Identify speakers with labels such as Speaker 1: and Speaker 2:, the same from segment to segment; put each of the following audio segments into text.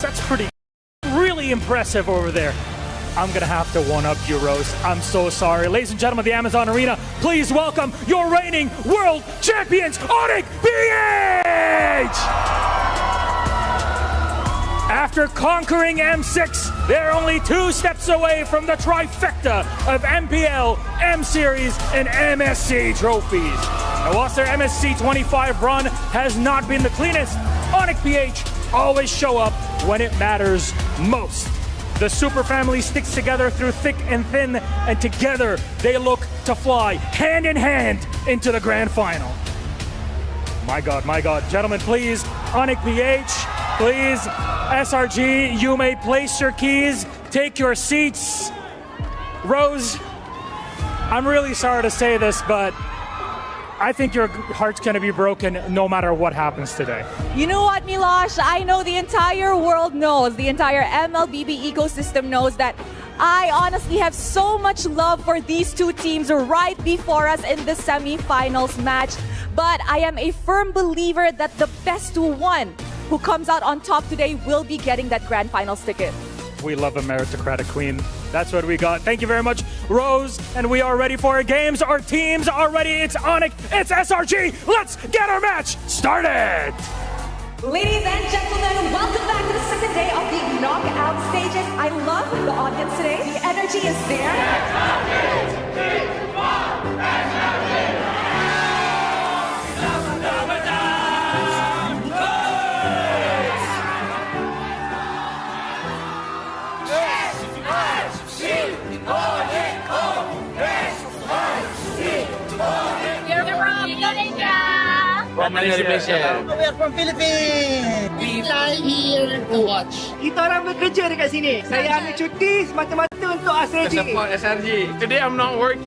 Speaker 1: That's really impressive over there. I'm gonna have to one-up you, Rose. I'm so sorry. Ladies and gentlemen of the Amazon Arena, please welcome your reigning world champions, undefined! After conquering M6, they're only 2 steps away from the trifecta of MPL, M-Series, and MSC trophies. Now, whilst their MSC 25 run has not been the cleanest, undefined always show up when it matters most. The super family sticks together through thick and thin, and together they look to fly hand in hand into the grand final. My God, my God. Gentlemen, please, undefined, please, SRG, you may place your keys, take your seats. Rose, I'm really sorry to say this, but I think your heart's gonna be broken no matter what happens today.
Speaker 2: You know what, Milosh? I know the entire world knows, the entire MLBB ecosystem knows that I honestly have so much love for these two teams right before us in the semi-finals match. But I am a firm believer that the best one who comes out on top today will be getting that grand finals ticket.
Speaker 1: We love a meritocratic queen. That's what we got. Thank you very much, Rose. And we are ready for our games. Our teams are ready. It's Onyx, it's SRG. Let's get our match started.
Speaker 2: Ladies and gentlemen, welcome back to the second day of the knockout stages. I love the audience today. The energy is there.
Speaker 3: From Malaysia.
Speaker 4: We are from Philippines. We are here to watch. Kita orang bekerja dekat sini. Saya ambil cuti semata-mata untuk SRG.
Speaker 3: Support SRG. Today I'm not working.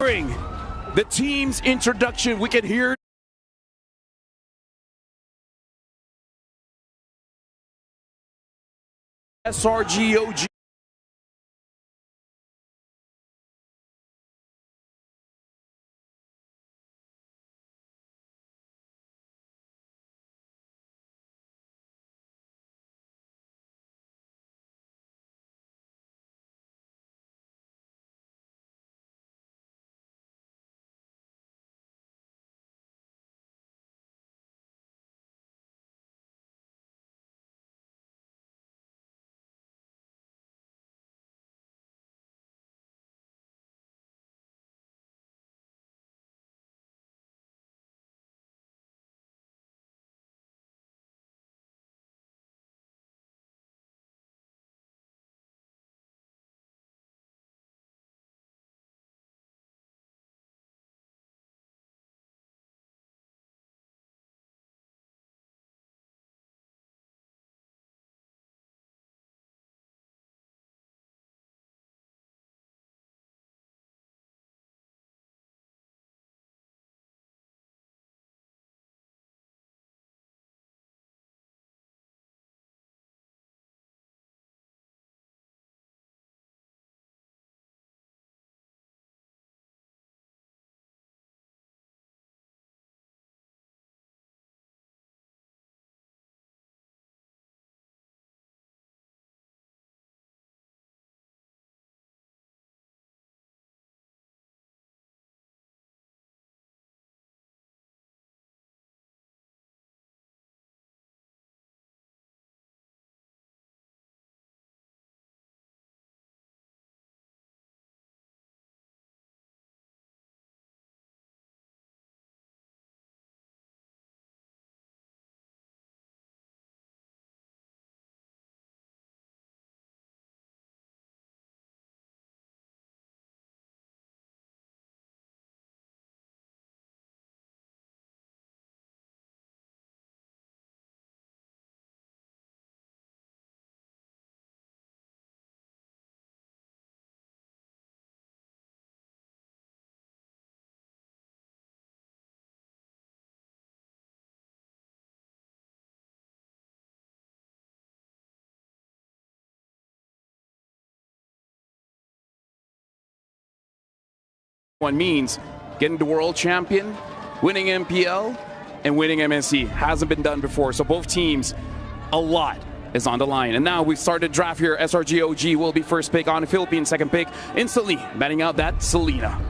Speaker 5: During the team's introduction, we can hear SRGOG. one means getting the world champion, winning MPL, and winning MSC. Hasn't been done before, so both teams, a lot is on the line. And now we started draft here. SRGOG will be first pick on the Philippines, second pick instantly batting out that Selena.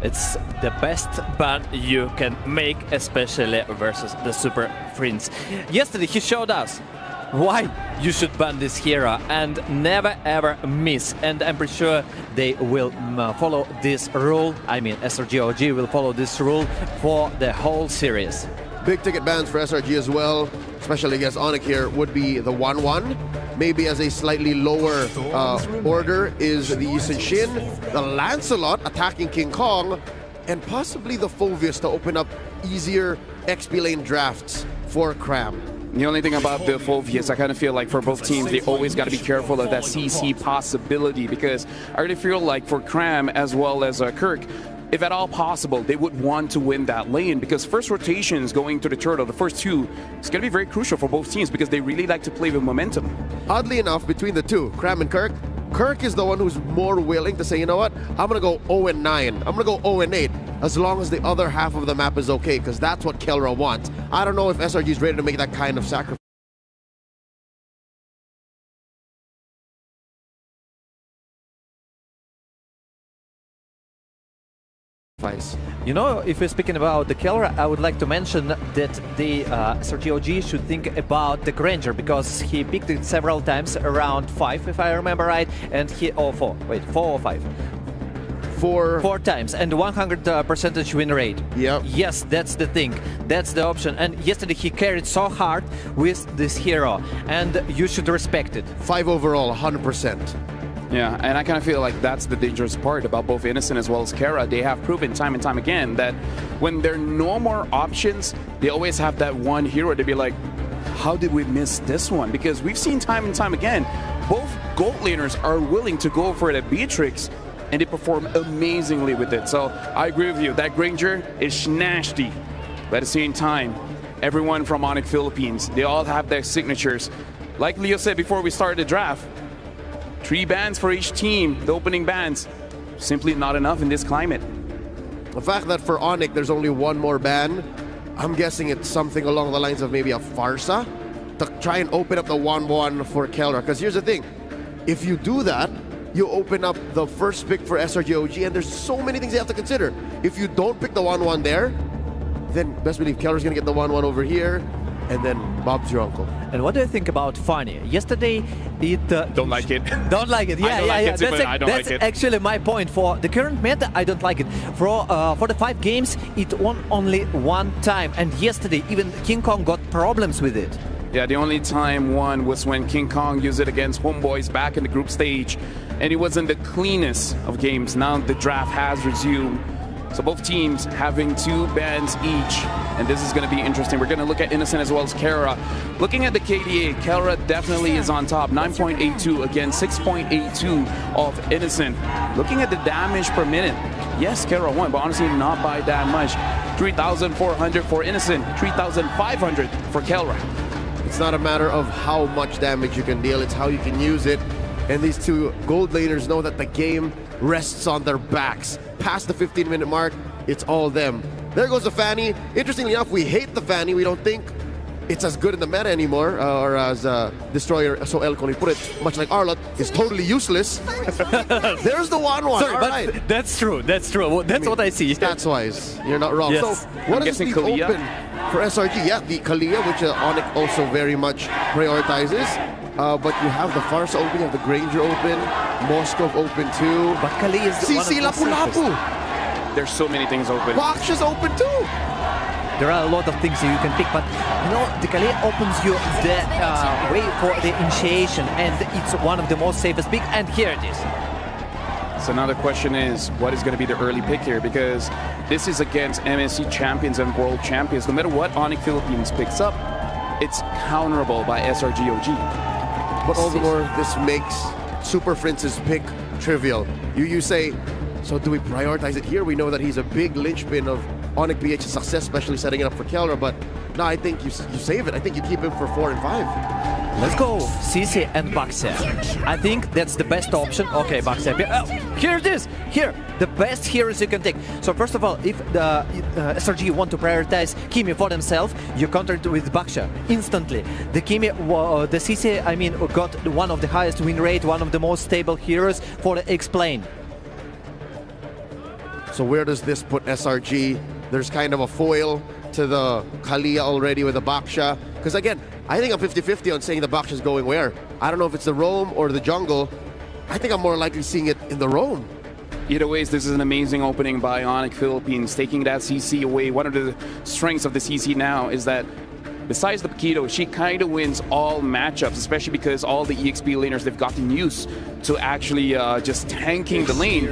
Speaker 6: It's the best ban you can make, especially versus the Super Prince. Yesterday he showed us why you should ban this hero and never ever miss. And I'm pretty sure they will follow this rule. I mean, SRGOG will follow this rule for the whole series.
Speaker 7: Big ticket bans for SRG as well, especially against Onyx here, would be the 1-1. Maybe as a slightly lower order is the Yisun Shin, the Lancelot attacking King Kong, and possibly the Phovius to open up easier XP lane drafts for Cram.
Speaker 5: The only thing about the Phovius, I kind of feel like for both teams, they always got to be careful of that CC possibility, because I really feel like for Cram as well as Kirk, if at all possible, they would want to win that lane, because first rotations going to the turtle, the first two, it's going to be very crucial for both teams because they really like to play with momentum.
Speaker 7: Oddly enough, between the two, Cram and Kirk, Kirk is the one who's more willing to say, you know what, I'm going to go 0-9, I'm going to go 0-8, as long as the other half of the map is okay, because that's what Kelra wants. I don't know if SRG is ready to make that kind of sacrifice.
Speaker 6: You know, if we're speaking about the killer, I would like to mention that the SRGOG should think about the Granger, because he picked it several times, around 5 if I remember right, and he, oh 4, wait, 4 or 5? 4 times, and 100% win rate.
Speaker 7: Yep.
Speaker 6: Yes, that's the thing, that's the option. And yesterday he carried so hard with this hero, and you should respect it.
Speaker 7: 5 overall, 100%.
Speaker 5: Yeah, and I kind of feel like that's the dangerous part about both Innocent as well as Kara. They have proven time and time again that when there are no more options, they always have that one hero to be like, how did we miss this one? Because we've seen time and time again, both gold laners are willing to go for the Beatrix, and they perform amazingly with it. So I agree with you, that Granger is nasty. But at the same time, everyone from Onyx Philippines, they all have their signatures. Like Leo said before we started the draft, 3 bans for each team, the opening bans, simply not enough in this climate.
Speaker 7: The fact that for Onyx there's only 1 more ban, I'm guessing it's something along the lines of maybe a Farsa to try and open up the 1-1 for Kelra. Because here's the thing, if you do that, you open up the first pick for SRGOG, and there's so many things you have to consider. If you don't pick the 1-1 there, then best believe Kelra's gonna get the 1-1 over here, and then Bob's your uncle.
Speaker 6: And what do you think about Funny? Yesterday, it...
Speaker 5: don't like it.
Speaker 6: Don't like it, yeah, yeah. That's actually my point. For the current meta, I don't like it. For the 5 games, it won only 1 time. And yesterday, even King Kong got problems with it.
Speaker 5: Yeah, the only time won was when King Kong used it against Homeboys back in the group stage. And it wasn't the cleanest of games. Now the draft has resumed. So both teams having 2 bans each, and this is going to be interesting. We're going to look at Innocent as well as Kara. Looking at the KDA, Kara definitely is on top, 9.82 against 6.82 of Innocent. Looking at the damage per minute, yes, Kara won, but honestly not by that much. 3,400 for Innocent, 3,500 for Kara.
Speaker 7: It's not a matter of how much damage you can deal, it's how you can use it. And these 2 gold laners know that the game rests on their backs. Past the 15-minute mark, it's all them. There goes the Fanny. Interestingly enough, we hate the Fanny. We don't think it's as good in the meta anymore, or as Destroyer, so Elcon, he put it much like Arlott, is totally useless. There's the 1-1.
Speaker 6: Sorry, but right. That's true. That's true. That's what I see.
Speaker 7: Stats-wise, you're not wrong.
Speaker 6: Yes.
Speaker 7: So, what is the open for SRG? Yeah, the Kalia, which Onyx also very much prioritizes. But you have the Farsa open, you have the Granger open, Moskov open too.
Speaker 6: But Kali is the
Speaker 7: CC Lapu-Lapu.
Speaker 5: There's so many things open.
Speaker 7: Box is open too.
Speaker 6: There are a lot of things you can pick, but you know, the Kali opens you the way for the initiation, and it's one of the most safest pick, and here it is.
Speaker 5: So now the question is, what is going to be the early pick here? Because this is against MSC champions and world champions. No matter what Onyx Philippines picks up, it's counterable by SRGOG.
Speaker 7: But all the more, this makes Super Prince's pick trivial. You say, so do we prioritize it here? We know that he's a big linchpin of Onyx BH's success, especially setting it up for Kelra. But no, I think you save it. I think you keep him for 4 and 5.
Speaker 6: Let's go, CC and Baxia. I think that's the best option. Okay, Baxia. Here it is. Here, the best heroes you can take. So first of all, if the SRG want to prioritize Kimi for themselves, you counter it with Baxia instantly. The Kimi, the CC, I mean, got one of the highest win rate, one of the most stable heroes for the X-Plane.
Speaker 7: So where does this put SRG? There's kind of a foil to the Kalia already with the Baxia. Because again, I think I'm 50-50 on saying the Baxia is going where. I don't know if it's the roam or the jungle. I think I'm more likely seeing it in the roam.
Speaker 5: Either ways, this is an amazing opening by Onyx Philippines, taking that CC away. One of the strengths of the CC now is that besides the Paquito, she kind of wins all matchups, especially because all the EXP laners, they've gotten used to actually just tanking the lane.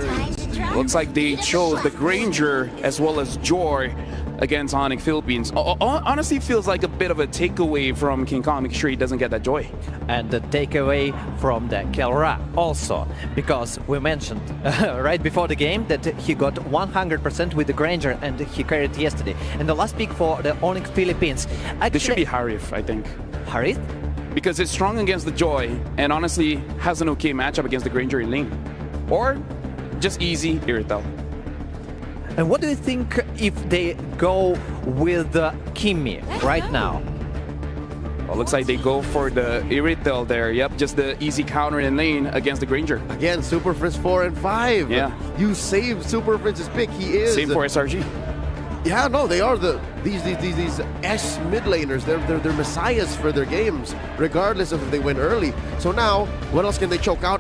Speaker 5: Looks like they chose the Granger as well as Joy against Onyx Philippines. Honestly, feels like a bit of a takeaway from King Kong, making sure he doesn't get that Joy.
Speaker 6: And the takeaway from the Kelra also, because we mentioned right before the game that he got 100% with the Granger and he carried yesterday. And the last pick for the Onyx Philippines.
Speaker 5: This should be Harith, I think.
Speaker 6: Harith?
Speaker 5: Because it's strong against the Joy and honestly has an okay matchup against the Granger in lane. Or just easy Irrital.
Speaker 6: And what do you think if they go with the Kimi right now?
Speaker 5: Well, looks like they go for the Irrital there. Yep, just the easy counter in lane against the Granger.
Speaker 7: Again, Super Frizz 4 and 5.
Speaker 5: Yeah.
Speaker 7: You saved Super Frizz's pick. He is.
Speaker 5: Same for SRG.
Speaker 7: Yeah, no, they are these S mid laners. They're messiahs for their games, regardless of if they win early. So now, what else can they choke out?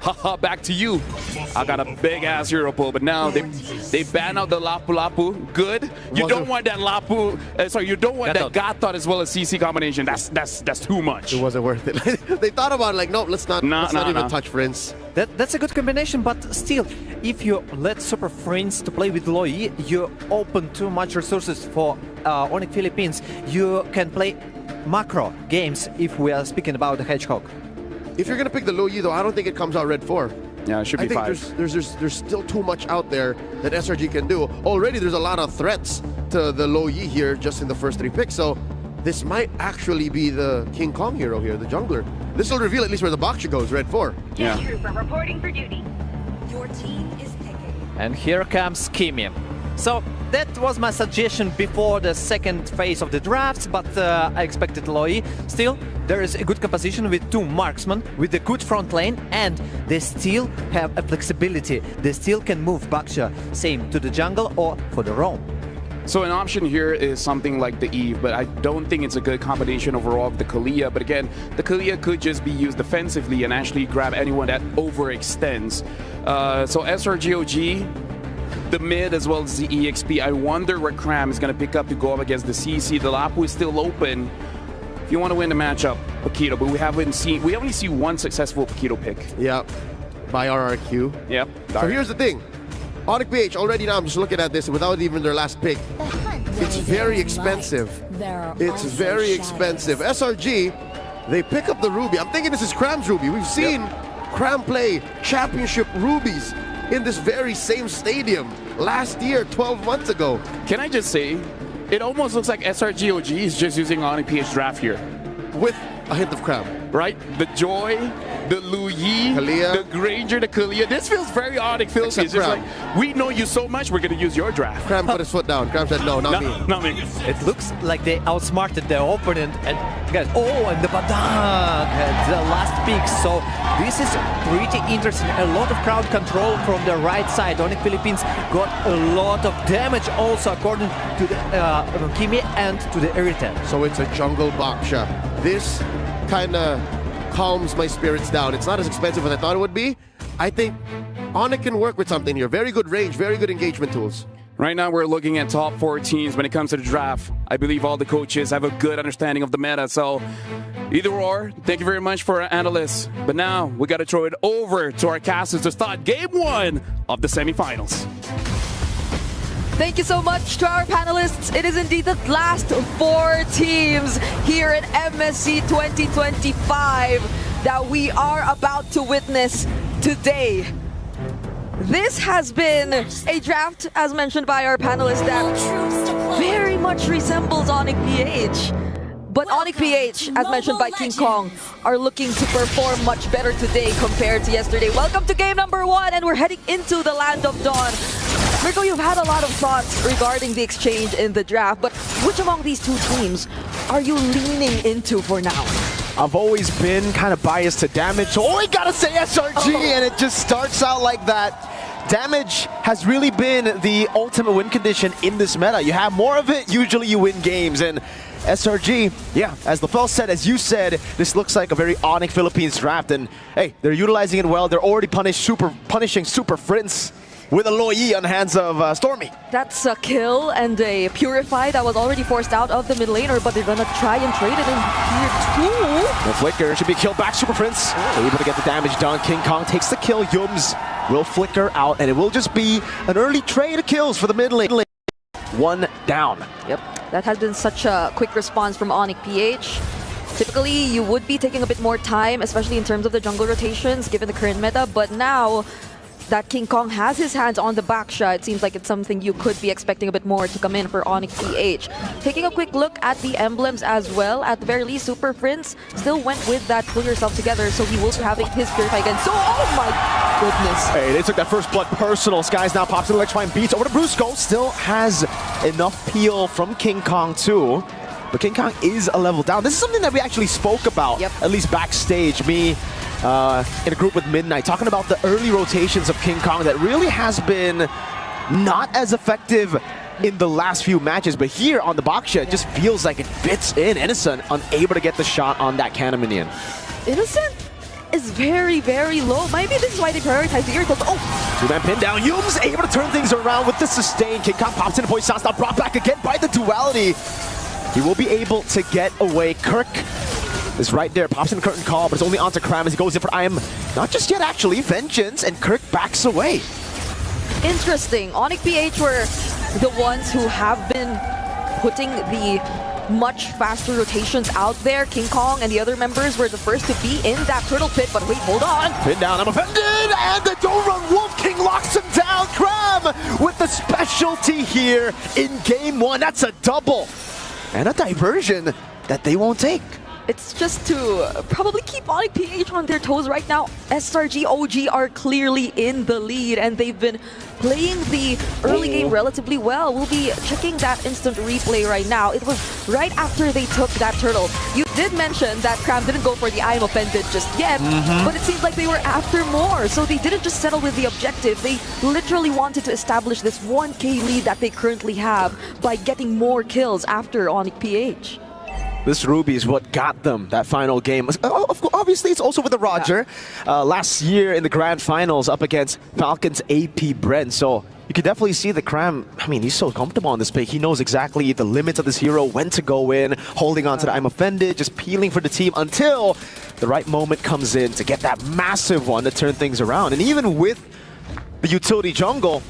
Speaker 5: Haha, back to you. I got a big ass hero pull, but now they ban out the Lapu Lapu. Good. You don't want that Lapu. Sorry, you don't want that Gatot as well as CC combination. That's too much.
Speaker 7: It wasn't worth it. They thought about it like, no, let's not even touch Prince.
Speaker 6: That's a good combination, but still, if you let Super Friends to play with Loi, you open too much resources for Onyx Philippines. You can play macro games if we are speaking about the Hedgehog.
Speaker 7: If you're going to pick the Low Yi, though, I don't think it comes out red 4.
Speaker 5: Yeah, it should be 5.
Speaker 7: I think there's still too much out there that SRG can do. Already there's a lot of threats to the Low Yi here just in the first 3 picks, so this might actually be the King Kong hero here, the jungler. This will reveal at least where the Baxia goes, red 4.
Speaker 5: Yeah.
Speaker 8: Trooper reporting for duty.
Speaker 9: Your team is picking.
Speaker 6: And here comes Kimi. So that was my suggestion before the second phase of the drafts, but I expected Loi. Still, there is a good composition with 2 marksmen with a good front lane, and they still have a flexibility. They still can move Baxia, same to the jungle or for the roam.
Speaker 5: So an option here is something like the Eve, but I don't think it's a good combination overall of the Kalia. But again, the Kalia could just be used defensively and actually grab anyone that overextends. So SRGOG, the mid as well as the EXP, I wonder where Cram is going to pick up to go up against the CC. The Lapu is still open. If you want to win the matchup, Paquito, but we only see one successful Paquito pick.
Speaker 7: Yep, by RRQ.
Speaker 5: Yep.
Speaker 7: So here's the thing. Onyx BH, already now I'm just looking at this without even their last pick. It's very expensive. It's very expensive. SRG, they pick up the Ruby. I'm thinking this is Cram's Ruby. We've seen Cram play championship Rubies in this very same stadium last year, 12 months ago.
Speaker 5: Can I just say, it almost looks like SRGOG is just using Onyx PH draft here.
Speaker 7: With a hint of Cram.
Speaker 5: Right? The Joy, the Luyi,
Speaker 7: Kalia,
Speaker 5: the Granger, the Kalia. This feels very Onyx Philippines. It's just like, we know you so much, we're going to use your draft.
Speaker 7: Cram put his foot down. Cram said, no, not me.
Speaker 5: Not me.
Speaker 6: It looks like they outsmarted their opponent, and guys, and the Badang had the last pick. So this is pretty interesting. A lot of crowd control from the right side. Onyx Philippines got a lot of damage also according to the Kimi and to the Irritant.
Speaker 7: So it's a jungle Baxia. This kind of calms my spirits down. It's not as expensive as I thought it would be. I think Onyx can work with something here. Very good range, very good engagement tools.
Speaker 5: Right now, we're looking at top 4 teams when it comes to the draft. I believe all the coaches have a good understanding of the meta. So either or, thank you very much for our analysts. But now we got to throw it over to our casters to start game 1 of the semifinals.
Speaker 2: Thank you so much to our panelists. It is indeed the last 4 teams here at MSC 2025 that we are about to witness today.
Speaker 8: This has been a draft, as mentioned by our panelists, that very much resembles Onyx PH. But Onyx PH, as mentioned by King Kong, are looking to perform much better today compared to yesterday. Welcome to game number 1, and we're heading into the Land of Dawn. Mirko, you've had a lot of thoughts regarding the exchange in the draft, but which among these two teams are you leaning into for now?
Speaker 10: I've always been kind of biased to damage, so I gotta say SRG, and it just starts out like that. Damage has really been the ultimate win condition in this meta. You have more of it, usually you win games, and SRG, yeah, as LaFell said, as you said, this looks like a very Onyx Philippines draft, and hey, they're utilizing it well. They're already punishing Super Prince with a low E on the hands of Stormy.
Speaker 8: That's a kill and a Purify that was already forced out of the mid laner, but they're gonna try and trade it in here too.
Speaker 10: The flicker should be killed back. Super Prince able to get the damage done. King Kong takes the kill. Yums will flicker out, and it will just be an early trade of kills for the mid lane. 1 down.
Speaker 8: Yep, that has been such a quick response from Onyx PH. Typically, you would be taking a bit more time, especially in terms of the jungle rotations, given the current meta, but now that King Kong has his hands on the back shot, it seems like it's something you could be expecting a bit more to come in for Onyx PH. Taking a quick look at the emblems as well, at the very least, Super Prince still went with that pull yourself together, so he will have his Purify again. So, oh my goodness.
Speaker 10: Hey, they took that first blood personal. Skies now pops in electrifying beats over to Brusco. Still has enough peel from King Kong too. But King Kong is a level down. This is something that we actually spoke about, at least backstage. Me in a group with Midnight, talking about the early rotations of King Kong that really has been not as effective in the last few matches, but here on the box shot, it just feels like it fits in. Innocent unable to get the shot on that cannon minion.
Speaker 8: Innocent is very, very low. Maybe this is why they prioritize the Earthquake. Oh!
Speaker 10: Two-man pin down. Yums able to turn things around with the sustain. King Kong pops in, voice sounds now brought back again by the duality. He will be able to get away. Kirk is right there, pops in the curtain call, but it's only onto Kram as he goes in for I am not just yet actually, Vengeance, and Kirk backs away.
Speaker 8: Interesting. Onyx PH were the ones who have been putting the much faster rotations out there. King Kong and the other members were the first to be in that turtle pit, but wait, hold on.
Speaker 10: Pin down, I'm offended, and the Don't Run Wolf King locks him down. Kram with the specialty here in game 1. That's a double and a diversion that they won't take.
Speaker 8: It's just to probably keep Onyx PH on their toes right now. SRG OG are clearly in the lead, and they've been playing the early game relatively well. We'll be checking that instant replay right now. It was right after they took that turtle. You did mention that Kram didn't go for the I am offended just yet, but it seems like they were after more. So they didn't just settle with the objective. They literally wanted to establish this 1K lead that they currently have by getting more kills after Onyx PH.
Speaker 10: This Ruby is what got them that final game. Obviously, it's also with the Roger. Last year in the grand finals up against Falcons AP Brent. So you can definitely see the Kram. I mean, he's so comfortable on this pick. He knows exactly the limits of this hero, when to go in, holding on to the I'm offended, just peeling for the team until the right moment comes in to get that massive one to turn things around. And even with the utility jungle,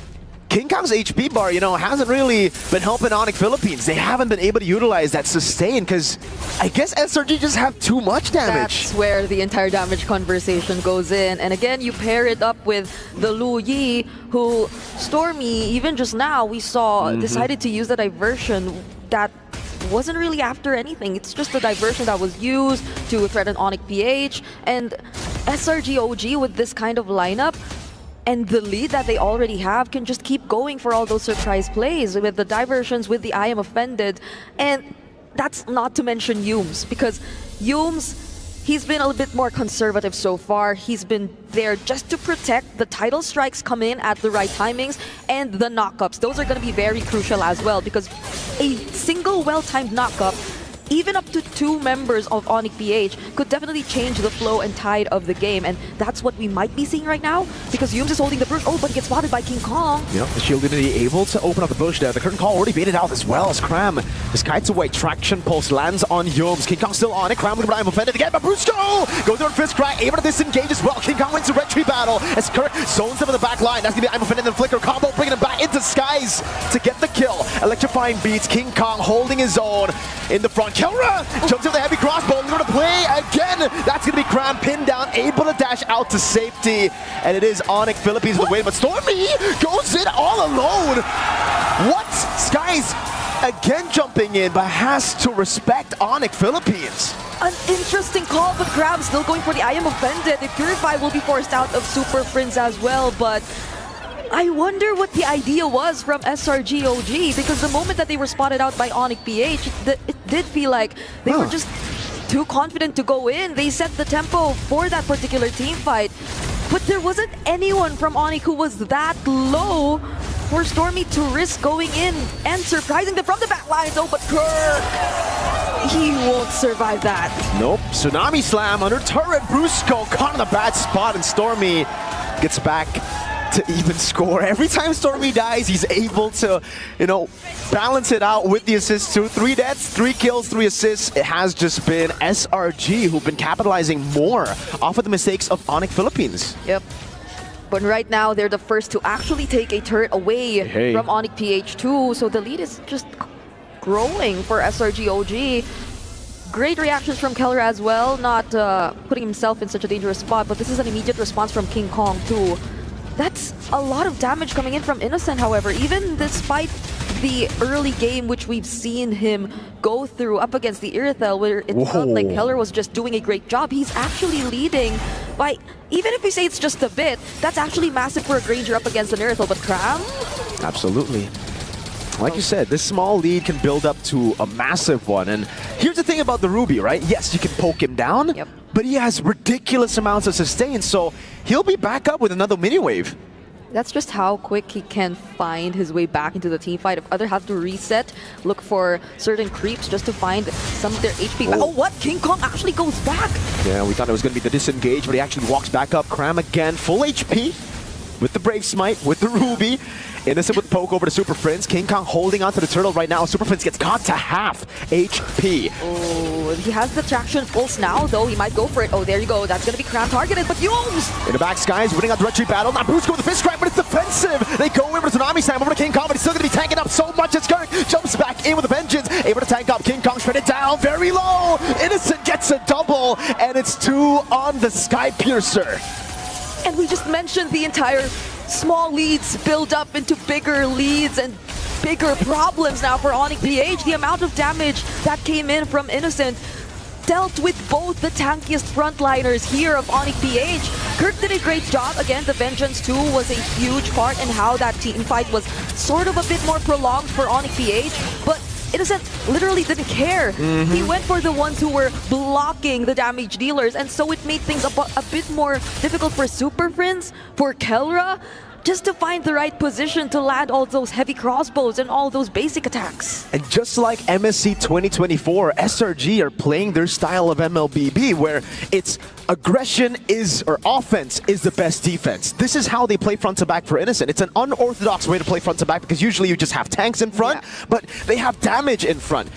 Speaker 10: King Kong's HP bar, you know, hasn't really been helping Onyx Philippines. They haven't been able to utilize that sustain because I guess SRG just have too much damage.
Speaker 8: That's where the entire damage conversation goes in. And again, you pair it up with the Lu Yi, who Stormy, even just now, we saw decided to use the diversion that wasn't really after anything. It's just a diversion that was used to threaten Onyx PH. And SRG OG with this kind of lineup, and the lead that they already have, can just keep going for all those surprise plays with the diversions, with the I am offended. And that's not to mention Yums, because Yums, he's been a little bit more conservative so far. He's been there just to protect the tidal strikes come in at the right timings, and the knockups. Those are going to be very crucial as well, because a single well-timed knockup, even up to 2 members of Onyx PH, could definitely change the flow and tide of the game. And that's what we might be seeing right now, because Yums is holding the brush. Oh, but he gets spotted by King Kong.
Speaker 10: Yep, the shield unity able to open up the bush there. The curtain call already baited out as well as Kram. This kites away. Traction pulse lands on Yums. King Kong still on it. Kram looking for I'm offended again, but Brusco goes over fist crack, able to disengage as well. King Kong wins the red tree battle as Kirk zones him in the back line. That's going to be I'm offended and flicker combo, bringing him back into skies to get the kill. Electrifying beats. King Kong holding his own in the front. Kelra jumps in the heavy crossbow, going to play again. That's going to be Cram pinned down, able to dash out to safety. And it is Onyx Philippines in the way, but Stormy goes in all alone. What? Sky's again jumping in, but has to respect Onyx Philippines.
Speaker 8: An interesting call, but Crab still going for the I am offended. The Purify will be forced out of Super Friends as well, but I wonder what the idea was from SRGOG, because the moment that they were spotted out by Onyx PH, it did feel like they were just too confident to go in. They set the tempo for that particular team fight, but there wasn't anyone from Onyx who was that low for Stormy to risk going in and surprising them from the back line. Oh, but Kirk, he won't survive that.
Speaker 10: Nope. Tsunami Slam under turret. Brusco caught in a bad spot, and Stormy gets back to even score. Every time Stormy dies, he's able to, balance it out with the assists too. 3 deaths, 3 kills, 3 assists. It has just been SRG who've been capitalizing more off of the mistakes of Onyx Philippines.
Speaker 8: Yep. But right now, they're the first to actually take a turret away from Onyx PH2, so the lead is just growing for SRGOG. Great reactions from Keller as well, not putting himself in such a dangerous spot, but this is an immediate response from King Kong too. That's a lot of damage coming in from Innocent, however, even despite the early game which we've seen him go through up against the Irithel, where it felt like Keller was just doing a great job. He's actually leading by, even if we say it's just a bit, that's actually massive for a Granger up against an Irithel, but Cram?
Speaker 10: Absolutely. Like you said, this small lead can build up to a massive one. And here's the thing about the Ruby, right? Yes, you can poke him down, but he has ridiculous amounts of sustain, so he'll be back up with another mini wave.
Speaker 8: That's just how quick he can find his way back into the team fight. If others have to reset, look for certain creeps just to find some of their HP back. Oh, what? King Kong actually goes back!
Speaker 10: Yeah, we thought it was going to be the disengage, but he actually walks back up. Cram again, full HP with the Brave Smite, with the Ruby. Innocent with poke over to Super Friends. King Kong holding onto the turtle right now. Super Friends gets got to half HP.
Speaker 8: Oh, he has the traction pulse now, though. He might go for it. Oh, there you go. That's going to be Cram targeted, but Yomes!
Speaker 10: In the back, Sky's winning on the retreat battle. Now Brusco with the fist crack, but it's defensive. They go over to Tsunami Slam, over to King Kong, but he's still going to be tanking up so much. It's Kirk jumps back in with a vengeance. Able to tank up. King Kong shredded down very low. Innocent gets a double, and it's 2 on the Sky Piercer.
Speaker 8: And we just mentioned the entire small leads build up into bigger leads and bigger problems now for Onyx PH. The amount of damage that came in from Innocent dealt with both the tankiest frontliners here of Onyx PH. Kirk did a great job. Again, the Vengeance 2 was a huge part in how that team fight was sort of a bit more prolonged for Onyx PH, but Innocent literally didn't care. He went for the ones who were blocking the damage dealers, and so it made things a bit more difficult for Super Friends, for Kelra, just to find the right position to land all those heavy crossbows and all those basic attacks.
Speaker 10: And just like MSC 2024, SRG are playing their style of MLBB, where it's aggression or offense is the best defense. This is how they play front to back for Innocent. It's an unorthodox way to play front to back, because usually you just have tanks in front, but they have damage in front.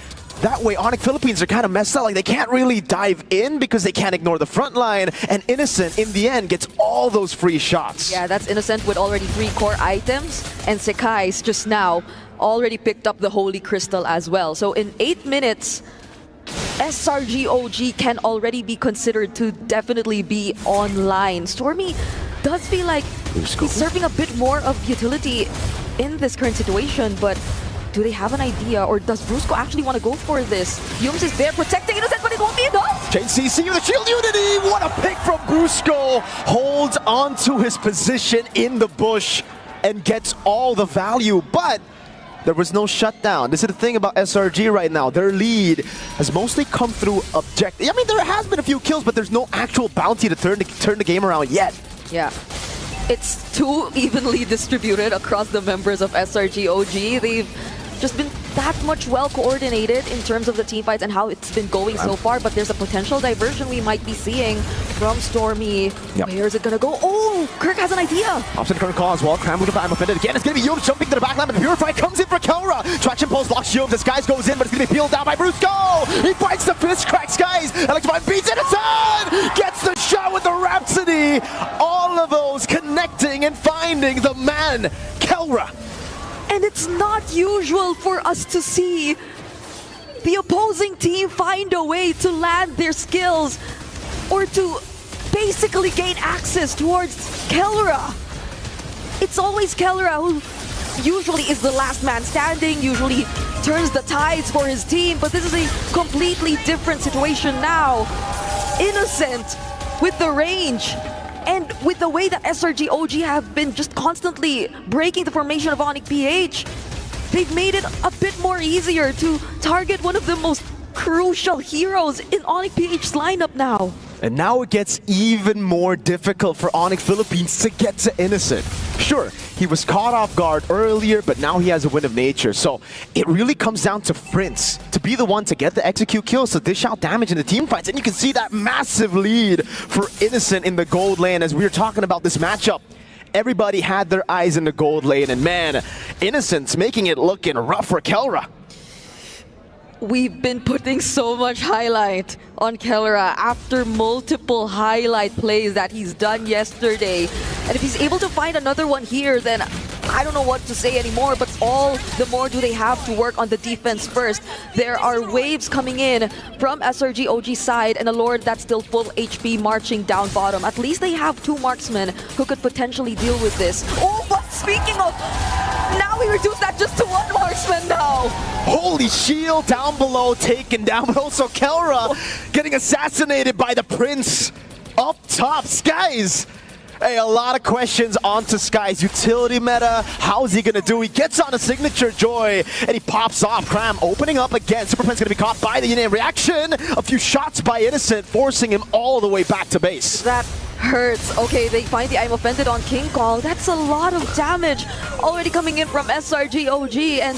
Speaker 10: That way, Onyx Philippines are kind of messed up. Like, they can't really dive in because they can't ignore the front line. And Innocent, in the end, gets all those free shots.
Speaker 8: Yeah, that's Innocent with already 3 core items. And Sekai's just now already picked up the Holy Crystal as well. So in 8 minutes, SRGOG can already be considered to definitely be online. Stormy does feel like he's serving a bit more of utility in this current situation, but do they have an idea, or does Brusco actually want to go for this? Yums is there protecting Innocent, but it won't be enough!
Speaker 10: Chain CC with the shield unity! What a pick from Brusco! Holds onto his position in the bush and gets all the value, but there was no shutdown. This is the thing about SRG right now. Their lead has mostly come through objective. I mean, there has been a few kills, but there's no actual bounty to turn the game around yet.
Speaker 8: Yeah. It's too evenly distributed across the members of SRGOG. They've just been that much well coordinated in terms of the team fights and how it's been going so far, but there's a potential diversion we might be seeing from Stormy. Where is it gonna go? Oh, Kirk has an idea.
Speaker 10: Opposite current call as well. Cram moving by, I'm offended again. It's gonna be Yums jumping to the back line, but the Purify comes in for Kelra. Traction pulse blocks Yums. The Skies goes in, but it's gonna be peeled down by Brusco. He fights the fist crack Skies. Electrify beats Innocent. Gets the shot with the Rhapsody. All of those connecting and finding the man, Kelra.
Speaker 8: And it's not usual for us to see the opposing opposing team find a way to land their skills or to basically gain access towards Kelra. It's always Kelra who usually is the last man standing, usually turns the tides for his team, but this is a completely different situation now. Innocent with the range and with the way that SRG OG have been just constantly breaking the formation of Onyx PH, they've made it a bit more easier to target one of the most crucial heroes in Onyx PH's lineup now.
Speaker 10: And now it gets even more difficult for Onyx Philippines to get to Innocent. Sure, he was caught off guard earlier, but now he has a win of nature. So it really comes down to Prince to be the one to get the execute kills, to dish out damage in the team fights. And you can see that massive lead for Innocent in the gold lane as we were talking about this matchup. Everybody had their eyes in the gold lane, and man, Innocent's making it looking rough for Kelra.
Speaker 8: We've been putting so much highlight on Kelra after multiple highlight plays that he's done yesterday. And if he's able to find another one here, then I don't know what to say anymore, but all the more do they have to work on the defense first. There are waves coming in from SRG OG side and a Lord that's still full HP marching down bottom. At least they have two marksmen who could potentially deal with this. Oh, but speaking of, now we reduce that just to one marksman now.
Speaker 10: Holy shield down below taken down, but also Kelra getting assassinated by the Prince up top. Skies. Hey, a lot of questions onto Skies. Utility meta, how's he gonna do? He gets on a signature Joy, and he pops off. Cram opening up again. Superpen's gonna be caught by the Yin reaction. A few shots by Innocent, forcing him all the way back to base.
Speaker 8: That hurts. Okay, they find the I'm offended on King Kong. That's a lot of damage already coming in from SRG OG. And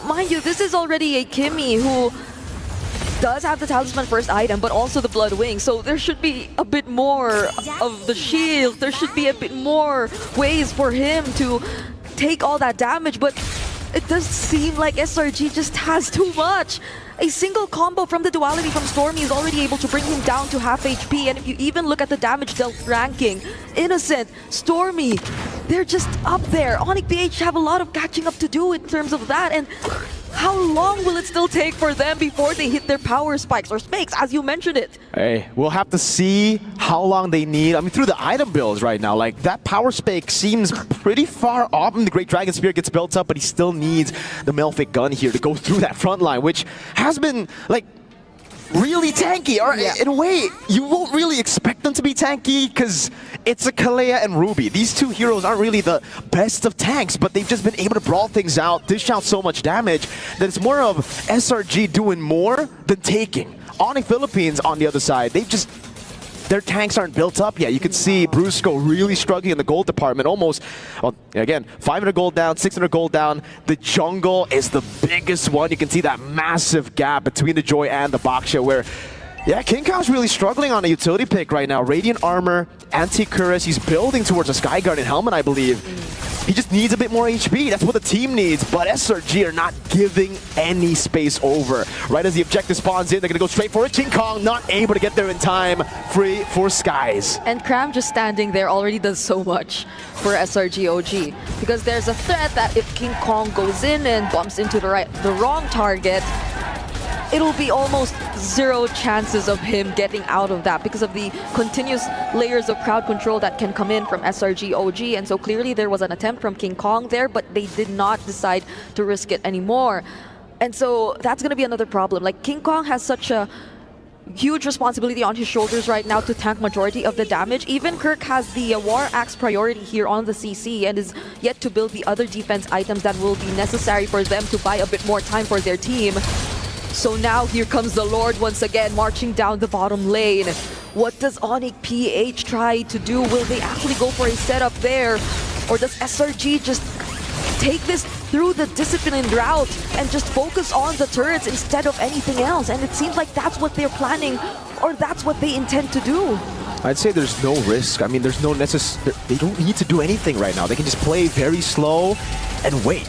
Speaker 8: mind you, this is already a Kimmy who does have the talisman first item, but also the blood wing. So there should be a bit more of the shield. There should be a bit more ways for him to take all that damage, but it does seem like SRG just has too much. A single combo from the duality from Stormy is already able to bring him down to half HP. And if you even look at the damage dealt ranking, Innocent, Stormy, they're just up there. Onyx PH have a lot of catching up to do in terms of that. And how long will it still take for them before they hit their power spikes or spikes, as you mentioned it?
Speaker 10: Hey, we'll have to see how long they need. I mean, through the item builds right now, like that power spike seems pretty far off. I mean, the Great Dragon Spear gets built up, but he still needs the Melfic gun here to go through that front line, which has been like really tanky. Or in a way, you won't really expect them to be tanky because it's a Kalea and Ruby. These two heroes aren't really the best of tanks, but they've just been able to brawl things out, dish out so much damage that it's more of SRG doing more than taking. Onyx Philippines on the other side, their tanks aren't built up yet. You can see Brusco really struggling in the gold department. Almost, well, again, 500 gold down, 600 gold down. The jungle is the biggest one. You can see that massive gap between the Joy and the Baksha where, yeah, King Kong's really struggling on a utility pick right now. Radiant Armor, Anti-Cuirass. He's building towards a Sky Guardian helmet, I believe. He just needs a bit more HP. That's what the team needs. But SRG are not giving any space over. Right as the objective spawns in, they're going to go straight for it. King Kong not able to get there in time. Free for Skies.
Speaker 8: And Cram just standing there already does so much for SRG OG. Because there's a threat that if King Kong goes in and bumps into the wrong target, it'll be almost zero chances of him getting out of that because of the continuous layers of crowd control that can come in from SRG OG. And so clearly there was an attempt from King Kong there, but they did not decide to risk it anymore. And so that's going to be another problem. Like, King Kong has such a huge responsibility on his shoulders right now to tank majority of the damage. Even Kirk has the War Axe priority here on the CC and is yet to build the other defense items that will be necessary for them to buy a bit more time for their team. So now here comes the Lord once again, marching down the bottom lane. What does Onyx PH try to do? Will they actually go for a setup there? Or does SRG just take this through the disciplined route and just focus on the turrets instead of anything else? And it seems like that's what they're planning, or that's what they intend to do.
Speaker 10: I'd say there's no risk. I mean, there's no they don't need to do anything right now. They can just play very slow and wait.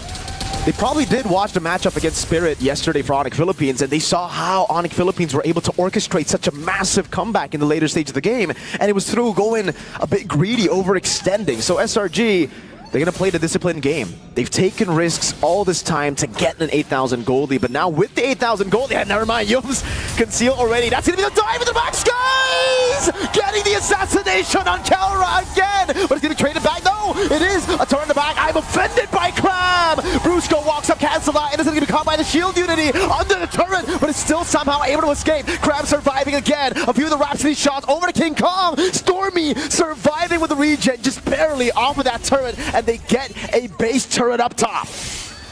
Speaker 10: They probably did watch the matchup against Spirit yesterday for Onyx Philippines, and they saw how Onyx Philippines were able to orchestrate such a massive comeback in the later stage of the game, and it was through going a bit greedy, overextending. So SRG, they're going to play the disciplined game. They've taken risks all this time to get an 8,000 gold lead, but now with the 8,000 gold lead, never mind, Yums conceal already. That's going to be the dive in the back, Skies! Getting the assassination on Kelra again, but it's going to be traded back. No, it is a turn in the back. I'm offended by Cram. Brusco walks up, cancel out, and it's going to be caught by the shield unity under the turret, but it's still somehow able to escape. Cram surviving again. A few of the Rhapsody shots over to King Kong. Stormy surviving with the regen, just barely off of that turret, and they get a base turret up top.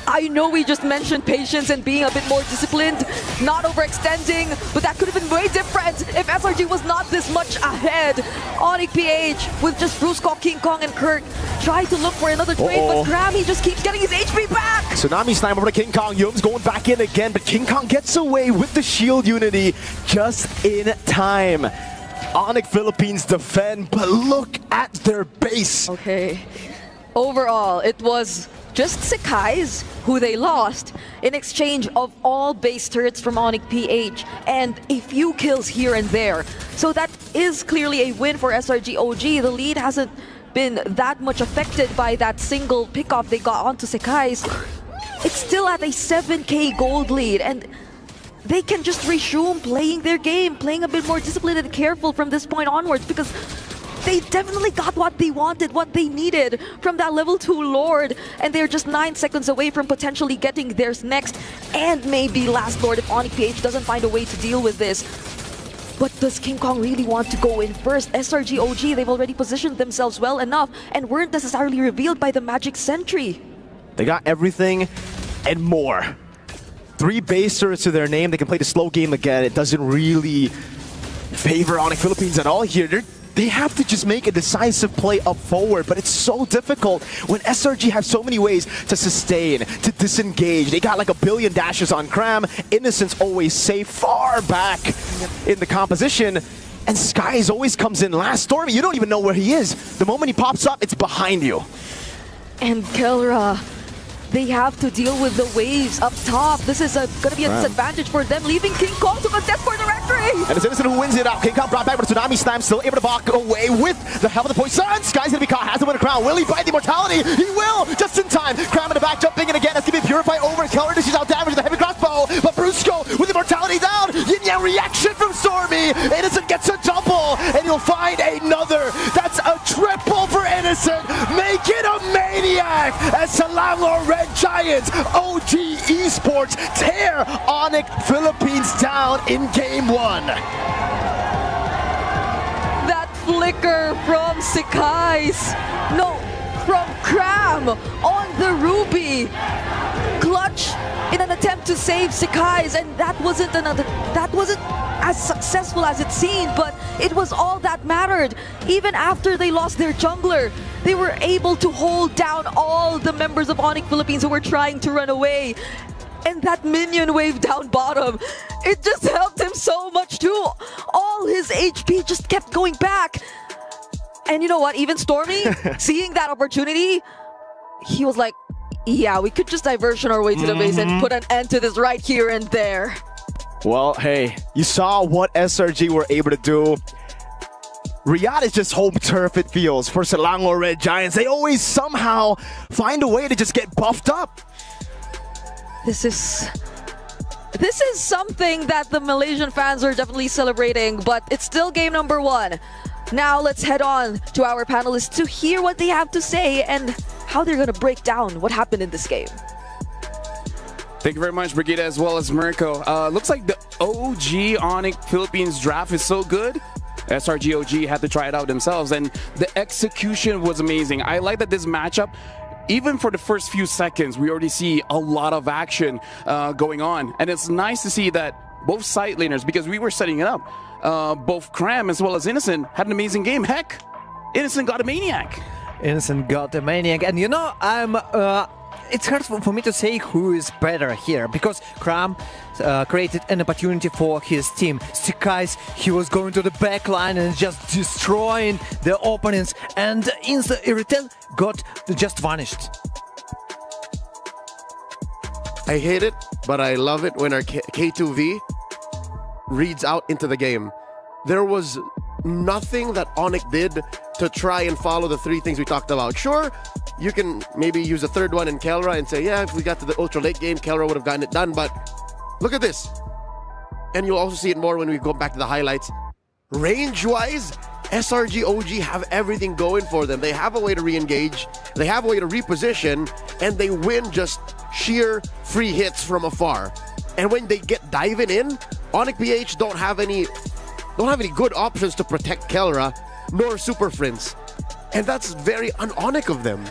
Speaker 8: I know we just mentioned patience and being a bit more disciplined, not overextending, but that could have been way different if SRG was not this much ahead. Onyx PH with just Brusco, King Kong, and Kirk tried to look for another trade, but Grammy just keeps getting his HP back.
Speaker 10: Tsunami snipe over to King Kong. Yums going back in again, but King Kong gets away with the shield unity just in time. Onyx Philippines defend, but look at their base.
Speaker 8: Okay. Overall, it was just Sekai's who they lost in exchange of all base turrets from Onyx PH and a few kills here and there. So that is clearly a win for SRG OG. The lead hasn't been that much affected by that single pickoff they got onto Sekai's. It's still at a 7k gold lead, and they can just resume playing their game, playing a bit more disciplined and careful from this point onwards, because they definitely got what they wanted, what they needed from that level 2 Lord, and they're just 9 seconds away from potentially getting theirs next and maybe last Lord if Onyx PH doesn't find a way to deal with this. But does King Kong really want to go in first? SRG OG, they've already positioned themselves well enough and weren't necessarily revealed by the Magic Sentry.
Speaker 10: They got everything and more. 3 base turrets to their name. They can play the slow game again. It doesn't really favor Onyx Philippines at all here. They have to just make a decisive play up forward, but it's so difficult when SRG have so many ways to sustain, to disengage. They got like a billion dashes on Cram. Innocence always safe far back in the composition. And Skies always comes in last. Stormy, you don't even know where he is. The moment he pops up, it's behind you.
Speaker 8: And Kelra, they have to deal with the waves up top. This is going to be a disadvantage for them, leaving King Kong to contest for the rectory.
Speaker 10: And it's Innocent who wins it out. King Kong brought back with a Tsunami Slam, still able to walk away with the help of the poison. Sky's going to be caught, has to win a crown. Will he bite the immortality? He will, just in time. Cram in the back, jumping in again. That's going to be Purify over. Keller dishes out damage with the heavy crossbow, but Brusco with immortality down. Yin-Yang reaction from Stormy. Innocent gets a double, and he'll find another. That's a triple for Innocent. Make it a maniac as Selangor Red Giants, OG Esports, tear Onyx Philippines down in game 1.
Speaker 8: That flicker from Sekai's, no, from Cram on the Ruby. Clutch in an attempt to save Sekai's, and that wasn't as successful as it seemed, but it was all that mattered. Even after they lost their jungler, they were able to hold down all the members of Onyx Philippines who were trying to run away. And that minion wave down bottom, it just helped him so much too. All his HP just kept going back. And you know what, even Stormy, seeing that opportunity, he was like, yeah, we could just diversion our way to the base and put an end to this right here and there.
Speaker 10: Well, hey, you saw what SRG were able to do. Riyadh is just home turf, it feels, for Selangor Red Giants. They always somehow find a way to just get buffed up.
Speaker 8: This is something that the Malaysian fans are definitely celebrating, but it's still game number 1. Now let's head on to our panelists to hear what they have to say and how they're going to break down what happened in this game.
Speaker 5: Thank you very much, Brigida, as well as Mirko. Looks like the OG Onyx Philippines draft is so good. SRG OG had to try it out themselves, and the execution was amazing. I like that this matchup, even for the first few seconds, we already see a lot of action going on. And it's nice to see that both side laners, because we were setting it up, both Cram as well as Innocent had an amazing game. Heck, Innocent got a maniac.
Speaker 6: Innocent got a maniac, and you know, it's hard for me to say who is better here, because Cram created an opportunity for his team. Sekai's, he was going to the back line and just destroying the opponents, and Irritel got just vanished.
Speaker 7: I hate it, but I love it when our K2V reads out into the game. There was nothing that Onyx did to try and follow the 3 things we talked about. Sure, you can maybe use a third one in Kelra and say, yeah, if we got to the ultra late game, Kelra would have gotten it done. But look at this. And you'll also see it more when we go back to the highlights. Range-wise, SRG OG have everything going for them. They have a way to re-engage, they have a way to reposition, and they win just sheer free hits from afar. And when they get diving in, Onyx PH don't have any good options to protect Kelra nor Super Friends. And that's very un-Onyx of them.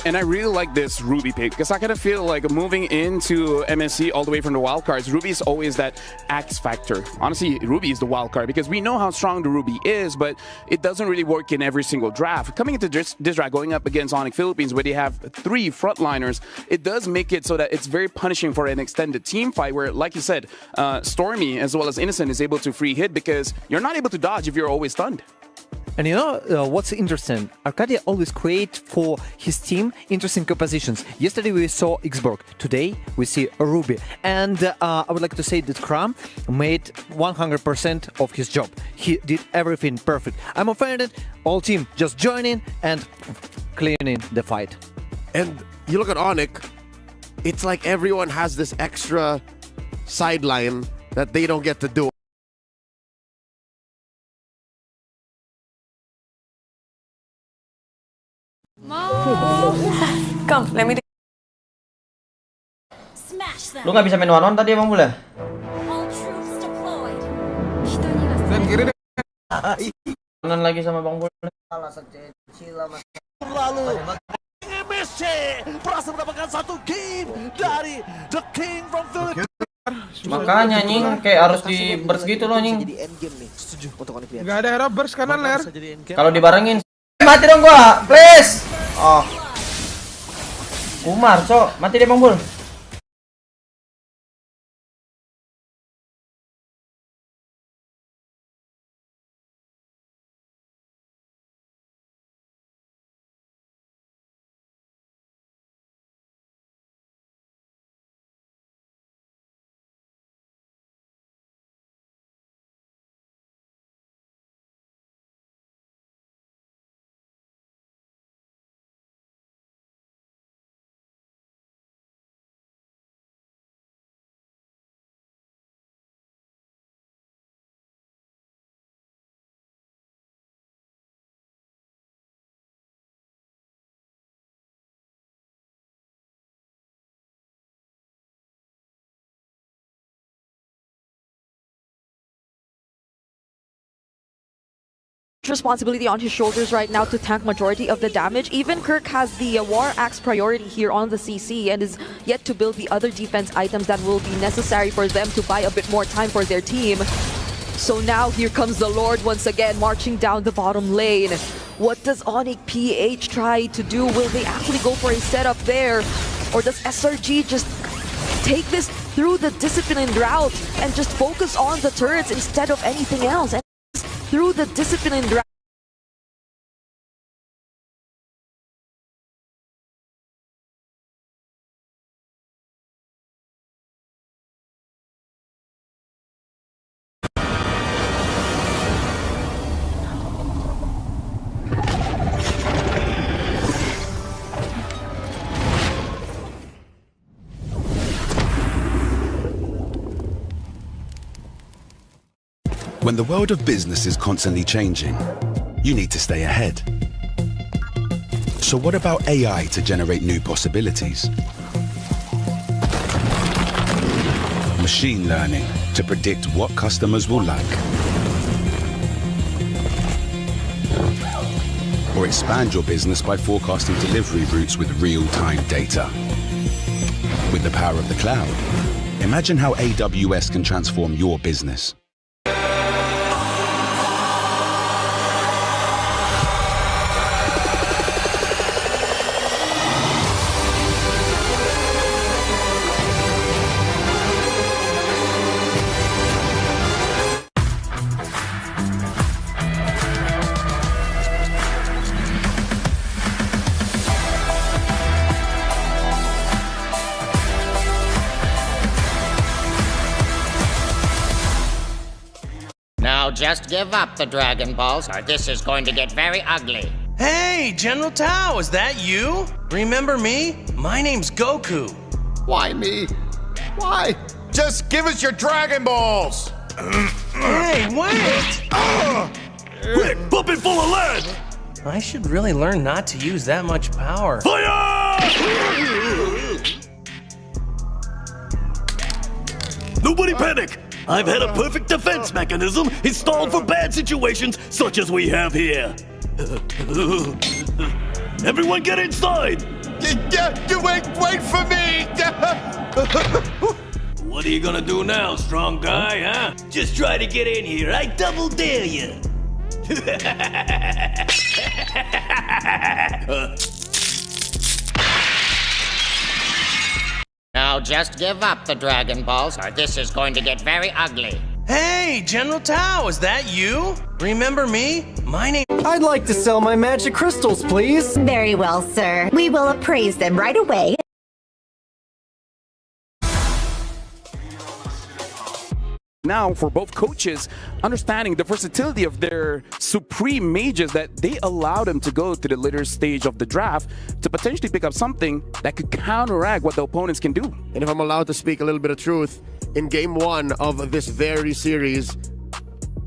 Speaker 5: And I really like this Ruby pick because I kind of feel like moving into MSC all the way from the wild cards, Ruby is always that X factor. Honestly, Ruby is the wild card because we know how strong the Ruby is, but it doesn't really work in every single draft. Coming into this draft, going up against Onyx Philippines, where they have 3 frontliners, it does make it so that it's very punishing for an extended team fight where, like you said, Stormy as well as Innocent is able to free hit because you're not able to dodge if you're always stunned.
Speaker 6: And you know what's interesting? Arcadia always create for his team interesting compositions. Yesterday we saw Xborg. Today we see Ruby. And I would like to say that Kram made 100% of his job. He did everything perfect. I'm offended. All team just joining and cleaning the fight.
Speaker 7: And you look at Onyx, it's like everyone has this extra sideline that they don't get to do.
Speaker 11: Come, let me.
Speaker 12: Lu nggak bisa main one-on tadi Bang Bul ya? One-on lagi sama Bang Bul.
Speaker 13: Lalu MSC berhasil mendapatkan 1 game dari The King from Philippines.
Speaker 12: Makanya nying kayak harus di burst gitu loh nying.
Speaker 3: Gak ada hero burst kanan ler.
Speaker 12: Kalau dibarengin mati dong gua, please. Oh. Umar, cok, mati deh Bang Bul.
Speaker 8: Responsibility on his shoulders right now to tank majority of the damage. Even Kirk has the War Axe priority here on the CC and is yet to build the other defense items that will be necessary for them to buy a bit more time for their team. So now here comes the Lord once again marching down the bottom lane. What does Onyx PH try to do? Will they actually go for a setup there? Or does SRG just take this through the disciplined route and just focus on the turrets instead of anything else? And through the disciplined route.
Speaker 14: When the world of business is constantly changing, you need to stay ahead. So what about AI to generate new possibilities? Machine learning to predict what customers will like. Or expand your business by forecasting delivery routes with real-time data. With the power of the cloud, imagine how AWS can transform your business.
Speaker 15: Now just give up the Dragon Balls or this is going to get very ugly.
Speaker 11: Hey, General Tao, is that you? Remember me? My name's Goku.
Speaker 7: Why me? Why? Just give us your Dragon Balls!
Speaker 11: Hey, wait!
Speaker 13: Quick, puppet full of lead!
Speaker 11: I should really learn not to use that much power.
Speaker 13: Fire! Nobody panic! I've had a perfect defense mechanism installed for bad situations such as we have here. Everyone get inside!
Speaker 7: Wait for me!
Speaker 13: What are you gonna do now, strong guy, huh?
Speaker 15: Just try to get in here. I double dare you.
Speaker 16: Now just give up the Dragon Balls or this is going to get very ugly.
Speaker 11: Hey, General Tao, is that you? Remember me? My name...
Speaker 17: I'd like to sell my magic crystals, please.
Speaker 18: Very well, sir. We will appraise them right away.
Speaker 5: Now, for both coaches, understanding the versatility of their supreme mages, that they allow them to go to the later stage of the draft to potentially pick up something that could counteract what the opponents can do.
Speaker 7: And if I'm allowed to speak a little bit of truth, in game 1 of this very series,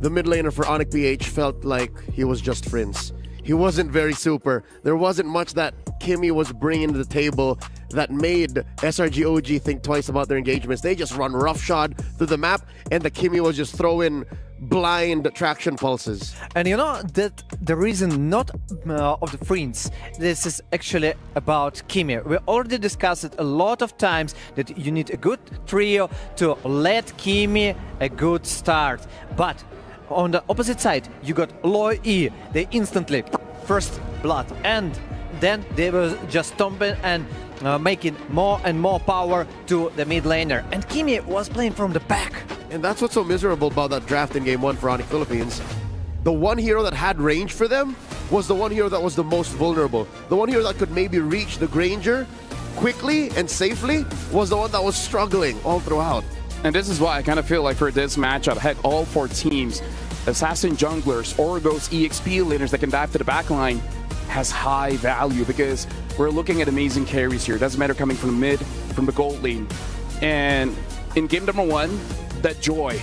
Speaker 7: the mid laner for Onyx PH felt like he was just Prince. He wasn't very super. There wasn't much that Kimmy was bringing to the table that made SRG OG think twice about their engagements. They just run roughshod through the map, and the Kimmy was just throwing blind traction pulses.
Speaker 6: And you know that the reason not of the Prince, this is actually about Kimmy. We already discussed it a lot of times that you need a good trio to let Kimmy a good start. But on the opposite side, you got Loi E. They instantly first blood, and then they were just stomping and making more and more power to the mid laner. And Kimmy was playing from the back.
Speaker 7: And that's what's so miserable about that draft in game 1 for Onyx Philippines. The one hero that had range for them was the one hero that was the most vulnerable. The one hero that could maybe reach the Granger quickly and safely was the one that was struggling all throughout.
Speaker 5: And this is why I kind of feel like for this matchup, heck, all 4 teams, Assassin junglers, Orgos, EXP laners that can dive to the backline, has high value because we're looking at amazing carries here. It doesn't matter coming from the mid, from the gold lane. And in game number 1, that joy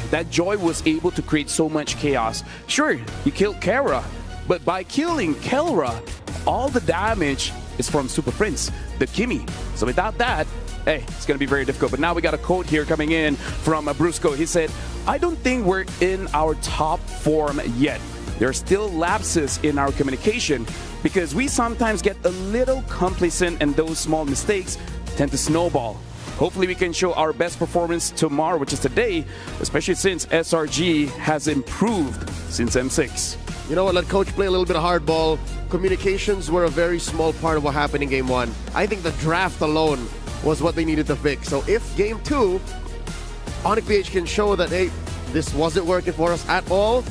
Speaker 5: was able to create so much chaos. Sure, you killed Kara, but by killing Kelra, all the damage is from Super Prince, the Kimmy. So without that, hey, it's going to be very difficult. But now we got a quote here coming in from Brusco. He said, I don't think we're in our top form yet. There are still lapses in our communication because we sometimes get a little complacent and those small mistakes tend to snowball. Hopefully we can show our best performance tomorrow, which is today, especially since SRG has improved since M6.
Speaker 7: You know what, let coach play a little bit of hardball. Communications were a very small part of what happened in game 1. I think the draft alone was what they needed to fix. So if game 2, Onyx PH can show that, hey, this wasn't working for us at all,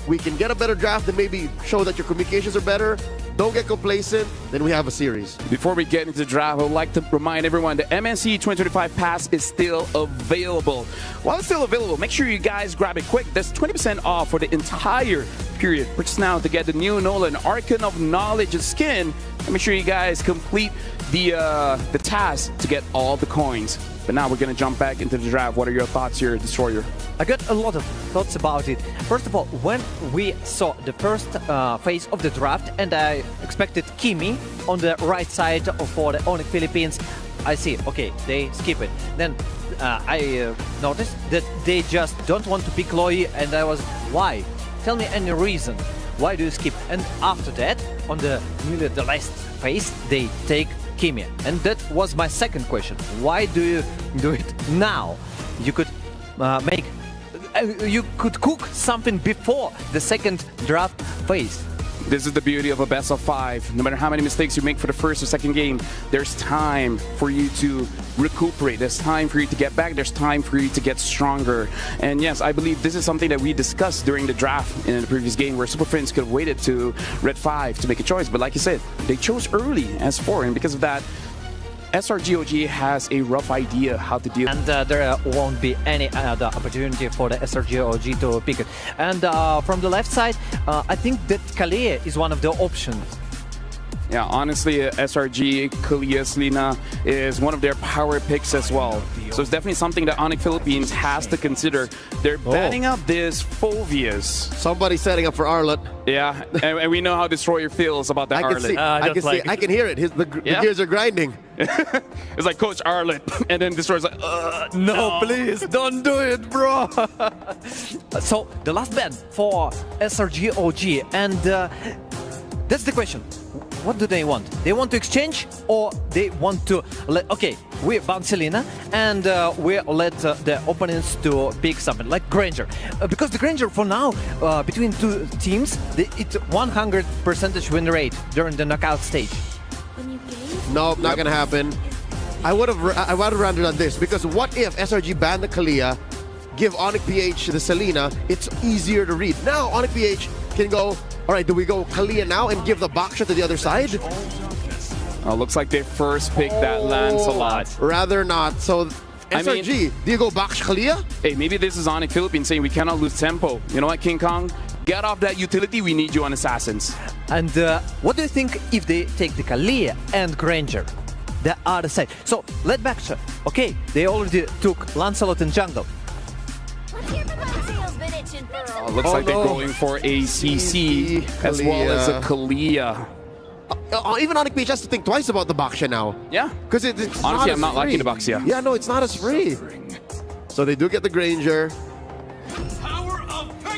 Speaker 7: we can get a better draft and maybe show that your communications are better, don't get complacent, then we have a series.
Speaker 5: Before we get into the draft, I would like to remind everyone the MNC 2025 pass is still available. While it's still available, make sure you guys grab it quick. There's 20% off for the entire period. Purchase now to get the new Nolan Archon of Knowledge skin. And make sure you guys complete the task to get all the coins. But now we're going to jump back into the draft. What are your thoughts here, Destroyer?
Speaker 6: I got a lot of thoughts about it. First of all, when we saw the first phase of the draft and I expected Kimmy on the right side for the Onyx Philippines, I see, okay, they skip it. Then I noticed that they just don't want to pick Loi, and I was, why? Tell me any reason. Why do you skip? And after that, on the last phase, they take Kimmy. And that was my second question. Why do you do it now? You could you could cook something before the second draft phase.
Speaker 5: This is the beauty of a best of 5. No matter how many mistakes you make for the first or second game, there's time for you to recuperate. There's time for you to get back. There's time for you to get stronger. And yes, I believe this is something that we discussed during the draft in the previous game where Super Friends could have waited to Red 5 to make a choice. But like you said, they chose early as 4. And because of that, SRGOG has a rough idea how to deal.
Speaker 6: And there won't be any other opportunity for the SRGOG to pick it. And from the left side, I think that Kalia is one of the options.
Speaker 5: Yeah, honestly, SRG, Kalia, Selena is one of their power picks as well. So it's definitely something that Onyx Philippines has to consider. They're banning up this Phobias.
Speaker 7: Somebody's setting up for Arlet.
Speaker 5: Yeah, and we know how Destroyer feels about that Arlet.
Speaker 7: I can hear it. The gears are grinding.
Speaker 5: It's like Coach Arlet, and then Destroyer's like,
Speaker 6: no, please, don't do it, bro. So, the last ban for SRG OG, and that's the question. What do they want? They want to exchange, or they want to let, okay, we ban Selena and we let the opponents to pick something like Granger, because the Granger for now between two teams it's 100% win rate during the knockout stage.
Speaker 7: Nope, not gonna happen. I would have rather done this, because what if SRG banned the Kalia, give Onyx PH the Selena? It's easier to read. Now Onyx PH can go, all right, do we go Kalia now and give the box shot to the other side?
Speaker 5: Looks like they first picked that Lancelot.
Speaker 7: Rather not. So SRG, do you go box Kalia?
Speaker 5: Hey, maybe this is Onyx Philippines saying we cannot lose tempo. You know what, King Kong? Get off that utility, we need you on Assassins.
Speaker 6: And what do you think if they take the Kalia and Granger, the other side? So, let back, okay, they already took Lancelot and jungle.
Speaker 5: Looks like they're going for a CC as well as a Kalia.
Speaker 7: Even Onyx PH has to think twice about the Baksha now.
Speaker 5: Yeah.
Speaker 7: Because it's
Speaker 5: honestly, I'm not
Speaker 7: free.
Speaker 5: liking the Baksha.
Speaker 7: Yeah, no, it's not as free. So they do get the Granger.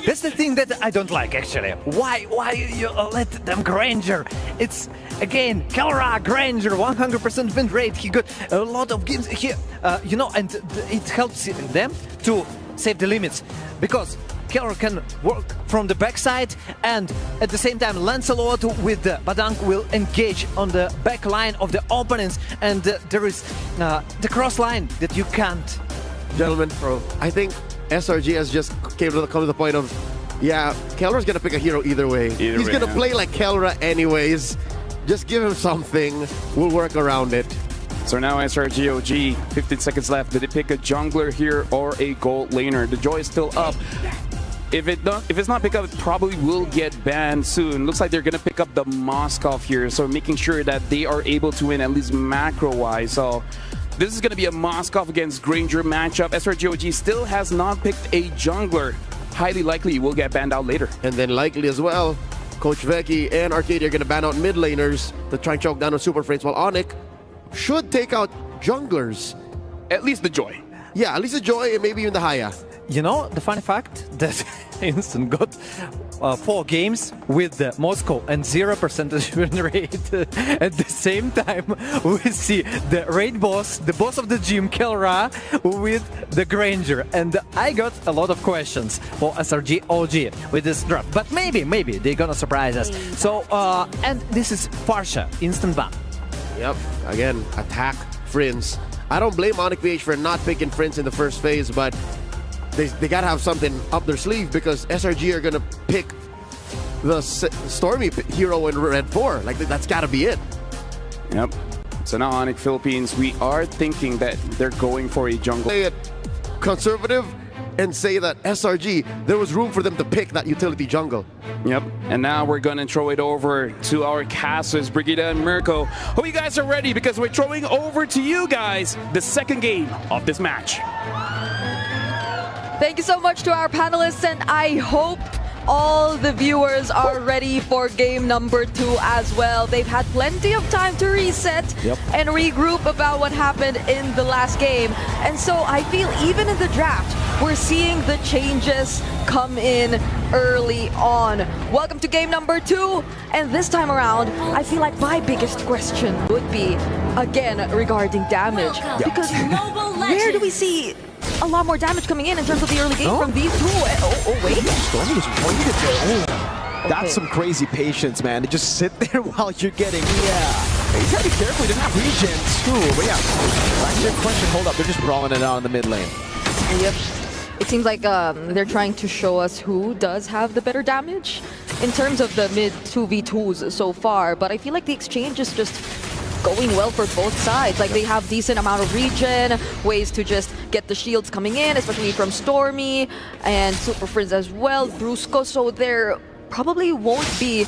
Speaker 6: That's the thing that I don't like, actually. Why you let them Granger? It's, again, Kelra, Granger, 100% win rate. He got a lot of games here, you know, and it helps them to save the limits. Because Kelra can work from the backside, and at the same time, Lancelot with the Badang will engage on the back line of the opponents, and there is the cross line that you can't.
Speaker 7: Gentlemen, I think SRG has just come to the point of, yeah, Kelra's gonna pick a hero either way. He's gonna play like Kelra anyways. Just give him something, we'll work around it.
Speaker 5: So now SRG OG, 15 seconds left. Did they pick a jungler here or a gold laner? The Joy is still up. If it's not picked up, it probably will get banned soon. Looks like they're gonna pick up the Moskov here, so making sure that they are able to win at least macro-wise. So this is gonna be a Moskov against Granger matchup. SRG OG still has not picked a jungler. Highly likely will get banned out later.
Speaker 7: And then likely as well, Coach Vecchi and Arcadia are gonna ban out mid laners to try and choke down on Super Frames, while Onyx should take out junglers.
Speaker 5: At least the Joy.
Speaker 7: Yeah, at least the Joy and maybe even the Haya.
Speaker 6: You know, the funny fact that Instant got 4 games with the Moscow and 0% win rate. At the same time, we see the raid boss, the boss of the gym, Kelra, with the Granger. And I got a lot of questions for SRG OG with this draft. But maybe they're gonna surprise us. So, and this is Farsha, instant ban.
Speaker 7: Yep, again, attack Friends. I don't blame Onyx PH for not picking Friends in the first phase, but they gotta have something up their sleeve, because SRG are gonna pick the Stormy hero in Red 4. Like, that's gotta be it.
Speaker 5: Yep. So now Onyx Philippines, we are thinking that they're going for a jungle.
Speaker 7: Play it conservative and say that SRG, there was room for them to pick that utility jungle.
Speaker 5: Yep. And now we're gonna throw it over to our casters, Brigida and Mirko. Hope you guys are ready, because we're throwing over to you guys the second game of this match.
Speaker 8: Thank you so much to our panelists, and I hope all the viewers are ready for game number 2 as well. They've had plenty of time to reset and regroup about what happened in the last game. And so I feel even in the draft, we're seeing the changes come in early on. Welcome to game number 2. And this time around, I feel like my biggest question would be, again, regarding damage. Because where do we see a lot more damage coming in terms of the early game from these two? Oh, wait.
Speaker 10: Stormy was pointed there. That's some crazy patience, man. To just sit there while you're getting... Yeah. You gotta be careful. He doesn't have regen, too. But yeah, back to your question. Hold up. They're just brawling it out in the mid lane.
Speaker 8: Yep. It seems like they're trying to show us who does have the better damage in terms of the mid 2v2s so far. But I feel like the exchange is just going well for both sides. Like, they have decent amount of regen, ways to just get the shields coming in, especially from Stormy and Super Friends as well, Brusco. So there probably won't be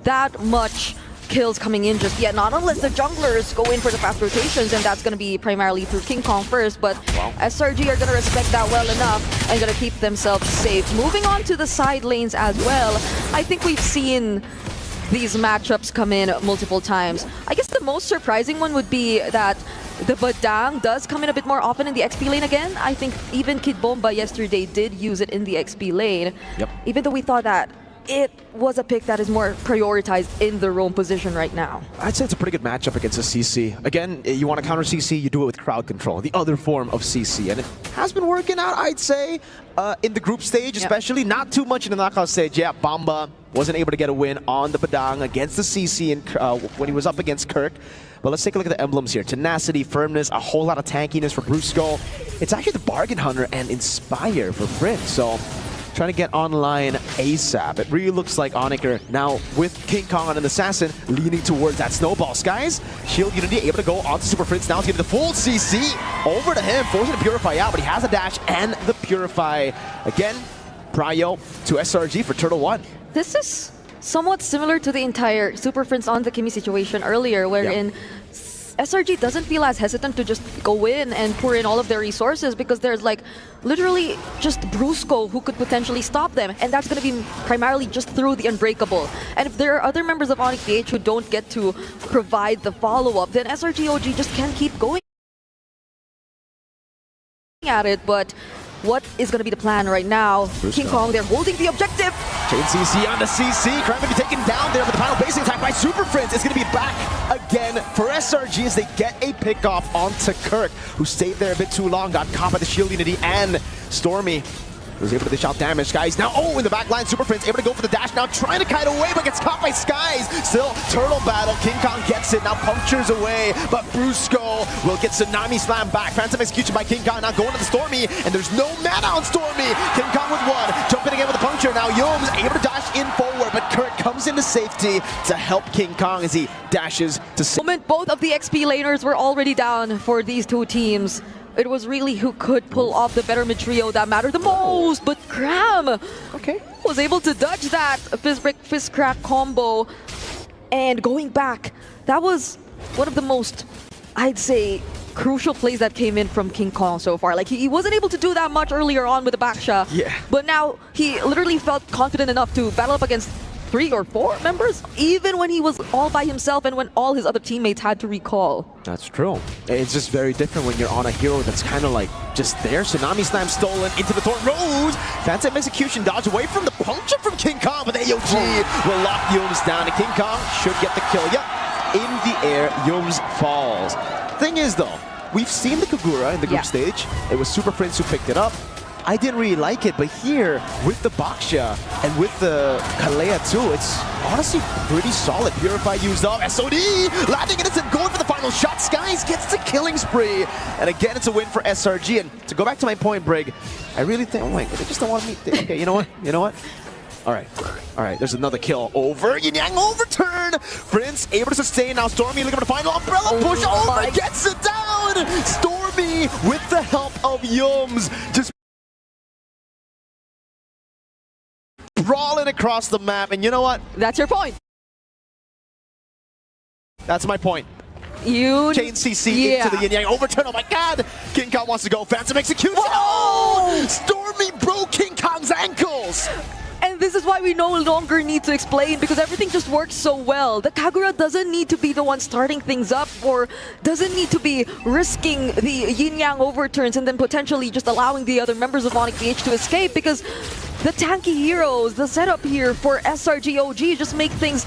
Speaker 8: that much kills coming in just yet. Not unless the junglers go in for the fast rotations, and that's going to be primarily through King Kong first. But SRG are going to respect that well enough and going to keep themselves safe. Moving on to the side lanes as well. I think we've seen these matchups come in multiple times. I guess the most surprising one would be that the Badang does come in a bit more often in the XP lane again. I think even Kid Bomba yesterday did use it in the XP lane.
Speaker 10: Yep.
Speaker 8: Even though we thought that it was a pick that is more prioritized in the roam position right now.
Speaker 10: I'd say it's a pretty good matchup against a CC. Again, you want to counter CC, you do it with crowd control, the other form of CC. And it has been working out, I'd say, in the group stage especially. Not too much in the knockout stage. Yeah, Bomba wasn't able to get a win on the Badang against the CC when he was up against Kirk. But let's take a look at the emblems here. Tenacity, firmness, a whole lot of tankiness for Brusco. It's actually the Bargain Hunter and Inspire for Prince. So trying to get online ASAP. It really looks like Oniker now with King Kong and an Assassin leaning towards that snowball. Skies, Shield Unity able to go onto Super Prince. Now he's getting the full CC over to him, forcing to Purify out, but he has a dash and the Purify. Again, Prio to SRG for Turtle 1.
Speaker 8: This is somewhat similar to the entire Super Prince on the Kimi situation earlier, wherein SRG doesn't feel as hesitant to just go in and pour in all of their resources because there's like literally just Brusco who could potentially stop them, and that's going to be primarily just through the Unbreakable. And if there are other members of Onyx PH who don't get to provide the follow-up, then SRG OG just can't keep going at it. But what is going to be the plan right now?
Speaker 10: Brusco.
Speaker 8: King Kong, they're holding the objective.
Speaker 10: Chain CC on the CC. Crime going to be taken down there, but the final basing attack by Super Prince is going to be back again for SRG as they get a pick off onto Kirk, who stayed there a bit too long, got caught by the Shield Unity, and Stormy was able to dish out damage. Skies now, in the back line, Super Prince able to go for the dash now, trying to kite away, but gets caught by Skies. Still, turtle battle, King Kong gets it, now punctures away, but Brusco will get Tsunami Slam back. Phantom execution by King Kong, now going to the Stormy, and there's no mana on Stormy. King Kong with one, jumping again with a puncture. Now Yums able to dash in forward, but Kurt comes into safety to help King Kong as he dashes to
Speaker 8: moment. Both of the XP laners were already down for these two teams. It was really who could pull off the better mid trio that mattered the most, but Cram was able to dodge that Fizz Break, Fizz Crack combo. And going back, that was one of the most, I'd say, crucial plays that came in from King Kong so far. Like, he wasn't able to do that much earlier on with the backsha, but now he literally felt confident enough to battle up against 3 or 4 members, even when he was all by himself and when all his other teammates had to recall.
Speaker 10: That's true. It's just very different when you're on a hero that's kind of like just there. Tsunami Slam stolen into the Thorn Rose. Phantom execution, dodge away from the puncture from King Kong, but the AOG will lock Yums down, and King Kong should get the kill. Yep, in the air, Yums falls. Thing is though, we've seen the Kagura in the group stage. It was Super Prince who picked it up. I didn't really like it, but here, with the Baksha and with the Kalea too, it's honestly pretty solid. Purify used up, SOD landing in it and going for the final shot. Skies gets the killing spree, and again, it's a win for SRG. And to go back to my point, Brig, I really think, oh my god, they just don't want me. Okay, you know what? All right, there's another kill over. Yin Yang overturn. Prince able to sustain. Now Stormy looking for the final umbrella push over, gets it down. Stormy with the help of Yums, just brawling across the map, and you know what?
Speaker 8: That's your point.
Speaker 10: That's my point.
Speaker 8: You
Speaker 10: chain CC into the Yin Yang overturn. Oh my god! King Kong wants to go. Phantom execution. Oh! Stormy broke King Kong's ankles.
Speaker 8: And this is why we no longer need to explain, because everything just works so well. The Kagura doesn't need to be the one starting things up, or doesn't need to be risking the yin-yang overturns and then potentially just allowing the other members of Onyx PH to escape, because the tanky heroes, the setup here for SRG OG just make things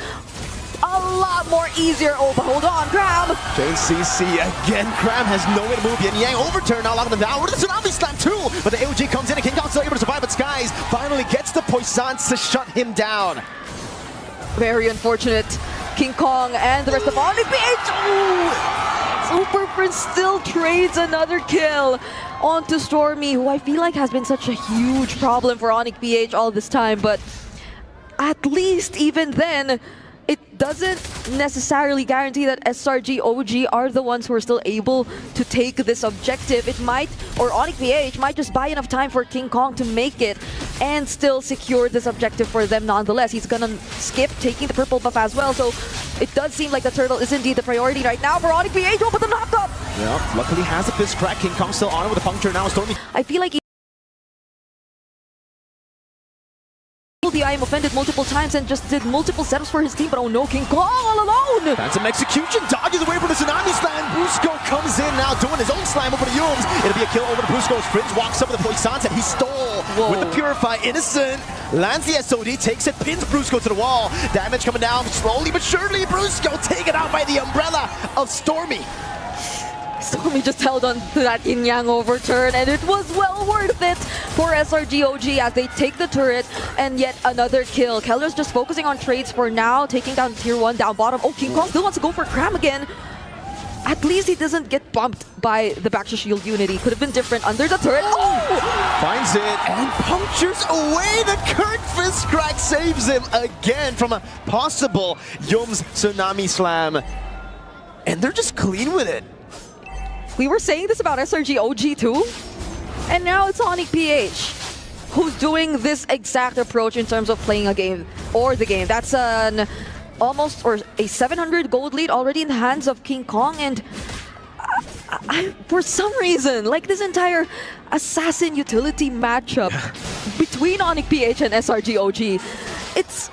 Speaker 8: a lot more easier. Oh, but hold on, Cram!
Speaker 10: Chain CC again. Cram has no way to move. Yin Yang overturn, now locking them down. With the Tsunami Slam too! But the AOG comes in and King Kong's still able to survive, but Skies finally gets the Poissons to shut him down.
Speaker 8: Very unfortunate. King Kong and the rest of Onyx PH. Super Prince still trades another kill onto Stormy, who I feel like has been such a huge problem for Onyx PH all this time, but at least even then, it doesn't necessarily guarantee that SRG OG are the ones who are still able to take this objective. It might, or Onyx PH might just buy enough time for King Kong to make it and still secure this objective for them nonetheless. He's gonna skip taking the purple buff as well, so it does seem like the turtle is indeed the priority right now for Onyx PH. Oh, but the knock-up!
Speaker 10: Yeah, luckily has a fist crack. King Kong still on it with a puncture now. Stormy.
Speaker 8: I feel like the I am offended multiple times and just did multiple setups for his team, but oh no, King Kong all alone!
Speaker 10: Phantom execution, dodges away from the Tsunami Slam. Brusco comes in now doing his own slam over to Yums. It'll be a kill over to Brusco's Prince, walks up with the Poisson and he stole with the Purify. Innocent lands the SOD, takes it, pins Brusco to the wall. Damage coming down slowly but surely. Brusco taken out by the umbrella of Stormy.
Speaker 8: Stormy just held on to that yin-yang overturn, and it was well worth it for SRG OG as they take the turret and yet another kill. Keller's just focusing on trades for now, taking down tier 1 down bottom. Oh, King Kong still wants to go for Cram again. At least he doesn't get bumped by the back to shield unity. Could have been different under the turret. Oh!
Speaker 10: Finds it and punctures away. The Kirk fist crack saves him again from a possible Yums Tsunami Slam. And they're just clean with it.
Speaker 8: We were saying this about SRG OG too, and now it's Onyx PH who's doing this exact approach in terms of playing a game or the game. That's an almost or a 700 gold lead already in the hands of King Kong, and for some reason, like this entire assassin utility matchup between Onyx PH and SRG OG, it's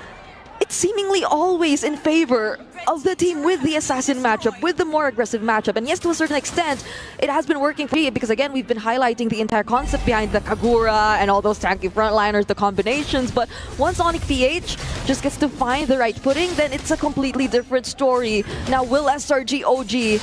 Speaker 8: seemingly always in favor of the team with the assassin matchup, with the more aggressive matchup. And yes, to a certain extent, it has been working for me because again, we've been highlighting the entire concept behind the Kagura and all those tanky frontliners, the combinations. But once Onyx PH just gets to find the right footing, then it's a completely different story. Now, will SRG OG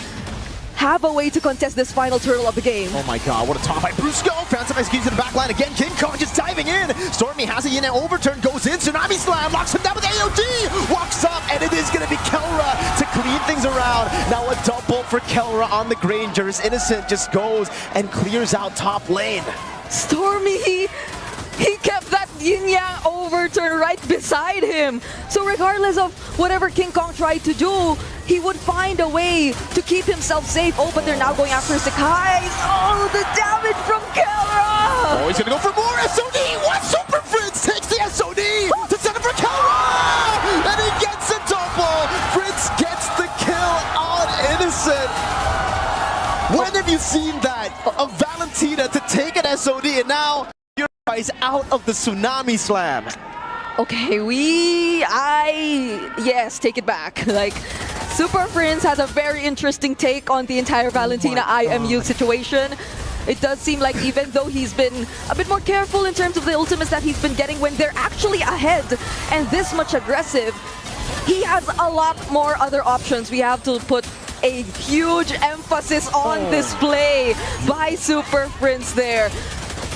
Speaker 8: have a way to contest this final turtle of the game?
Speaker 10: Oh my god, what a top by Brusco. Phantom execution to the back line again. King Kong just diving in. Stormy has a yin and overturn, goes in. Tsunami Slam locks him down with AOD. Walks up, and it is going to be Kelra to clean things around. Now a double for Kelra on the Grangers. Innocent just goes and clears out top lane.
Speaker 8: Stormy, he kept that yin-yang overturn right beside him. So regardless of whatever King Kong tried to do, he would find a way to keep himself safe. Oh, but they're now going after Sakai. Oh, the damage from Kelra!
Speaker 10: Oh, he's gonna go for more SOD! What? Super Fritz takes the SOD to send it for Kelra! And he gets a double! Fritz gets the kill on Innocent! When have you seen that? Of Valentina to take an SOD, and now is out of the Tsunami Slam.
Speaker 8: Okay, yes, take it back. Like, Super Prince has a very interesting take on the entire Valentina IMU situation. It does seem like even though he's been a bit more careful in terms of the ultimates that he's been getting when they're actually ahead and this much aggressive, he has a lot more other options. We have to put a huge emphasis on display by Super Prince there.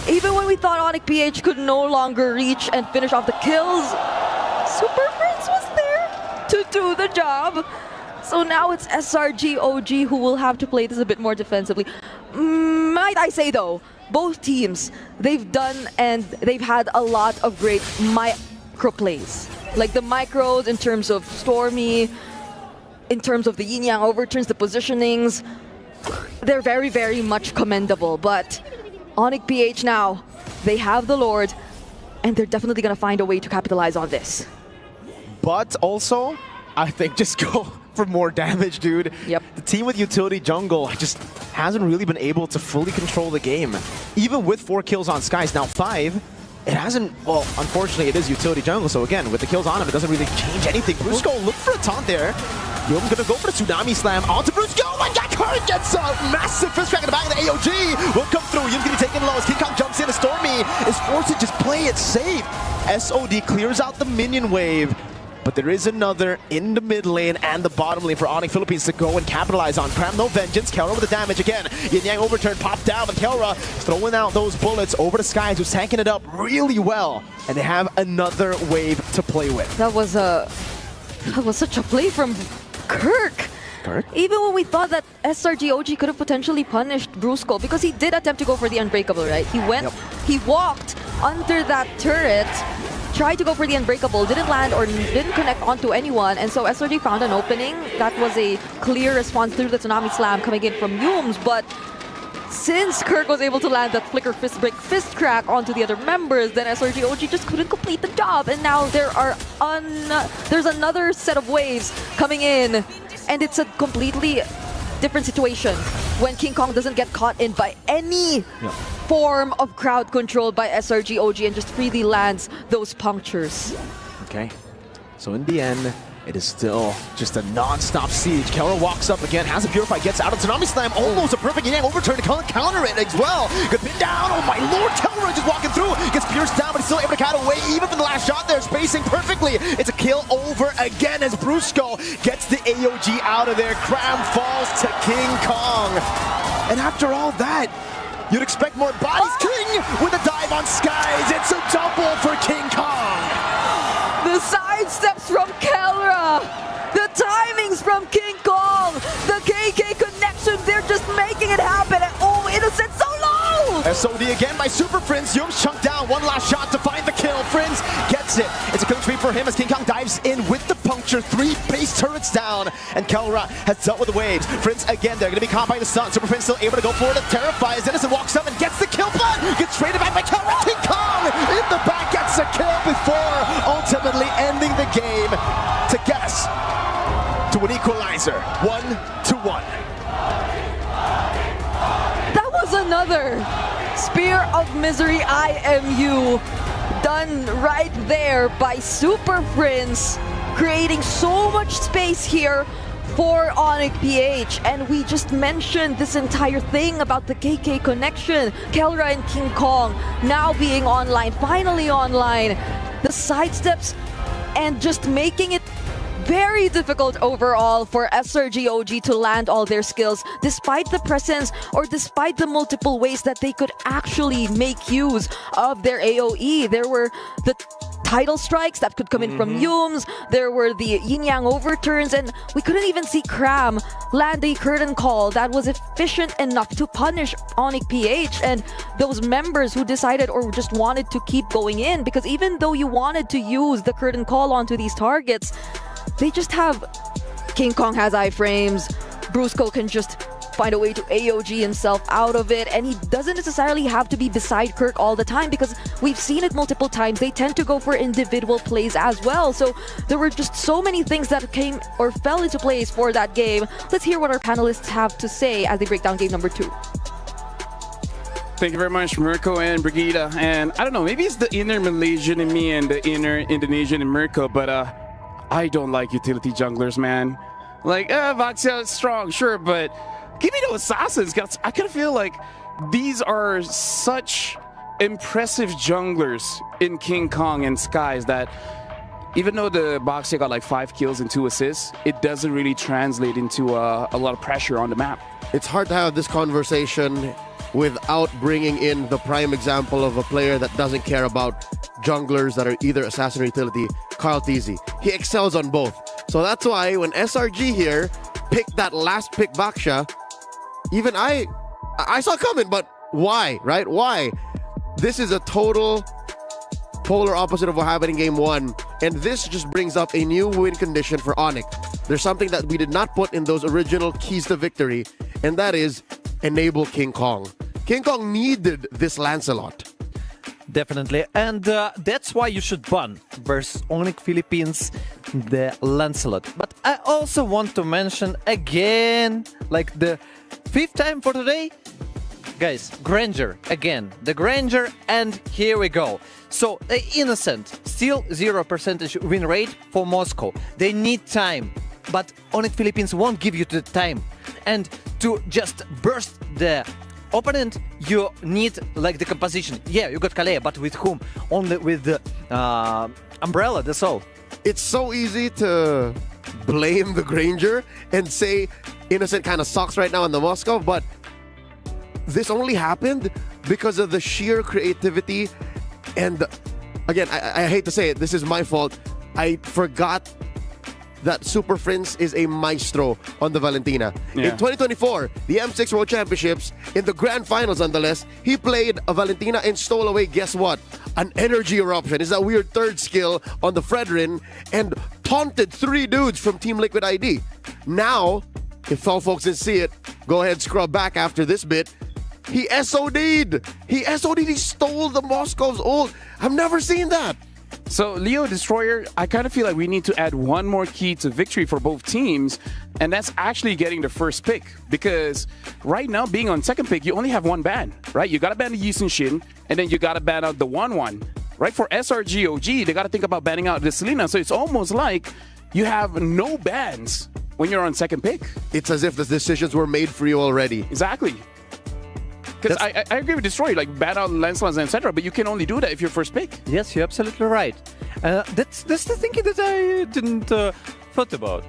Speaker 8: Even when we thought Onyx PH could no longer reach and finish off the kills, Super Prince was there to do the job. So now it's SRG OG who will have to play this a bit more defensively. Might I say though, both teams, they've done and they've had a lot of great micro plays. Like the micros in terms of Stormy, in terms of the yin-yang overturns, the positionings, they're very, very much commendable. But Onyx PH now, they have the Lord, and they're definitely going to find a way to capitalize on this.
Speaker 10: But also, I think just go for more damage, dude.
Speaker 8: Yep.
Speaker 10: The team with utility jungle just hasn't really been able to fully control the game. Even with 4 kills on Skies, now 5, it hasn't, well, unfortunately it is utility jungle, so again, with the kills on him, it doesn't really change anything. Brusco look for a taunt there. Yom's gonna go for the Tsunami Slam onto Brusco. Oh my god, Kurt gets a massive fist crack in the back of the AOG. Will come through, Yom's gonna be taken low as King Kong jumps in, and Stormy is forced to just play it safe. SOD clears out the minion wave. But there is another in the mid lane and the bottom lane for Onyx Philippines to go and capitalize on. Cram no vengeance. Kelra with the damage again. Yin Yang overturn popped down, but Kelra throwing out those bullets over the Skies, who's tanking it up really well. And they have another wave to play with.
Speaker 8: That was such a play from Kirk. Even when we thought that SRG OG could have potentially punished Brusco, because he did attempt to go for the Unbreakable, right? He went, he walked under that turret, tried to go for the unbreakable, didn't land or didn't connect onto anyone, and so SRG found an opening. That was a clear response through the Tsunami Slam coming in from Yums, but since Kirk was able to land that flicker fist break fist crack onto the other members, then SRG OG just couldn't complete the job, and now there's another set of waves coming in, and it's a completely different situation when King Kong doesn't get caught in by any form of crowd control by SRG OG and just freely lands those punctures.
Speaker 10: Okay, so in the end, it is still just a non-stop siege. Kelra walks up again, has a Purify, gets out of Tsunami Slam, almost a perfect Yang overturn to counter it as well. Good pin down, oh my lord, Kelra just walking through, gets pierced down, but he's still able to cut away, even from the last shot there, spacing perfectly. It's a kill over again as Brusco gets the AOG out of there. Cram falls to King Kong. And after all that, you'd expect more bodies. King with a dive on Skies, it's a double for King Kong.
Speaker 8: The sidesteps from Kelra, the timings from King Kong, the KK connection, they're just making it happen. And oh, Innocent so low!
Speaker 10: SOD again by Super Prince. Yums chunked down, one last shot to find the kill. Prince gets it. It's a killing spree for him as King Kong dives in with the puncture. 3 base turrets down, and Kelra has dealt with the waves. Prince again, they're going to be caught by the sun. Super Prince still able to go forward to terrify as Innocent walks up and gets the kill, but gets traded back by Kelra. King Kong in the back gets a kill before ultimately ending the game to get us to an equalizer. 1-1.
Speaker 8: That was another Spear of Misery IMU done right there by Super Prince, creating so much space here for Onyx PH. And we just mentioned this entire thing about the KK connection. Kelra and King Kong now being online, finally online. The sidesteps and just making it very difficult overall for SRG OG to land all their skills, despite the presence or despite the multiple ways that they could actually make use of their AoE. There were the tidal strikes that could come in from Yums, there were the yin yang overturns, and we couldn't even see Cram land a curtain call that was efficient enough to punish Onyx PH and those members who decided or just wanted to keep going in, because even though you wanted to use the curtain call onto these targets, they just have... King Kong has iframes, Brusco can just find a way to AOG himself out of it, and he doesn't necessarily have to be beside Kirk all the time, because we've seen it multiple times. They tend to go for individual plays as well, so there were just so many things that came or fell into place for that game. Let's hear what our panelists have to say as they break down game number 2.
Speaker 5: Thank you very much, Mirko and Brigida. And I don't know, maybe it's the inner Malaysian in me and the inner Indonesian in Mirko, but I don't like utility junglers, man. Like, Vaxia is strong, sure, but give me those assassins. I kind of feel like these are such impressive junglers in King Kong and Skies that even though the Vaxia got like 5 kills and 2 assists, it doesn't really translate into a lot of pressure on the map.
Speaker 7: It's hard to have this conversation without bringing in the prime example of a player that doesn't care about junglers that are either assassin or utility, Carl Teasy. He excels on both. So that's why when SRG here picked that last pick Vaxia, even I saw coming, but why, right? Why? This is a total polar opposite of what happened in game 1, and this just brings up a new win condition for Onyx. There's something that we did not put in those original keys to victory, and that is enable King Kong. King Kong needed this Lancelot.
Speaker 6: Definitely, and that's why you should ban versus Onyx Philippines the Lancelot. But I also want to mention again, like the 5th time for today, guys, Granger again, the Granger, and here we go. So Innocent, still 0% win rate for Moscow. They need time, but Onyx Philippines won't give you the time. And to just burst the opponent, you need like the composition. Yeah, you got Kalea, but with whom? Only with the Umbrella, that's all.
Speaker 7: It's so easy to blame the Granger and say Innocent kind of sucks right now in the Moscow, but this only happened because of the sheer creativity. And again, I hate to say it, this is my fault. I forgot that Super Prince is a maestro on the Valentina.
Speaker 5: Yeah.
Speaker 7: In 2024, the M6 World Championships, in the grand finals nonetheless, he played a Valentina and stole away, guess what? An energy eruption. Is that weird third skill on the Fredrin and taunted 3 dudes from Team Liquid ID. Now, if all folks didn't see it, go ahead, scrub back after this bit. He SOD'd. He stole the Moscow's ult. I've never seen that.
Speaker 5: So, Leo Destroyer, I kind of feel like we need to add one more key to victory for both teams, and that's actually getting the first pick. Because right now, being on second pick, you only have one ban, right? You got to ban the Yusun Shin, and then you got to ban out the 1-1. Right? For SRGOG, they got to think about banning out the Selena. So it's almost like you have no bans when you're on second pick.
Speaker 7: It's as if the decisions were made for you already.
Speaker 5: Exactly. Because I agree with Destroy, like ban out Lancelot, etc. But you can only do that if you're first pick.
Speaker 6: Yes, you're absolutely right. That's the thinking that I didn't thought about.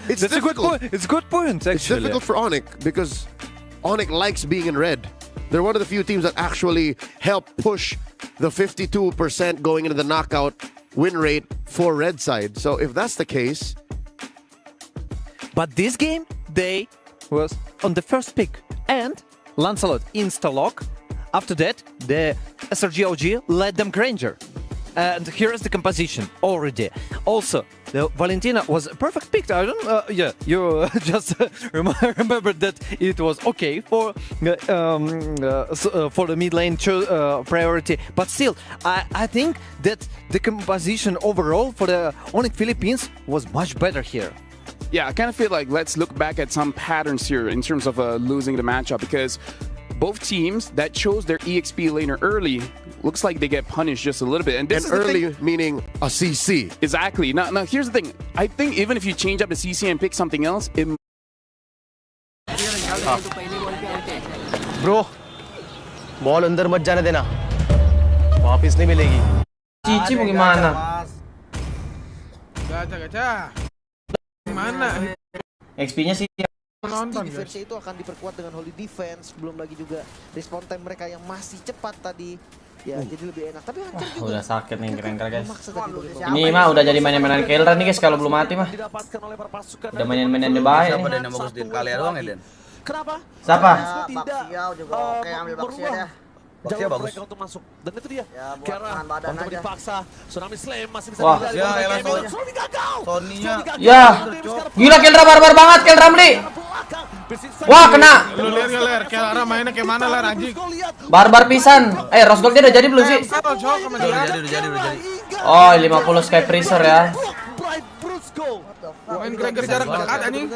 Speaker 7: It's
Speaker 6: That's
Speaker 7: difficult.
Speaker 6: It's a good point, actually.
Speaker 7: It's difficult for Onyx because Onyx likes being in red. They're one of the few teams that actually help push the 52% going into the knockout win rate for red side. So if that's the case...
Speaker 6: But this game, they was on the first pick. And Lancelot insta-lock. After that, the SRGOG led them Granger. And here is the composition already. Also, the Valentina was a perfect pick. I don't. Yeah, you just remembered that it was okay for the mid lane priority. But still, I think that the composition overall for the Onyx Philippines was much better here.
Speaker 5: Yeah, I kind of feel like let's look back at some patterns here in terms of losing the matchup, because both teams that chose their EXP laner early looks like they get punished just a little bit. And this is
Speaker 7: early meaning a CC.
Speaker 5: Exactly. Now here's the thing. I think even if you change up the CC and pick something else, it...
Speaker 12: Bro, ball अंदर मत जाने देना. वापस नहीं मिलेगी. Cici mau gimana?
Speaker 3: Gacha. Mana?
Speaker 12: XP-nya sih
Speaker 19: pasti defense itu akan diperkuat dengan holy defense, belum lagi juga respawn time mereka yang masih cepat tadi. Ya, jadi lebih enak. Tapi hancur juga.
Speaker 12: Udah sakit nih keren-keren guys. Ini mah udah jadi mainan-mainan killer nih guys kalau belum mati mah. Udah mainan-mainan bahaya.
Speaker 20: Siapa Dan yang bagus di kalian doang ya, Den?
Speaker 19: Kenapa?
Speaker 12: Siapa?
Speaker 19: Baksiau juga oke, ambil Baksiau deh.
Speaker 20: Jalur mereka
Speaker 19: untuk masuk. Dan itu dia. Karena
Speaker 20: untuk
Speaker 19: dipaksa, Tsunami Slam masih bisa
Speaker 12: wah.
Speaker 20: Ya, elah Sony gagal. Sony-nya.
Speaker 12: Ya. Gila Kelra barbar banget Kelra Ramli. Wah, kena.
Speaker 3: Lu lihat enggak Ler, Kelra mainnya kayak mana Ler anjing?
Speaker 12: Barbar pisan. Rose Gold-nya udah jadi belum sih?
Speaker 20: Udah jadi.
Speaker 12: Oh, 50 Sky Freezer ya.
Speaker 3: Main Gregor jarak dekat anjing.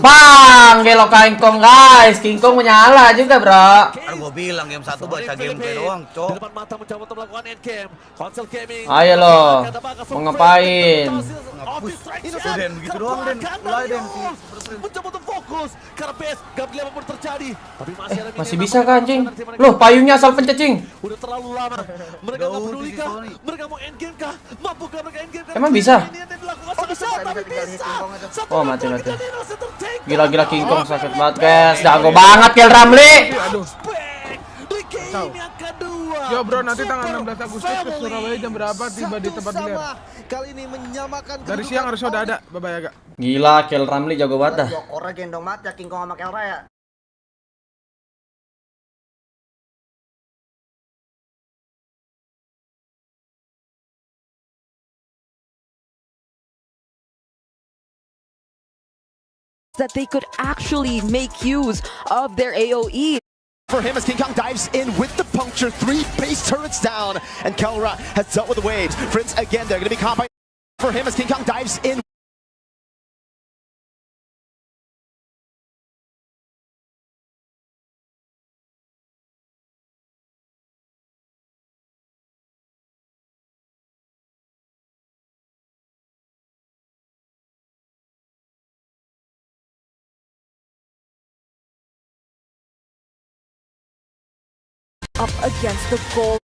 Speaker 12: Bang, gelo Kingkong guys. Kingkong menyala juga, Bro.
Speaker 20: Kan gua bilang game 1 baca gameplay doang, Cok.
Speaker 12: Ayo lo. Mau ngapain?
Speaker 20: Udah Den begitu doang Den. Mulai Den.
Speaker 19: Mencoba untuk fokus karena base gak boleh apapun terjadi. Tapi masih ada
Speaker 12: masih bisa kan anjing? Loh, payungnya asal pencacing.
Speaker 19: Udah terlalu lama. Mereka enggak peduli kah? Mereka mau endgame kah? Mampukah mereka endgame?
Speaker 12: Emang bisa?
Speaker 19: Bisa.
Speaker 12: Oh, mati. Gila King Kong sakit banget, guys. Jago banget Kel Ramli.
Speaker 3: Aduh. Yo bro, nanti tanggal 16 Agustus ke Surabaya jam berapa tiba di tempat biliar?
Speaker 19: Kali ini menyamakan
Speaker 3: dari siang harus udah ada, bye-bye agak.
Speaker 12: Gila, Kel Ramli jago banget dah.
Speaker 19: Jokornya gendong banget ya King Kong sama Kelra ya.
Speaker 8: That they could actually make use of their AoE.
Speaker 10: For him as King Kong dives in with the puncture, 3 base turrets down, and Kelra has dealt with the waves. Prince again, they're going to be caught by for him as King Kong dives in.
Speaker 2: Up against the goal.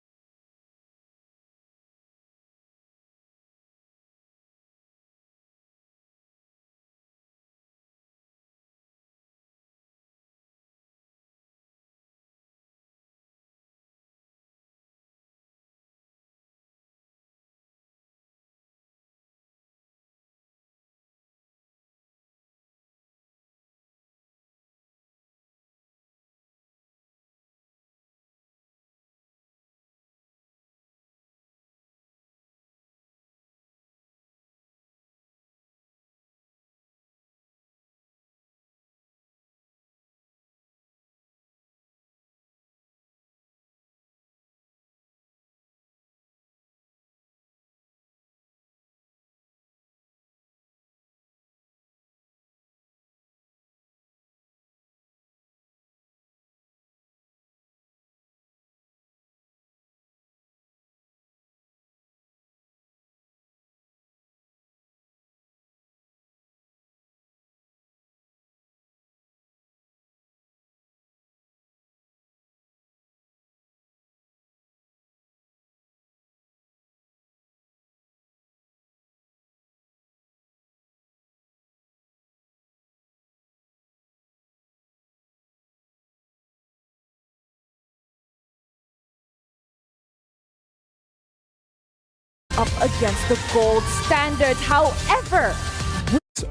Speaker 2: up against the gold standard. However,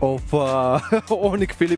Speaker 6: of Onyx Philippines.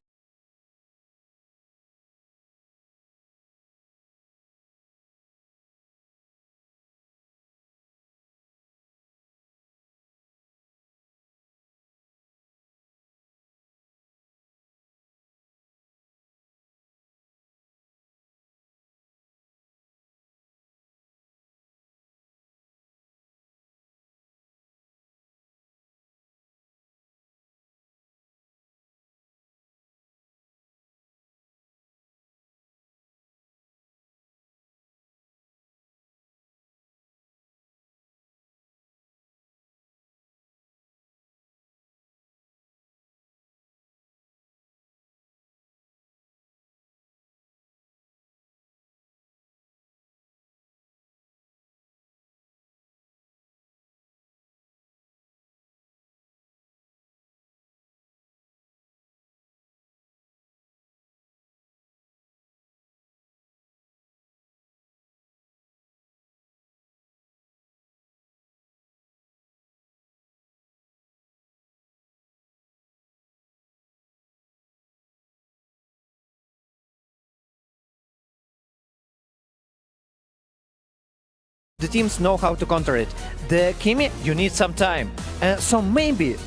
Speaker 6: The teams know how to counter it. The Kimi, you need some time. So maybe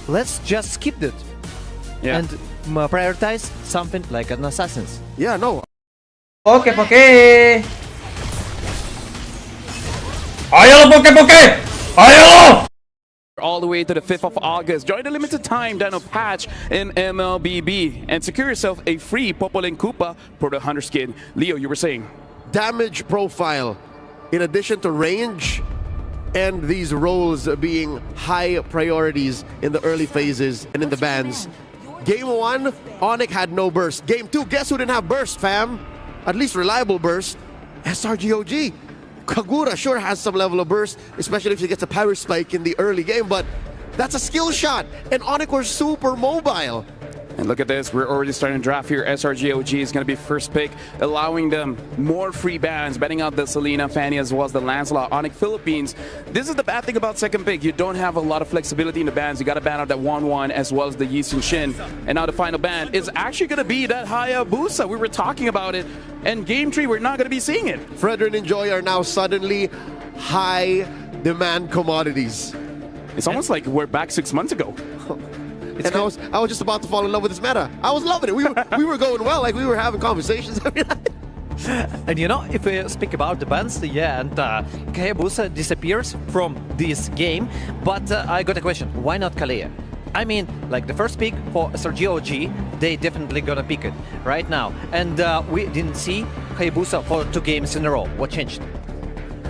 Speaker 6: let's just skip it and prioritize something like an Assassin's.
Speaker 7: Yeah, no.
Speaker 12: Oke, Poke. Ayo lo, Poke. Ayo lo!
Speaker 5: All the way to the 5th of August. Join the limited time Dino patch in MLBB and secure yourself a free Popolin Koopa for the 100 skin. Leo, you were saying?
Speaker 7: Damage profile. In addition to range and these roles being high priorities in the early phases and in the bans. Game 1, Onyx had no burst. Game 2, guess who didn't have burst, fam? At least reliable burst. SRGOG. Kagura sure has some level of burst, especially if he gets a power spike in the early game, but that's a skill shot. And Onyx were super mobile.
Speaker 5: And look at this, we're already starting to draft here. SRGOG is going to be first pick, allowing them more free bans, betting out the Selena, Fanny, as well as the Lancelot. Onyx Philippines, this is the bad thing about second pick. You don't have a lot of flexibility in the bans. You got to ban out that 1-1 as well as the Yisun Shin. And now the final ban is actually going to be that Hayabusa. We were talking about it. And game 3, we're not going to be seeing it.
Speaker 7: Fredrin and Joy are now suddenly high demand commodities.
Speaker 5: It's almost like we're back 6 months ago.
Speaker 7: And I was just about to fall in love with this meta. I was loving it. We were going well, like we were having conversations every night.
Speaker 6: And you know, if we speak about the bans, yeah, and Hayabusa disappears from this game, but I got a question. Why not Kalea? I mean, like the first pick for SRGOG, they definitely gonna pick it right now. And we didn't see Hayabusa for 2 games in a row. What changed?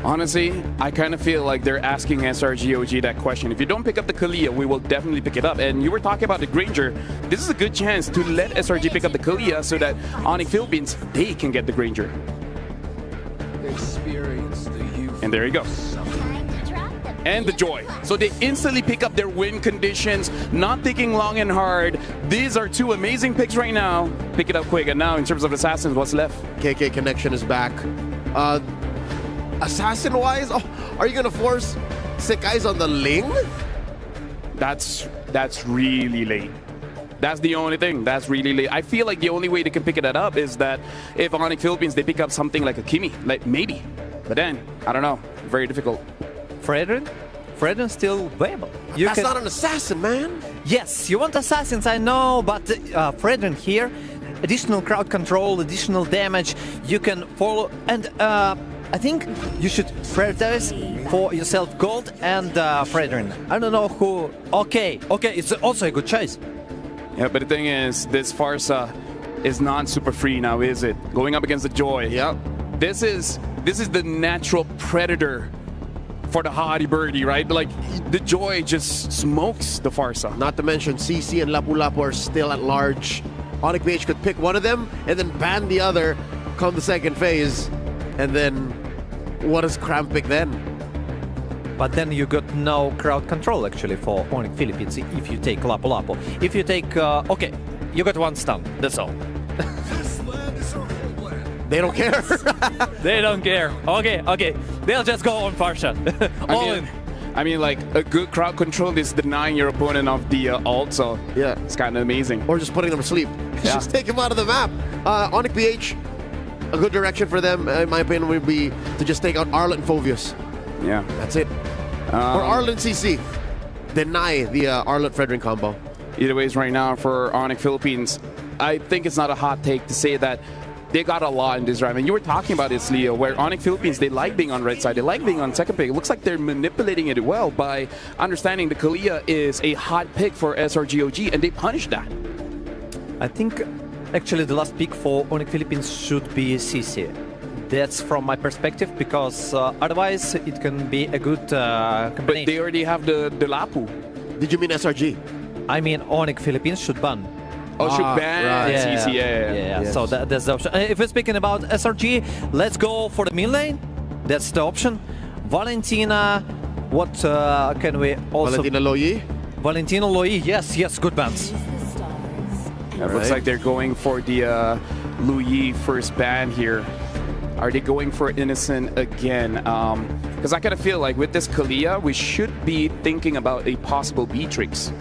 Speaker 5: Honestly, I kind of feel like they're asking SRGOG that question. If you don't pick up the Kalia, we will definitely pick it up. And you were talking about the Granger. This is a good chance to let SRG pick up the Kalia so that Onyx Philippines, they can get the Granger. And there you go. And the Joy. So they instantly pick up their win conditions, not thinking long and hard. These are 2 amazing picks right now. Pick it up quick. And now, in terms of Assassins, what's left?
Speaker 7: KK Connection is back. Assassin-wise, are you gonna force Sekai's on the Ling?
Speaker 5: That's really late. That's the only thing. That's really late. I feel like the only way they can pick it up is that if Onyx Philippines, they pick up something like a Kimi, like maybe. But then, I don't know. Very difficult.
Speaker 6: Fredrin still viable.
Speaker 7: That's not an assassin, man.
Speaker 6: Yes, you want assassins, I know, but Fredrin here, additional crowd control, additional damage, you can follow, and I think you should prioritize for yourself Gold and Fredrin. I don't know who. Okay, it's also a good choice.
Speaker 5: Yeah, but the thing is, this Farsa is not super free now, is it? Going up against the Joy.
Speaker 7: Yep.
Speaker 5: This is the natural predator for the Hottie Birdie, right? Like, the Joy just smokes the Farsa.
Speaker 7: Not to mention CC and Lapu-Lapu are still at large. Onyx BH could pick one of them and then ban the other come the second phase. And then, what does Cram pick then?
Speaker 6: But then you got no crowd control actually for Onyx Philippines if you take Lapu-Lapu. If you take, okay, you got 1 stun, that's all.
Speaker 7: They don't care.
Speaker 6: They don't care. Okay, they'll just go on Farsha.
Speaker 5: I mean, like, a good crowd control is denying your opponent of the ult, so
Speaker 7: yeah,
Speaker 5: it's kind of amazing.
Speaker 7: Or just putting them to sleep.
Speaker 5: Yeah.
Speaker 7: Just take them out of the map. Onyx PH, a good direction for them, in my opinion, would be to just take out Arlet and Phovius.
Speaker 5: Yeah.
Speaker 7: That's it. Or Arlet and CC. Deny the Arlet Fredrin combo.
Speaker 5: Either ways, right now for Onyx Philippines, I think it's not a hot take to say that they got a lot in this round. And you were talking about this, Leo, where Onyx Philippines, they like being on red side, they like being on second pick. It looks like they're manipulating it well by understanding the Kalia is a hot pick for SRGOG, and they punished that.
Speaker 6: I think actually the last pick for Onyx Philippines should be CC. That's from my perspective, because otherwise it can be a good combination.
Speaker 5: But they already have the Lapu.
Speaker 7: Did you mean SRG?
Speaker 6: I mean Onyx Philippines should ban.
Speaker 5: Oh, should ban
Speaker 6: right.
Speaker 5: CC, yeah.
Speaker 6: Yes. So that's the option. If we're speaking about SRG, let's go for the mid lane. That's the option. Valentina, what can we also...
Speaker 7: Valentina Loyi?
Speaker 6: Valentina Loyi, yes, good bans.
Speaker 5: Yeah, it looks like they're going for the Luyi first ban here. Are they going for Innocent again? Because I kind of feel like with this Kalia, we should be thinking about a possible Beatrix.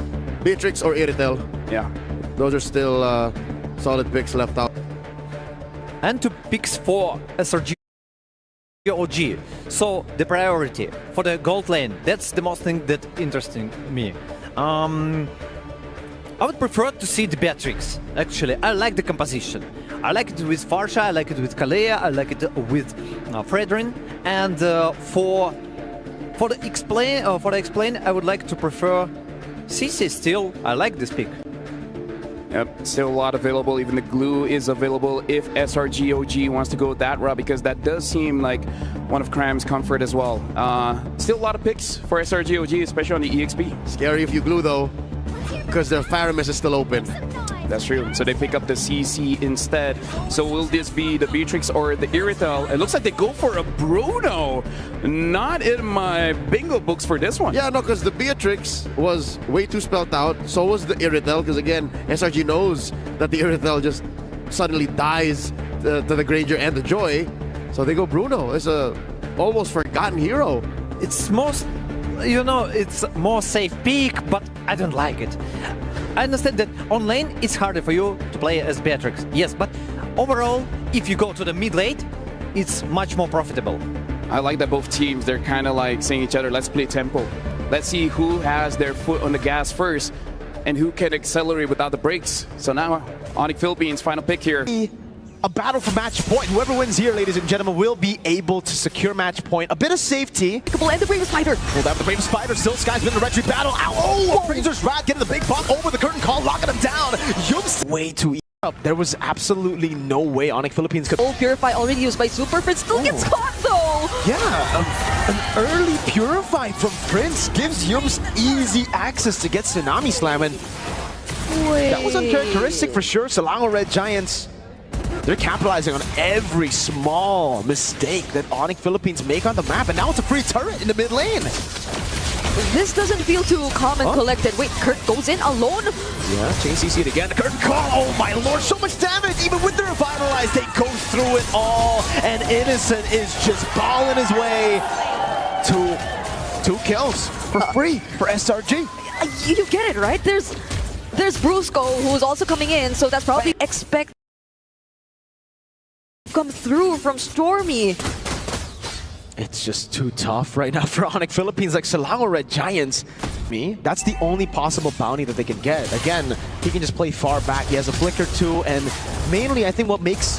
Speaker 7: Beatrix or Iritel.
Speaker 5: Yeah.
Speaker 7: Those are still solid picks left out.
Speaker 6: And two picks for SRG OG. So the priority for the gold lane, that's the most thing that interesting me. I would prefer to see the Beatrix, actually. I like the composition. I like it with Farsha, I like it with Kalea, I like it with Fredrin. And for the explain, I would like to prefer CC still. I like this pick.
Speaker 5: Yep, still a lot available. Even the glue is available if SRGOG wants to go that route, because that does seem like one of Cram's comfort as well. Still a lot of picks for SRGOG, especially on the EXP.
Speaker 7: Scary if you glue though, because their Faramis is still open.
Speaker 5: That's true. So they pick up the CC instead. So will this be the Beatrix or the Iritel? It looks like they go for a Bruno. Not in my bingo books for this one.
Speaker 7: Yeah, no, because the Beatrix was way too spelled out. So was the Iritel, because again, SRG knows that the Iritel just suddenly dies to the Granger and the Joy. So they go Bruno. It's a almost forgotten hero.
Speaker 6: It's most, it's more safe pick, but I don't like it. I understand that on lane it's harder for you to play as Beatrix, yes, but overall, if you go to the mid lane, it's much more profitable.
Speaker 5: I like that both teams, they're kind of like saying each other, let's play tempo. Let's see who has their foot on the gas first and who can accelerate without the brakes. So now, Onyx Philippines, final pick here.
Speaker 10: A battle for match point. Whoever wins here, ladies and gentlemen, will be able to secure match point. A bit of safety.
Speaker 8: And the Brave Spider.
Speaker 10: Pulled out the Brave Spider. Still, Sky's been in a retreat battle. Ow! Oh! Razor's Rat getting the big buck over the curtain call, locking him down. Yums way too easy. There was absolutely no way Onyx Philippines could...
Speaker 8: Oh, Purify already used by Super Prince. Still gets caught though!
Speaker 10: Yeah, an early Purify from Prince gives Yums easy access to get Tsunami slamming. That was uncharacteristic for sure. Selangor Red Giants, they're capitalizing on every small mistake that Onyx Philippines make on the map, and now it's a free turret in the mid lane.
Speaker 8: This doesn't feel too calm and collected. Wait, Kurt goes in alone?
Speaker 10: Yeah, chain CC'd again. The curtain call, oh my lord, so much damage! Even with the revitalize, they go through it all, and Innocent is just balling his way to 2 kills for free for SRG.
Speaker 8: You get it, right? There's Brusco, who's also coming in, so that's probably expect come through from Stormy.
Speaker 10: It's just too tough right now for Onyx Philippines. Like Selangor Red Giants, that's the only possible bounty that they can get. Again, he can just play far back. He has a flicker too, and mainly I think what makes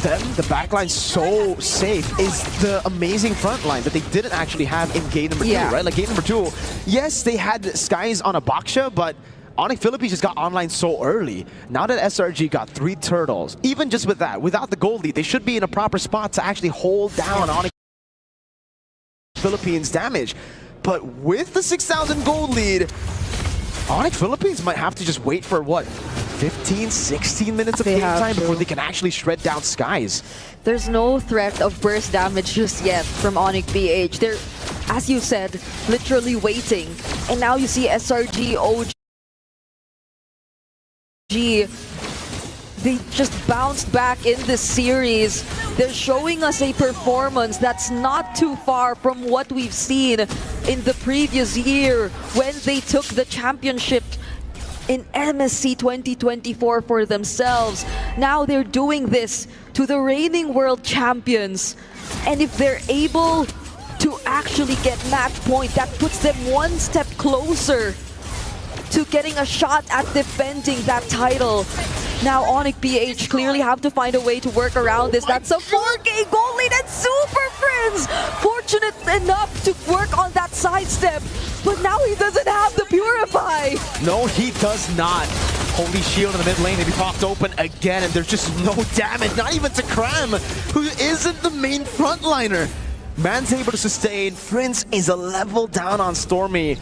Speaker 10: them, the backline, so safe is the amazing front line that they didn't actually have in game number 2, right? Like game number 2, yes, they had Skies on a Baksha, but Onyx Philippines just got online so early. Now that SRG got 3 turtles, even just with that, without the gold lead, they should be in a proper spot to actually hold down Onyx Philippines damage. But with the 6,000 gold lead, Onyx Philippines might have to just wait for what, 15, 16 minutes of game time before they can actually shred down Skies.
Speaker 8: There's no threat of burst damage just yet from Onyx BH. They're, as you said, literally waiting. And now you see SRG OG. They just bounced back in this series. They're showing us a performance that's not too far from what we've seen in the previous year when they took the championship in MSC 2024 for themselves. Now they're doing this to the reigning world champions. And if they're able to actually get match point, that puts them one step closer to getting a shot at defending that title. Now Onyx BH clearly have to find a way to work around this. That's a 4K goal lead and Super Friends fortunate enough to work on that sidestep. But now he doesn't have the Purify.
Speaker 10: No, he does not. Holy Shield in the mid lane, they be popped open again, and there's just no damage, not even to Kram, who isn't the main frontliner. Man's able to sustain. Prince is a level down on Stormy.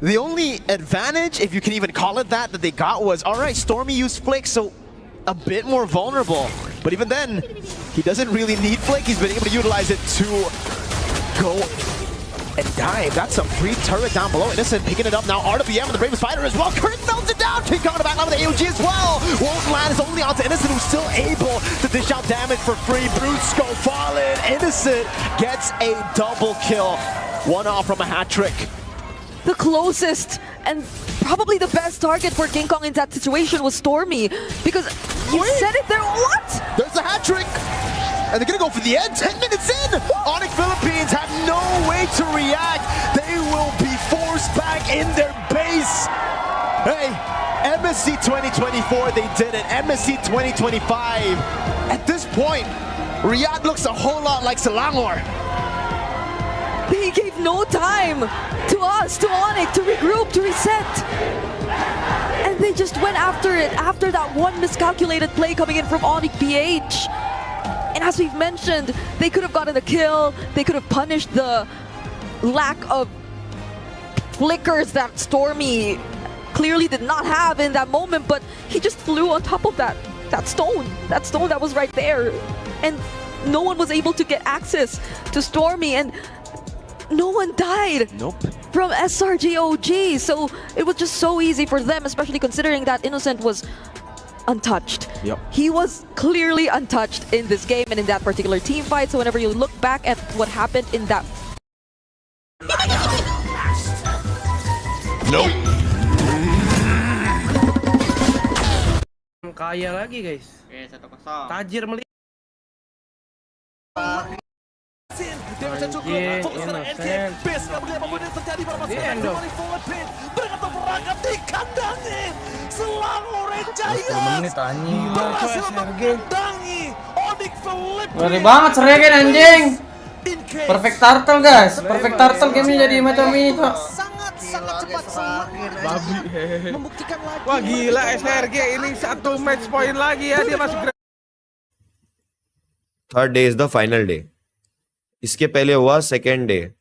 Speaker 10: The only advantage, if you can even call it that they got was, all right, Stormy used Flick, so a bit more vulnerable. But even then, he doesn't really need Flick. He's been able to utilize it to go and dive. That's a free turret down below. Innocent picking it up now. RWM and the Bravest Fighter as well. Kurt melts it down. King coming back line with the AOG as well. Won't land. Is only onto Innocent, who's still able to dish out damage for free. Brusco falling. Innocent gets a double kill. One off from a hat trick.
Speaker 8: The closest and probably the best target for King Kong in that situation was Stormy, because you said it there. What?
Speaker 10: There's the hat trick. And they're gonna go for the end. 10 minutes in. Onyx Philippines have no way to react. They will be forced back in their base. Hey, MSC 2024, they did it. MSC 2025. At this point, Riyadh looks a whole lot like Selangor.
Speaker 8: They gave no time to us, to Onyx, to regroup, to reset. And they just went after it after that one miscalculated play coming in from Onyx BH. And as we've mentioned, they could have gotten a kill. They could have punished the lack of flickers that Stormy clearly did not have in that moment, but he just flew on top of that stone that was right there. And no one was able to get access to Stormy, and no one died.
Speaker 10: Nope.
Speaker 8: From SRGOG, so it was just so easy for them, especially considering that Innocent was untouched.
Speaker 10: Yep.
Speaker 8: He was clearly untouched in this game and in that particular team fight, so whenever you look back at what happened in that...
Speaker 10: Nope.
Speaker 3: Kaya lagi guys.
Speaker 12: Oke, 1-0.
Speaker 3: Tajir melihat.
Speaker 12: Ngeri banget Sergen anjing. Perfect turtle guys. Perfect turtle gamenya jadi macam ini tuh.
Speaker 19: Sangat cepat
Speaker 3: Babi. Membuktikan lagi. Wah gila SRG ini satu match point lagi ya, dia masuk.
Speaker 21: Third day is the final day. इसके पहले हुआ second day.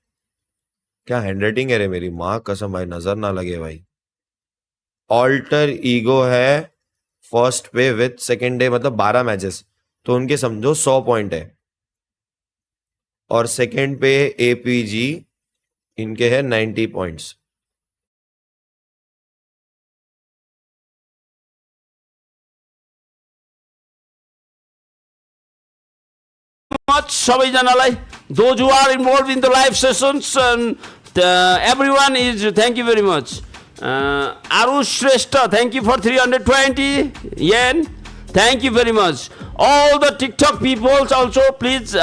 Speaker 21: क्या handwriting है रे मेरी माँ कसम भाई, नजर ना लगे भाई. ऑल्टर ईगो है फर्स्ट पे विथ सेकेंड डे, मतलब 12 मैचेस, तो उनके समझो 100 पॉइंट है. और सेकेंड पे एपीजी इनके है 90 points.
Speaker 22: much sabaijanalai, those who are involved in the live sessions, and everyone is, thank you very much. Arush Shrestha, thank you for 320 yen. Thank you very much. All the TikTok peoples also, please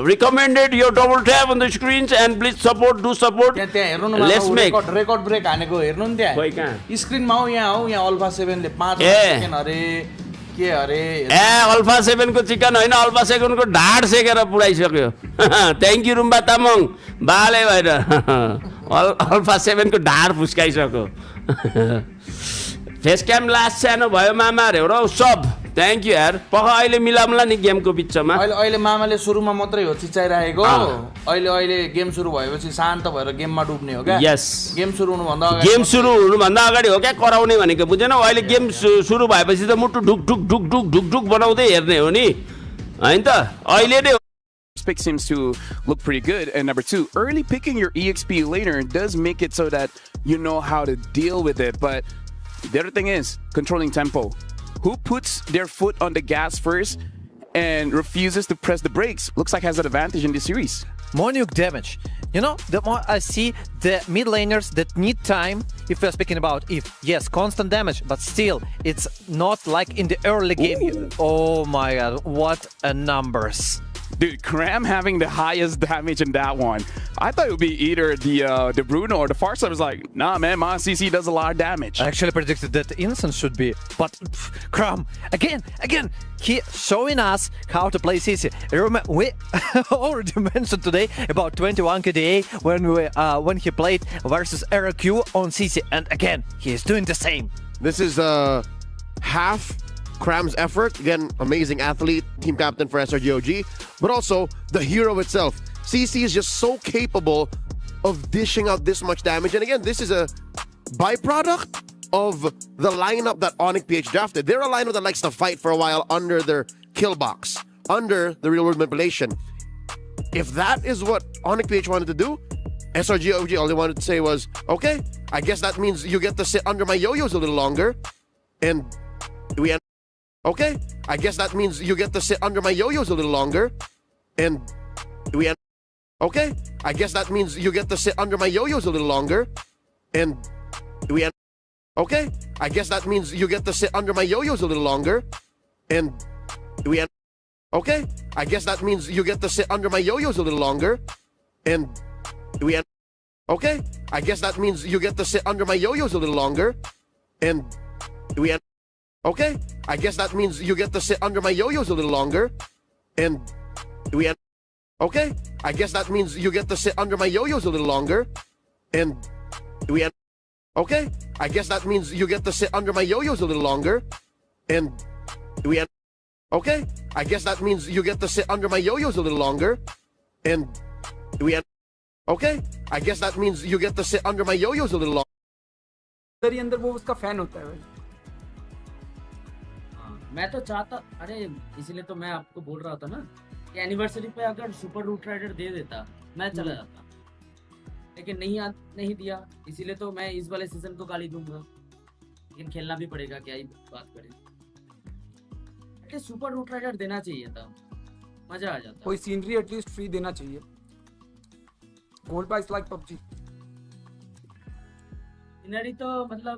Speaker 22: recommended your double tap on the screens and please support, do support. Let's make
Speaker 20: record break हानेको हेर्नु नि त्यहाँ.
Speaker 22: खोइ कहाँ
Speaker 20: स्क्रिनमा हो, यहाँ alpha 7 ले 5 second अरे के अरे.
Speaker 22: अल्फा 7 को चिकन हैन, अल्फा 7 को ढाड सेकेर पुडाइसक्यो. थ्यांक यू रुम्बा तामाङ बाले भएर अल्फा 7 को ढाड फुस्काइसक्यो. फेस क्याम लास्ट सानो भयो मामाहरु र सब. थ्यांक यू यार. पख अहिले मिलामला नि गेमको बिचमा.
Speaker 20: अहिले मामाले सुरुमा मात्रै हो चिचाइराखेको. अहिले गेम सुरु भएपछि शान्त भएर गेममा डुब्ने हो क्या.
Speaker 22: यस.
Speaker 20: गेम सुरु हुनुभन्दा
Speaker 22: अगाडि हो क्या कराउने भनेको बुझेनौ. अहिले गेम सुरु भएपछि त मुटु ढुक ढुक ढुक ढुक ढुक ढुक बनाउँदै हेर्ने हो नि हैन त. अहिले नै
Speaker 5: pick seems to look pretty good. And number two, early picking your EXP laner does make it so that you know how to deal with it. But the other thing is controlling tempo. Who puts their foot on the gas first and refuses to press the brakes looks like has an advantage in this series.
Speaker 17: More nuke damage. You know, the more I see the mid laners that need time, if we're speaking about yes, constant damage, but still, it's not like in the early game. Oh my god, what a numbers.
Speaker 5: Dude, Cram having the highest damage in that one. I thought it would be either the Bruno or the Farsight. Was like, nah, man, my CC does a lot of damage.
Speaker 17: I actually predicted that the Innocent should be, but Cram again, he showing us how to play CC. Remember, we already mentioned today about 21 KDA when he played versus RQ on CC, and again, he is doing the same.
Speaker 7: This is half Cram's effort. Again, amazing athlete, team captain for SRGOG, but also the hero itself. CC is just so capable of dishing out this much damage. And again, this is a byproduct of the lineup that Onyx PH drafted. They're a lineup that likes to fight for a while under their kill box, under the real world manipulation. If that is what Onyx PH wanted to do, SRGOG all they wanted to say was, okay, I guess that means you get to sit under my yo-yos a little longer. And we end. Okay, I guess that means you get to sit under my yo-yos a little longer. And we end. Okay, I guess that means you get to sit under my yo-yos a little longer. And we end. Okay, I guess that means you get to sit under my yo-yos a little longer. And we end. Okay, I guess that means you get to sit under my yo-yos a little longer. And we end. Okay, I guess that means you get to sit under my yo-yos a little longer. And we end. Okay, I guess that means you get to sit under my yo-yos a little longer. And we end. Okay, I guess that means you get to sit under my yo-yos a little longer. And we end. Okay, I guess that means you get to sit under my yo-yos a little longer. And we end. Okay, I guess that means you get to sit under my yo-yos a little longer. And we end. Okay, I guess that means you get to sit under my yo-yos a little longer.
Speaker 1: अंदर वो उसका fan होता है भाई। मैं तो चाहता, अरे इसीलिए तो मैं आपको बोल रहा था ना कि एनिवर्सरी पे अगर सुपर रूट राइडर दे देता मैं चला जाता, लेकिन नहीं दिया, इसीलिए तो मैं इस वाले सीजन को गाली दूंगा, लेकिन खेलना भी पड़ेगा, क्या ही बात करें। सुपर रूट राइडर देना चाहिए था, मजा आ जाता।
Speaker 4: कोई सीनरी एटलीस्ट फ्री देना चाहिए। गोल्ड पास लाइक पबजी
Speaker 1: सीनरी तो मतलब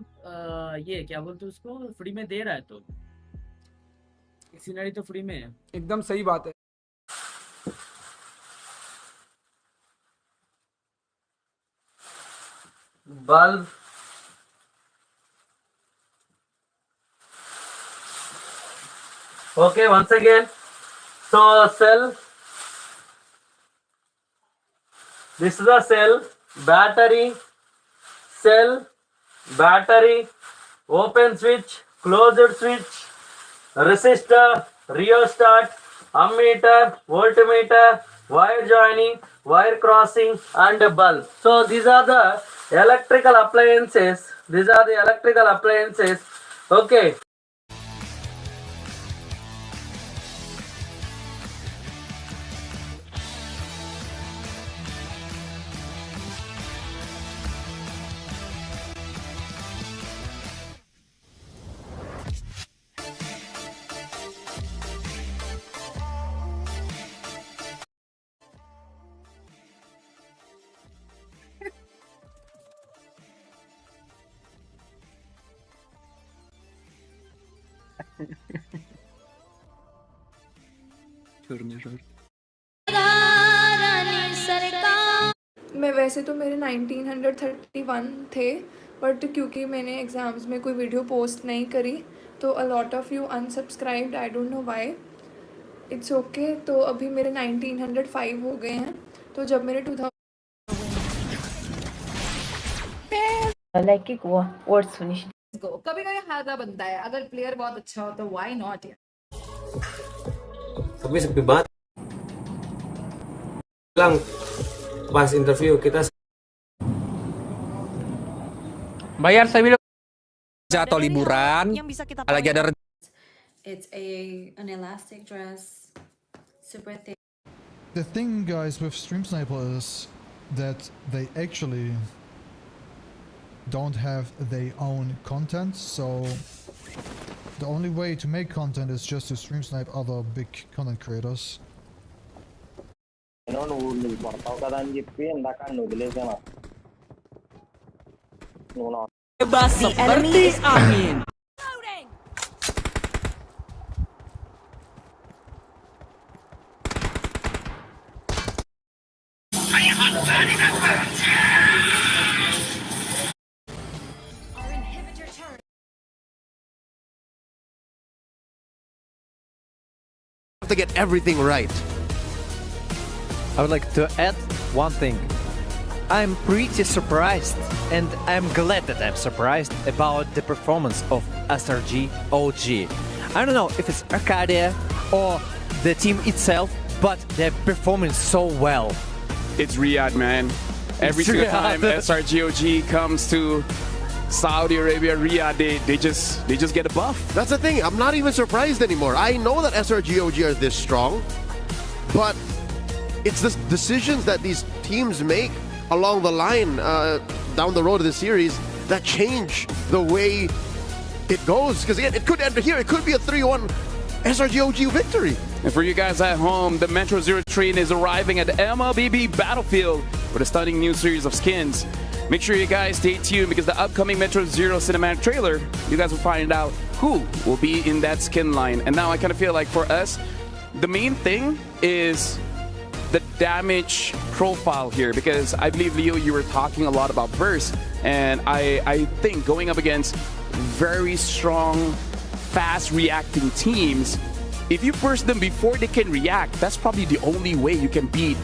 Speaker 1: ये क्या बोलते हैं उसको, फ्री में दे रहा है तो सीनरी तो फ्री में है।
Speaker 4: एकदम सही बात है।
Speaker 6: Bulb. Okay, once again. So cell. This is the cell. Battery. Cell. Battery. Open switch. Closed switch. Resistor. Rheostat. Ammeter. Voltmeter. Wire joining. Wire crossing and a bulb. So these are the electrical appliances. Okay.
Speaker 23: मैं वैसे तो मेरे 1931 थे, but क्योंकि मैंने exams में कोई video post नहीं करी तो a lot of you unsubscribed, I don't know why, it's okay. तो अभी मेरे 1905 हो गए हैं, तो जब मेरे 2000
Speaker 24: लाइक एक वर्ड्स फिनिश
Speaker 25: कभी कभी हादा बनता है, अगर प्लेयर बहुत अच्छा हो तो व्हाई नॉट यार।
Speaker 26: Tapi sepi banget. Bilang pas interview kita
Speaker 27: bayar saya bilang atau liburan lagi ada
Speaker 28: It's an elastic dress, super thick.
Speaker 29: The thing, guys, with Stream Sniper is that they actually don't have their own content, so the only way to make content is just to stream snipe other big content creators.
Speaker 2: Bebas seperti angin.
Speaker 7: To get everything right.
Speaker 17: I would like to add one thing. I'm pretty surprised, and I'm glad that I'm surprised about the performance of SRG OG. I don't know if it's Arcadia or the team itself, but they're performing so well.
Speaker 5: It's Riyadh, man. Every single time SRG OG comes to Saudi Arabia, Riyadh, they just get a buff.
Speaker 7: That's the thing. I'm not even surprised anymore. I know that SRG OG are this strong, but it's the decisions that these teams make along the line down the road of the series that change the way it goes. Because again, it could end here. It could be a 3-1 SRG OG victory.
Speaker 5: And for you guys at home, the Metro Zero train is arriving at the MLBB Battlefield with a stunning new series of skins. Make sure you guys stay tuned because the upcoming Metro Zero cinematic trailer, you guys will find out who will be in that skin line. And now I kind of feel like for us, the main thing is the damage profile here, because I believe, Leo, you were talking a lot about burst, and I think going up against very strong, fast reacting teams, if you burst them before they can react, that's probably the only way you can beat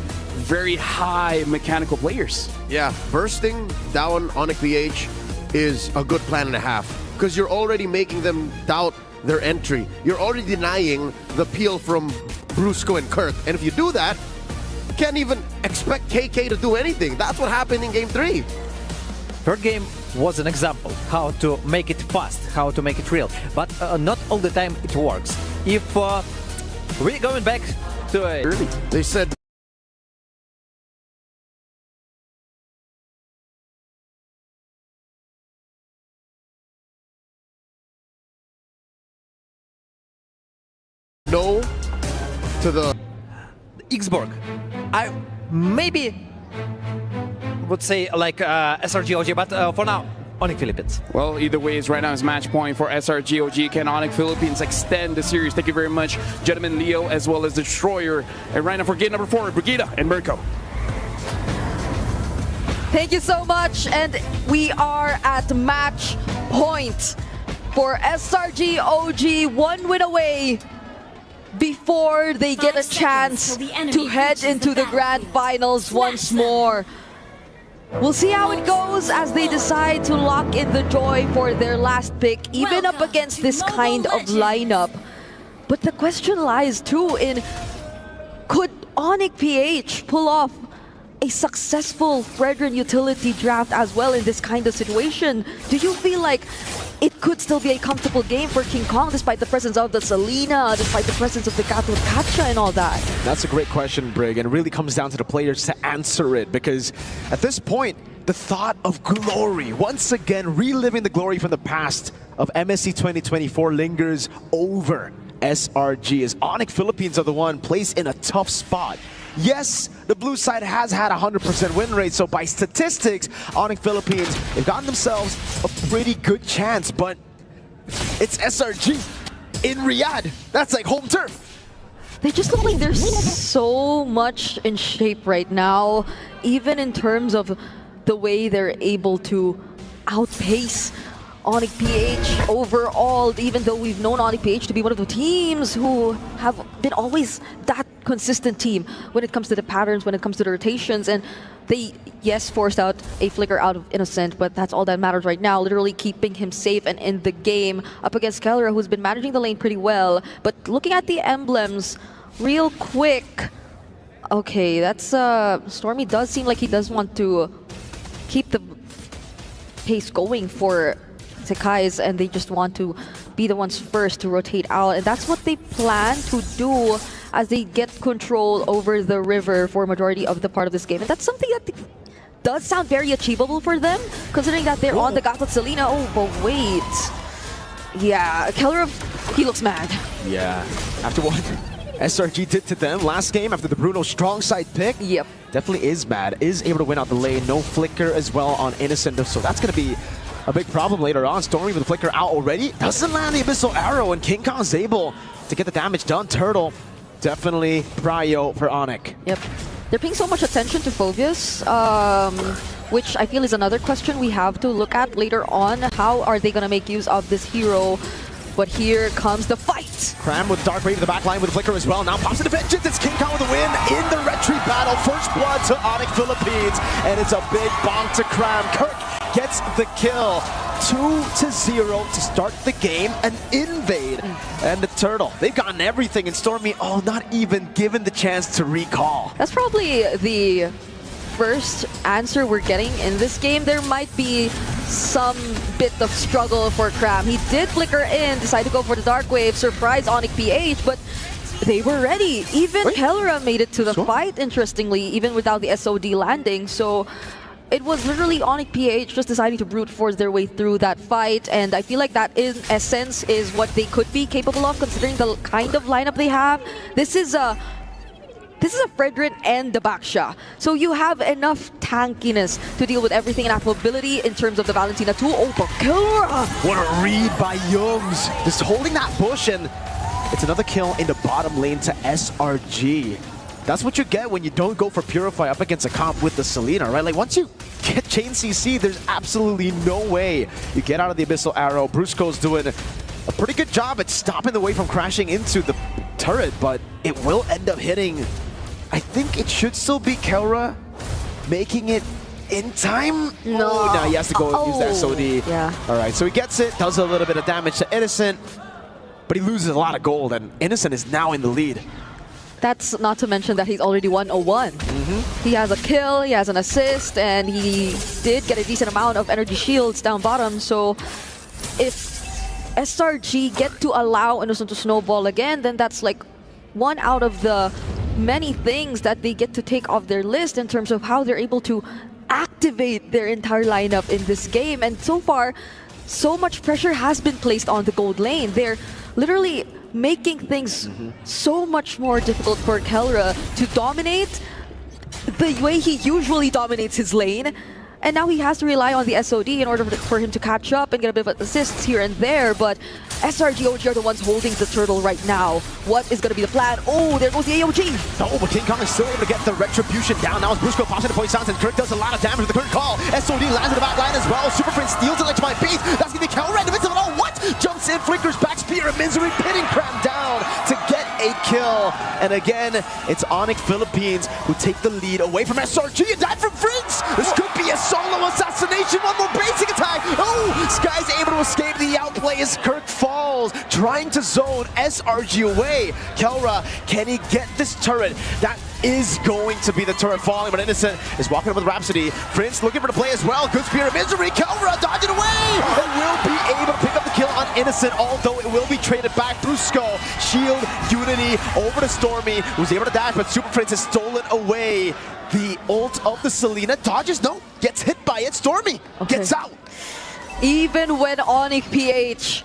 Speaker 5: very high mechanical players.
Speaker 7: Yeah, bursting down Onyx PH is a good plan and a half, because you're already making them doubt their entry. You're already denying the peel from Brusco and Kirk, and if you do that, you can't even expect KK to do anything. That's what happened in Game 3.
Speaker 17: Third game was an example how to make it fast, how to make it real, but not all the time it works. If we're going back to a
Speaker 7: early, they said no to the
Speaker 17: Xborg. I maybe would say like SRG OG, but for now, Onyx Philippines.
Speaker 5: Well, either way, right now is match point for SRG OG. Can Onyx Philippines extend the series? Thank you very much, gentlemen, Leo, as well as Destroyer. And right now for game number 4, Brigida and Mirko.
Speaker 8: Thank you so much, and we are at match point for SRG OG, 1 win away before they get a chance to head into the grand finals once more. We'll see how it goes as they decide to lock in the joy for their last pick, even up against this kind of lineup. But the question lies too in, could Onyx PH pull off a successful Fredrin utility draft as well in this kind of situation? Do you feel like it could still be a comfortable game for King Kong despite the presence of the Selena, despite the presence of the Gato Kacha and all that?
Speaker 10: That's a great question, Brig, and it really comes down to the players to answer it, because at this point, the thought of glory, once again reliving the glory from the past of MSC 2024 lingers over SRG, as Onyx Philippines are the one placed in a tough spot. Yes, the blue side has had a 100% win rate, so by statistics, Onyx Philippines, they've gotten themselves a pretty good chance, but it's SRG in Riyadh. That's like home turf.
Speaker 8: They just look like they're so much in shape right now, even in terms of the way they're able to outpace Onyx PH overall, even though we've known Onyx PH to be one of the teams who have been always that consistent team when it comes to the patterns, when it comes to the rotations, and they, yes, forced out a flicker out of Innocent, but that's all that matters right now, literally keeping him safe and in the game up against Kellera, who's been managing the lane pretty well. But looking at the emblems real quick, okay, that's Stormy does seem like he does want to keep the pace going for Sekai's, and they just want to be the ones first to rotate out, and that's what they plan to do as they get control over the river for a majority of the part of this game. And that's something that does sound very achievable for them, considering that they're on the Gatot Selena. Oh, but wait. Yeah, Kellera, he looks mad.
Speaker 10: Yeah, after what SRG did to them last game after the Bruno strong side pick.
Speaker 8: Yep.
Speaker 10: Definitely is bad. Is able to win out the lane. No flicker as well on Innocent. So that's going to be a big problem later on. Stormy with the flicker out already. Doesn't land the Abyssal Arrow, and King Kong's able to get the damage done. Turtle, definitely prio for Onyx.
Speaker 8: Yep. They're paying so much attention to Phobius, which I feel is another question we have to look at later on. How are they going to make use of this hero? But here comes the fight.
Speaker 10: Cram with Dark Wave in the back line with a flicker as well. Now pops into vengeance. It's King Kong with a win in the retreat battle. First blood to Onyx Philippines. And it's a big bonk to Cram. Kirk gets the kill. 2-0 to start the game. An invade. And the Turtle, they've gotten everything. And Stormy, not even given the chance to recall.
Speaker 8: That's probably the first answer we're getting in this game. There might be some bit of struggle for Cram. He did flicker in, decided to go for the Dark Wave, surprise Onyx PH, but they were ready. Even Kelra made it to the fight, interestingly, even without the SOD landing. So it was literally Onyx PH just deciding to brute force their way through that fight, and I feel like that in essence is what they could be capable of considering the kind of lineup they have. This is a Fredrin and the Baksha. So you have enough tankiness to deal with everything and mobility in terms of the Valentina too. Oh, but Kelra!
Speaker 10: What a read by Yums. Just holding that bush, and it's another kill in the bottom lane to SRG. That's what you get when you don't go for Purify up against a comp with the Selena, right? Like, once you get Chain CC, there's absolutely no way you get out of the Abyssal Arrow. Brusco's doing a pretty good job at stopping the way from crashing into the turret, but it will end up hitting. I think it should still be Kelra making it in time.
Speaker 8: No.
Speaker 10: Oh, now he has to go use the SOD.
Speaker 8: Yeah.
Speaker 10: All right, so he gets it, does a little bit of damage to Innocent, but he loses a lot of gold, and Innocent is now in the lead.
Speaker 8: That's not to mention that he's already 101. He has a kill, he has an assist, and he did get a decent amount of energy shields down bottom. So if SRG get to allow Innocent to snowball again, then that's like one out of the many things that they get to take off their list in terms of how they're able to activate their entire lineup in this game. And so far, so much pressure has been placed on the gold lane. They're literally making things so much more difficult for Kelra to dominate the way he usually dominates his lane. And now he has to rely on the SOD in order for him to catch up and get a bit of assists here and there. But SRG OG are the ones holding the turtle right now. What is going to be the plan? Oh, there goes the AOG.
Speaker 10: Oh, but King Kong is still able to get the retribution down. Now as Brusco pops into point sounds, and Kirk does a lot of damage with the current call. SOD lands in the back line as well. Super Prince steals it like my beast. That's going to be Kelra in the midst of it all. What? Jumps in, flickers back, spear, and Misery pinning Cram down to get a kill. And again, it's Onyx Philippines who take the lead away from SRG and died from Prince. This could be a solo assassination. One more basic attack. Oh, Sky's able to escape the outplay as Kirk falls, trying to zone SRG away. Kelra, can he get this turret? That is going to be the turret falling, but Innocent is walking up with Rhapsody. Prince looking for the play as well. Good spear of Misery. Kelra dodging away and will be able to pick up the kill on Innocent, although it will be traded back through Skull. Shield, Unity, over to Stormy, who's able to dash, but Super Prince has stolen away the ult of the Selena. Dodges, no, gets hit by it. Stormy gets out.
Speaker 8: Even when Onyx PH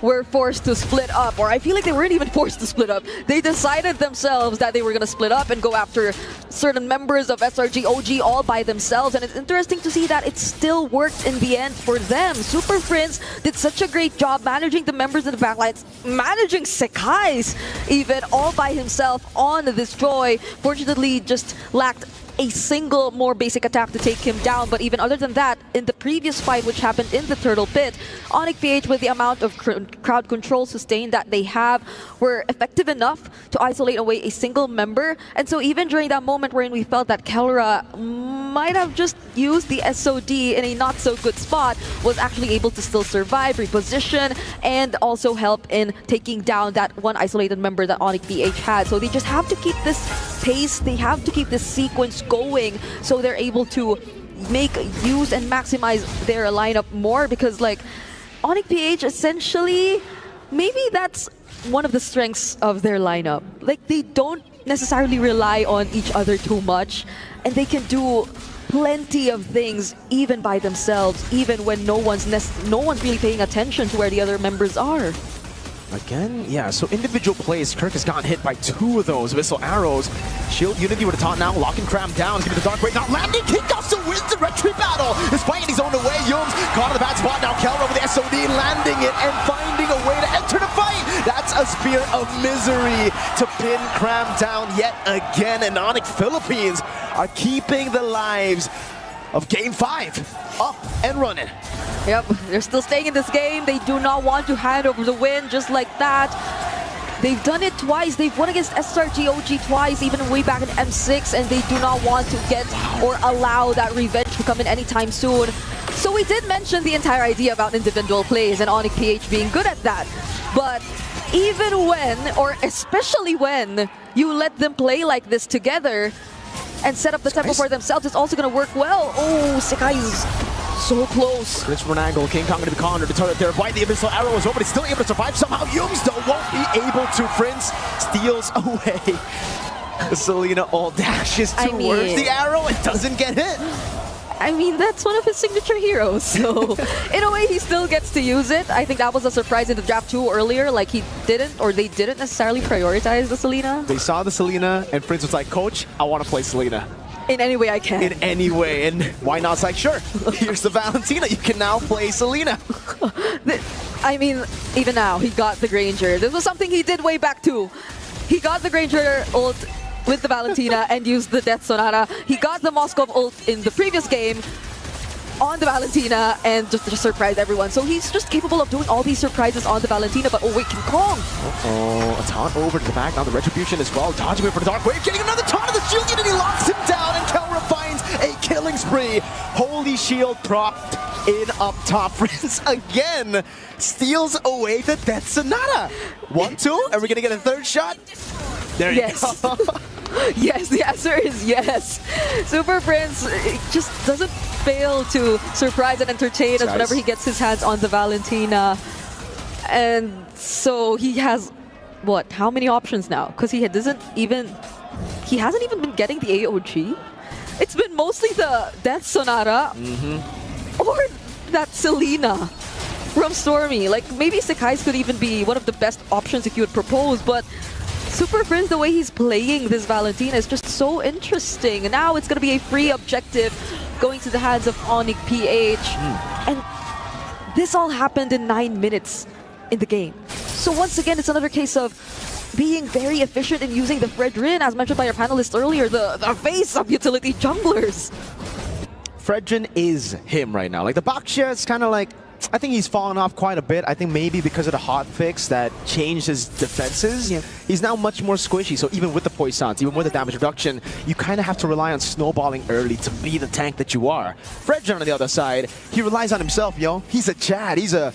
Speaker 8: were forced to split up, or I feel like they weren't even forced to split up. They decided themselves that they were going to split up and go after certain members of SRG OG all by themselves. And it's interesting to see that it still worked in the end for them. Super Prince did such a great job managing the members in the backlines, managing Sekai's even all by himself on this Joy. Fortunately, just lacked a single more basic attack to take him down. But even other than that, in the previous fight which happened in the Turtle Pit, Onyx PH, with the amount of crowd control sustained that they have, were effective enough to isolate away a single member. And so even during that moment wherein we felt that Kelra might have just used the SOD in a not so good spot, was actually able to still survive, reposition, and also help in taking down that one isolated member that Onyx PH had. So they just have to keep this pace, they have to keep this sequence going, so they're able to make use and maximize their lineup more, because like Onyx PH essentially, maybe that's one of the strengths of their lineup. Like, they don't necessarily rely on each other too much, and they can do plenty of things even by themselves, even when no one's really paying attention to where the other members are.
Speaker 10: Again, yeah, so individual plays. Kirk has gotten hit by 2 of those missile arrows. Shield Unity with a taunt now, locking Cram down. It's going to be the Dark Raid, not landing. Kickoff still wins the retreat battle. He's fighting his own way. Yums caught in the bad spot. Now Kelra with the SOD, landing it and finding a way to enter the fight. That's a Spear of Misery to pin Cram down yet again. And Onyx Philippines are keeping the lives of Game 5 up and running.
Speaker 8: Yep, they're still staying in this game. They do not want to hand over the win just like that. They've done it twice. They've won against SRGOG twice, even way back in M6, and they do not want to get or allow that revenge to come in anytime soon. So we did mention the entire idea about individual plays and Onyx PH being good at that. But even when, or especially when, you let them play like this together and set up the tempo for themselves, it's also going to work well. Oh, Sekai's so close.
Speaker 10: Glitch from an angle. King Kong going to be cornered. The turret there by the Abyssal Arrow as well, but he's still able to survive somehow. Yums, though, won't be able to. Prince steals away. Selena all dashes towards the arrow and doesn't get hit.
Speaker 8: I mean, that's one of his signature heroes, so in a way he still gets to use it. I think that was a surprise in the draft 2 earlier, like he didn't, or they didn't necessarily prioritize the Selena.
Speaker 10: They saw the Selena and Prince was like, Coach, I want to play Selena.
Speaker 8: In any way I can.
Speaker 10: In any way, and why not? It's like, sure, here's the Valentina, you can now play Selena.
Speaker 8: I mean, even now, he got the Granger. This was something he did way back too. He got the Granger ult with the Valentina and used the Death Sonata. He got the Moskov ult in the previous game on the Valentina and just surprised everyone. So he's just capable of doing all these surprises on the Valentina, but oh wait, King Kong!
Speaker 10: Uh-oh, a taunt over to the back, now the Retribution as well, dodging it for the Dark Wave, getting another taunt of the Shield Unity, locks him down, and Kelra finds a killing spree. Holy Shield propped in up top. Prince again steals away the Death Sonata. 1-2, and we're gonna get a third shot? There you go.
Speaker 8: Yes, the answer is yes. Super Prince just doesn't fail to surprise and entertain us whenever he gets his hands on the Valentina. And so he has, what, how many options now? Because he hasn't even been getting the AOG. It's been mostly the Death Sonata or that Selena from Stormy. Like, maybe Sekai's could even be one of the best options if you would propose, but Super Prince, the way he's playing this Valentina is just so interesting. And now it's going to be a free objective going to the hands of Onyx PH. And this all happened in 9 minutes in the game. So once again, it's another case of being very efficient in using the Fredrin, as mentioned by our panelists earlier, the face of utility junglers.
Speaker 10: Fredrin is him right now. Like, the Baksha is kind of like, I think he's fallen off quite a bit. I think maybe because of the hotfix that changed his defenses, he's now much more squishy. So even with the poisons, even with the damage reduction, you kind of have to rely on snowballing early to be the tank that you are. Fredrin on the other side, he relies on himself, yo. He's a Chad. He's a,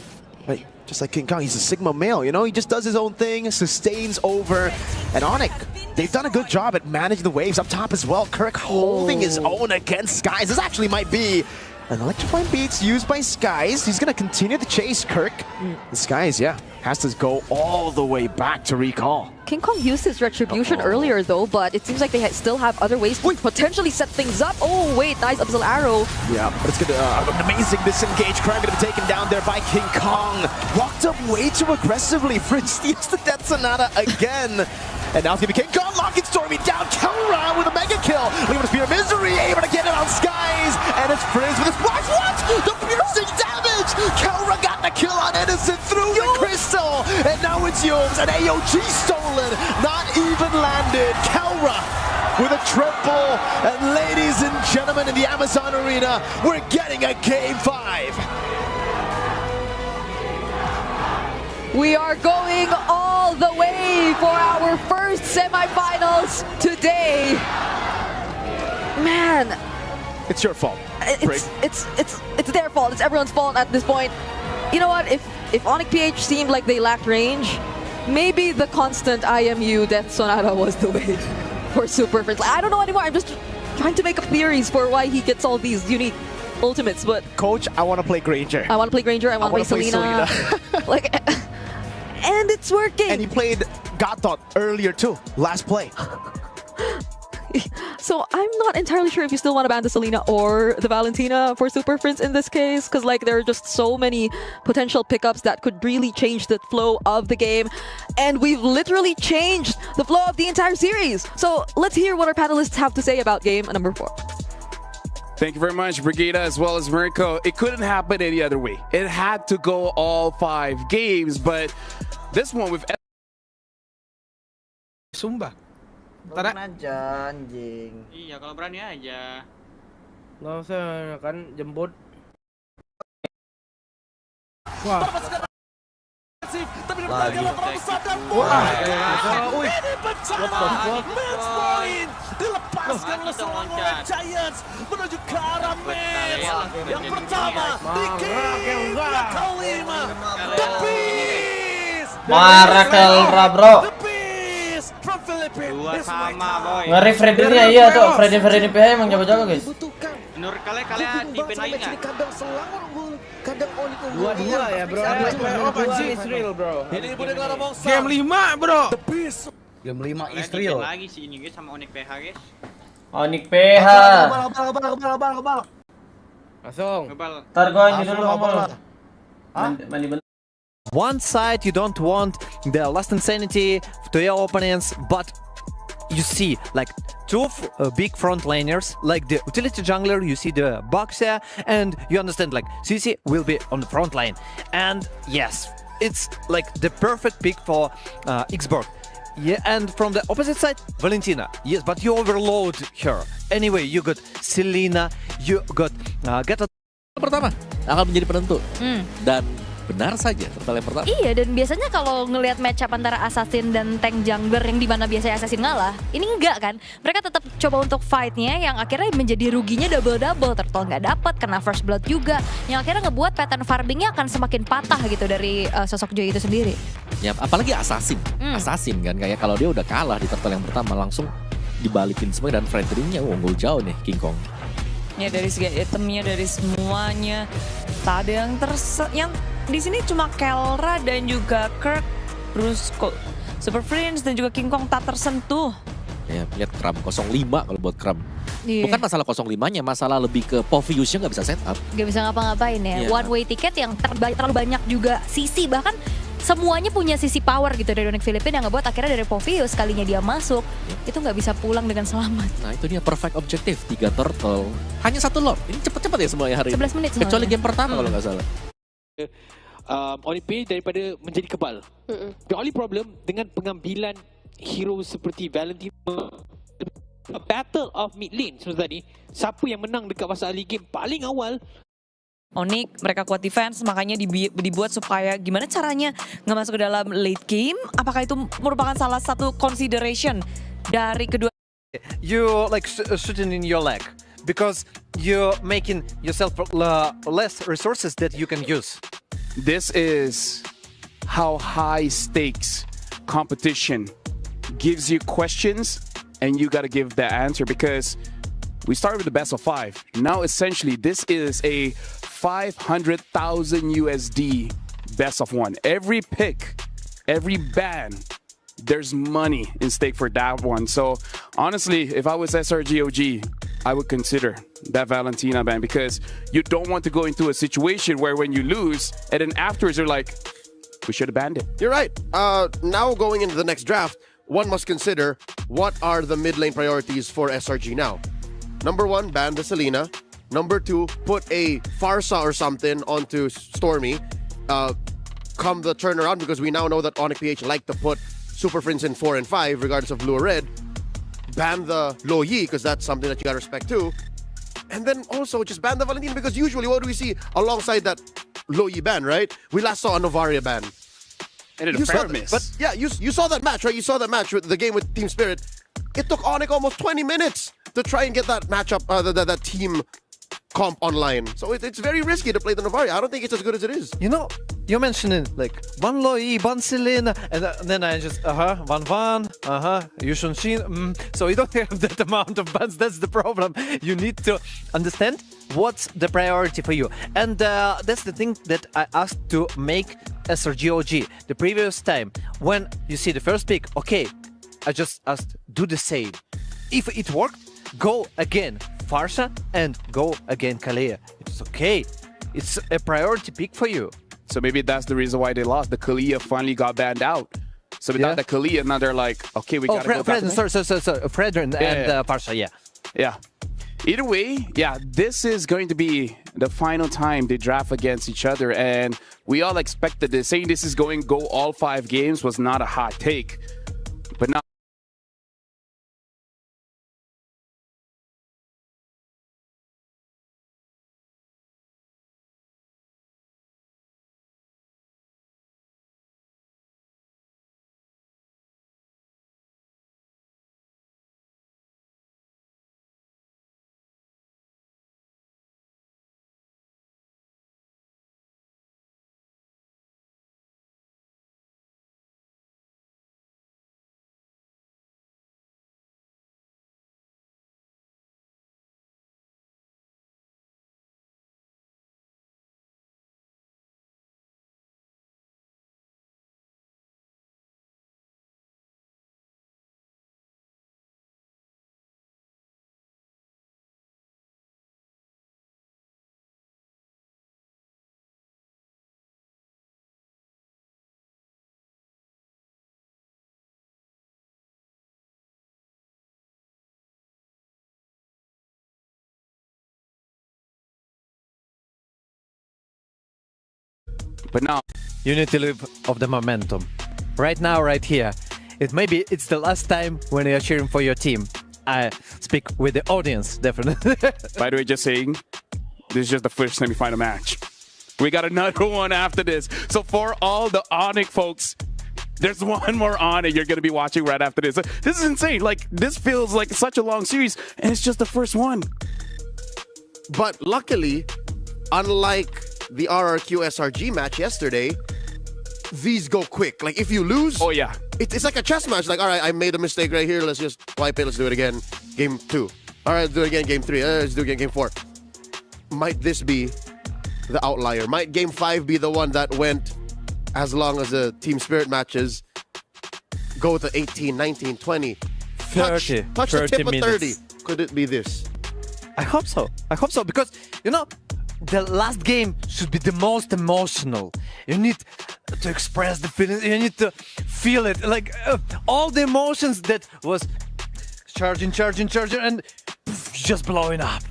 Speaker 10: like, just like King Kong, he's a Sigma male, you know? He just does his own thing, sustains over. And Onyx, they've done a good job at managing the waves up top as well. Kirk holding his own against Skies. This actually might be an electrifying beats used by Skies. He's going to continue to chase Kirk. The Skies, has to go all the way back to recall.
Speaker 8: King Kong used his Retribution earlier though, but it seems like they still have other ways to potentially set things up. Oh wait, nice Abyssal Arrow.
Speaker 10: Yeah, but it's going to an amazing disengage. Crime going to be taken down there by King Kong. Walked up way too aggressively. Fritz steals the Death Sonata again. And now it's going to be King Kong locking Stormy down. Kelra with a mega kill. Leaving a Spear of Misery, able to get it on Skies. And it's Frizz with his watch. What? The piercing damage. Kelra got the kill on Innocent through the crystal. And now it's Yums. An AOG stolen. Not even landed. Kelra with a triple. And ladies and gentlemen, in the Amazon Arena, we're getting a Game 5.
Speaker 8: We are going all the way for our first semifinals today. Man,
Speaker 10: it's your fault.
Speaker 8: It's their fault. It's everyone's fault at this point. You know what? If Onyx PH seemed like they lacked range, maybe the constant IMU Death Sonata was the way for Super Prince. I don't know anymore. I'm just trying to make up theories for why he gets all these unique ultimates. But
Speaker 10: Coach, I want to play Granger.
Speaker 8: I want to play Granger. I want to play Selena. Like. And it's working!
Speaker 10: And he played God Thought earlier too, last play.
Speaker 8: So I'm not entirely sure if you still want to ban the Selena or the Valentina for Super Friends in this case, because like there are just so many potential pickups that could really change the flow of the game, and we've literally changed the flow of the entire series. So let's hear what our panelists have to say about game number 4.
Speaker 5: Thank you very much, Brigida, as well as Mirko. It couldn't happen any other way. It had to go all 5 games, but this one with
Speaker 3: Sumpah.
Speaker 9: Berani aja anjing.
Speaker 11: Iya, kalau berani aja.
Speaker 3: Nggak usah kan jemput. Wah.
Speaker 9: Lagi.
Speaker 2: Match point dilepaskan oleh seorang Giants menuju ke arah match yang pertama di game kelima. The Beast.
Speaker 9: Marah Kelra bro.
Speaker 2: From Philippines.
Speaker 11: 2 sama boy.
Speaker 9: Ngeri Freddy-nya iya tuh. Freddy PH emang jago-jago guys.
Speaker 11: Menurut kalian di pen lagi nggak?
Speaker 2: Kadang selang unggul, kadang Onyx unggul.
Speaker 3: 2-2 ya bro.
Speaker 2: Is real bro.
Speaker 3: Ini udah ngomong game 5 bro.
Speaker 11: Game 5 is real. Lagi sih ini guys sama Onyx PH guys.
Speaker 9: Onyx PH.
Speaker 2: Kebal.
Speaker 3: Langsung.
Speaker 9: Ntar gua ini dulu ngomong. Mandi bentar.
Speaker 17: One side you don't want the last insanity to your opponents, but you see like 2 big front laners, like the utility jungler, you see the boxer, and you understand like CC will be on the front line. And yes, it's like the perfect pick for Xborg. Yeah, and from the opposite side, Valentina. Yes, but you overload her. Anyway, you got Selena, you got Gata.
Speaker 12: Pertama akan menjadi penentu. Dan benar saja total yang pertama.
Speaker 13: Iya, dan biasanya kalau ngelihat match up antara assassin dan tank jungler yang dimana biasanya assassin ngalah, ini enggak kan? Mereka tetap coba untuk fightnya yang akhirnya menjadi ruginya double-double, turtle nggak dapat, kena first blood juga, yang akhirnya ngebuat pattern farmingnya akan semakin patah gitu dari sosok Joy itu sendiri.
Speaker 12: Ya, apalagi assassin, assassin kan kayak kalau dia udah kalah di turtle yang pertama langsung dibalikin semua dan friendly-nya unggul jauh nih King Kong.
Speaker 14: Ya dari segi itemnya, dari semuanya, tak ada yang di sini cuma Kelra dan juga Kirk, terus Super Friends dan juga King Kong tak tersentuh.
Speaker 12: Ya, lihat Kram 05 kalau buat Kram.
Speaker 13: Iya.
Speaker 12: Bukan masalah 05-nya, masalah lebih ke Poviusnya nggak bisa setup.
Speaker 13: Nggak bisa ngapa-ngapain ya.
Speaker 12: Iya.
Speaker 13: One way ticket yang terlalu banyak juga sisi, bahkan semuanya punya sisi power gitu dari Onyx Philippines yang ngebuat akhirnya dari Povius kalinya dia masuk, itu nggak bisa pulang dengan selamat.
Speaker 12: Nah itu dia perfect objective, 3 turtle, hanya 1 lord. Ini cepet-cepet ya semuanya hari
Speaker 13: 11 menit
Speaker 12: ini. Kecuali game pertama kalau nggak salah.
Speaker 15: Onyx daripada menjadi kebal. The only problem dengan pengambilan hero seperti Valentina, a battle of mid lane seperti tadi, siapa yang menang dekat masa early game paling awal.
Speaker 14: Onyx mereka kuat defense, makanya dibuat supaya gimana caranya nggak masuk ke dalam late game. Apakah itu merupakan salah satu consideration dari kedua?
Speaker 17: You like shooting in your leg because you're making yourself less resources that you can use.
Speaker 5: This is how high stakes competition gives you questions and you got to give the answer, because we started with the best of 5. Now essentially this is a 500,000 USD best of 1. Every pick, every ban, there's money in stake for that one. So honestly, if I was SRGOG, I would consider that Valentina ban, because you don't want to go into a situation where when you lose and then afterwards you're like, we should have banned it.
Speaker 7: You're right. Now going into the next draft, one must consider what are the mid lane priorities for SRG now. Number 1, ban the Selena. Number 2, put a Farsa or something onto Stormy. Come the turnaround, because we now know that Onyx PH like to put Super Friends in 4 and 5, regardless of blue or red. Ban the Lo Yi, because that's something that you gotta respect too. And then also just ban the Valentina, because usually what do we see alongside that Lo Yi ban, right? We last saw a Novaria ban.
Speaker 5: And a fair miss.
Speaker 7: But yeah, you saw that match, right? You saw that match with the game with Team Spirit. It took Onyx almost 20 minutes to try and get that matchup, that team comp online. So it's very risky to play the Novaria. I don't think it's as good as it is.
Speaker 17: You know, you mentioned like one Loi, one Selena, and then I just one, Yushun. So you don't have that amount of bans. That's the problem. You need to understand what's the priority for you, and that's the thing that I asked to make SRGOG the previous time. When you see the first pick, okay, I just asked do the same. If it worked, go again Farsha and go again Kalea. It's okay. It's a priority pick for you.
Speaker 5: So maybe that's the reason why they lost. The Kalia finally got banned out. So without the Kalia, now they're like, okay, we gotta go back.
Speaker 17: Fredrin and Farsha, yeah.
Speaker 5: Yeah. Either way, yeah, this is going to be the final time they draft against each other, and we all expected this. Saying this is going to go all 5 games was not a hot take, but now. But now
Speaker 17: you need to live off the momentum. Right now, right here. It's the last time when you're cheering for your team. I speak with the audience, definitely.
Speaker 5: By the way, just saying, this is just the first semi-final match. We got another one after this. So for all the Onyx folks, there's one more Onyx you're going to be watching right after this. This is insane. Like, this feels like such a long series, and it's just the first one.
Speaker 7: But luckily, unlike the RRQ SRG match yesterday, these go quick. Like, if you lose,
Speaker 5: oh yeah,
Speaker 7: it's like a chess match. Like, all right, I made a mistake right here. Let's just wipe it. Let's do it again. Game 2. All right, let's do it again. Game 3. Let's do it again. Game 4. Might this be the outlier? Might Game 5 be the one that went as long as the Team Spirit matches go to 18, 19, 20,
Speaker 17: 30,
Speaker 7: touch the tip of 30.
Speaker 17: minutes.
Speaker 7: Could it be this?
Speaker 17: I hope so. I hope so, because, you know, the last game should be the most emotional. You need to express the feelings. You need to feel it. Like, all the emotions that was charging, and just blowing up.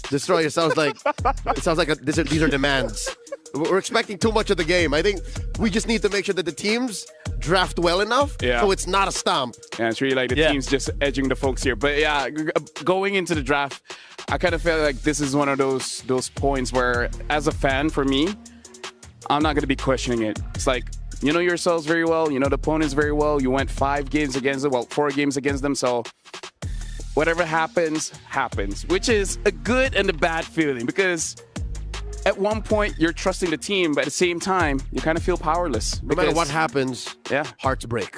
Speaker 7: Destroyer sounds like these are demands. We're expecting too much of the game. I think we just need to make sure that the teams draft well enough so it's not a stomp.
Speaker 5: Yeah, it's really like the team's just edging the folks here. But yeah, going into the draft, I kind of feel like this is one of those points where, as a fan, for me, I'm not going to be questioning it. It's like, you know yourselves very well, you know the opponents very well. You went 5 games against them, well, 4 games against them. So whatever happens, happens, which is a good and a bad feeling, because at one point you're trusting the team, but at the same time you kind of feel powerless.
Speaker 7: No matter what happens, hearts break.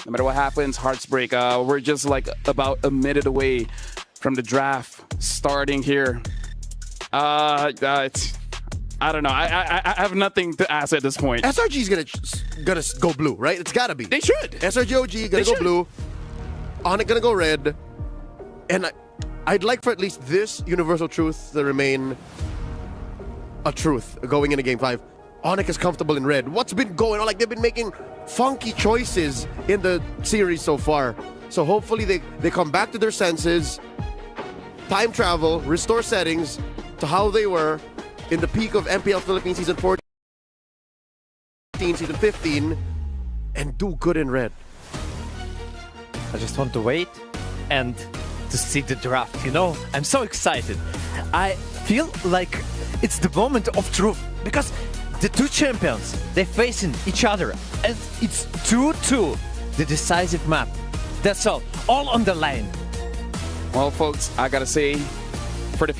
Speaker 5: No matter what happens, hearts break. We're just like about a minute away from the draft starting here. It's, I don't know. I have nothing to ask at this point.
Speaker 7: SRG's gonna go blue, right? It's gotta be.
Speaker 5: They should.
Speaker 7: SRG OG gonna go blue. Onyx gonna go red. And I'd like for at least this universal truth to remain a truth going into Game 5. Onyx is comfortable in red. What's been going on? Like, they've been making funky choices in the series so far. So hopefully they come back to their senses, time travel, restore settings to how they were in the peak of MPL Philippines Season 14, Season 15, and do good in red.
Speaker 17: I just want to wait and to see the draft, you know? I'm so excited. I feel like it's the moment of truth, because the 2 champions, they're facing each other, and it's 2-2, the decisive map. That's all on the line.
Speaker 5: Well, folks, I gotta say, for the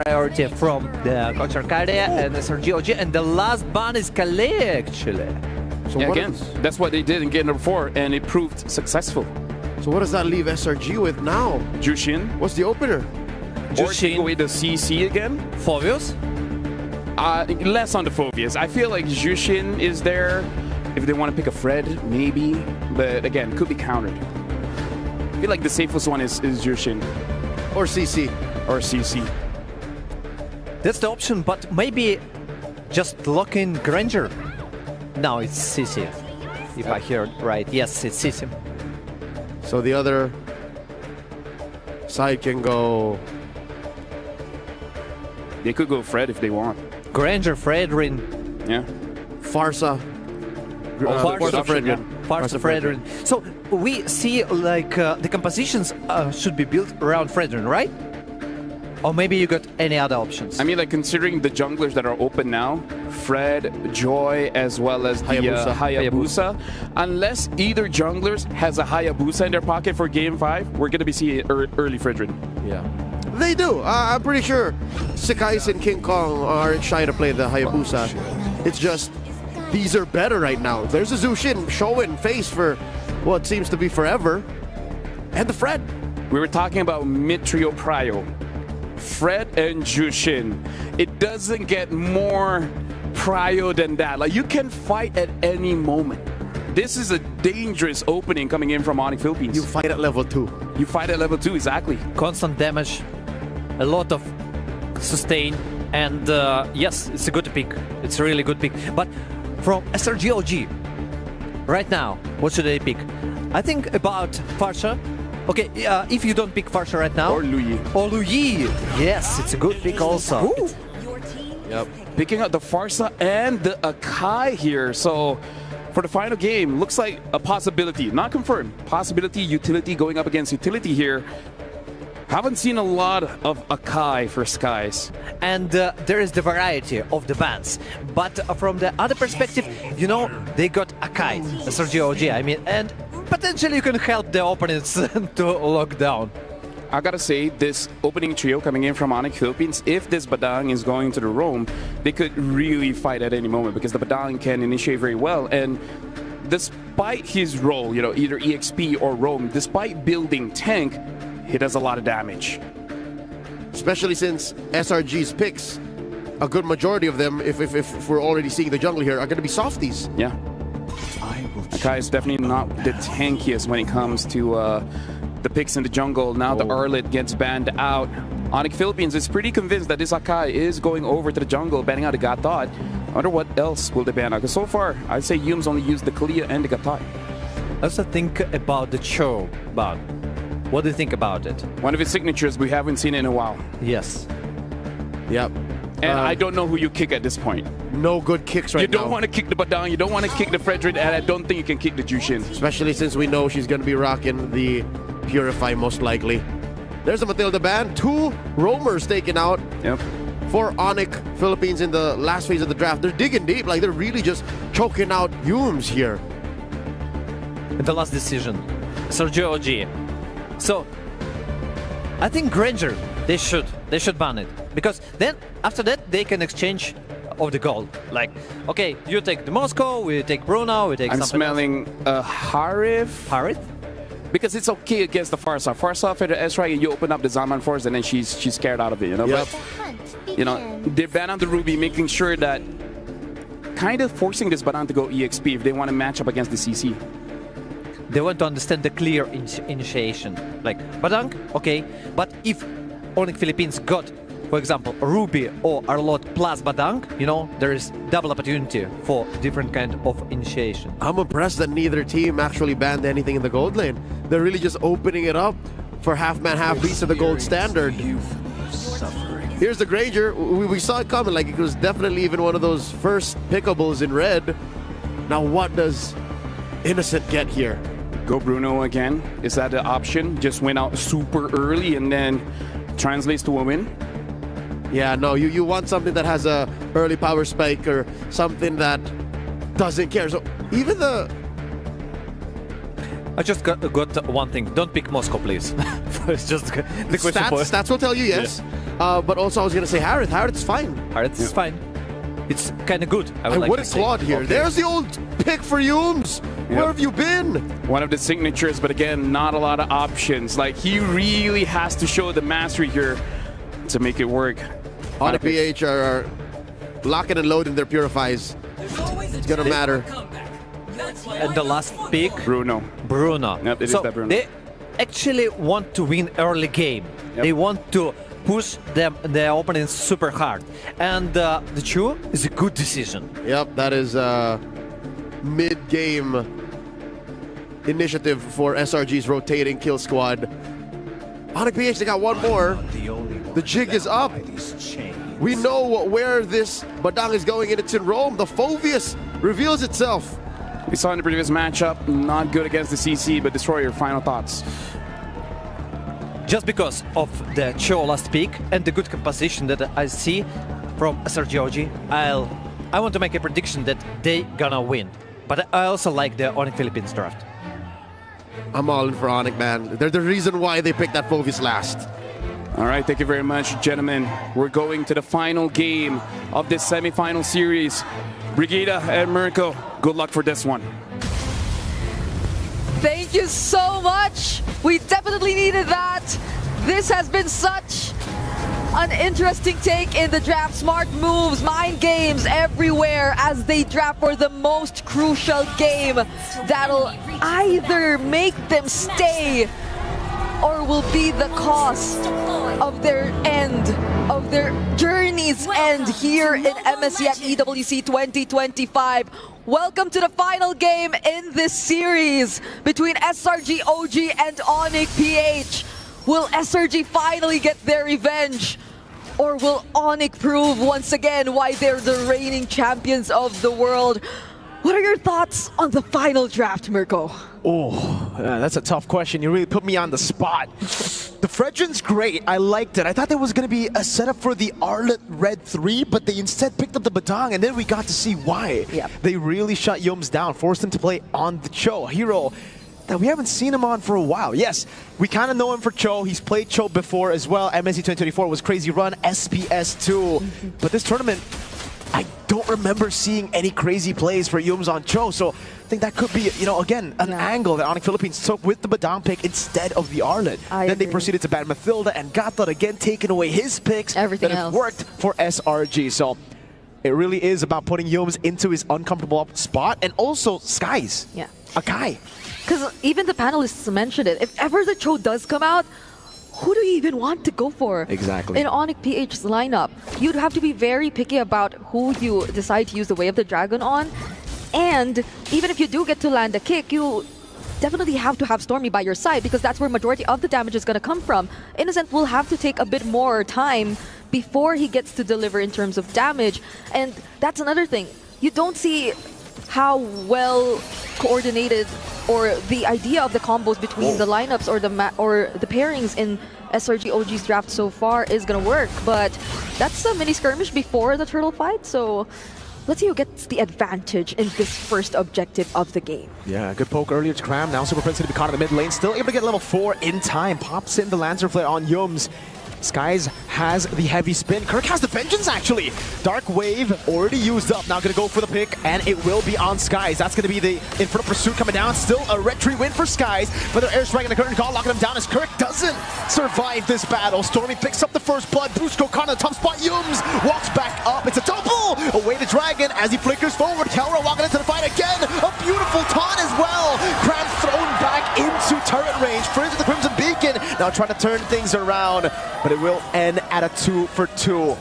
Speaker 17: priority from the Coach Arcade and the SRGOG, and the last ban is Kale actually.
Speaker 5: So again, that's what they did in game number 4, and it proved successful.
Speaker 7: So what does that leave SRG with now?
Speaker 5: Jushin.
Speaker 7: What's the opener?
Speaker 5: Or take away the CC again.
Speaker 17: Phobios?
Speaker 5: Less on the Phobias. I feel like Jushin is there. If they want to pick a Fred, maybe. But again, could be countered. I feel like the safest one is Jushin.
Speaker 7: Or CC.
Speaker 5: Or CC.
Speaker 17: That's the option, but maybe just lock in Granger. No, it's CC. If I hear it right. Yes, it's CC.
Speaker 7: So the other side can go...
Speaker 5: They could go Fred if they want.
Speaker 17: Granger, Fredrin.
Speaker 5: Yeah.
Speaker 7: Farsa.
Speaker 17: Farsa Fredrin. So we see like the compositions should be built around Fredrin, right? Or maybe you got any other options?
Speaker 5: I mean, like considering the junglers that are open now, Fred, Joy, as well as the Hayabusa. Unless either junglers has a Hayabusa in their pocket for game 5, we're going to be seeing early Fredrin.
Speaker 7: Yeah. They do. I'm pretty sure Sekais and King Kong aren't shy to play the Hayabusa. It's just, these are better right now. There's a Zushin showing face for what seems to be forever. And the Fred.
Speaker 5: We were talking about mid-trio prio. Fred and Jushin. It doesn't get more prio than that. Like, you can fight at any moment. This is a dangerous opening coming in from Onyx Philippines.
Speaker 7: You fight at level 2.
Speaker 5: You fight at level 2, exactly.
Speaker 17: Constant damage, a lot of sustain, and yes, it's a good pick. It's a really good pick. But from SRGOG, right now, what should they pick? I think about Farsha. Okay, if you don't pick Farsha right now.
Speaker 5: Or Luyi.
Speaker 17: Or Luyi. Yes, it's a good pick also.
Speaker 5: Ooh. Yep. Picking up the Farsa and the Akai here. So for the final game, looks like a possibility. Not confirmed. Possibility, utility going up against utility here. Haven't seen a lot of Akai for Skies.
Speaker 17: And there is the variety of the bans. But from the other perspective, you know, they got Akai, SRGOG, I mean, and potentially you can help the opponents to lock down.
Speaker 5: I gotta say, this opening trio coming in from Onyx Philippines, if this Badang is going to the roam, they could really fight at any moment because the Badang can initiate very well. And despite his role, you know, either EXP or roam, despite building tank, he does a lot of damage.
Speaker 7: Especially since SRG's picks, a good majority of them, if we're already seeing the jungle here, are going to be softies.
Speaker 5: Yeah. Akai is definitely not the tankiest when it comes to the picks in the jungle. Now the Arlet gets banned out. Onyx Philippines is pretty convinced that this Akai is going over to the jungle, banning out the Gatot. I wonder what else will they ban out? Because so far, I'd say Yum's only used the Kalia and the Gatot.
Speaker 17: I also think about the Cho ban. What do you think about it?
Speaker 5: One of his signatures, we haven't seen it in a while.
Speaker 17: Yes.
Speaker 7: Yep.
Speaker 5: And I don't know who you kick at this point.
Speaker 7: No good kicks right now.
Speaker 5: You don't want to kick the Badang, you don't want to kick the Fredrin, and I don't think you can kick the Jushin.
Speaker 7: Especially since we know she's going to be rocking the Purify most likely. There's a Matilda ban. 2 roamers taken out.
Speaker 5: Yep.
Speaker 7: For Onyx Philippines in the last phase of the draft. They're digging deep, like they're really just choking out Yums here.
Speaker 17: And the last decision, SRGOG. So, I think Granger, they should ban it. Because then, after that, they can exchange of the gold. Like, okay, you take the Moscow, we take Bruno, we take
Speaker 5: I'm
Speaker 17: something
Speaker 5: smelling Harith.
Speaker 17: Harith?
Speaker 5: Because it's okay against the Farsa. Farsa for the S-Right, and you open up the Zaman Force, and then she's scared out of it, you know?
Speaker 7: Yep.
Speaker 5: But, you know, they ban on the Ruby, making sure that kind of forcing this Badang to go EXP if they want to match up against the CC.
Speaker 17: They want to understand the clear initiation. Like, Badang, okay, but if Onyx Philippines got, for example, Ruby or Arlot plus Badang, you know, there is double opportunity for different kind of initiation.
Speaker 7: I'm impressed that neither team actually banned anything in the gold lane. They're really just opening it up for half-man, half-beast of the gold standard. Here's the Granger. We saw it coming, like it was definitely even one of those first pickables in red. Now what does Innocent get here?
Speaker 5: Go Bruno again. Is that the option? Just went out super early and then translates to a win?
Speaker 7: Yeah, no, you want something that has a early power spike or something that doesn't care. So even the...
Speaker 17: I just got one thing. Don't pick Moscow, please. it's just the question.
Speaker 7: Stats will tell you yes. But also I was going to say Harith. Harith's fine.
Speaker 17: Harith's fine. It's kind of good.
Speaker 7: I would have Claude here. Okay. There's the old pick for Yumes. Yep. Where have you been?
Speaker 5: One of the signatures, but again, not a lot of options. Like, he really has to show the mastery here to make it work.
Speaker 7: Onyx PH are locking and loading their purifies. It's gonna matter.
Speaker 17: And the last pick,
Speaker 5: Bruno.
Speaker 17: So
Speaker 5: Yep, it is that Bruno.
Speaker 17: They actually want to win early game.
Speaker 5: Yep.
Speaker 17: They want to push their opponents super hard. And the Chu is a good decision.
Speaker 7: Yep, that is mid-game initiative for SRG's rotating kill squad. Onyx PH, they got one more. The jig is up. We know where this Badang is going, and it's in Rome. The Phovius reveals itself.
Speaker 5: We saw in the previous matchup, not good against the CC, but Destroyer, final thoughts.
Speaker 17: Just because of the Cho last pick and the good composition that I see from SRG, I want to make a prediction that they gonna win. But I also like the Onyx Philippines draft.
Speaker 7: I'm all in for Onyx, man. They're the reason why they picked that Phovius last.
Speaker 5: All right, thank you very much, gentlemen. We're going to the final game of this semi-final series. Brigida and Mirko, good luck for this one.
Speaker 8: Thank you so much. We definitely needed that. This has been such an interesting take in the draft. Smart moves, mind games everywhere as they draft for the most crucial game that'll either make them stay or will be the cost of their end, of their journey's end here in MSC at EWC 2025. Welcome to the final game in this series between SRG OG and Onyx PH. Will SRG finally get their revenge? Or will Onyx prove once again why they're the reigning champions of the world? What are your thoughts on the final draft, Mirko?
Speaker 10: Oh, that's a tough question. You really put me on the spot. The Fredrin's great. I liked it. I thought there was going to be a setup for the Arlet Red 3, but they instead picked up the Badang, and then we got to see why.
Speaker 8: Yep.
Speaker 10: They really shut Yums down, forced him to play on the Cho, a hero that we haven't seen him on for a while. Yes, we kind of know him for Cho. He's played Cho before as well. MSC 2024 was Crazy Run, SPS 2. But this tournament, I don't remember seeing any crazy plays for Yums on Cho, so I think that could be, you know, again, an angle that Onyx Philippines took with the Badang pick instead of the Arlet. Then they proceeded to ban Mathilda and got that again, taking away his picks.
Speaker 8: Everything
Speaker 10: else worked for SRG. So it really is about putting Yums into his uncomfortable spot, and also Skies.
Speaker 8: Yeah.
Speaker 10: A guy.
Speaker 8: Because even the panelists mentioned it. If ever the Cho does come out, who do you even want to go for?
Speaker 10: Exactly.
Speaker 8: In Onyx PH's lineup, you'd have to be very picky about who you decide to use the Way of the Dragon on. And even if you do get to land a kick, you definitely have to have Stormy by your side, because that's where majority of the damage is going to come from. Innocent will have to take a bit more time before he gets to deliver in terms of damage. And that's another thing. You don't see how well coordinated or the idea of the combos between the lineups or the pairings in SRG OG's draft so far is gonna work. But that's a mini skirmish before the turtle fight, so let's see who gets the advantage in this first objective of the game.
Speaker 10: Yeah, good poke earlier to Cram. Now Super Prince to be caught in the mid lane. Still able to get level 4 in time. Pops in the Lancer Flare on Yums. Skies has the heavy spin. Kirk has the Vengeance, actually. Dark Wave already used up. Now going to go for the pick, and it will be on Skies. That's going to be the Inferno Pursuit coming down. Still a red tree win for Skies, but they're airstriking the curtain call, locking him down as Kirk doesn't survive this battle. Stormy picks up the first blood. Brusco caught in the top spot. Yums walks back up. It's a double! Away the Dragon as he flickers forward. Kelra walking into the fight again. A beautiful taunt as well. Cram thrown back into turret range. Fringe with the Crimson Beacon. Now trying to turn things around, but it will end at a 2-for-2.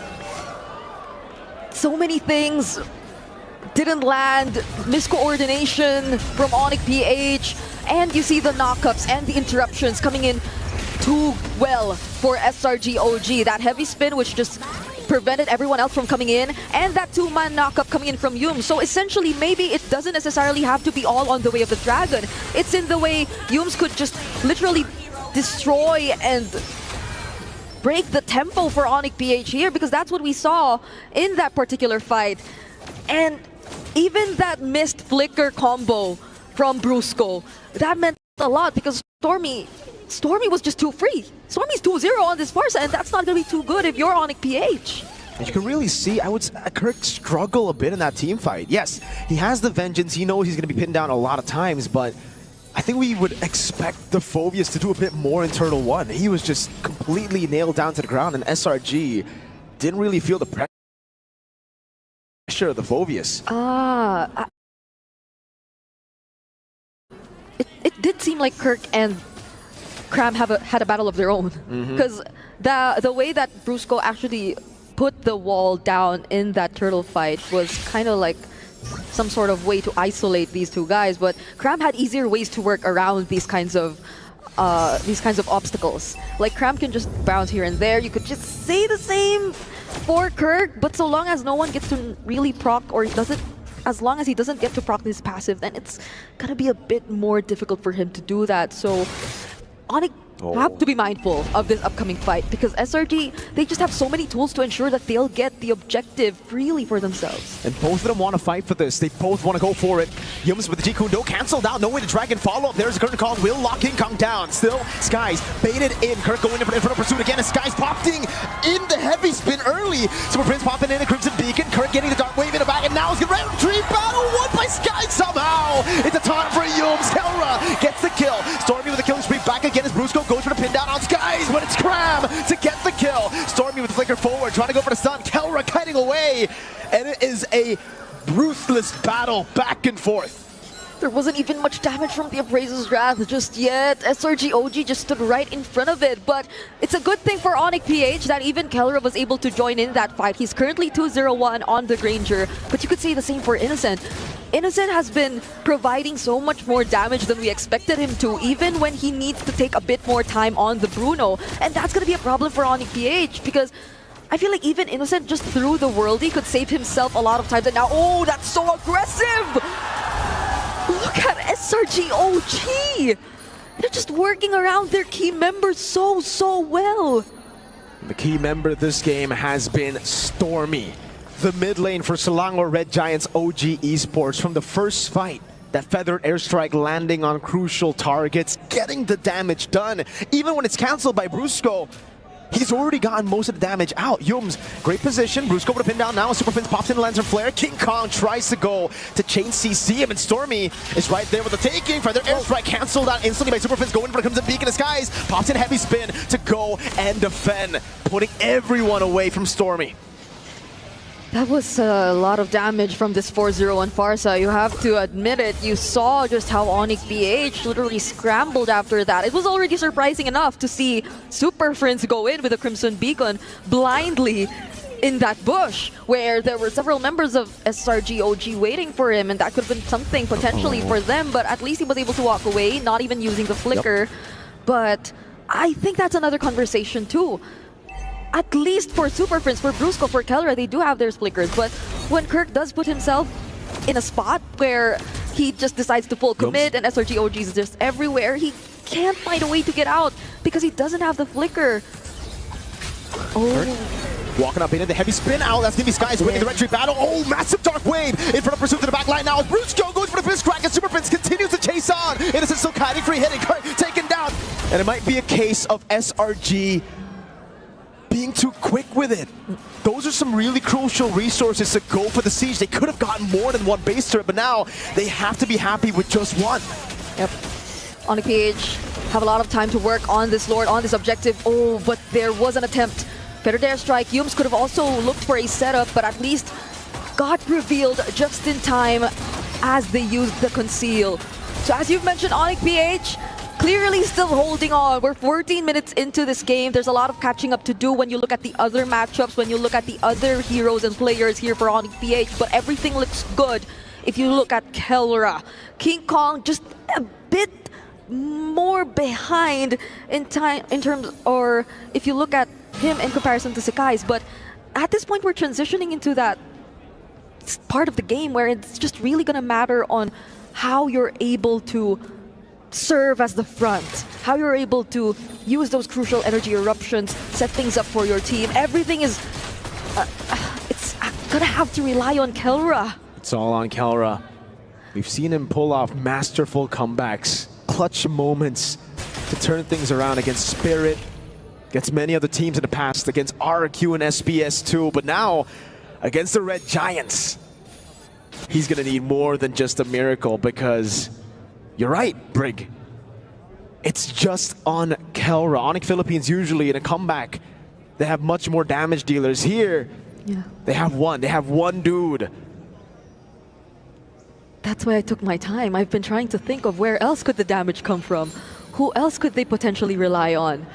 Speaker 8: So many things didn't land, miscoordination from Onyx PH, and you see the knockups and the interruptions coming in too well for SRG OG. That heavy spin which just prevented everyone else from coming in, and that 2-man knockup coming in from Yums. So essentially, maybe it doesn't necessarily have to be all on the Way of the Dragon. It's in the way Yums could just literally destroy and break the tempo for Onyx PH here, because that's what we saw in that particular fight. And even that missed flicker combo from Brusco, that meant a lot, because Stormy was just too free. Stormy's 2-0 on this Farsa, and that's not going to be too good if you're Onyx PH.
Speaker 10: You can really see, I would say, Kirk struggle a bit in that team fight. Yes, he has the vengeance. He knows he's going to be pinned down a lot of times, but I think we would expect the Phobius to do a bit more in Turtle 1. He was just completely nailed down to the ground, and SRG didn't really feel the pressure of the Phobius.
Speaker 8: It did seem like Kirk and Cram had a battle of their own, because the way that Brusco actually put the wall down in that turtle fight was kind of like some sort of way to isolate these two guys, but Cram had easier ways to work around these kinds of obstacles. Like Cram can just bounce here and there. You could just say the same for Kirk, but so long as no one gets to really proc, or as long as he doesn't get to proc this passive, then it's gonna be a bit more difficult for him to do that. So Onyx have to be mindful of this upcoming fight, because SRG, they just have so many tools to ensure that they'll get the objective freely for themselves.
Speaker 10: And both of them want to fight for this. They both want to go for it. Yums with the G-Kundo canceled out. No way to drag and follow up. There's a curtain call. Will lock King Kong down. Still, Skies baited in. Kirk going in front of pursuit again. And Skies popping in the heavy spin early. Super Prince popping in a Crimson Beacon. Kirk getting the Dark Wave in the back. And now it's going to retrieve battle. Won by Skies somehow. It's a taunt for Yums. Kelra gets the kill. Stormy with the killing spree. Back again as Brusco goes for the pin down on Skies, but it's Cram to get the kill. Stormy with the flicker forward, trying to go for the stun. Kelra kiting away, and it is a ruthless battle back and forth.
Speaker 8: There wasn't even much damage from the Appraiser's Wrath just yet. SRG OG just stood right in front of it, but it's a good thing for Onyx PH that even Kelra was able to join in that fight. He's currently 2-0-1 on the Granger, but you could say the same for Innocent. Innocent has been providing so much more damage than we expected him to, even when he needs to take a bit more time on the Bruno. And that's going to be a problem for Onyx PH, because I feel like even Innocent just through the worldie could save himself a lot of times. And now, oh, that's so aggressive! Look at SRG OG! They're just working around their key members so well.
Speaker 10: The key member this game has been Stormy. The mid lane for Selangor Red Giants OG Esports from the first fight. That feathered airstrike landing on crucial targets, getting the damage done. Even when it's cancelled by Brusco, he's already gotten most of the damage out. Yums, great position. Brusco with a pin down now. Super Fins pops in the Lantern Flare. King Kong tries to go to chain CC him, and Stormy is right there with the taking. Feathered airstrike cancelled out instantly by Super Fins going for the Crimson Beacon of Skies. Pops in heavy spin to go and defend, putting everyone away from Stormy.
Speaker 8: That was a lot of damage from this 4-0-1 Farsa. You have to admit it. You saw just how Onyx PH literally scrambled after that. It was already surprising enough to see Super Friends go in with a Crimson Beacon blindly in that bush, where there were several members of SRG OG waiting for him, and that could have been something potentially for them, but at least he was able to walk away, not even using the flicker. But I think that's another conversation too. At least for Super Friends, for Brusco, for Kelra, they do have their flickers. But when Kirk does put himself in a spot where he just decides to full commit and SRG OG is just everywhere, he can't find a way to get out because he doesn't have the flicker. Oh.
Speaker 10: Walking up into the heavy spin out. That's going to be Skies winning the retreat battle. Oh, massive Dark Wave in front of Pursuit to the back line now. Brusco goes for the Fist Crack, and Super Prince continues to chase on. Innocent still kiting, free hitting, Kirk taken down. And it might be a case of SRG being too quick with it. Those are some really crucial resources to go for the siege. They could have gotten more than one base turret, but now they have to be happy with just one.
Speaker 8: Yep. Onyx PH have a lot of time to work on this Lord, on this objective. Oh, but there was an attempt. Feathered Airstrike. Yums could have also looked for a setup, but at least got revealed just in time as they used the conceal. So as you've mentioned, Onyx PH clearly still holding on. We're 14 minutes into this game. There's a lot of catching up to do when you look at the other matchups, when you look at the other heroes and players here for Onyx PH, but everything looks good. If you look at Kelra, King Kong just a bit more behind in time, in terms, or if you look at him in comparison to Sekai's, but at this point we're transitioning into that part of the game where it's just really gonna matter on how you're able to serve as the front, how you're able to use those crucial energy eruptions, set things up for your team. Everything is, it's gonna have to rely on Kelra.
Speaker 10: It's all on Kelra. We've seen him pull off masterful comebacks, clutch moments to turn things around against Spirit, against many other teams in the past, against RQ and SPS too, but now against the Red Giants, he's going to need more than just a miracle, because you're right, Brig. It's just on Kelra. Onyx Philippines usually in a comeback, they have much more damage dealers. Here, they have one. They have one dude.
Speaker 8: That's why I took my time. I've been trying to think of where else could the damage come from. Who else could they potentially rely on?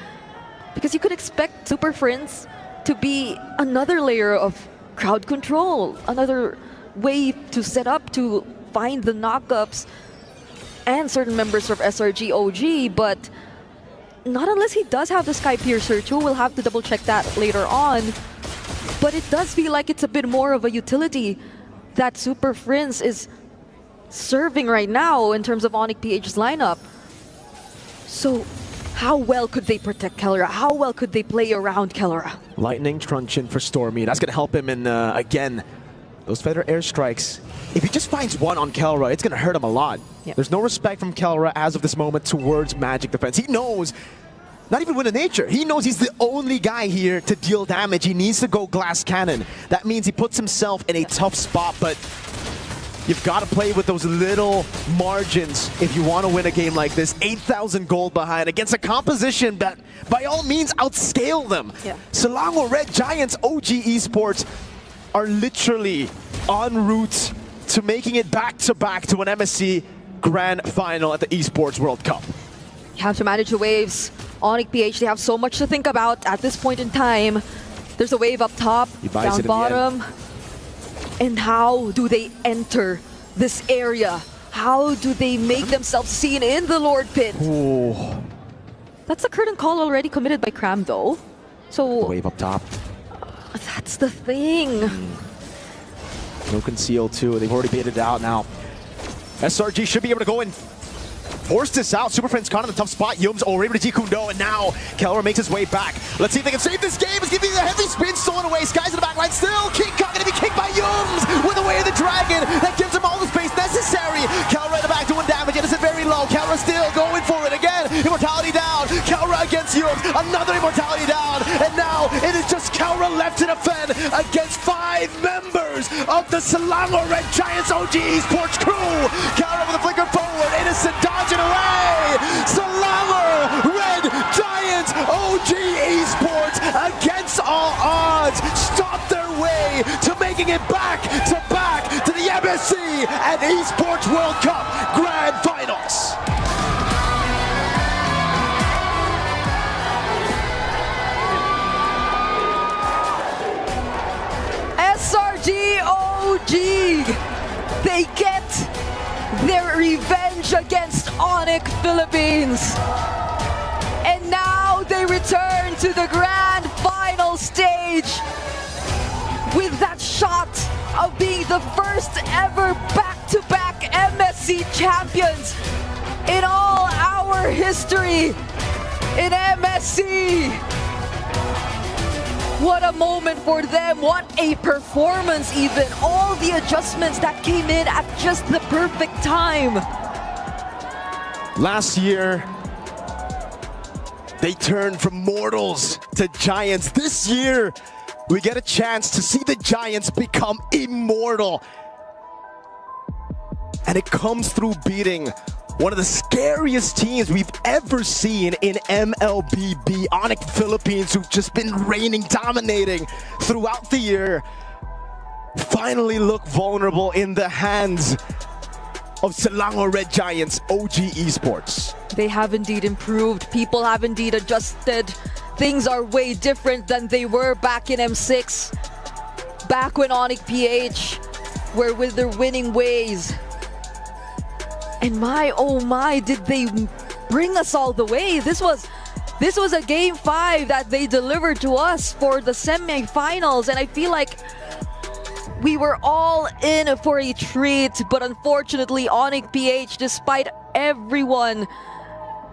Speaker 8: Because you could expect Super Friends to be another layer of crowd control, another way to set up to find the knockups and certain members of SRG OG, but not unless he does have the Sky Piercer too. We'll have to double check that later on. But it does feel like it's a bit more of a utility that Super Friends is serving right now in terms of Onyx PH's lineup. So how well could they protect Kelra? How well could they play around Kelra?
Speaker 10: Lightning Truncheon for Stormy. That's going to help him in, again, those feather airstrikes. If he just finds one on Kelra, it's going to hurt him a lot. There's no respect from Kelra as of this moment towards Magic Defense. He knows, not even with a nature, he knows he's the only guy here to deal damage. He needs to go Glass Cannon. That means he puts himself in a tough spot, but you've got to play with those little margins if you want to win a game like this. 8,000 gold behind against a composition that by all means outscale them. Selangor Red Giants OG Esports are literally en route to making it back-to-back to an MSC Grand Final at the Esports World Cup.
Speaker 8: You have to manage the waves. Onyx PH, they have so much to think about at this point in time. There's a wave up top, down bottom. And how do they enter this area? How do they make themselves seen in the Lord Pit?
Speaker 10: Ooh.
Speaker 8: That's a curtain call already committed by Cram though. So
Speaker 10: the wave up top.
Speaker 8: That's the thing.
Speaker 10: No conceal too. They've already baited it out now. SRG should be able to go and force this out. Super Friends caught in a tough spot. Yums already to Kundo, and now Kelra makes his way back. Let's see if they can save this game. It's giving the heavy spin stolen away. Sky's in the back line still. King Kong gonna be kicked by Yums with the way of the dragon. That gives him all the space necessary. Kelra in the back doing damage. It is very low. Kelra still going for it again. Immortality down. Kelra against Yums. Another immortality down. And now it is just Kelra left to defend against 5 members of the Selangor Red Giants OG Esports crew. Kelra with a flicker forward. Innocent dodging away. Selangor Red Giants OG Esports against all odds stop their way to making it back to the MSC and Esports World Cup Grand Finals.
Speaker 8: SRG OG, they get their revenge against Onyx Philippines. And now they return to the grand final stage with that shot of being the first ever back-to-back MSC champions in all our history in MSC. What a moment for them, what a performance even. All the adjustments that came in at just the perfect time.
Speaker 10: Last year, they turned from mortals to giants. This year, we get a chance to see the giants become immortal. And it comes through beating one of the scariest teams we've ever seen in MLBB, Onyx Philippines, who've just been reigning, dominating throughout the year, finally look vulnerable in the hands of Selangor Red Giants OG Esports.
Speaker 8: They have indeed improved. People have indeed adjusted. Things are way different than they were back in M6. Back when Onyx PH were with their winning ways. And my, oh my, did they bring us all the way. This was a game 5 that they delivered to us for the semi-finals, and I feel like we were all in for a treat, but unfortunately Onyx PH, despite everyone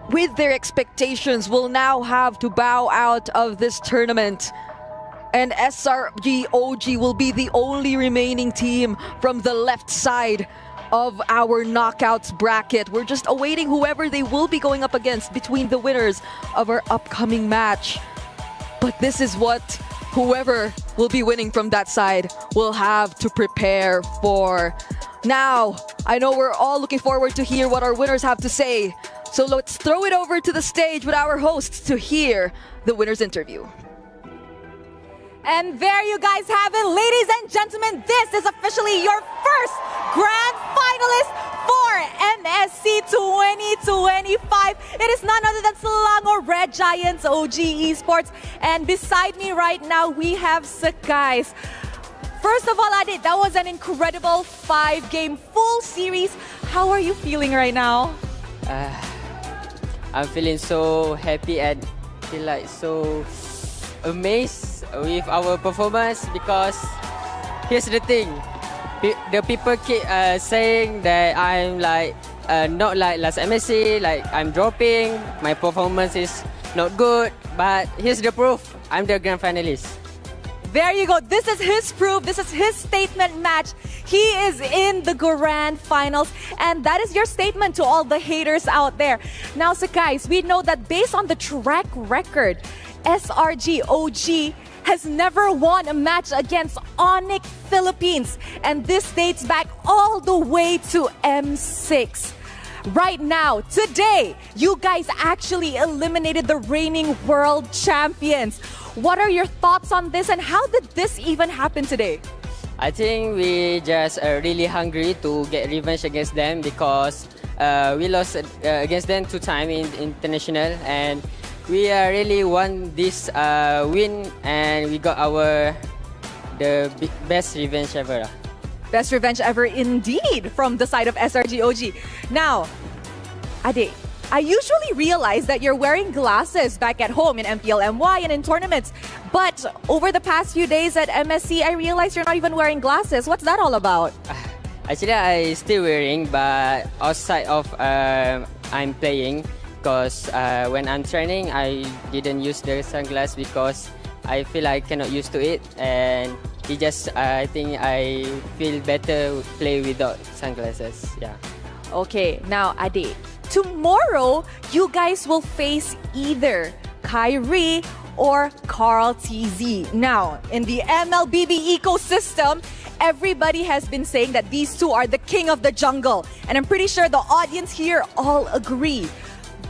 Speaker 8: with their expectations, will now have to bow out of this tournament. And SRG OG will be the only remaining team from the left side of our knockouts bracket. We're just awaiting whoever they will be going up against between the winners of our upcoming match. But this is what whoever will be winning from that side will have to prepare for. Now, I know we're all looking forward to hear what our winners have to say. So let's throw it over to the stage with our hosts to hear the winner's interview.
Speaker 1: And there you guys have it, ladies and gentlemen. This is officially your first grand finalist for MSC 2025. It is none other than Selangor Red Giants OG Esports. And beside me right now, we have Sakais. First of all, Adit, that was an incredible 5-game full series. How are you feeling right now?
Speaker 4: I'm feeling so happy and feel like so amazed with our performance, because here's the thing, the people keep saying that I'm like not like last MSC, like I'm dropping, my performance is not good, but here's the proof, I'm the grand finalist.
Speaker 1: There you go. This is his proof. This is his statement match. He is in the grand finals. And that is your statement to all the haters out there. Now, so guys, we know that based on the track record, SRG OG has never won a match against Onyx Philippines. And this dates back all the way to M6. Right now, today, you guys actually eliminated the reigning world champions. What are your thoughts on this, and how did this even happen today?
Speaker 4: I think we just really hungry to get revenge against them, because we lost against them 2 times in international, and we really won this win, and we got the best revenge ever.
Speaker 1: Best revenge ever indeed from the side of SRG OG. Now, Ade, I usually realize that you're wearing glasses back at home in MPL MY and in tournaments. But over the past few days at MSC, I realized you're not even wearing glasses. What's that all about?
Speaker 4: Actually, I still wearing, but outside of I'm playing, because when I'm training, I didn't use the sunglasses because I feel I cannot used to it, and I think I feel better play without sunglasses. Yeah.
Speaker 1: Okay, now Ade, tomorrow you guys will face either Kyrie or Carl TZ. Now, in the MLBB ecosystem, everybody has been saying that these two are the king of the jungle, and I'm pretty sure the audience here all agree.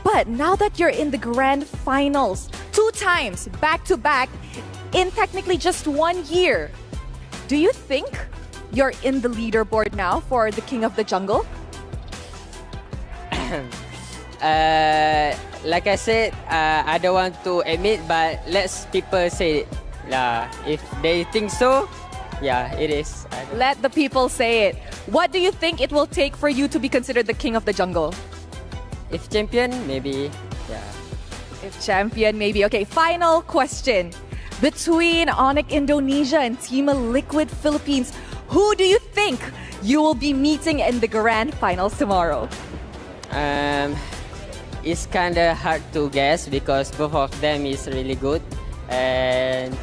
Speaker 1: But now that you're in the grand finals 2 times back to back in technically just 1 year, do you think you're in the leaderboard now for the king of the jungle?
Speaker 4: Like I said, I don't want to admit, but let's people say it. If they think so, yeah, it is.
Speaker 1: Let the people say it. What do you think it will take for you to be considered the king of the jungle?
Speaker 4: If champion, maybe, yeah.
Speaker 1: If champion, maybe. Okay, final question. Between Onyx Indonesia and Team Liquid Philippines, who do you think you will be meeting in the grand finals tomorrow?
Speaker 4: It's kind of hard to guess because both of them is really good. And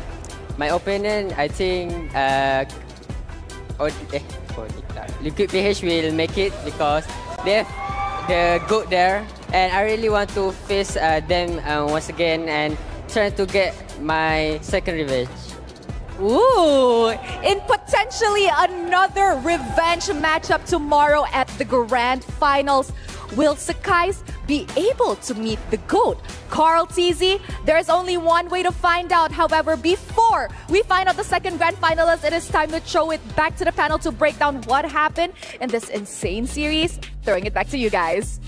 Speaker 4: my opinion, I think Liquid PH will make it because they're good there. And I really want to face them once again and try to get my second revenge.
Speaker 1: Ooh, in potentially another revenge matchup tomorrow at the grand finals. Will Sakais be able to meet the GOAT, Carl TZ? There's only one way to find out. However, before we find out the second grand finalist, it is time to throw it back to the panel to break down what happened in this insane series. Throwing it back to you guys.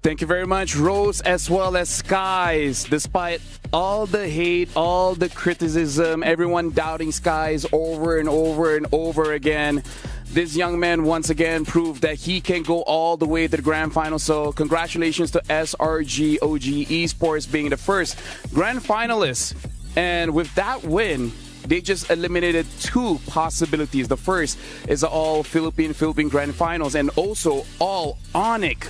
Speaker 5: Thank you very much, Rose, as well as Skies. Despite all the hate, all the criticism, everyone doubting Skies over and over and over again, this young man once again proved that he can go all the way to the grand final. So congratulations to SRG OG Esports being the first grand finalist. And with that win, they just eliminated 2 possibilities. The first is the all Philippine grand finals, and also all Onyx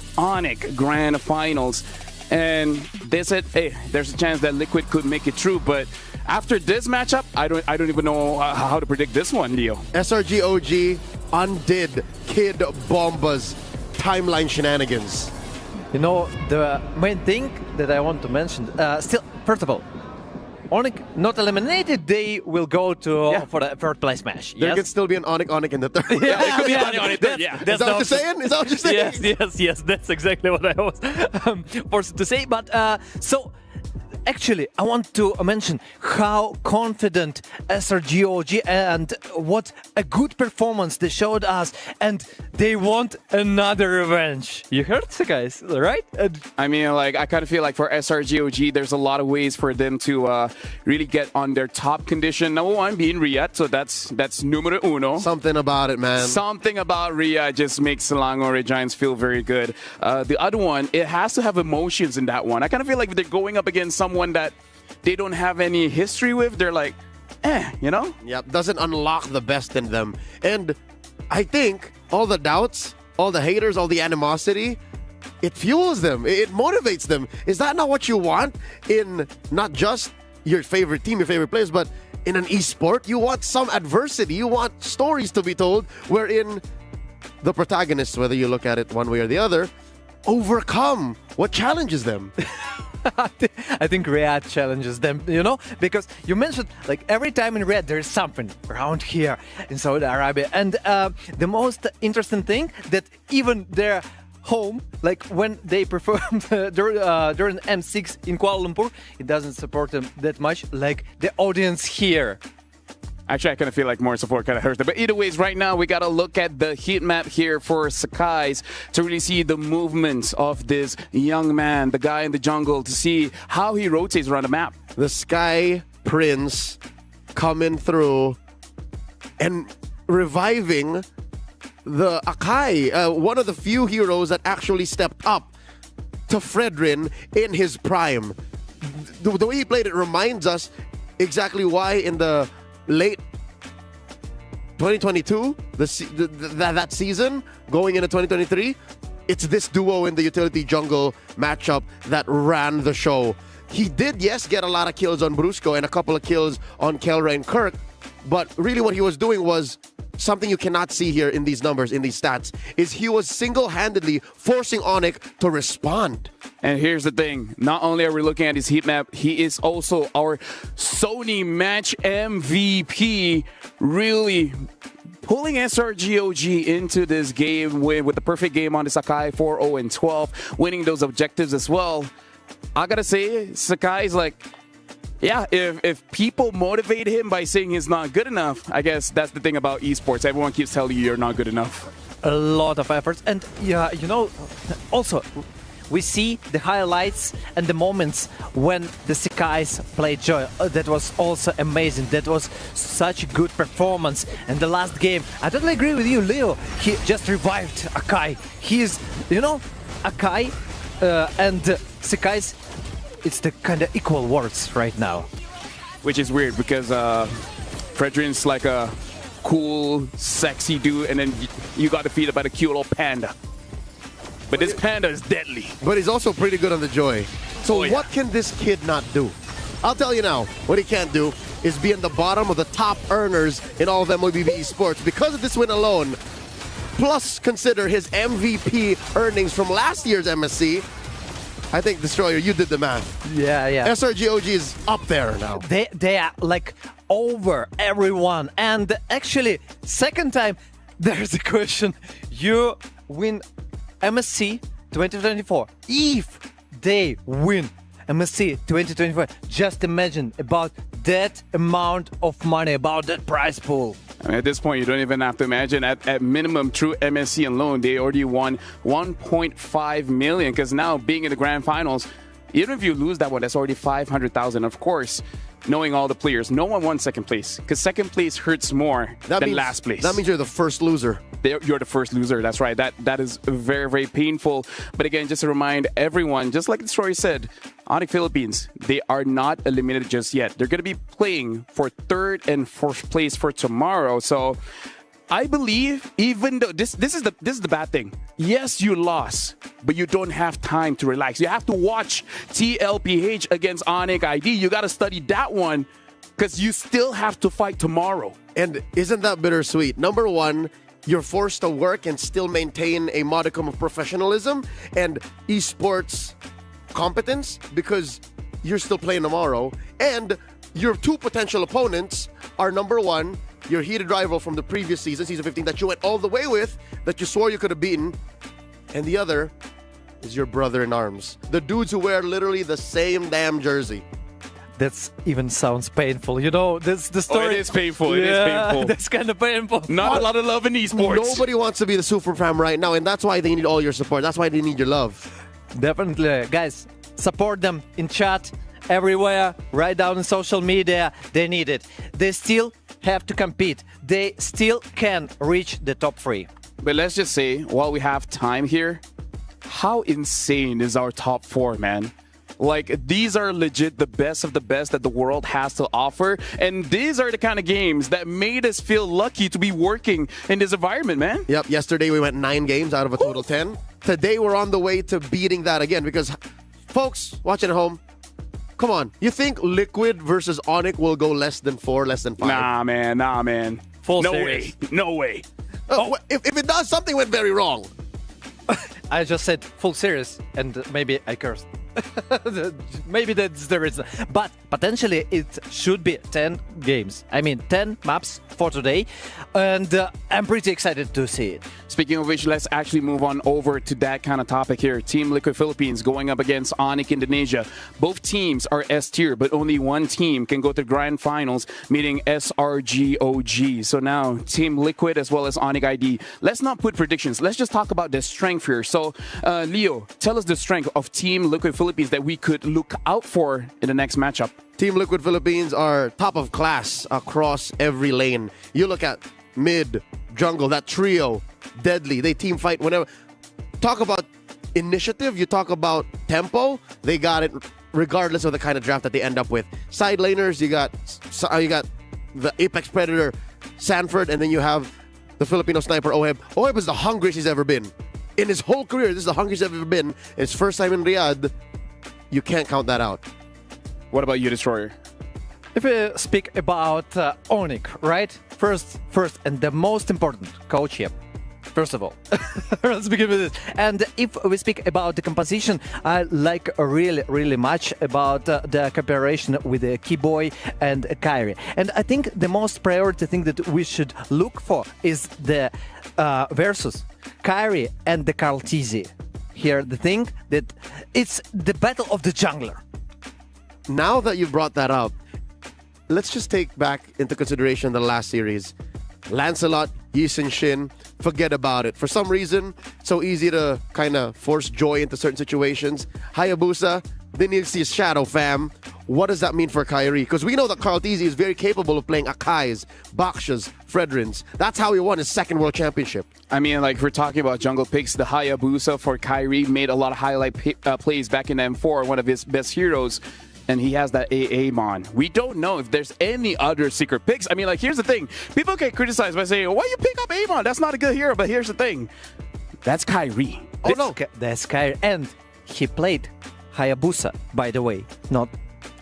Speaker 5: grand finals. And they said, hey, there's a chance that Liquid could make it through. But after this matchup, I don't even know how to predict this one, Leo.
Speaker 7: SRG OG undid Kid Bomba's timeline shenanigans.
Speaker 17: You know, the main thing that I want to mention, still, first of all, Onyx not eliminated, they will go to for the third place match.
Speaker 7: There
Speaker 17: yes?
Speaker 7: could still be an Onyx in the third.
Speaker 17: Yeah,
Speaker 7: it could be
Speaker 17: yeah,
Speaker 7: Onyx
Speaker 17: that's-
Speaker 7: yeah.
Speaker 17: that's
Speaker 7: Is that what you're
Speaker 17: the
Speaker 7: saying? Is that what you're saying?
Speaker 17: Yes, that's exactly what I was forced to say. But so, actually, I want to mention how confident SRGOG and what a good performance they showed us, and they want another revenge. You heard, guys, right?
Speaker 5: I mean, like, I kind of feel like for SRGOG, there's a lot of ways for them to really get on their top condition. Number one being Riyadh, so that's numero uno.
Speaker 7: Something about it, man.
Speaker 5: Something about Riyadh just makes Selangor Giants feel very good. The other one, it has to have emotions in that one. I kind of feel like if they're going up against someone that they don't have any history with, they're like, you know?
Speaker 7: Yep, doesn't unlock the best in them. And I think all the doubts, all the haters, all the animosity, it fuels them. It motivates them. Is that not what you want in not just your favorite team, your favorite players, but in an esport? You want some adversity. You want stories to be told wherein the protagonists, whether you look at it one way or the other, overcome what challenges them.
Speaker 17: I think Riyadh challenges them, you know, because you mentioned like every time in Riyadh there's something around here in Saudi Arabia, and the most interesting thing that even their home, like when they perform during M6 in Kuala Lumpur, it doesn't support them that much like the audience here.
Speaker 5: Actually, I kind of feel like more support kind of hurts them. But either ways, right now, we got to look at the heat map here for Sakai's to really see the movements of this young man, the guy in the jungle, to see how he rotates around the map.
Speaker 7: The Sky Prince coming through and reviving the Akai, one of the few heroes that actually stepped up to Fredrin in his prime. The way he played it reminds us exactly why in the late 2022, that season, going into 2023, it's this duo in the utility jungle matchup that ran the show. He did, yes, get a lot of kills on Brusco and a couple of kills on Kelra and Kirk, but really what he was doing was something you cannot see here in these numbers, in these stats, is he was single-handedly forcing Onyx to respond.
Speaker 5: And here's the thing, not only are we looking at his heat map, he is also our Sony match MVP, really pulling SRGOG into this game with the perfect game on the Sakai 4-0-12, winning those objectives as well. I gotta say, Sakai's like, yeah, if people motivate him by saying he's not good enough, I guess that's the thing about esports. Everyone keeps telling you you're not good enough.
Speaker 17: A lot of efforts. And yeah, you know, also, we see the highlights and the moments when the Sakai's played Joy. That was also amazing. That was such a good performance. And the last game, I totally agree with you, Leo. He just revived Akai. He's, you know, Akai and Sakai's, it's the kind of equal words right now.
Speaker 5: Which is weird because Fredrin's like a cool, sexy dude, and then you got defeated by the cute little panda. But this panda is deadly.
Speaker 7: But he's also pretty good on the Joy. So what can this kid not do? I'll tell you now, what he can't do is be in the bottom of the top earners in all of MLBB Esports. Because of this win alone, plus consider his MVP earnings from last year's MSC, I think, Destroyer, you did the math.
Speaker 17: Yeah, yeah.
Speaker 7: SRGOG is up there now.
Speaker 17: They are like over everyone. And actually, second time, there's a question. You win MSC 2024. If they win MSC 2024, just imagine about that amount of money, about that prize pool.
Speaker 5: I mean, at this point, you don't even have to imagine. At minimum, through MSC alone, they already won 1.5 million. Because now, being in the grand finals, even if you lose that one, that's already 500,000. Of course, knowing all the players, no one won second place. Because second place hurts more than last place.
Speaker 7: That means you're the first loser.
Speaker 5: You're the first loser. That's right. That is very, very painful. But again, just to remind everyone, just like the story said, Onyx Philippines, they are not eliminated just yet. They're going to be playing for third and fourth place for tomorrow. So I believe, even though this is the bad thing. Yes, you lost, but you don't have time to relax. You have to watch TLPH against Onyx ID. You got to study that one because you still have to fight tomorrow.
Speaker 7: And isn't that bittersweet? Number one, you're forced to work and still maintain a modicum of professionalism and esports competence because you're still playing tomorrow. And your two potential opponents are number one, your heated rival from the previous season, season 15, that you went all the way with, that you swore you could have beaten. And the other is your brother in arms. The dudes who wear literally the same damn jersey.
Speaker 17: That even sounds painful. You know, this the story.
Speaker 5: Oh, it is painful. It is painful.
Speaker 17: That's kind of painful.
Speaker 5: Not a lot of love in esports.
Speaker 7: Nobody wants to be the super fam right now, and that's why they need all your support. That's why they need your love.
Speaker 17: Definitely, guys. Support them in chat, everywhere, right down in social media. They need it. They still have to compete. They still can reach the top 3.
Speaker 5: But let's just say, while we have time here, how insane is our top 4, man? Like, these are legit the best of the best that the world has to offer. And these are the kind of games that made us feel lucky to be working in this environment, man.
Speaker 7: Yep, yesterday we went 9 games out of a total 10. Today we're on the way to beating that again because, folks, watching at home, come on. You think Liquid versus Onyx will go less than 4, less than 5?
Speaker 5: Nah, man. Nah, man.
Speaker 17: Full
Speaker 5: no
Speaker 17: series.
Speaker 5: way. No way.
Speaker 7: If it does, something went very wrong.
Speaker 17: I just said full series, and maybe I cursed. Maybe that's the reason. But potentially it should be 10 games. I mean, 10 maps for today. And I'm pretty excited to see it.
Speaker 5: Speaking of which, let's actually move on over to that kind of topic here. Team Liquid Philippines going up against Onyx Indonesia. Both teams are S tier, but only one team can go to grand finals, meeting SRGOG. So now, Team Liquid as well as Onyx ID. Let's not put predictions. Let's just talk about the strength here. So, Leo, tell us the strength of Team Liquid Philippines that we could look out for in the next matchup.
Speaker 7: Team Liquid Philippines are top of class across every lane. You look at mid, jungle, that trio, deadly. They team fight whenever. Talk about initiative, you talk about tempo, they got it regardless of the kind of draft that they end up with. Side laners, you got the Apex Predator, Sanford, and then you have the Filipino sniper, Oheb. Oheb is the hungriest he's ever been. In his whole career, this is the hungriest he's ever been. His first time in Riyadh, you can't count that out.
Speaker 5: What about you, Destroyer?
Speaker 17: If we speak about Onyx, right? First, and the most important, coach here. First of all, let's begin with it. And if we speak about the composition, I like really much about the cooperation with Keyboy and Kyrie. And I think the most priority thing that we should look for is the versus Kyrie and the Carl Tizzy. Here, the thing that it's the battle of the jungler.
Speaker 7: Now that you've brought that up, let's just take back into consideration the last series. Lancelot, Yisun Shin, forget about it. For some reason, it's so easy to kind of force joy into certain situations. Hayabusa, then you see Shadow Fam. What does that mean for Kyrie? Because we know that Carl Tizzy is very capable of playing Akai's, Bakshas, Fredrins. That's how he won his second world championship.
Speaker 5: I mean, like, if we're talking about jungle picks, the Hayabusa for Kyrie made a lot of highlight plays back in M4, one of his best heroes. And he has that AA Mon. We don't know if there's any other secret picks. I mean, like, here's the thing. People get criticized by saying, why you pick up Amon? That's not a good hero. But here's the thing. That's Kyrie.
Speaker 17: Oh, no. That's Kyrie. And he played Hayabusa, by the way. Not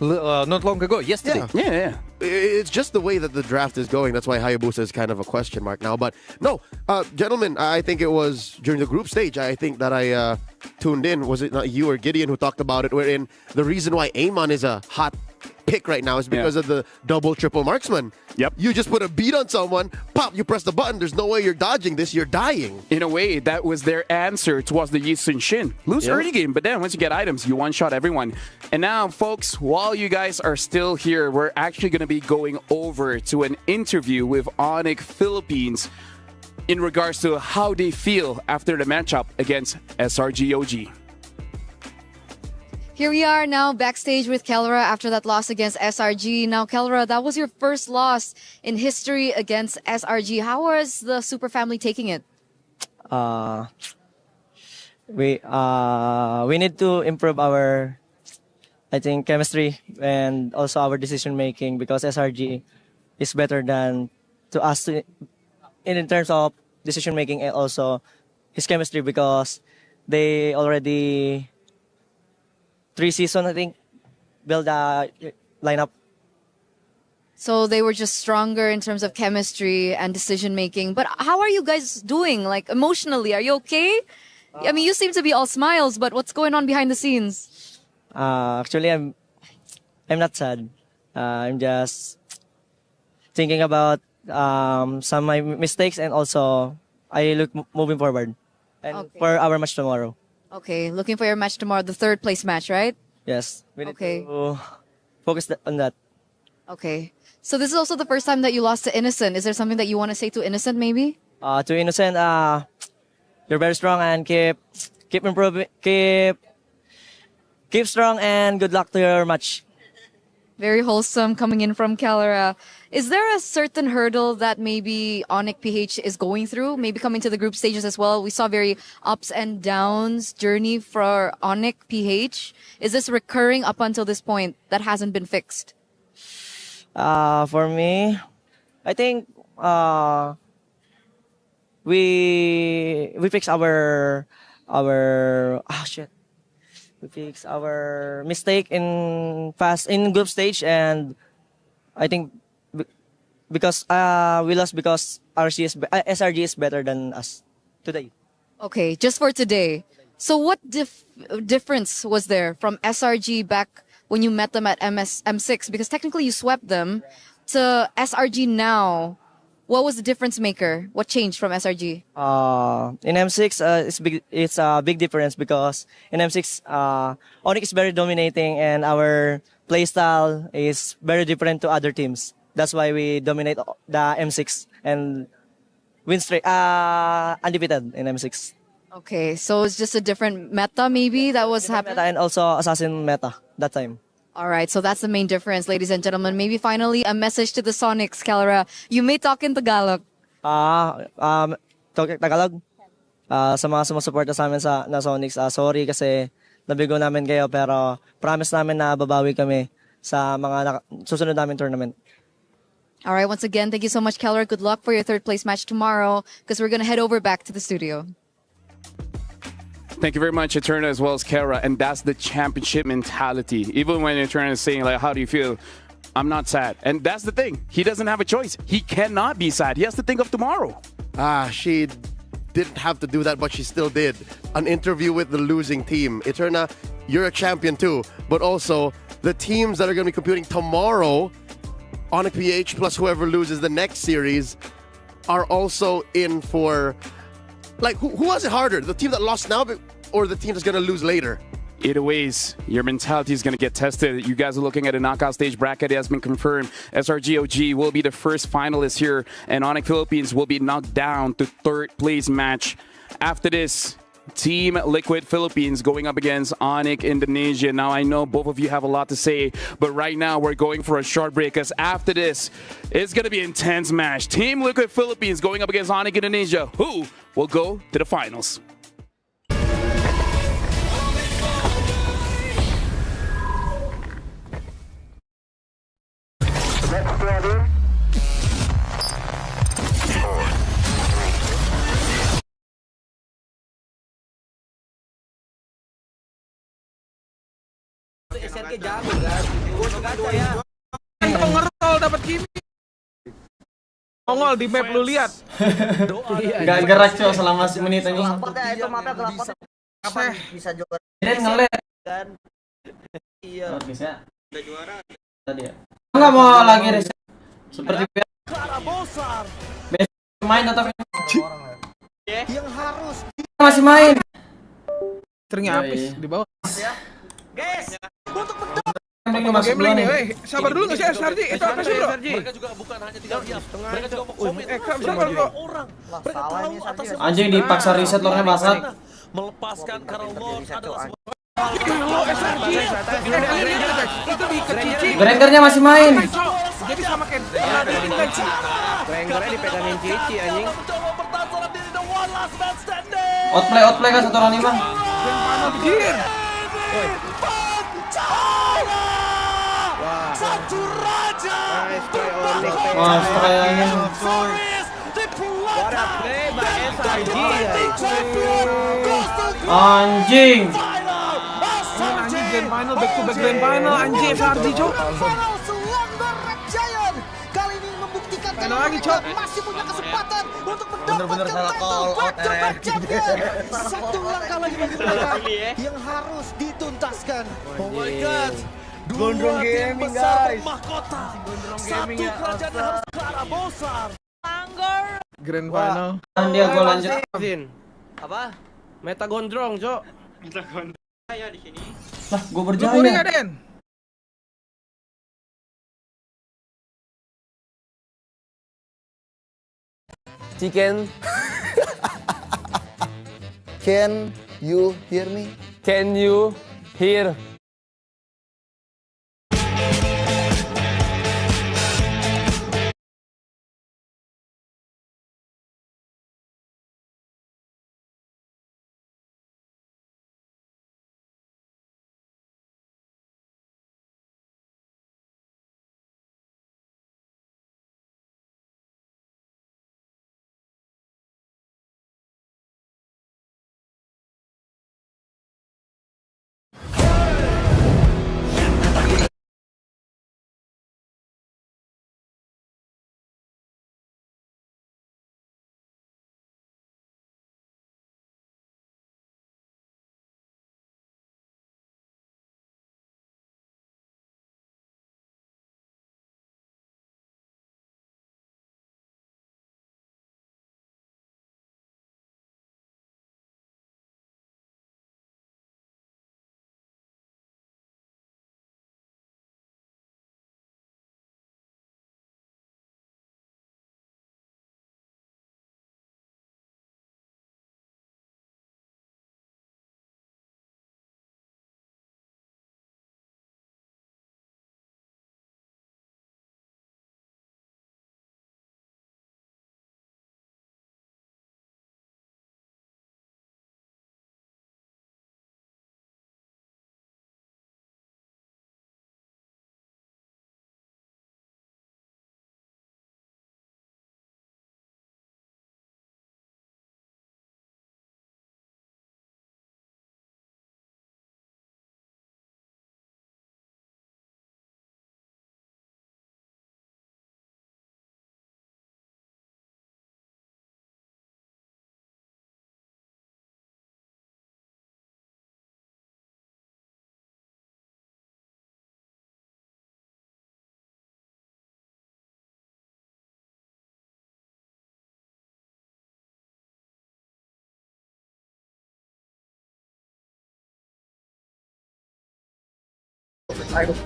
Speaker 17: long ago, yesterday.
Speaker 5: Yeah.
Speaker 7: It's just the way that the draft is going. That's why Hayabusa is kind of a question mark now. But no, gentlemen, I think it was during the group stage, I think that I tuned in. Was it not you or Gideon who talked about it? Wherein the reason why Amon is a hot pick right now is because of the double, triple marksman.
Speaker 5: Yep.
Speaker 7: You just put a beat on someone, pop, you press the button. There's no way you're dodging this. You're dying.
Speaker 5: In a way, that was their answer towards the Yisun Shin. Lose early game, but then once you get items, you one-shot everyone. And now, folks, while you guys are still here, we're actually going to be going over to an interview with Onyx Philippines in regards to how they feel after the matchup against SRGOG.
Speaker 6: Here we are now backstage with Kelra after that loss against SRG. Now, Kelra, that was your first loss in history against SRG. How was the Super Family taking it?
Speaker 16: We need to improve our, I think, chemistry and also our decision making because SRG is better than to us in terms of decision making and also his chemistry because they already 3 seasons, I think, build a lineup.
Speaker 6: So they were just stronger in terms of chemistry and decision making. But how are you guys doing? Like emotionally, are you okay? I mean, you seem to be all smiles, but what's going on behind the scenes?
Speaker 16: Actually, I'm not sad. I'm just thinking about some of my mistakes, and also I look moving forward and for our match tomorrow.
Speaker 6: Okay, looking for your match tomorrow, the third place match, right?
Speaker 16: Yes, we need to focus on that.
Speaker 6: Okay. So this is also the first time that you lost to Innocent. Is there something that you want to say to Innocent, maybe?
Speaker 16: To Innocent, you're very strong and keep improving, keep strong, and good luck to your match.
Speaker 6: Very wholesome coming in from Calera. Is there a certain hurdle that maybe Onyx PH is going through? Maybe coming to the group stages as well. We saw very ups and downs journey for Onyx PH. Is this recurring up until this point that hasn't been fixed?
Speaker 16: For me, I think we fix our we fix our mistake in group stage, and I think because we lost because SRG is better than us today.
Speaker 6: Okay, just for today. So what difference was there from SRG back when you met them at M6? Because technically you swept them, to SRG now. What was the difference maker? What changed from SRG?
Speaker 16: In M6, it's a big difference because in M6, Onyx is very dominating and our playstyle is very different to other teams. That's why we dominate the M6 and win straight, undefeated in M6.
Speaker 6: Okay, so it's just a different meta maybe that was happening?
Speaker 16: Meta and also assassin meta that time.
Speaker 6: All right, so that's the main difference, ladies and gentlemen. Maybe finally a message to the Sonics, Calera. You may talk in Tagalog.
Speaker 16: Tagalog? Sa mga sumusuporta sa amin na Sonics, sorry kasi nabigo namin kayo, pero promise namin na babawi kami sa mga susunod namin tournament.
Speaker 6: All right, once again, thank you so much, Calera. Good luck for your third place match tomorrow, because we're going to head over back to the studio.
Speaker 5: Thank you very much, Eterna, as well as Kara. And that's the championship mentality. Even when Eterna is saying, like, how do you feel? I'm not sad. And that's the thing. He doesn't have a choice. He cannot be sad. He has to think of tomorrow.
Speaker 7: She didn't have to do that, but she still did. An interview with the losing team. Eterna, you're a champion too. But also, the teams that are going to be competing tomorrow, Onyx PH plus whoever loses the next series, are also in for... Like, who has it harder? The team that lost now or the team that's going to lose later?
Speaker 5: Either ways, your mentality is going to get tested. You guys are looking at a knockout stage bracket. It has been confirmed. SRGOG will be the first finalist here, and Onyx Philippines will be knocked down to third place match. After this, Team Liquid Philippines going up against Onyx Indonesia. Now, I know both of you have a lot to say, but right now we're going for a short break, because after this, it's going to be an intense match. Team Liquid Philippines going up against Onyx Indonesia, who will go to the finals.
Speaker 3: Ngerol dapat kimi. Nongol di map lu lihat.
Speaker 18: Gak gerak coy selama semenit ini.
Speaker 11: Bisa juara.
Speaker 18: Dia ngelet
Speaker 11: kan. Iya.
Speaker 18: Bisa.
Speaker 11: Udah juara.
Speaker 18: Tadi ya. Enggak mau lagi reset. Seperti
Speaker 2: besar.
Speaker 18: Besok main atau
Speaker 2: yang harus
Speaker 18: masih main.
Speaker 3: Ternyata habis di bawah.
Speaker 2: Guys, untuk
Speaker 3: gambling nih, sabar dulu nggak sih SRG? Itu apa sih bro?
Speaker 2: Mereka juga bukan hanya tinggal diam, mereka juga mau komen.
Speaker 3: Sabar bro.
Speaker 2: Mereka tahu atas
Speaker 18: anjing dipaksa reset lornya basat.
Speaker 2: Melepaskan Karel Lord adalah
Speaker 18: Grengernya masih main.
Speaker 3: Jadi sama kayak
Speaker 2: Grengernya dipegangin Cici anjing.
Speaker 18: Outplay kan 1 orang 5.
Speaker 3: Anjir.
Speaker 2: Satu raja.
Speaker 18: Wah, strayanya.
Speaker 2: What a play by SRG.
Speaker 18: Anjing.
Speaker 3: Anjing grand final, back to back grand final, anjing SRG cok. Final lagi, Cok.
Speaker 2: Masih punya kesempatan untuk
Speaker 18: Bener-bener salah call out
Speaker 2: Satu langkah lagi bagi mereka yang harus dituntaskan. Oh my god.
Speaker 18: Gondrong
Speaker 2: Dua tim
Speaker 18: gaming,
Speaker 2: besar
Speaker 18: guys.
Speaker 2: bermahkota.
Speaker 18: gaming
Speaker 2: Satu
Speaker 18: ya,
Speaker 2: kerajaan yang harus ke arah besar.
Speaker 3: Grand final.
Speaker 18: Dia gol lanjut.
Speaker 2: Apa? Meta gondrong, Cok.
Speaker 18: Lah, gue
Speaker 3: Lu
Speaker 18: berjaya.
Speaker 3: kuning nggak, Den?
Speaker 19: Chicken. Can you hear me? Can you hear?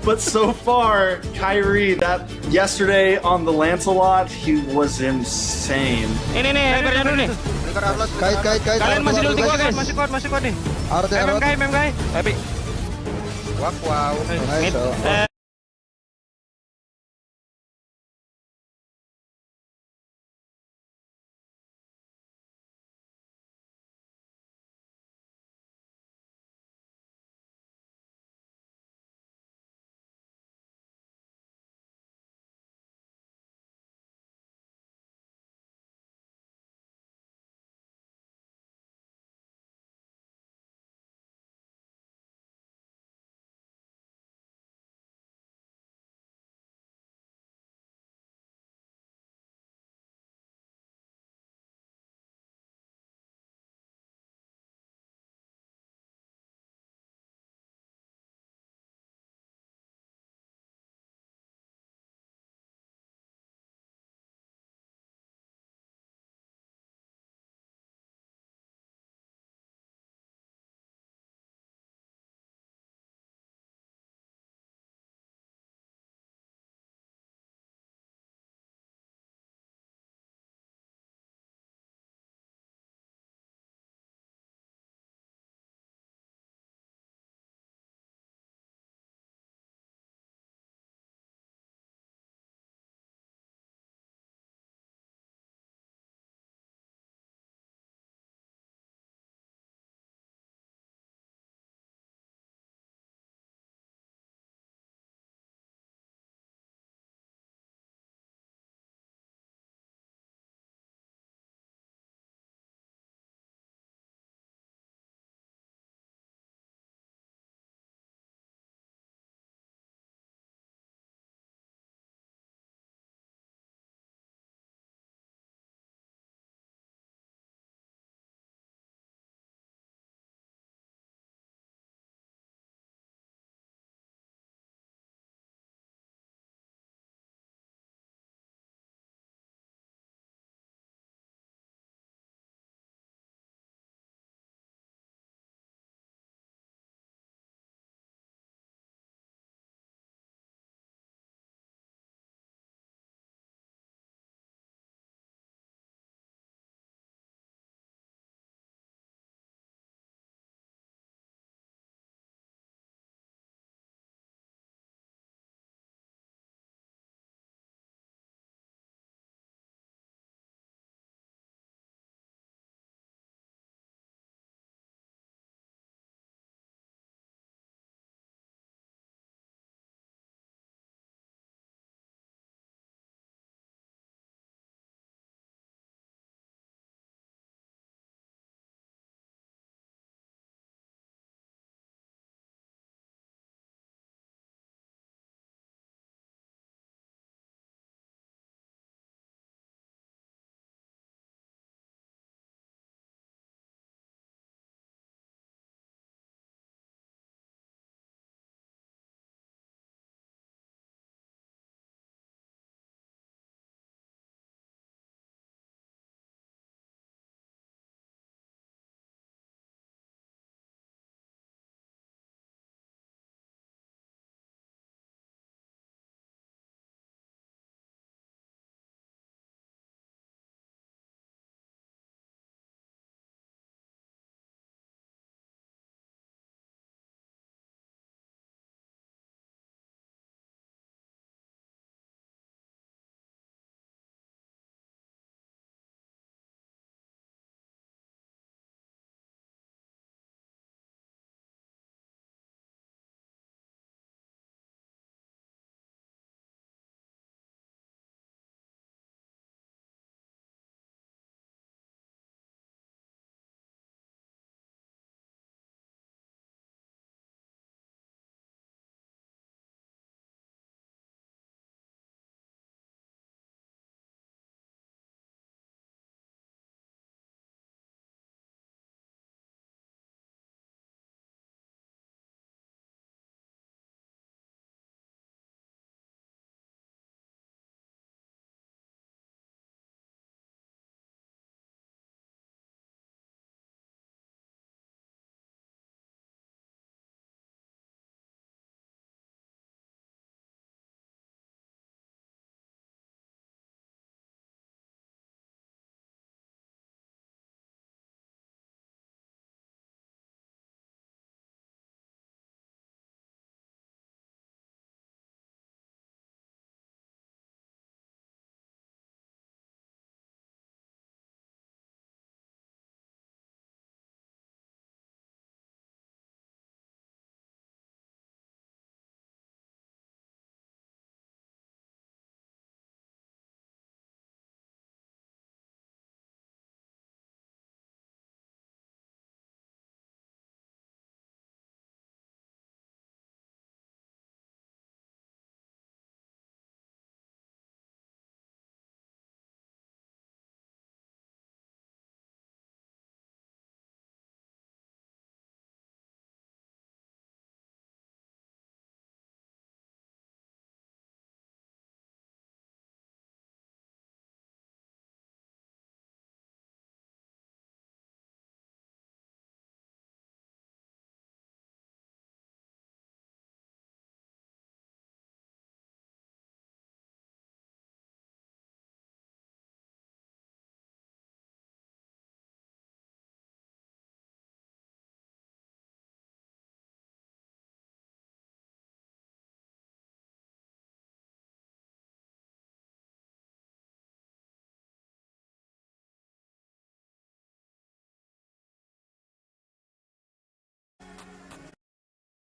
Speaker 20: But so far, Kyrie, that yesterday on the Lancelot, he was insane.
Speaker 2: Ini nih, kerja dulu nih.
Speaker 19: Kait.
Speaker 2: Kalian masih dulu tiga guys. Masih kuat nih. MM guys. Tapi.
Speaker 19: Wow.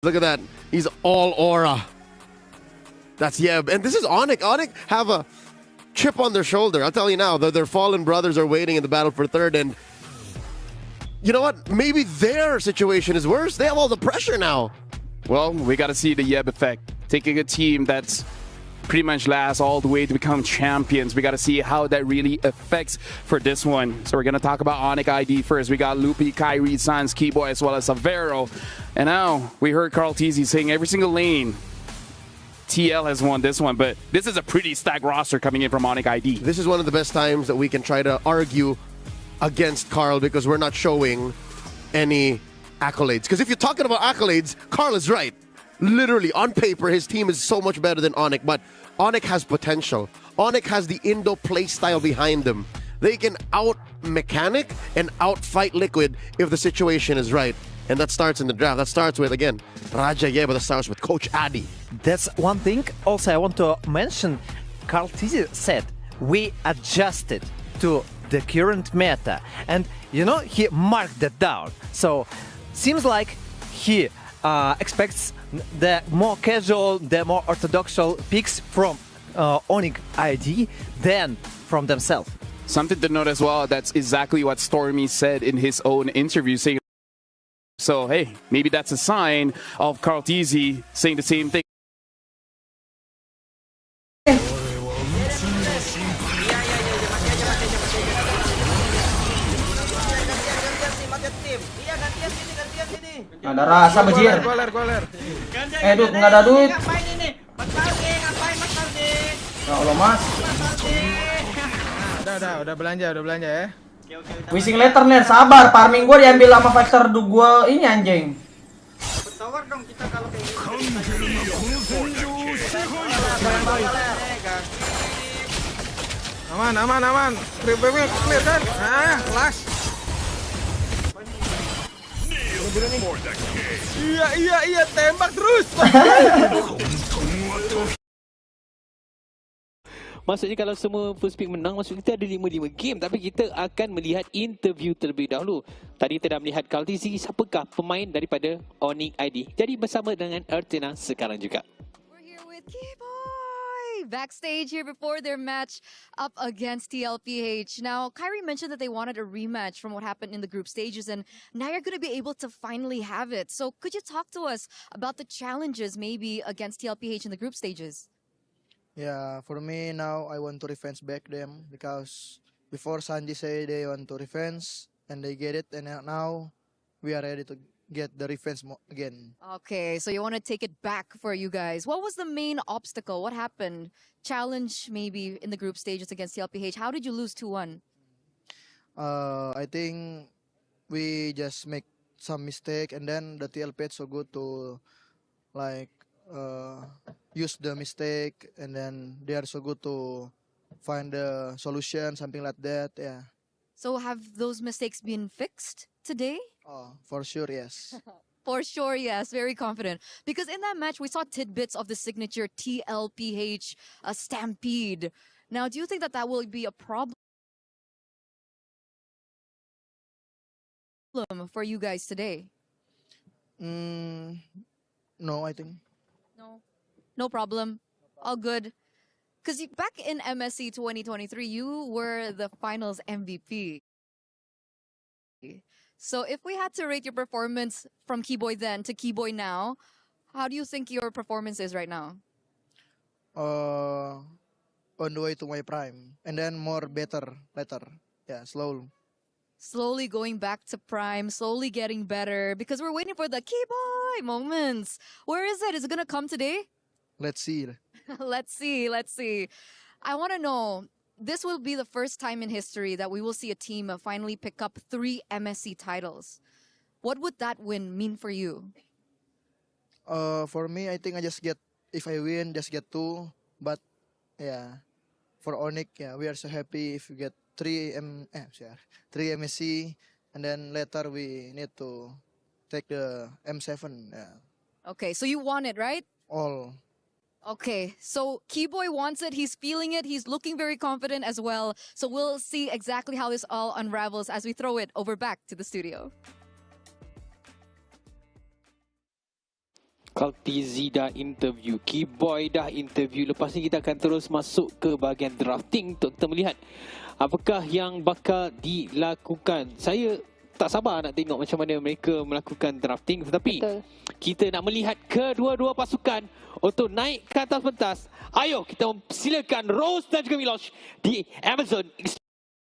Speaker 7: Look at that. He's all aura. That's Yeb. And this is Onyx. Onyx have a chip on their shoulder. I'll tell you now, their fallen brothers are waiting in the battle for third. And you know what? Maybe their situation is worse. They have all the pressure now.
Speaker 5: Well, we got to see the Yeb effect. Taking a team that's pretty much last all the way to become champions. We got to see how that really affects for this one. So we're going to talk about Onyx ID first. We got Lupi, Kyrie, Sans, Keyboy, as well as Savero. And now we heard Carl Tizzy saying every single lane TL has won this one, but this is a pretty stacked roster coming in from Onyx ID.
Speaker 7: This is one of the best times that we can try to argue against Carl because we're not showing any accolades. Because if you're talking about accolades, Carl is right. Literally, on paper, his team is so much better than Onyx, but Onyx has potential. Onyx has the Indo play style behind them. They can out-mechanic and out-fight Liquid if the situation is right. And that starts in the draft. That starts with, again, Raja Yeba. That starts with Coach Adi.
Speaker 17: That's one thing. Also, I want to mention, Carl Tizzy said, we adjusted to the current meta. And, you know, he marked that down. So, seems like he expects the more casual, the more orthodox picks from Onyx ID than from themselves.
Speaker 5: Something to note as well, that's exactly what Stormy said in his own interview, saying, so hey, maybe that's a sign of Carl Tizzy saying the same thing.
Speaker 18: Ada rasa bajir.
Speaker 3: Goler.
Speaker 18: Dut, nggak ada Dut. Ya Allah, Mas.
Speaker 3: Udah belanja ya.
Speaker 18: Wishing letter nih, sabar. Farming gue diambil sama Factor gue ini anjing.
Speaker 9: Tower dong kita kalau kayak gitu.
Speaker 3: Aman. Clear kan? Kelas. Iya, tembak terus.
Speaker 15: Maksudnya kalau semua first pick menang, maksudnya kita ada 5-5 game. Tapi kita akan melihat interview terlebih dahulu. Tadi kita dah melihat Carl Tizzy, siapakah pemain daripada Onyx ID. Jadi bersama dengan Ertina sekarang juga.
Speaker 6: We're here with Keyboy backstage here before their match up against TLPH. Now, Kyrie mentioned that they wanted a rematch from what happened in the group stages, and now you're going to be able to finally have it. So could you talk to us about the challenges maybe against TLPH in the group stages?
Speaker 21: Yeah, for me now I want to revenge back them because before Sanji say they want to revenge and they get it, and now we are ready to get the revenge again.
Speaker 6: Okay, so you want to take it back for you guys. What was the main obstacle? What happened? Challenge maybe in the group stages against TLPH. How did you lose 2-1?
Speaker 21: I think we just make some mistake, and then the TLPH so good to like use the mistake, and then they are so good to find the solution, something like that. Yeah.
Speaker 6: So have those mistakes been fixed today?
Speaker 21: Oh, for sure, yes.
Speaker 6: For sure, yes. Very confident. Because in that match, we saw tidbits of the signature TLPH stampede. Now, do you think that that will be a problem for you guys today?
Speaker 21: No, I think.
Speaker 6: No problem. All good. Because back in MSC 2023, you were the finals MVP. So if we had to rate your performance from Keyboy then to Keyboy now, how do you think your performance is right now?
Speaker 21: On the way to my prime. And then more better later. Yeah, slowly.
Speaker 6: Slowly going back to prime, slowly getting better. Because we're waiting for the Keyboy moments. Where is it? Is it going to come today?
Speaker 21: Let's see.
Speaker 6: Let's see. I want to know, this will be the first time in history that we will see a team finally pick up 3 MSC titles. What would that win mean for you?
Speaker 21: For me, I think I just get, if I win, just get 2. But yeah, for Onyx, yeah, we are so happy if we get 3 MSC, and then later we need to take the M7. Yeah.
Speaker 6: Okay, so you want it, right?
Speaker 21: All.
Speaker 6: Okay, so Keyboy wants it. He's feeling it. He's looking very confident as well. So we'll see exactly how this all unravels as we throw it over back to the studio.
Speaker 15: Kaltizi dah interview, Keyboy dah interview. Lepas ni kita akan terus masuk ke bahagian drafting untuk kita melihat apakah yang bakal dilakukan. Saya tak sabar nak tengok macam mana mereka melakukan drafting. Tetapi kita nak melihat kedua-dua pasukan untuk naik ke atas pentas. Ayo kita silakan Rose dan juga Milosh di Amazon.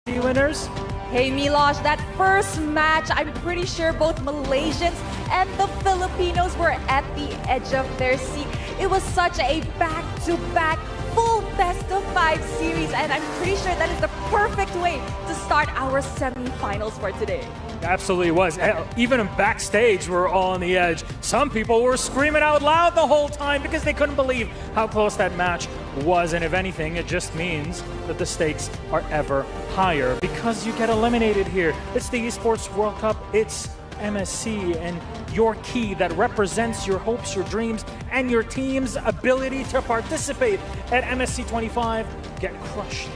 Speaker 1: Winners. Hey Milosh, that first match, I'm pretty sure both Malaysians and the Filipinos were at the edge of their seat. It was such a back-to-back full best-of-5 series, and I'm pretty sure that is the perfect way to start our semi-finals for today.
Speaker 13: Absolutely was. Even backstage, we're all on the edge. Some people were screaming out loud the whole time because they couldn't believe how close that match was. And if anything, it just means that the stakes are ever higher because you get eliminated here. It's the Esports World Cup. It's MSC and your key that represents your hopes, your dreams, and your team's ability to participate at MSC 25 get crushed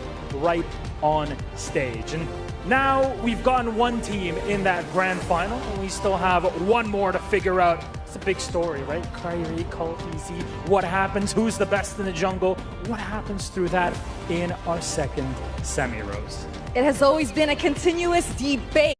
Speaker 13: right on stage. And now we've gotten one team in that grand final, and we still have one more to figure out. It's a big story, right? Kyrie, Kaltizi, what happens? Who's the best in the jungle? What happens through that in our second semi-rose?
Speaker 1: It has always been a continuous debate.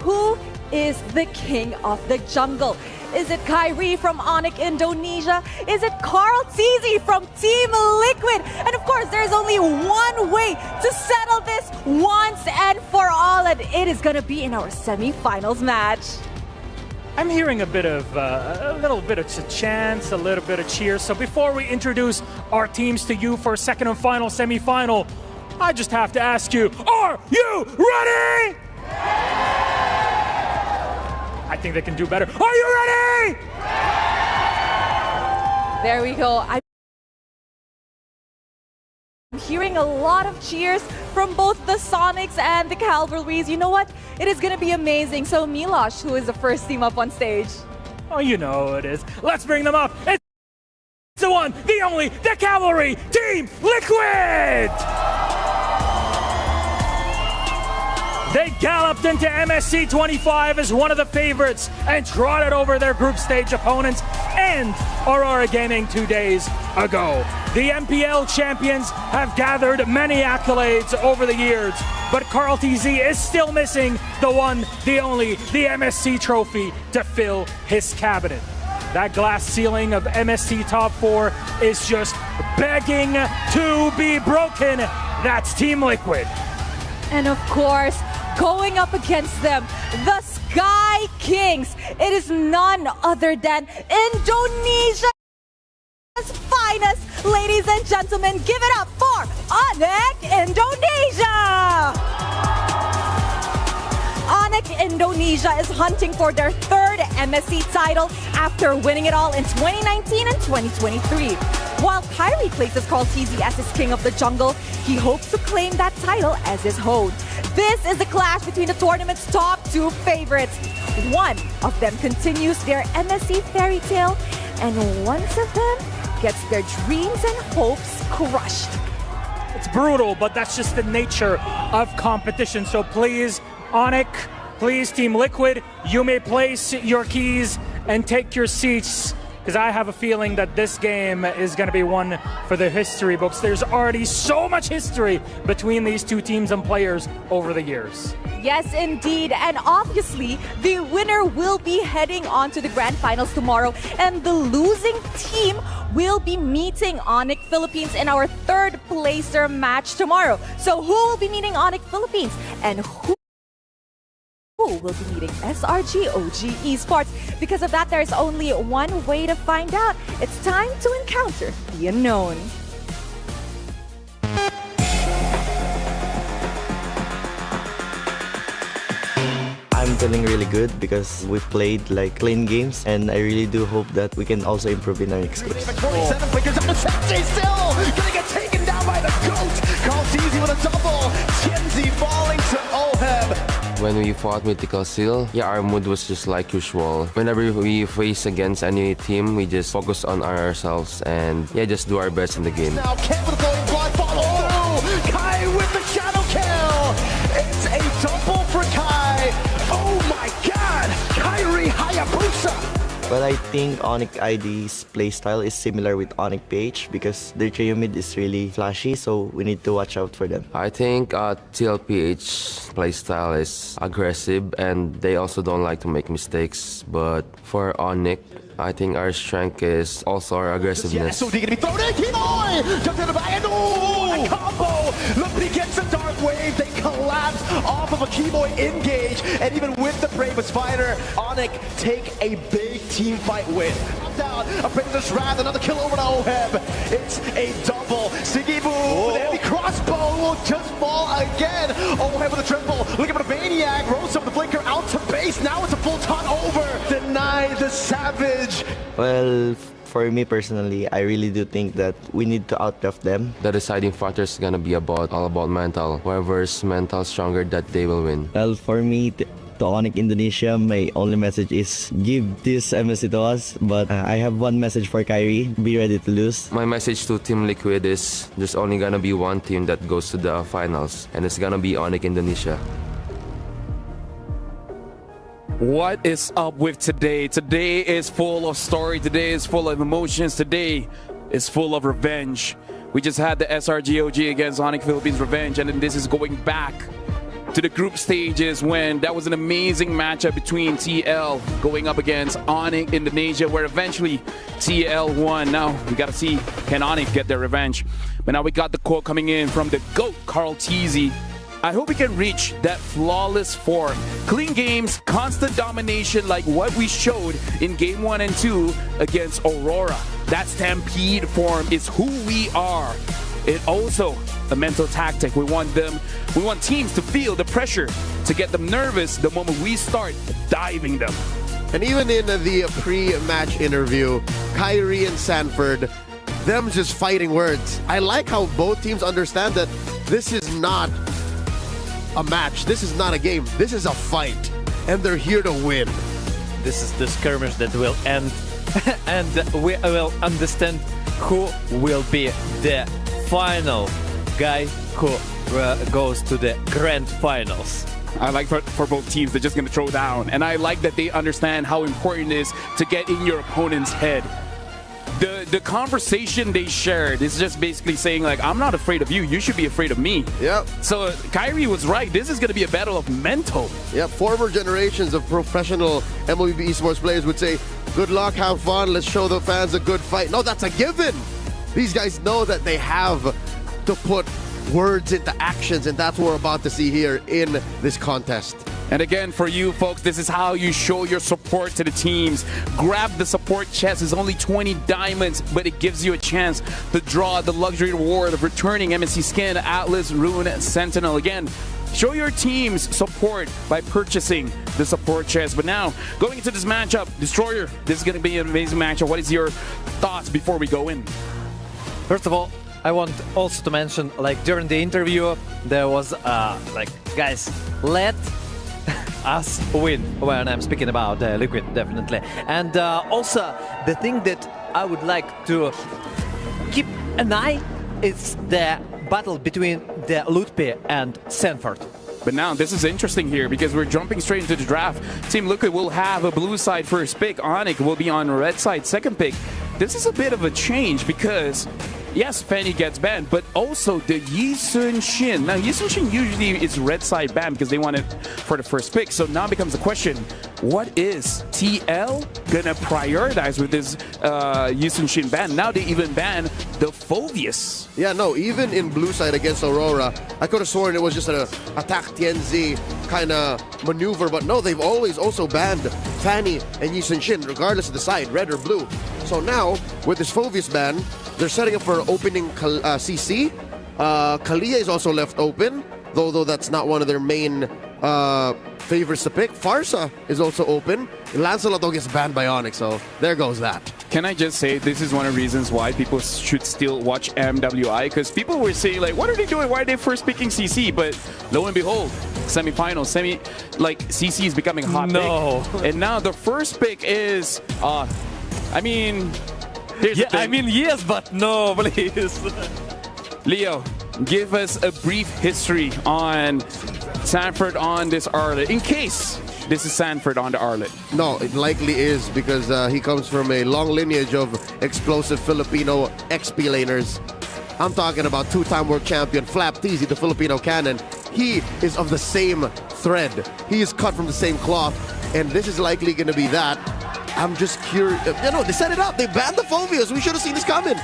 Speaker 1: Who is the king of the jungle? Is it Kyrie from Onyx Indonesia? Is it Carl Tizi from Team Liquid? And of course, there's only one way to settle this once and for all, and it is going to be in our semi-finals match.
Speaker 13: I'm hearing a little bit of chants, a little bit of cheers. So before we introduce our teams to you for second and final semi-final, I just have to ask you, are you ready? I think they can do better. Are you ready?
Speaker 1: There we go. I'm hearing a lot of cheers from both the Sonics and the Cavalries. You know what? It is going to be amazing. So Milosh, who is the first team up on stage?
Speaker 13: Oh, you know it is. Let's bring them up. It's the one, the only, the Cavalry, Team Liquid! They galloped into MSC 25 as one of the favorites and trotted over their group stage opponents and Aurora Gaming 2 days ago. The MPL champions have gathered many accolades over the years, but Carl TZ is still missing the one, the only, the MSC trophy to fill his cabinet. That glass ceiling of MSC Top 4 is just begging to be broken. That's Team Liquid.
Speaker 1: And of course, going up against them, the Sky Kings. It is none other than Indonesia's finest. Ladies and gentlemen, give it up for Onyx Indonesia! Onyx Indonesia is hunting for their third MSC title after winning it all in 2019 and 2023. While Kyrie places Carl TZ as his king of the jungle, he hopes to claim that title as his own. This is the clash between the tournament's top two favorites. One of them continues their MSC fairy tale, and one of them gets their dreams and hopes crushed.
Speaker 13: It's brutal, but that's just the nature of competition. So please, Onyx, please, Team Liquid, you may place your keys and take your seats, because I have a feeling that this game is going to be one for the history books. There's already so much history between these two teams and players over the years.
Speaker 1: Yes, indeed. And obviously, the winner will be heading on to the grand finals tomorrow, and the losing team will be meeting Onyx Philippines in our third placer match tomorrow. So who will be meeting Onyx Philippines, and who will be meeting SRG OG Esports? Because of that, there's only one way to find out. It's time to encounter the unknown.
Speaker 22: I'm feeling really good because we've played like clean games, and I really do hope that we can also improve in our next games.
Speaker 2: 27 flickers up to Sensei still gonna get taken down by the GOAT. Carl TZ with a double. Tienzi falling to Oheb.
Speaker 23: When we fought Mythical Seal, our mood was just like usual. Whenever we face against any team, we just focus on ourselves and just do our best in the game.
Speaker 2: Now Ken with the glowing blood follows through. Kai with the shadow kill. It's a double for Kai. Oh my god! Kyrie Hayabusa.
Speaker 22: Well, I think Onyx ID's playstyle is similar with Onyx PH because their trio mid is really flashy, so we need to watch out for them.
Speaker 23: I think TLPH playstyle is aggressive and they also don't like to make mistakes. But for Onyx, I think our strength is also our aggressiveness.
Speaker 2: SOD gonna be thrown in, Kimoy! Jump to the back and a combo! Look, he gets a dark wave, they collapse off of a Kimoy engage, and even with the Bravest Fighter, Onyx take a big team fight win. Down, a Predator's Wrath, another kill over to Oheb. It's a double. Siggy Boo with a heavy crossbow will just fall again. Oheb with a triple, looking for the Maniac, rolls up the Flinker out to base, now it's a full ton over. Deny the Savage.
Speaker 22: Well, for me personally, I really do think that we need to outdraft them.
Speaker 23: The deciding factor is gonna be all about mental. Whoever's mental stronger, that they will win.
Speaker 22: Well, for me, to Onyx Indonesia, my only message is give this MSC to us. But I have one message for Kyrie: be ready to lose.
Speaker 23: My message to Team Liquid is there's only gonna be one team that goes to the finals, and it's gonna be Onyx Indonesia.
Speaker 5: What is up with today? Today is full of story. Today is full of emotions. Today is full of revenge. We just had the SRGOG against Onyx Philippines Revenge, and then this is going back to the group stages when that was an amazing matchup between TL going up against Onyx Indonesia, where eventually TL won. Now we gotta see, can Onyx get their revenge? But now we got the quote coming in from the GOAT, Carl Teasy. I hope we can reach that flawless form. Clean games, constant domination like what we showed in Game 1 and 2 against Aurora. That Stampede form is who we are. It also a mental tactic. We want teams to feel the pressure, to get them nervous the moment we start diving them.
Speaker 7: And even in the pre-match interview, Kyrie and Sanford, them just fighting words. I like how both teams understand that this is not a match. This is not a game. This is a fight. And they're here to win.
Speaker 17: This is the skirmish that will end. And we will understand who will be the final guy who goes to the grand finals.
Speaker 5: I like for both teams, they're just going to throw down. And I like that they understand how important it is to get in your opponent's head. The conversation they shared is just basically saying, like, I'm not afraid of you. You should be afraid of me.
Speaker 7: Yep.
Speaker 5: So Kyrie was right. This is going to be a battle of mental.
Speaker 7: Yeah, former generations of professional MLBB esports players would say, good luck, have fun, let's show the fans a good fight. No, that's a given. These guys know that they have to put words into actions, and that's what we're about to see here in this contest.
Speaker 5: And again, for you folks, this is how you show your support to the teams. Grab the support chest. It's only 20 diamonds, but it gives you a chance to draw the luxury reward of returning MSC skin, Atlas, Rune, Sentinel. Again, show your team's support by purchasing the support chest. But now, going into this matchup, Destroyer, this is going to be an amazing matchup. What is your thoughts before we go in?
Speaker 17: First of all, I want also to mention, like, during the interview, there was, like, guys, let us win, when I'm speaking about Liquid, definitely. And also, the thing that I would like to keep an eye is the battle between the Lutpi and Sanford.
Speaker 5: But now, this is interesting here because we're jumping straight into the draft. Team Liquid will have a blue side first pick. Onyx will be on red side second pick. This is a bit of a change because, yes, Fanny gets banned, but also the Yisun Shin. Now, Yisun Shin usually is red side banned because they want it for the first pick. So now becomes the question, what is TL gonna prioritize with this Yisun Shin ban? Now they even ban the Phobius.
Speaker 7: Yeah, no, even in blue side against Aurora, I could have sworn it was just an attack TNZ kind of maneuver, but no, they've always also banned Fanny and Yisun Shin, regardless of the side, red or blue. So now, with this Phobius ban, they're setting up for opening CC. Kalia is also left open, though that's not one of their main favorites to pick. Farsa is also open. Lancelot gets banned by Onyx, so there goes that.
Speaker 5: Can I just say, this is one of the reasons why people should still watch MWI, because people were saying, like, what are they doing? Why are they first picking CC? But lo and behold, semifinals, CC is becoming hot pick. And now the first pick is, I mean, here's the thing.
Speaker 17: I mean, yes, but no, please.
Speaker 5: Leo, give us a brief history on Sanford on this Arlet, in case this is Sanford on the Arlet.
Speaker 7: No, it likely is because he comes from a long lineage of explosive Filipino XP laners. I'm talking about two-time world champion Flap Teasy, the Filipino cannon. He is of the same thread. He is cut from the same cloth, and this is likely going to be that. I'm just curious. They set it up. They banned the phobias. We should have seen this coming.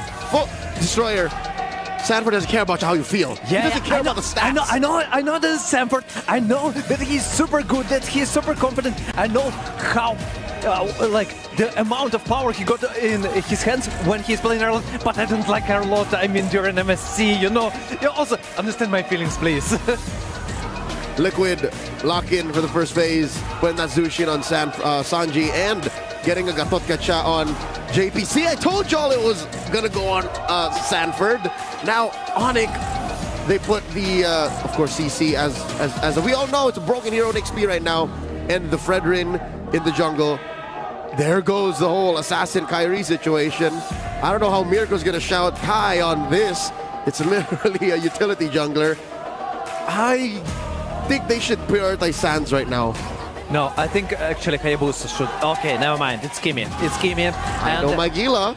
Speaker 7: Destroyer. Sanford doesn't care about how you feel.
Speaker 17: Yeah,
Speaker 7: he doesn't care about the stats.
Speaker 17: I know that Sanford. I know that he's super good, that he's super confident. I know how, like, the amount of power he got in his hands when he's playing Ireland, but I don't like her a lot. I mean, during MSC, you know. You also understand my feelings, please.
Speaker 7: Liquid lock in for the first phase. When that's Zushin on Sanji and getting a Gatot Kacha on JPC. I told y'all it was gonna go on Sanford. Now Onic, they put the of course CC as we all know, it's a broken hero in XP right now, and the Fredrin in the jungle. There goes the whole assassin Kyrie situation. I don't know how Mirko's gonna shout Kai on this. It's literally a utility jungler. I think they should prioritize Sans right now.
Speaker 17: No, I think actually Hayabusa should. Okay, never mind. It's Kimi. It's Kimi.
Speaker 7: I know Magila.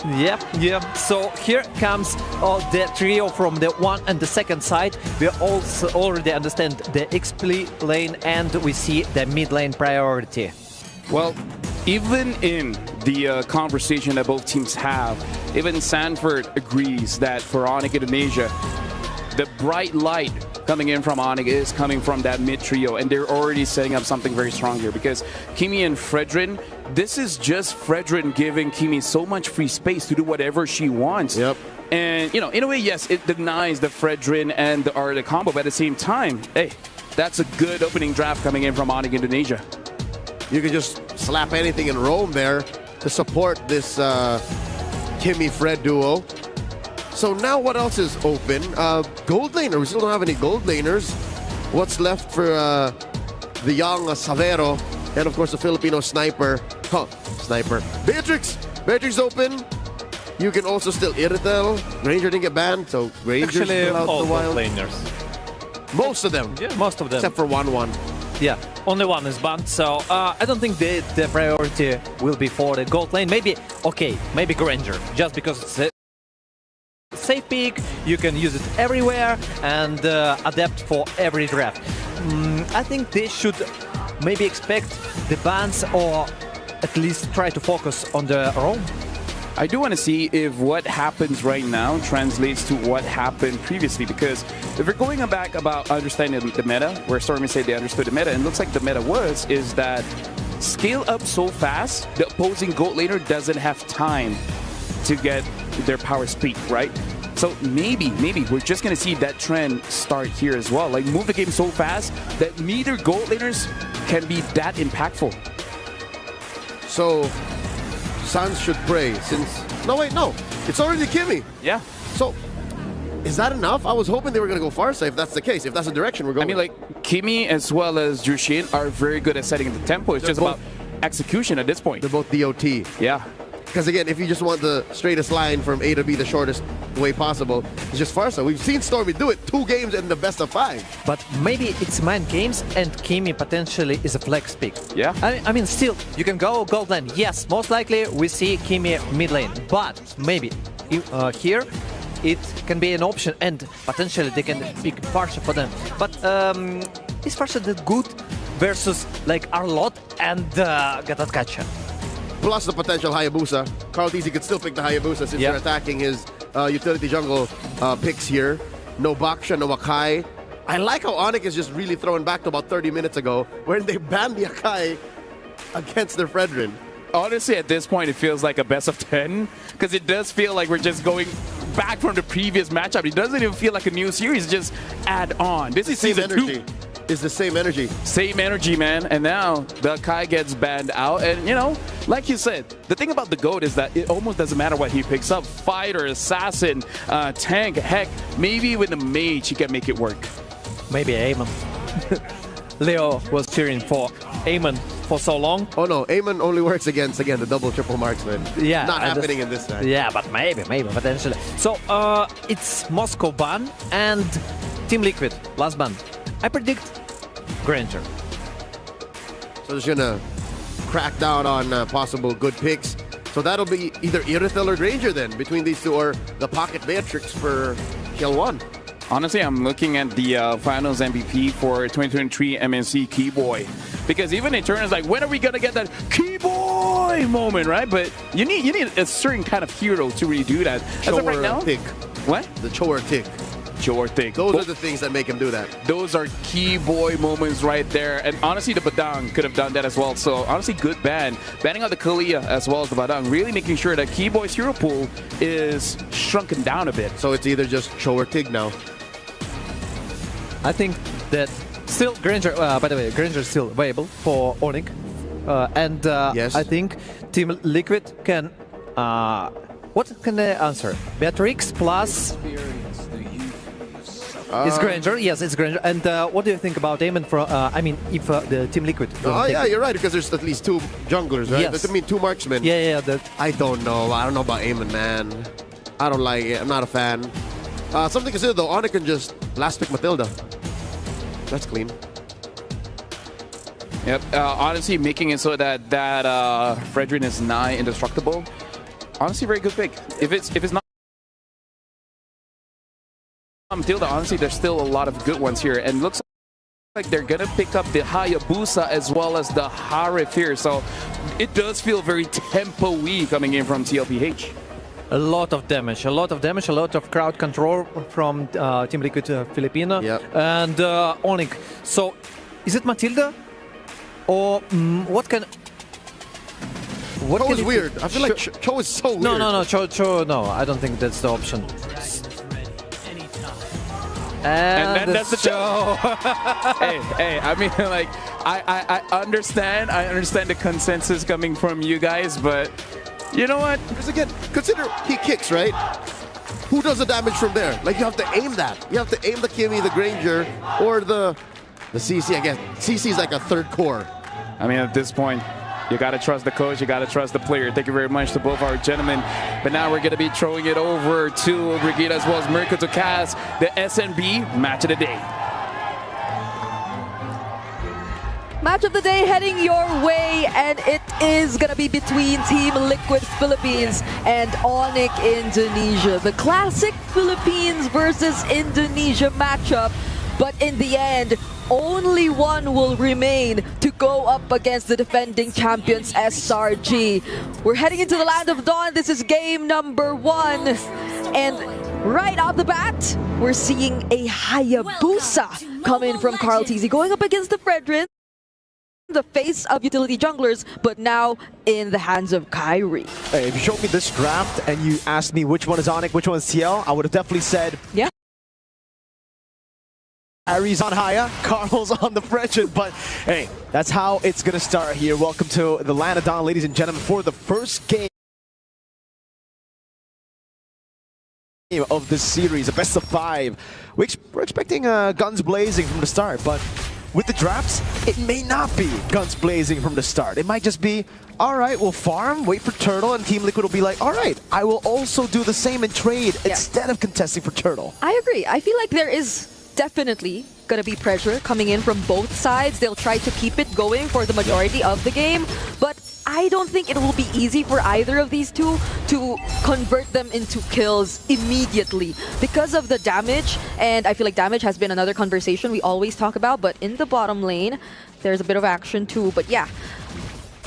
Speaker 17: Yep. So here comes the trio from the one and the second side. We also already understand the XP lane and we see the mid lane priority.
Speaker 5: Well, even in the conversation that both teams have, even Sanford agrees that for Onic Indonesia, the bright light coming in from Onic is coming from that mid trio, and they're already setting up something very strong here because Kimi and Fredrin, this is just Fredrin giving Kimi so much free space to do whatever she wants.
Speaker 7: Yep.
Speaker 5: And, you know, in a way, yes, it denies the Fredrin and the Arlet combo, but at the same time, hey, that's a good opening draft coming in from Onic Indonesia.
Speaker 7: You can just slap anything in Rome there to support this Kimi-Fred duo. So now what else is open? Gold laner. We still don't have any gold laners. What's left for the young Savero and of course the Filipino sniper. Sniper. Beatrix. Beatrix open. You can also still Iritel. Ranger didn't get banned, so Ranger's
Speaker 17: actually
Speaker 7: still out
Speaker 17: all
Speaker 7: the wild.
Speaker 17: laners.
Speaker 7: Most of them.
Speaker 17: Yeah, most of them.
Speaker 7: Except for 1-1.
Speaker 17: Yeah, only one is banned, so I don't think the priority will be for the gold lane. Maybe Granger, just because it's a safe pick, you can use it everywhere and adapt for every draft. I think they should maybe expect the bans or at least try to focus on the roam.
Speaker 5: I do want to see if what happens right now translates to what happened previously, because if we're going back about understanding the meta, where Stormy said they understood the meta, and it looks like the meta is that scale up so fast, the opposing gold laner doesn't have time to get their power speed, right? So maybe we're just going to see that trend start here as well. Like, move the game so fast that neither gold laners can be that impactful.
Speaker 7: So Sans should pray since... No, it's already Kimi.
Speaker 5: Yeah.
Speaker 7: So, is that enough? I was hoping they were going to go Farsa if that's the case, if that's the direction we're going.
Speaker 5: I mean, like, Kimi as well as Jushin are very good at setting the tempo. It's just about execution at this point.
Speaker 7: They're both DOT.
Speaker 5: Yeah.
Speaker 7: Because again, if you just want the straightest line from A to B the shortest way possible, it's just Farsa. We've seen Stormy do it 2 games in the best of 5.
Speaker 17: But maybe it's mind games and Kimi potentially is a flex pick.
Speaker 5: Yeah.
Speaker 17: I mean, still, you can go gold lane. Yes, most likely we see Kimi mid lane. But maybe here it can be an option and potentially they can pick Farsa for them. But is Farsa that good versus like Arlot and Gatot Kacha?
Speaker 7: Plus the potential Hayabusa. Carl Teasy could still pick the Hayabusa since they're attacking his utility jungle picks here. No Baksha, no Akai. I like how Onic is just really throwing back to about 30 minutes ago when they banned the Akai against their Fredrin.
Speaker 5: Honestly, at this point, it feels like a best of 10 because it does feel like we're just going back from the previous matchup. It doesn't even feel like a new series, just add on. This is season 2.
Speaker 7: Is the same energy.
Speaker 5: Same energy, man. And now the Kai gets banned out. And, you know, like you said, the thing about the GOAT is that it almost doesn't matter what he picks up. Fighter, assassin, tank, heck, maybe with the mage he can make it work.
Speaker 17: Maybe Aemon. Leo was cheering for Aemon for so long.
Speaker 7: Oh no, Aemon only works against, again, the double triple marksman.
Speaker 17: Yeah.
Speaker 7: Not happening in this match.
Speaker 17: Yeah, but maybe, potentially. So, it's Moscow ban and Team Liquid, last ban. I predict Granger.
Speaker 7: So just gonna crack down on possible good picks. So that'll be either Irithel or Granger then, between these two, or the Pocket Beatrix for Kill 1.
Speaker 5: Honestly, I'm looking at the finals MVP for 2023 MNC Keyboy. Because even in turn, it's like, when are we going to get that Keyboy moment, right? But you need a certain kind of hero to really do that. As of right now,
Speaker 7: Tick.
Speaker 5: What?
Speaker 7: The Chor Tick.
Speaker 5: Chor Tick.
Speaker 7: Those are the things that make him do that.
Speaker 5: Those are Keyboy moments right there. And honestly, the Badang could have done that as well. So honestly, good ban. Banning out the Kalia as well as the Badang. Really making sure that Keyboy's hero pool is shrunken down a bit.
Speaker 7: So it's either just Chor Tick now.
Speaker 17: I think that still Granger, by the way, Granger is still viable for Onyx. And
Speaker 7: yes.
Speaker 17: I think Team Liquid can, what can they answer? Beatrix plus... It's Granger, yes, it's Granger. And what do you think about Damon from, I mean, if the Team Liquid...
Speaker 7: Oh, yeah, you're right, because there's at least 2 junglers, right?
Speaker 17: Yes.
Speaker 7: That mean 2 marksmen.
Speaker 17: Yeah.
Speaker 7: I don't know. I don't know about Eamon, man. I don't like it. I'm not a fan. Something to consider, though. Onyx can just last pick Matilda. That's clean.
Speaker 5: Yep, honestly, making it so that Fredrin is nigh indestructible. Honestly, very good pick. If it's not Matilda, honestly, there's still a lot of good ones here, and looks like they're gonna pick up the Hayabusa as well as the Harif here. So it does feel very tempo-y coming in from TLPH.
Speaker 17: A lot of damage, a lot of crowd control from Team Liquid Filipino.
Speaker 7: Yep.
Speaker 17: And Onyx. So, is it Matilda? Or what can...
Speaker 7: Cho is weird. I feel like Cho is so weird.
Speaker 17: No, Cho, no. I don't think that's the option. And
Speaker 5: then that's the show. hey, I mean, like, I understand the consensus coming from you guys, but you know what?
Speaker 7: Because again, consider he kicks, right? Who does the damage from there? Like, you have to aim that. You have to aim the Kimmy, the Granger, or the CC, I guess. CC is like a third core.
Speaker 5: I mean, at this point, you got to trust the coach, you got to trust the player. Thank you very much to both our gentlemen. But now we're going to be throwing it over to Brigida as well as Mirko to cast the SNB Match of the Day.
Speaker 8: Match of the day heading your way, and it is gonna be between Team Liquid Philippines and Onyx Indonesia. The classic Philippines versus Indonesia matchup, but in the end, only one will remain to go up against the defending champions SRG. We're heading into the Land of Dawn. This is game number 1, and right off the bat, we're seeing a Hayabusa come in from Carl TZ going up against the Fredrin, the face of utility junglers, but now in the hands of Kyrie.
Speaker 10: Hey, if you showed me this draft and you asked me which one is Onyx, which one is TL, I would have definitely said,
Speaker 8: yeah,
Speaker 10: Kyrie's on Haya, Carl's on the Fredrin, but hey, that's how it's gonna start here. Welcome to the Land of Dawn, ladies and gentlemen, for the first game of this series, a best of 5. We're expecting guns blazing from the start, but with the drafts, it may not be guns blazing from the start. It might just be, all right, we'll farm, wait for Turtle, and Team Liquid will be like, all right, I will also do the same in trade instead of contesting for Turtle.
Speaker 8: I agree. I feel like there is definitely gonna be pressure coming in from both sides. They'll try to keep it going for the majority of the game, but I don't think it will be easy for either of these two to convert them into kills immediately because of the damage. And I feel like damage has been another conversation we always talk about, but in the bottom lane, there's a bit of action too. But yeah,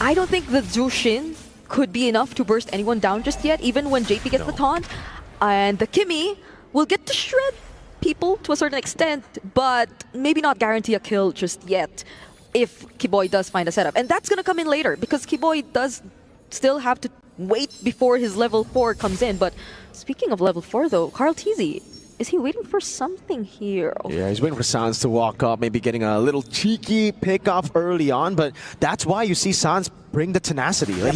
Speaker 8: I don't think the Zushin could be enough to burst anyone down just yet, even when JP gets the taunt. And the Kimmy will get to shred people to a certain extent, but maybe not guarantee a kill just yet if Keyboy does find a setup. And that's going to come in later because Keyboy does still have to wait before his level 4 comes in. But speaking of level 4 though, Carl TZ, is he waiting for something here?
Speaker 10: Yeah, he's waiting for Sans to walk up, maybe getting a little cheeky pick off early on, but that's why you see Sans bring the tenacity. Like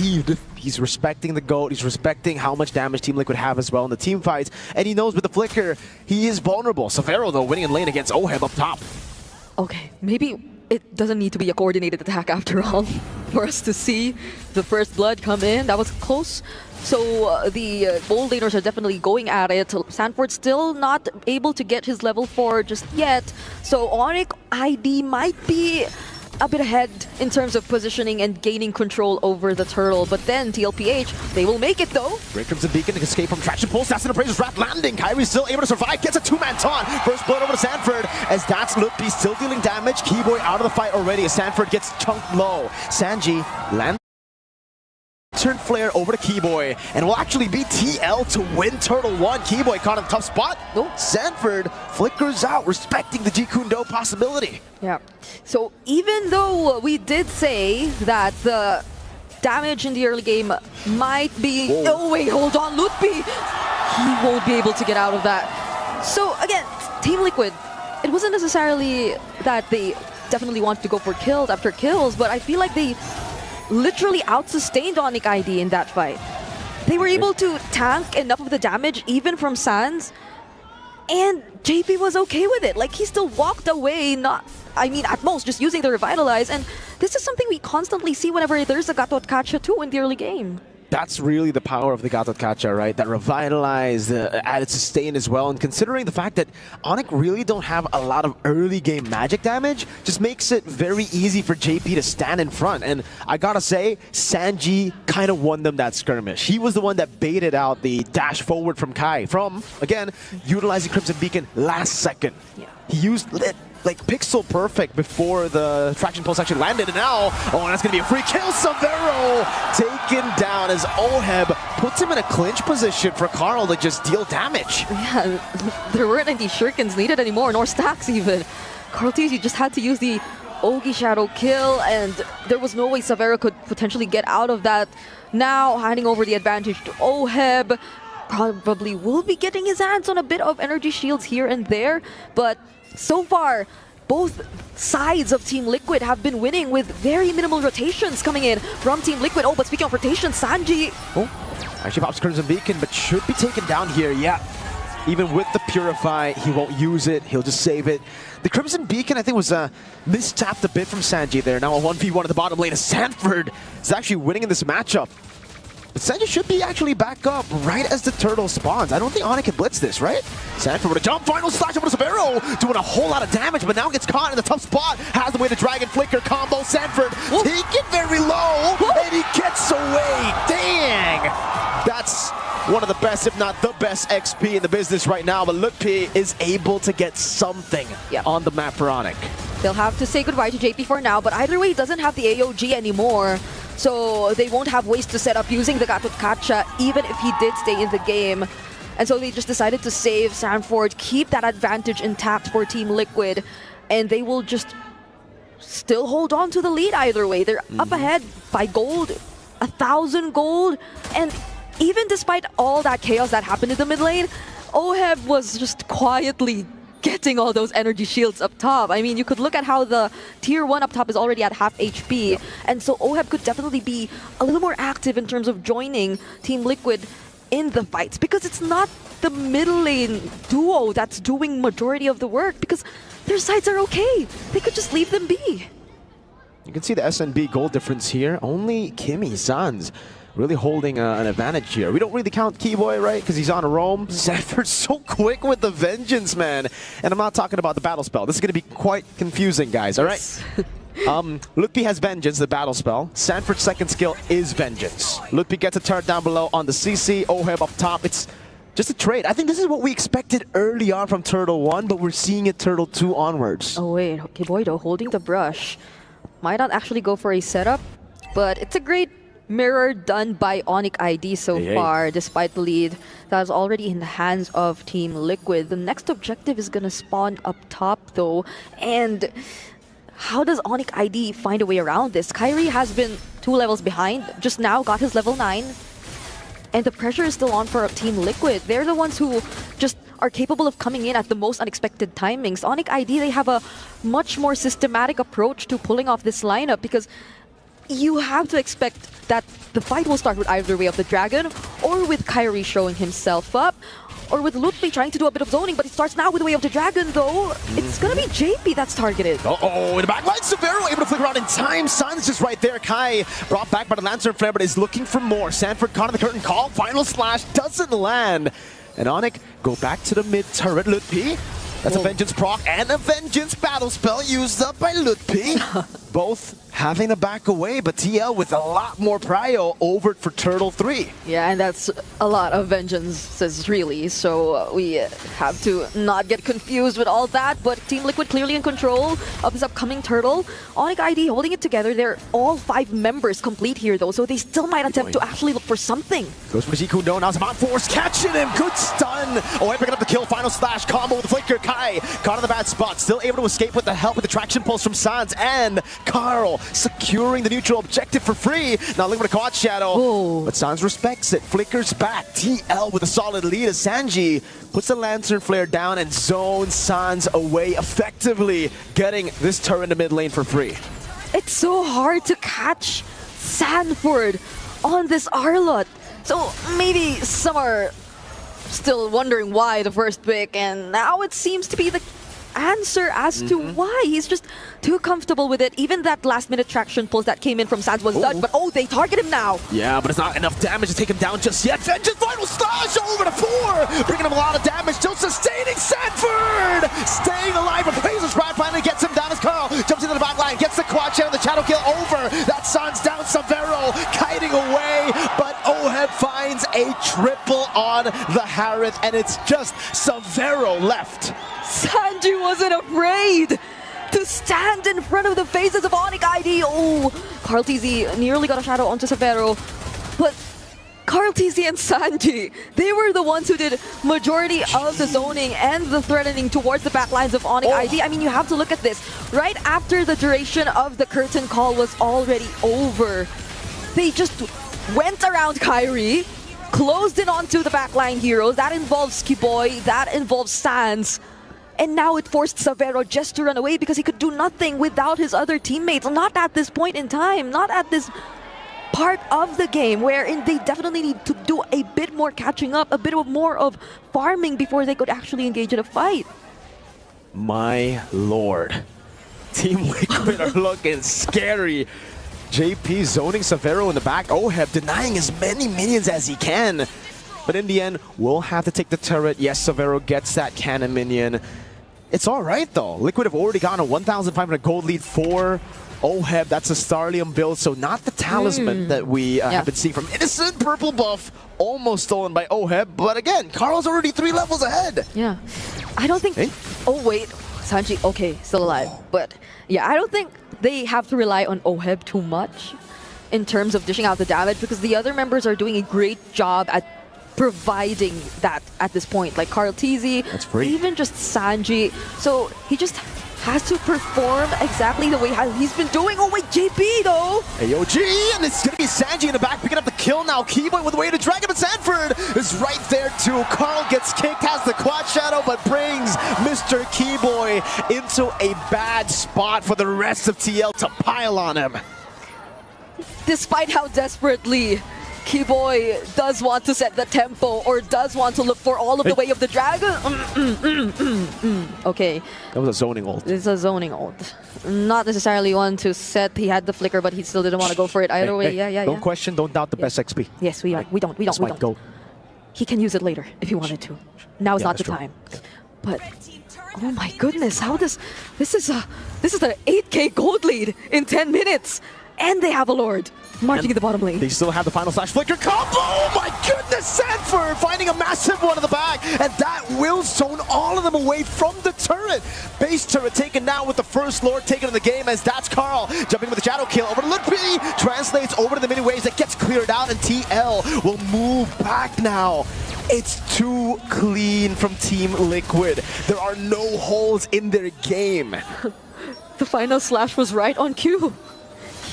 Speaker 10: he's respecting the GOAT, he's respecting how much damage Team Liquid have as well in the team fights, and he knows with the flicker, he is vulnerable. Severo though, winning in lane against Oheb up top.
Speaker 8: Okay, maybe it doesn't need to be a coordinated attack after all for us to see the first blood come in. That was close. So the gold laners are definitely going at it. Sanford still not able to get his level 4 just yet. So Onyx ID might be a bit ahead in terms of positioning and gaining control over the turtle. But then TLPH, they will make it though.
Speaker 10: Great Crimson Beacon to escape from Traction Pulse. That's an Appraiser's Wrath landing. Kyrie's still able to survive. Gets a 2-man taunt. First blood over to Sanford as that's Lutpi still dealing damage. Keyboy out of the fight already as Sanford gets chunked low. Sanji lands. Turn flare over to Keyboy, and it will actually be TL to win Turtle 1. Keyboy caught in a tough spot. Sanford flickers out, respecting the Jikundo possibility.
Speaker 8: Yeah. So even though we did say that the damage in the early game might be...
Speaker 10: Whoa.
Speaker 8: Oh wait, hold on, Lutpi! He won't be able to get out of that. So again, Team Liquid, it wasn't necessarily that they definitely wanted to go for kills after kills, but I feel like they literally out-sustained Onyx ID in that fight. They were able to tank enough of the damage, even from Sans, and JP was okay with it. Like, he still walked away, at most, just using the Revitalize, and this is something we constantly see whenever there's a Gatot Kacha too in the early game.
Speaker 10: That's really the power of the Gatot Kacha, right? That Revitalize, added sustain as well. And considering the fact that Onyx really don't have a lot of early game magic damage, just makes it very easy for JP to stand in front. And I gotta say, Sanji kind of won them that skirmish. He was the one that baited out the dash forward from Kai from, again, utilizing Crimson Beacon last second.
Speaker 8: Yeah.
Speaker 10: He used it like pixel perfect before the Traction Pulse actually landed, and now, oh, that's gonna be a free kill. Severo taken down as Oheb puts him in a clinch position for Carl to just deal damage.
Speaker 8: Yeah, there weren't any shurikens needed anymore, nor stacks even. Carl TG just had to use the Ogi Shadow kill, and there was no way Severo could potentially get out of that. Now, handing over the advantage to Oheb, probably will be getting his hands on a bit of energy shields here and there, but so far, both sides of Team Liquid have been winning with very minimal rotations coming in from Team Liquid. Oh, but speaking of rotations, Sanji...
Speaker 10: Oh, actually pops Crimson Beacon, but should be taken down here, yeah. Even with the Purify, he won't use it, he'll just save it. The Crimson Beacon, I think, was mistapped a bit from Sanji there. Now a 1v1 at the bottom lane, as Sanford is actually winning in this matchup. But Sanji should be actually back up right as the turtle spawns. I don't think Onyx can blitz this, right? Sanford with a jump, final slash over to Severo, doing a whole lot of damage, but now gets caught in a tough spot. Has the way to Dragon Flicker combo. Sanford taken very low, and he gets away. Dang! That's one of the best, if not the best XP in the business right now, but Lutpi is able to get something on the map for Onyx.
Speaker 8: They'll have to say goodbye to JP for now, but either way, he doesn't have the AOG anymore. So they won't have ways to set up using the Gatot Kacha, even if he did stay in the game. And so they just decided to save Sanford, keep that advantage intact for Team Liquid, and they will just still hold on to the lead either way. They're up ahead by gold, 1,000 gold, and even despite all that chaos that happened in the mid lane, Oheb was just quietly getting all those energy shields up top. I mean, you could look at how the tier 1 up top is already at half HP, and so Oheb could definitely be a little more active in terms of joining Team Liquid in the fights, because it's not the middle lane duo that's doing majority of the work, because their sides are okay. They could just leave them be.
Speaker 10: You can see the SNB goal difference here. Only Kimmy Sans really holding an advantage here. We don't really count Keyboy, right? Because he's on a roam. Sanford's so quick with the Vengeance, man. And I'm not talking about the battle spell. This is going to be quite confusing, guys, all right? Lutpi has Vengeance, the battle spell. Sanford's second skill is Vengeance. Lutpi gets a turret down below on the CC. Oheb up top. It's just a trade. I think this is what we expected early on from Turtle 1, but we're seeing it Turtle 2 onwards.
Speaker 8: Oh wait, Keyboy though, holding the brush. Might not actually go for a setup, but it's a great mirror done by Onyx ID so far, despite the lead that is already in the hands of Team Liquid. The next objective is gonna spawn up top though, and how does Onyx ID find a way around this? Kyrie has been 2 levels behind, just now got his level 9, and the pressure is still on for Team Liquid. They're the ones who just are capable of coming in at the most unexpected timings. Onyx ID, they have a much more systematic approach to pulling off this lineup, because you have to expect that the fight will start with either way of the dragon or with Kyrie showing himself up, or with Lutfi trying to do a bit of zoning, but it starts now with the Way of the Dragon, though. It's gonna be JP that's targeted.
Speaker 10: Uh-oh, in the back line, Severo able to flick around in time. Sun's just right there. Kai brought back by the Lancer Flare, but is looking for more. Sanford caught in the curtain call. Final slash doesn't land. And Onic go back to the mid turret. Lutfi. That's a Vengeance proc and a Vengeance battle spell used up by Lutfi. Both having to back away, but TL with a lot more prio over for Turtle 3.
Speaker 8: Yeah, and that's a lot of vengeances, really. So we have to not get confused with all that. But Team Liquid clearly in control of this upcoming Turtle. Onic ID holding it together. They're all 5 members complete here, though, so they still might attempt to actually look for something.
Speaker 10: Goes for Jiku, no, now it's about Force catching him. Good stun. Oh, picking up the kill. Final slash combo with the flicker. Kai caught in the bad spot. Still able to escape with the help of the traction pulse from Sans. And Carl securing the neutral objective for free. Now looking for the caught shadow. But Sans respects it. Flickers back. TL with a solid lead as Sanji puts the Lantern Flare down and zones Sans away effectively, getting this turret in the mid lane for free.
Speaker 8: It's so hard to catch Sanford on this Arlot. So maybe some are still wondering why the first pick, and now it seems to be the answer as to why. He's just too comfortable with it. Even that last-minute traction pulse that came in from Sans was done, but they target him now.
Speaker 10: Yeah, but it's not enough damage to take him down just yet. Vengeance final slash over to 4, bringing him a lot of damage, still sustaining Sanford! Staying alive, but Razor's Pride finally gets him down as Carl jumps into the back line, gets the quad shot, the shadow kill over. That Sans down, Severo kiting away, but Oheb finds a triple on the Harith, and it's just Severo left.
Speaker 8: Sanji wasn't afraid to stand in front of the faces of Onic ID. Oh, Carl TZ nearly got a shadow onto Severo, but Carl TZ and Sanji, they were the ones who did majority of the zoning and the threatening towards the backlines of Onic ID. I mean, you have to look at this. Right after the duration of the curtain call was already over, they just went around Kyrie, closed in onto the backline heroes. That involves Skiboy, that involves Sans. And now it forced Severo just to run away because he could do nothing without his other teammates. Not at this point in time, not at this part of the game wherein they definitely need to do a bit more catching up, a bit more of farming before they could actually engage in a fight.
Speaker 10: My lord. Team Liquid are looking scary. JP zoning Severo in the back. Oheb denying as many minions as he can. But in the end, we'll have to take the turret. Yes, Severo gets that cannon minion. It's all right, though. Liquid have already gotten a 1,500 gold lead for Oheb. That's a Starlium build, so not the talisman that we have been seeing from Innocent. Purple buff almost stolen by Oheb. But again, Carl's already 3 levels ahead.
Speaker 8: Yeah. I don't think... Oh, wait. Sanji, okay, still alive. But yeah, I don't think they have to rely on Oheb too much in terms of dishing out the damage, because the other members are doing a great job at providing that at this point, like Carl TZ, even just Sanji. So he just has to perform exactly the way he's been doing. Oh wait, JP though!
Speaker 10: AOG, and it's gonna be Sanji in the back picking up the kill now. Keyboy with the way to drag him, and Sanford is right there too. Carl gets kicked, has the quad shadow, but brings Mr. Keyboy into a bad spot for the rest of TL to pile on him.
Speaker 8: Despite how desperately Keyboy does want to set the tempo or does want to look for all of the Way of the Dragon. Okay.
Speaker 10: That was a zoning ult.
Speaker 8: It's a zoning ult. Not necessarily one to set. He had the flicker, but he still didn't want to go for it either way.
Speaker 10: Don't question, don't doubt the best XP.
Speaker 8: Yes, we don't.
Speaker 10: Go.
Speaker 8: He can use it later if he wanted to. Now is not the time. But oh my goodness, how this is an 8k gold lead in 10 minutes, and they have a Lord marching in the bottom lane.
Speaker 10: They still have the final slash flicker combo. Oh my goodness, Sanford finding a massive one in the back, and that will zone all of them away from the turret. Base turret taken down with the first Lord taken in the game, as that's Carl jumping with the shadow kill over to Lutfi, translates over to the mini waves, that gets cleared out, and TL will move back now. It's too clean from Team Liquid. There are no holes in their game.
Speaker 8: The final slash was right on cue.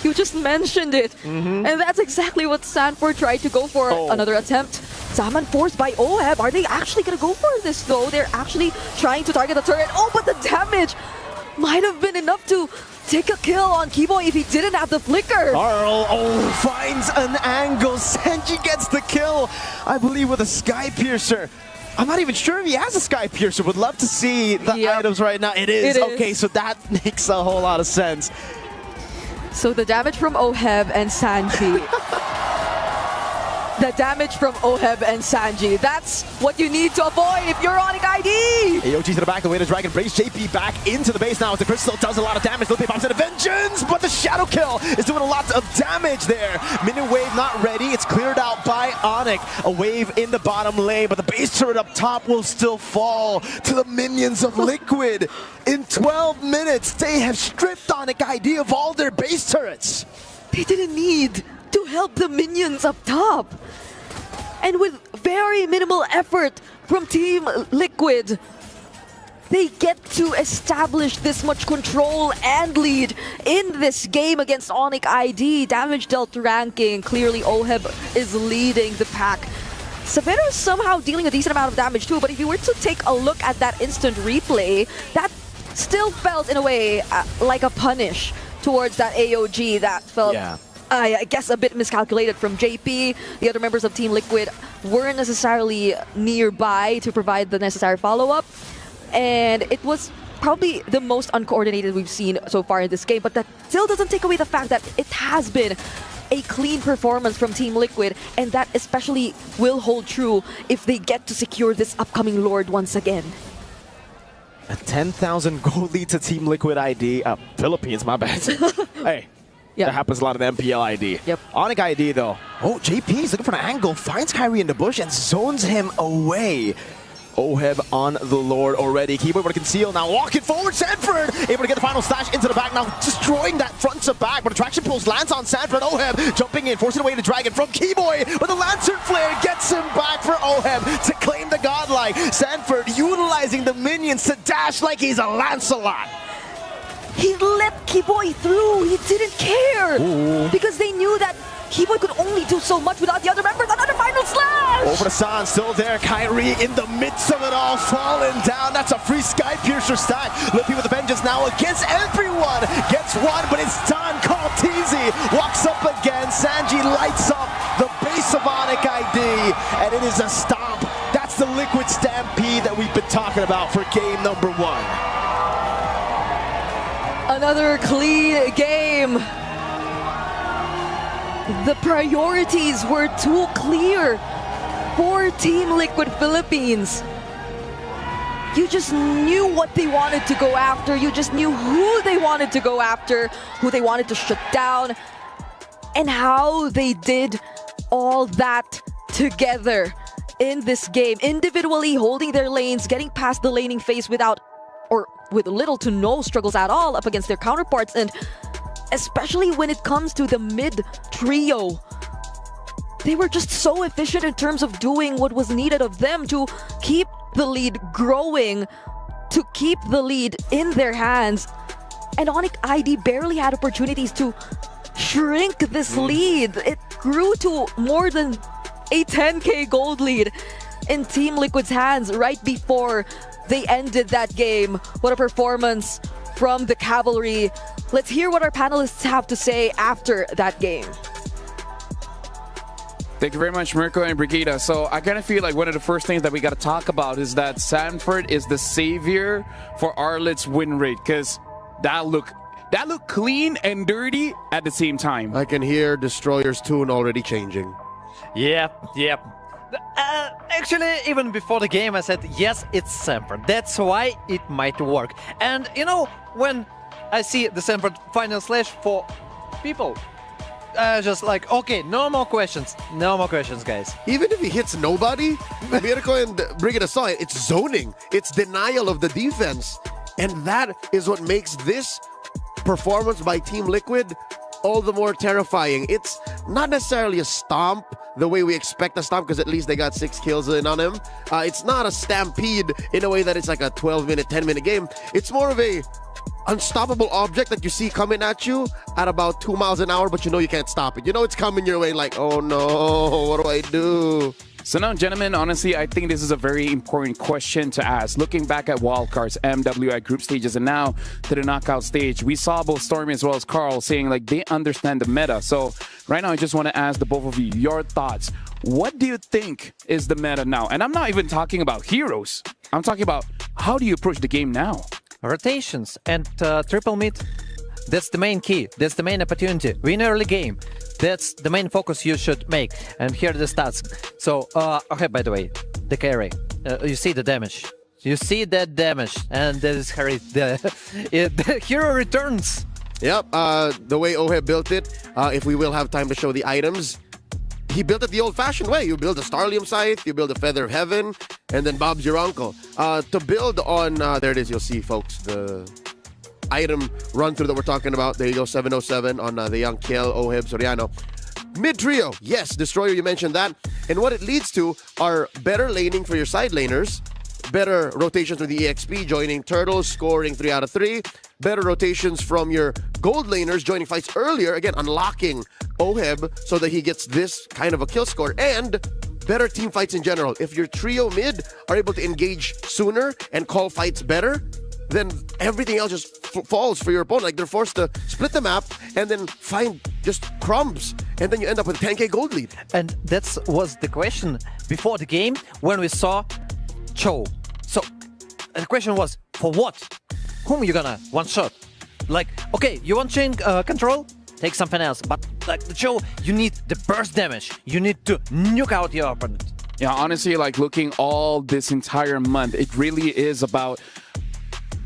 Speaker 8: You just mentioned it. And that's exactly what Sanford tried to go for. Another attempt. Zaman forced by Oheb. Are they actually going to go for this though? They're actually trying to target the turret. Oh, but the damage might have been enough to take a kill on Keyboy if he didn't have the flicker.
Speaker 10: Carl, finds an angle. Sanji gets the kill, I believe, with a Sky Piercer. I'm not even sure if he has a Sky Piercer. Would love to see the items right now. It is. Okay, so that makes a whole lot of sense.
Speaker 8: So the damage from Oheb and Sanji. The damage from Oheb and Sanji. That's what you need to avoid if you're Onyx ID.
Speaker 10: AOG to the back, the way the Dragon brings JP back into the base now. As the Crystal does a lot of damage. Lippe pops into Vengeance, but the Shadow Kill is doing a lot of damage there. Minion Wave not ready. It's cleared out by Onyx. A wave in the bottom lane, but the base turret up top will still fall to the minions of Liquid. In 12 minutes, they have stripped Onyx ID of all their base turrets.
Speaker 8: They didn't need to help the minions up top. And with very minimal effort from Team Liquid, they get to establish this much control and lead in this game against Onyx ID. Damage dealt ranking, clearly Oheb is leading the pack. Severo is somehow dealing a decent amount of damage too, but if you were to take a look at that instant replay, that still felt in a way like a punish towards that AOG. That felt I guess a bit miscalculated from JP. The other members of Team Liquid weren't necessarily nearby to provide the necessary follow-up. And it was probably the most uncoordinated we've seen so far in this game. But that still doesn't take away the fact that it has been a clean performance from Team Liquid. And that especially will hold true if they get to secure this upcoming Lord once again.
Speaker 10: A 10,000 gold lead to Team Liquid ID. Philippines, my bad. Hey. That happens a lot of the MPL ID. Onyx ID though. Oh, JP's looking for an angle, finds Kyrie in the bush and zones him away. Oheb on the Lord already. Keyboy able to conceal, now walking forward, Sanford able to get the final slash into the back, now destroying that front to back, but attraction pulls lands on Sanford. Oheb jumping in, forcing away the Dragon from Keyboy, but the Lantern Flare gets him back for Oheb to claim the godlike. Sanford utilizing the minions to dash like he's a Lancelot.
Speaker 8: He let Keyboy through. He didn't care. Because they knew that Keyboy could only do so much without the other members. Another final slash!
Speaker 10: Over to San, still there. Kyrie in the midst of it all, falling down. That's a free Sky Piercer stack. Lippe with the vengeance now against everyone. Gets one, but it's done. Call Teasy walks up again. Sanji lights up the base of Onyx ID, and it is a stomp. That's the Liquid Stampede that we've been talking about for game number 1.
Speaker 8: Another clean game. The priorities were too clear for Team Liquid Philippines. You just knew what they wanted to go after. You just knew who they wanted to go after, who they wanted to shut down, and how they did all that together in this game. Individually holding their lanes, getting past the laning phase without or with little to no struggles at all up against their counterparts, and especially when it comes to the mid trio, they were just so efficient in terms of doing what was needed of them to keep the lead growing, to keep the lead in their hands. And Onyx ID barely had opportunities to shrink this lead. It grew to more than a 10k gold lead in Team Liquid's hands right before they ended that game. What a performance from the Cavalry. Let's hear what our panelists have to say after that game.
Speaker 5: Thank you very much, Mirko and Brigida. So I kind of feel like one of the first things that we got to talk about is that Sanford is the savior for Arlet's win rate, because that looked clean and dirty at the same time.
Speaker 7: I can hear Destroyer's tune already changing.
Speaker 17: Yep. Actually, even before the game, I said, yes, it's Sanford. That's why it might work. And, you know, when I see the Sanford final slash for people, just like, okay, no more questions. No more questions, guys.
Speaker 7: Even if he hits nobody, Mirko and Brigida saw it. It's zoning. It's denial of the defense. And that is what makes this performance by Team Liquid all the more terrifying. It's not necessarily a stomp the way we expect a stomp, because at least they got 6 kills in on him. It's not a stampede in a way that it's like a 12-minute, 10-minute game. It's more of a unstoppable object that you see coming at you at about 2 miles an hour, but you know you can't stop it. You know it's coming your way, like, oh no, what do I do?
Speaker 5: So now, gentlemen, honestly, I think this is a very important question to ask. Looking back at wildcards, MWI group stages, and now to the knockout stage, we saw both Stormy as well as Carl saying like they understand the meta. So right now, I just want to ask the both of you your thoughts. What do you think is the meta now? And I'm not even talking about heroes. I'm talking about how do you approach the game now?
Speaker 17: Rotations and triple mid. That's the main key. That's the main opportunity. Win early game. That's the main focus you should make. And here are the stats. So, okay, by the way, the carry. You see the damage. You see that damage. And that is carry. The hero returns.
Speaker 7: Yep, the way Oheb built it, if we will have time to show the items, he built it the old-fashioned way. You build a Starlium Scythe, you build a Feather of Heaven, and then Bob's your uncle. To build on, there it is, you'll see, folks, the item run-through that we're talking about. There you go, 707 on the young Kiel, Oheb, Soriano. Mid-trio, yes, Destroyer, you mentioned that. And what it leads to are better laning for your side laners, better rotations with the EXP, joining turtles, scoring 3 out of 3, better rotations from your gold laners, joining fights earlier, again, unlocking Oheb so that he gets this kind of a kill score, and better team fights in general. If your trio mid are able to engage sooner and call fights better, then everything else just falls for your opponent. Like they're forced to split the map and then find just crumbs, and then you end up with a 10k gold lead.
Speaker 17: And that was the question before the game when we saw Cho. So the question was, for what? Whom are you gonna one-shot? Like, okay, you want chain control? Take something else. But like the Cho, you need the burst damage. You need to nuke out your opponent.
Speaker 5: Yeah, honestly, like looking all this entire month, it really is about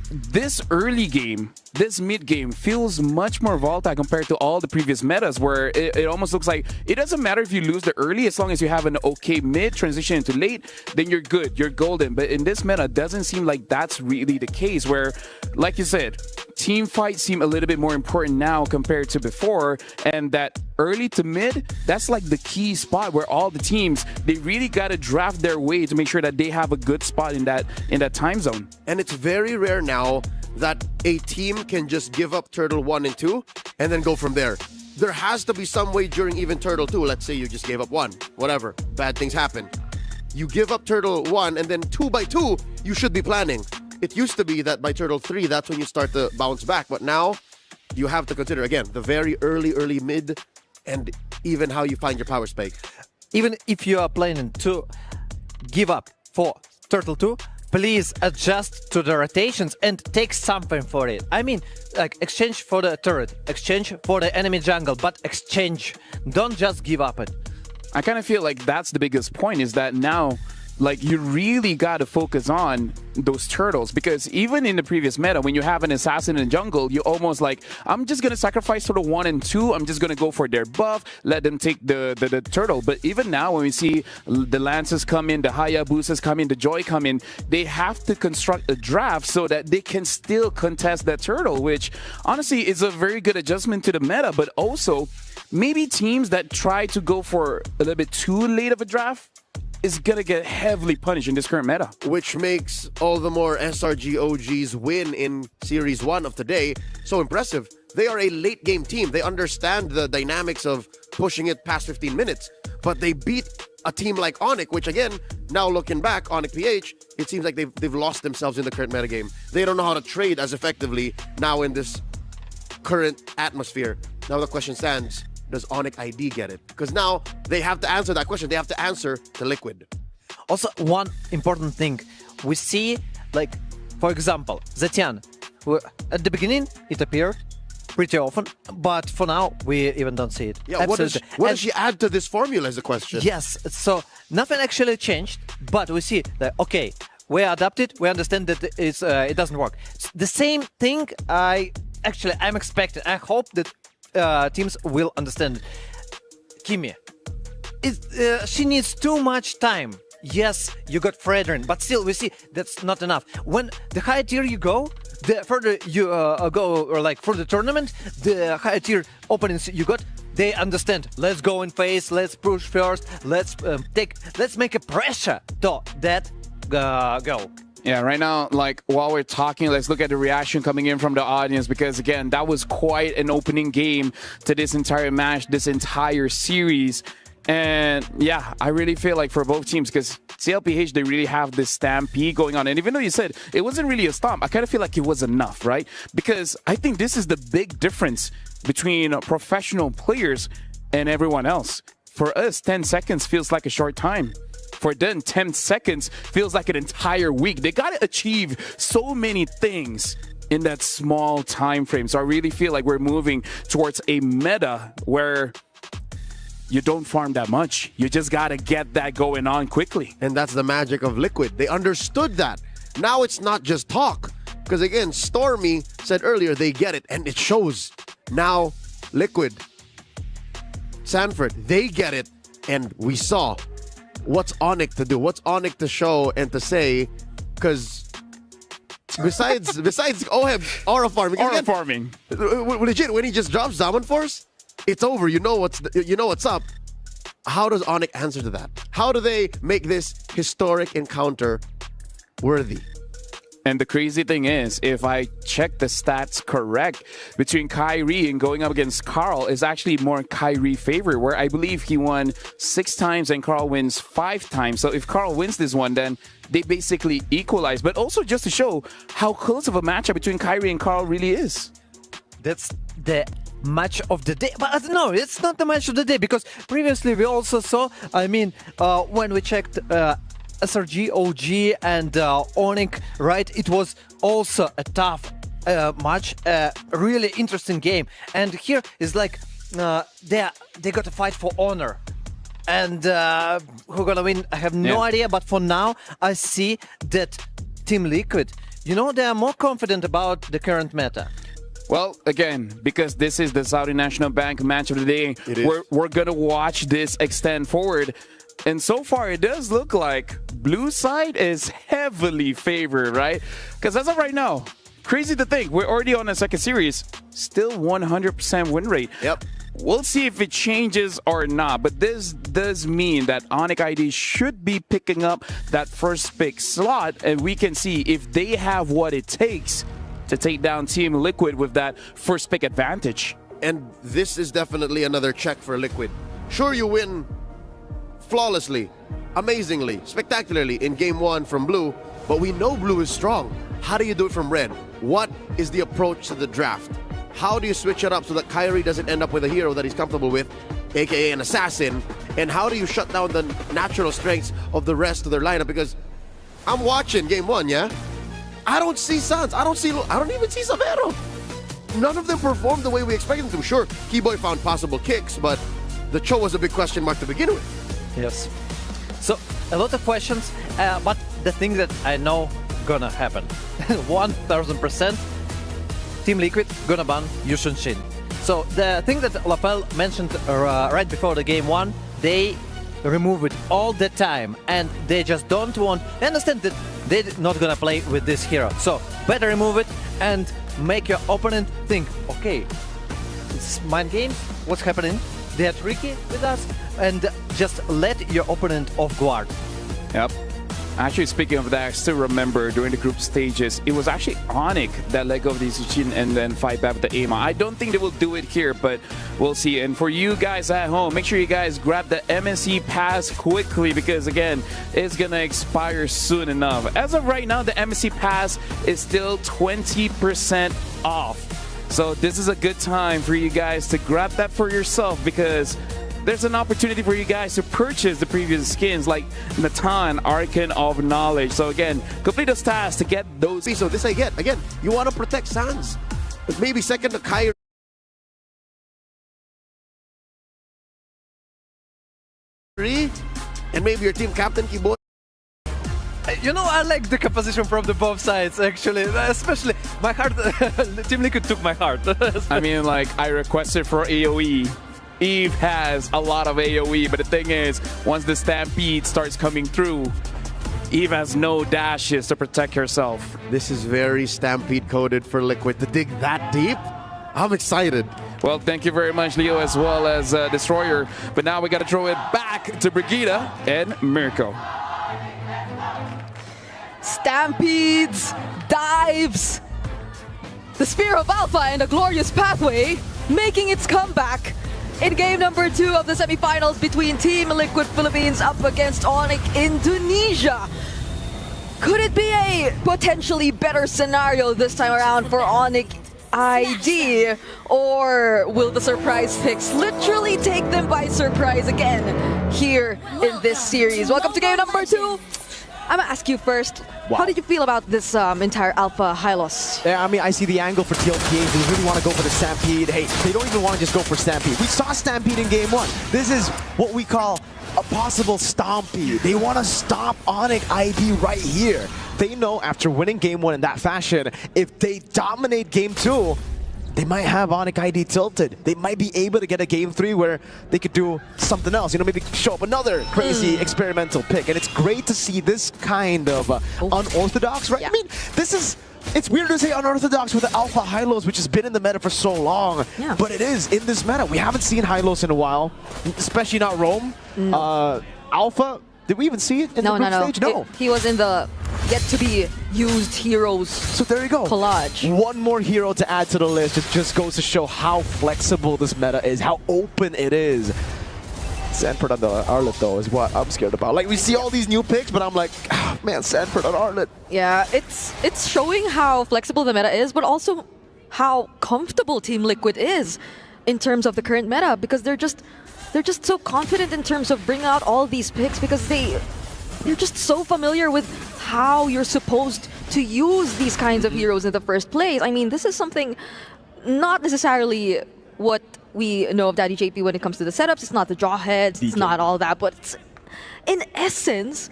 Speaker 5: this early game, this mid game feels much more volatile compared to all the previous metas where it almost looks like it doesn't matter if you lose the early, as long as you have an okay mid transition into late, then you're good, you're golden. But in this meta, it doesn't seem like that's really the case where, like you said, team fights seem a little bit more important now compared to before, and that early to mid, that's like the key spot where all the teams, they really got to draft their way to make sure that they have a good spot in that time zone.
Speaker 7: And it's very rare now that a team can just give up Turtle 1 and 2 and then go from there. There has to be some way during even Turtle 2, let's say you just gave up 1, whatever, bad things happen. You give up Turtle 1 and then 2 by 2, you should be planning. It used to be that by Turtle 3, that's when you start to bounce back. But now, you have to consider, again, the very early mid and even how you find your power spike.
Speaker 17: Even if you are planning to give up for Turtle 2, please adjust to the rotations and take something for it. I mean, like, exchange for the turret, exchange for the enemy jungle, but exchange. Don't just give up it.
Speaker 5: I kind of feel like that's the biggest point, is that now, like, you really got to focus on those turtles, because even in the previous meta, when you have an assassin in jungle, you almost like, I'm just going to sacrifice sort of 1 and 2. I'm just going to go for their buff, let them take the turtle. But even now, when we see the Lances come in, the Hayabusas come in, the Joy come in, they have to construct a draft so that they can still contest that turtle, which honestly is a very good adjustment to the meta. But also, maybe teams that try to go for a little bit too late of a draft is going to get heavily punished in this current meta.
Speaker 7: Which makes all the more SRG OG's win in Series 1 of today so impressive. They are a late game team. They understand the dynamics of pushing it past 15 minutes. But they beat a team like Onyx, which again, now looking back, Onyx PH, it seems like they've lost themselves in the current metagame. They don't know how to trade as effectively now in this current atmosphere. Now the question stands, does Onyx ID get it? Because now they have to answer that question. They have to answer to Liquid.
Speaker 17: Also, one important thing. We see, like, for example, Zetian. At the beginning, it appeared pretty often, but for now, we even don't see it.
Speaker 7: Yeah, what does she add to this formula is the question.
Speaker 17: Yes, so nothing actually changed, but we see that, okay, we adapted, we understand that it doesn't work. The same thing I'm expecting. I hope that teams will understand. Kimi, she needs too much time. Yes, you got Fredrin, but still we see that's not enough. When the higher tier you go, the further you go, or like for the tournament, the higher tier opponents you got, they understand. Let's go in phase, let's push first, let's make a pressure to that go.
Speaker 5: Yeah, right now, like, while we're talking, let's look at the reaction coming in from the audience, because, again, that was quite an opening game to this entire match, this entire series. And yeah, I really feel like for both teams, because CLPH, they really have this stampede going on. And even though you said it wasn't really a stomp, I kind of feel like it was enough, right? Because I think this is the big difference between professional players and everyone else. For us, 10 seconds feels like a short time. For them, 10 seconds feels like an entire week. They got to achieve so many things in that small time frame. So I really feel like we're moving towards a meta where you don't farm that much. You just got to get that going on quickly.
Speaker 7: And that's the magic of Liquid. They understood that. Now it's not just talk. Because again, Stormy said earlier they get it, and it shows. Now, Liquid, Sanford, they get it, and we saw what's Onyx to do, what's Onyx to show and to say, because besides aura farming, legit, when he just drops Diamond Force, it's over. You know what's up. How does Onyx answer to that? How do they make this historic encounter worthy?
Speaker 5: And the crazy thing is, if I check the stats correct, between Kyrie and going up against Carl is actually more Kyrie favor, where I believe he won 6 times and Carl wins 5 times. So if Carl wins this one, then they basically equalize. But also just to show how close of a matchup between Kyrie and Carl really is.
Speaker 17: That's the match of the day. But no, it's not the match of the day, because previously we also saw, when we checked SRG, OG and Onyx, right? It was also a tough match, really interesting game. And here is like they got to fight for honor. And who's gonna win? I have no idea. But for now, I see that Team Liquid, they are more confident about the current meta.
Speaker 5: Well, again, because this is the Saudi National Bank match of the day, we're gonna watch this extend forward. And so far, it does look like blue side is heavily favored, right? Because as of right now, crazy to think, we're already on a second series, still 100% win rate.
Speaker 7: Yep.
Speaker 5: We'll see if it changes or not, but this does mean that Onyx ID should be picking up that first pick slot, and we can see if they have what it takes to take down Team Liquid with that first pick advantage.
Speaker 7: And this is definitely another check for Liquid. Sure, you win flawlessly, amazingly, spectacularly in game 1 from Blue, but we know Blue is strong. How do you do it from Red? What is the approach to the draft? How do you switch it up so that Kyrie doesn't end up with a hero that he's comfortable with, aka an assassin? And how do you shut down the natural strengths of the rest of their lineup? Because I'm watching game 1, yeah? I don't see Sans. I don't even see Savero. None of them performed the way we expected them to. Sure, Keyboy found possible kicks, but the Cho was a big question mark to begin with.
Speaker 17: Yes. So, a lot of questions, but the thing that I know gonna happen, 1000%, Team Liquid gonna ban Yushun Shin. So, the thing that Lapel mentioned right before the game 1, they remove it all the time, and they just don't want, they understand that they're not gonna play with this hero. So, better remove it and make your opponent think, okay, it's mind game, what's happening? They are tricky with us, and just let your opponent off guard.
Speaker 5: Yep. Actually, speaking of that, I still remember during the group stages, it was actually Onyx that let go of the Sushin and then fight back with the Ama. I don't think they will do it here, but we'll see. And for you guys at home, make sure you guys grab the MSC pass quickly, because again, it's gonna expire soon enough. As of right now, the MSC pass is still 20% off. So this is a good time for you guys to grab that for yourself, because there's an opportunity for you guys to purchase the previous skins like Natan, Archon of Knowledge. So again, complete those tasks to get those.
Speaker 7: So this I get. Again, you want to protect Sans. But maybe second to Kyrie. And maybe your team captain, Keyboy.
Speaker 17: I like the composition from the both sides, actually. Especially my heart. Team Liquid took my heart.
Speaker 5: I mean, like, I requested for AoE. Eve has a lot of AoE, but the thing is, once the Stampede starts coming through, Eve has no dashes to protect herself.
Speaker 7: This is very Stampede coded for Liquid to dig that deep. I'm excited.
Speaker 5: Well, thank you very much, Leo, as well as Destroyer. But now we got to throw it back to Brigida and Mirko.
Speaker 8: Stampedes, dives, the Spear of Alpha and a glorious pathway making its comeback. in game number 2 of the semifinals between Team Liquid Philippines up against Onyx Indonesia. Could it be a potentially better scenario this time around for Onyx ID? Or will the surprise picks literally take them by surprise again here in this series? Welcome to game number 2. I'm gonna ask you first, how did you feel about this entire Alpha Hylos?
Speaker 10: Yeah, I mean, I see the angle for TLPA. They really want to go for the Stampede. Hey, they don't even want to just go for Stampede. We saw Stampede in game 1. This is what we call a possible Stompede. They want to stop Onyx ID right here. They know after winning game 1 in that fashion, if they dominate game 2, they might have Onyx ID tilted. They might be able to get a game 3 where they could do something else. You know, maybe show up another crazy experimental pick. And it's great to see this kind of unorthodox, right? I mean, it's weird to say unorthodox with the Alpha Hylos, which has been in the meta for so long. But it is in this meta. We haven't seen Hylos in a while, especially not Rome. Alpha, did we even see it in the group stage? No.
Speaker 8: He was in the yet to be used heroes.
Speaker 10: So there you go.
Speaker 8: Collage.
Speaker 10: One more hero to add to the list. It just goes to show how flexible this meta is, how open it is. Sanford on the Arlet though is what I'm scared about. Like, we see all these new picks, but I'm like, oh, man, Sanford on Arlet.
Speaker 8: Yeah, it's showing how flexible the meta is, but also how comfortable Team Liquid is in terms of the current meta, because they're just so confident in terms of bringing out all these picks, because they're just so familiar with how you're supposed to use these kinds of heroes in the first place. I mean, this is something not necessarily what we know of Daddy JP when it comes to the setups. It's not the jawheads, it's not all that, but in essence,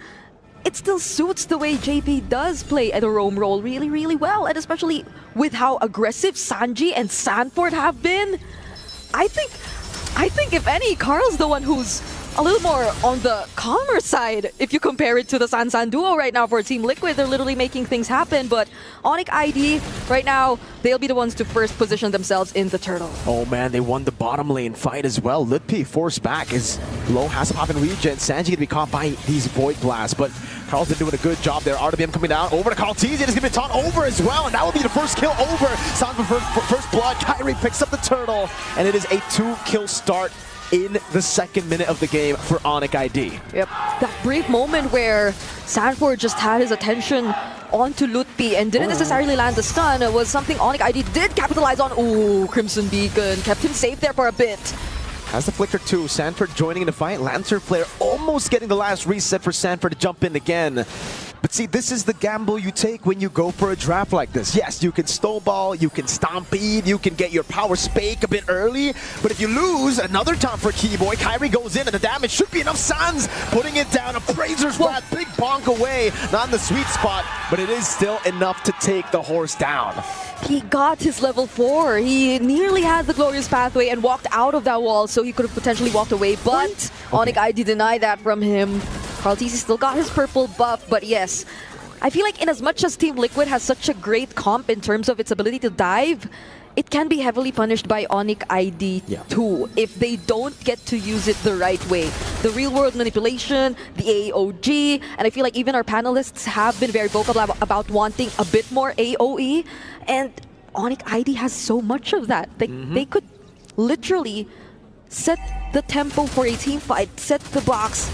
Speaker 8: it still suits the way JP does play at a roam role really, really well, and especially with how aggressive Sanji and Sanford have been. I think if any, Carl's the one who's a little more on the calmer side if you compare it to the San duo right now for Team Liquid. They're literally making things happen, but Onyx ID right now, they'll be the ones to first position themselves in the turtle.
Speaker 10: Oh man, they won the bottom lane fight as well. Litpi forced back is low, has to pop in regen. Sanji gonna be caught by these Void Blasts, but Carl's been doing a good job there. RWBM coming down over to Carl Tizian is gonna be taught over as well, and that will be the first kill over. Sound for first blood. Kyrie picks up the turtle, and it is a 2-kill start in the second minute of the game for Onyx ID.
Speaker 8: Yep, that brief moment where Sanford just had his attention onto Lutpi and didn't necessarily land the stun was something Onyx ID did capitalize on. Ooh, Crimson Beacon kept him safe there for a bit.
Speaker 10: Has the Flicker too. Sanford joining in the fight. Lancer Flare almost getting the last reset for Sanford to jump in again. But see, this is the gamble you take when you go for a draft like this. Yes, you can snowball, you can Stampede, you can get your power spake a bit early, but if you lose, another time for Keyboy, Kyrie goes in and the damage should be enough. Sans putting it down, Appraiser's Wrath, big bonk away, not in the sweet spot, but it is still enough to take the horse down.
Speaker 8: He got his level 4. He nearly had the glorious pathway and walked out of that wall, so he could have potentially walked away, but Onyx ID denied that from him. Carl TC still got his purple buff, but yes, I feel like in as much as Team Liquid has such a great comp in terms of its ability to dive, it can be heavily punished by Onyx ID too if they don't get to use it the right way. The real-world manipulation, the AOG, and I feel like even our panelists have been very vocal about wanting a bit more AOE, and Onyx ID has so much of that. They could literally set the tempo for a team fight, set the box,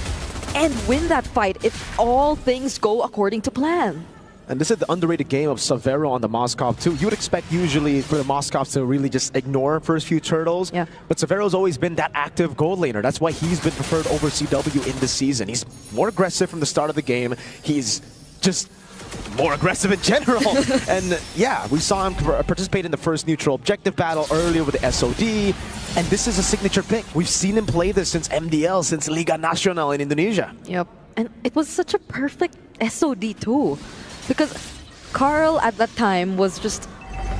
Speaker 8: and win that fight if all things go according to plan.
Speaker 10: And this is the underrated game of Savero on the Moskov too. You would expect usually for the Moskovs to really just ignore first few turtles. But Savero's always been that active gold laner. That's why he's been preferred over CW in this season. He's more aggressive from the start of the game. He's just more aggressive in general. And yeah, we saw him participate in the first neutral objective battle earlier with the SOD. And this is a signature pick. We've seen him play this since MDL, since Liga Nacional in Indonesia.
Speaker 8: Yep. And it was such a perfect SOD too. Because Carl at that time was just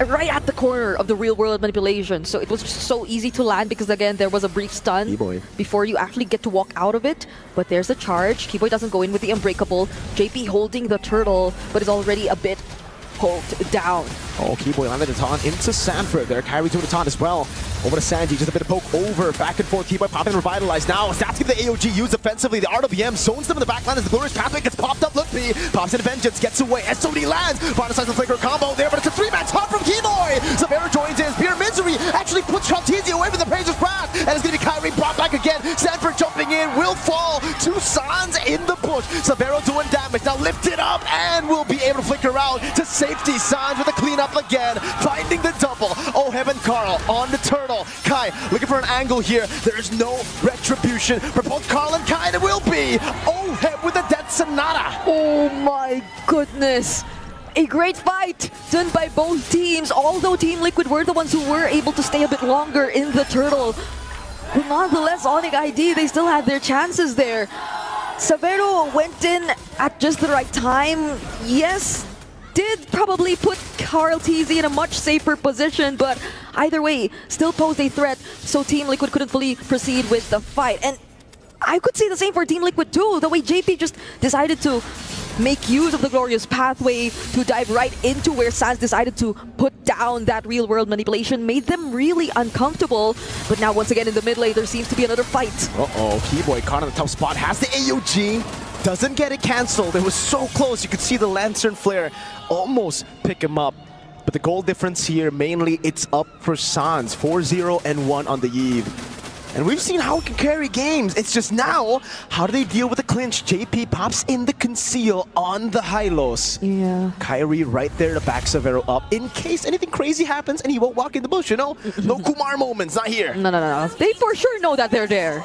Speaker 8: right at the corner of the real-world manipulation. So it was just so easy to land because, again, there was a brief stun before you actually get to walk out of it. But there's a charge. Keyboy doesn't go in with the Unbreakable. JP holding the turtle, but is already a bit poked down.
Speaker 10: Oh, Keyboy landed a taunt into Sanford there. Kyrie doing a taunt as well. Over to Sanji, just a bit of poke over, back and forth. Keyboy popping revitalized now. That's going to the AOG used offensively. The RWBM zones them in the backline as the glorious pathway gets popped up. Lookby pops in Vengeance, gets away. SOD lands. Final size of flicker combo there, but it's a 3-man top from Keyboy. Severo joins in. Spear Misery actually puts Chaltizi away from the Praisers Wrath. And it's going to be Kyrie brought back again. Sanford jumping in, will fall. 2 Sans in the push. Severo doing damage. Now lifted up and will be able to flicker out to safety. Sans with a cleanup again. Finding the double. Oheb and Carl on the turtle. Kai looking for an angle here. There is no retribution for both Carl and Kai. And it will be Oheb with a death sonata.
Speaker 8: Oh my goodness. A great fight done by both teams, although Team Liquid were the ones who were able to stay a bit longer in the turtle. But nonetheless, Onyx ID, they still had their chances there. Severo went in at just the right time. Yes, did probably put Carl TZ in a much safer position, but either way, still posed a threat, so Team Liquid couldn't fully proceed with the fight. And I could say the same for Team Liquid too, the way JP just decided to make use of the glorious pathway to dive right into where Sans decided to put down that real-world manipulation made them really uncomfortable. But now once again in the mid lane, there seems to be another fight.
Speaker 10: Uh-oh, Keyboy caught on the tough spot, has the AOG, doesn't get it cancelled. It was so close, you could see the Lantern Flare almost pick him up. But the goal difference here, mainly it's up for Sans, 4-0 and 1 on the eve. And we've seen how it can carry games. It's just now, how do they deal with the clinch? JP pops in the conceal on the Hylos.
Speaker 8: Yeah.
Speaker 10: Kyrie right there to back Severo up in case anything crazy happens and he won't walk in the bush, you know? No Kumar moments, not here.
Speaker 8: No. They for sure know that they're there,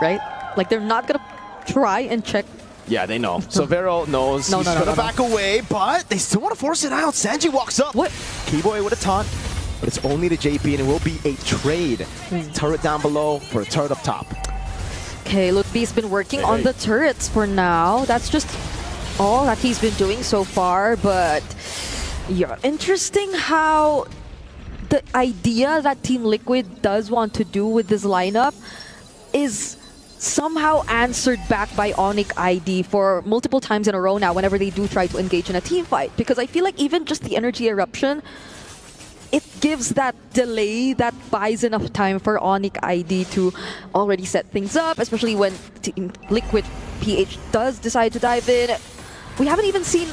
Speaker 8: right? Like they're not gonna try and check.
Speaker 10: Yeah, they know. Severo knows he's gonna back away, but they still want to force it out. Sanji walks up.
Speaker 8: What?
Speaker 10: Keyboy with a taunt. But it's only the JP and it will be a trade. Turret down below for a turret up top.
Speaker 8: Okay, Lutby's been working on the turrets for now. That's just all that he's been doing so far. But yeah, interesting how the idea that Team Liquid does want to do with this lineup is somehow answered back by Onyx ID for multiple times in a row now whenever they do try to engage in a team fight. Because I feel like even just the energy eruption, it gives that delay that buys enough time for Onyx ID to already set things up, especially when Team Liquid PH does decide to dive in. We haven't even seen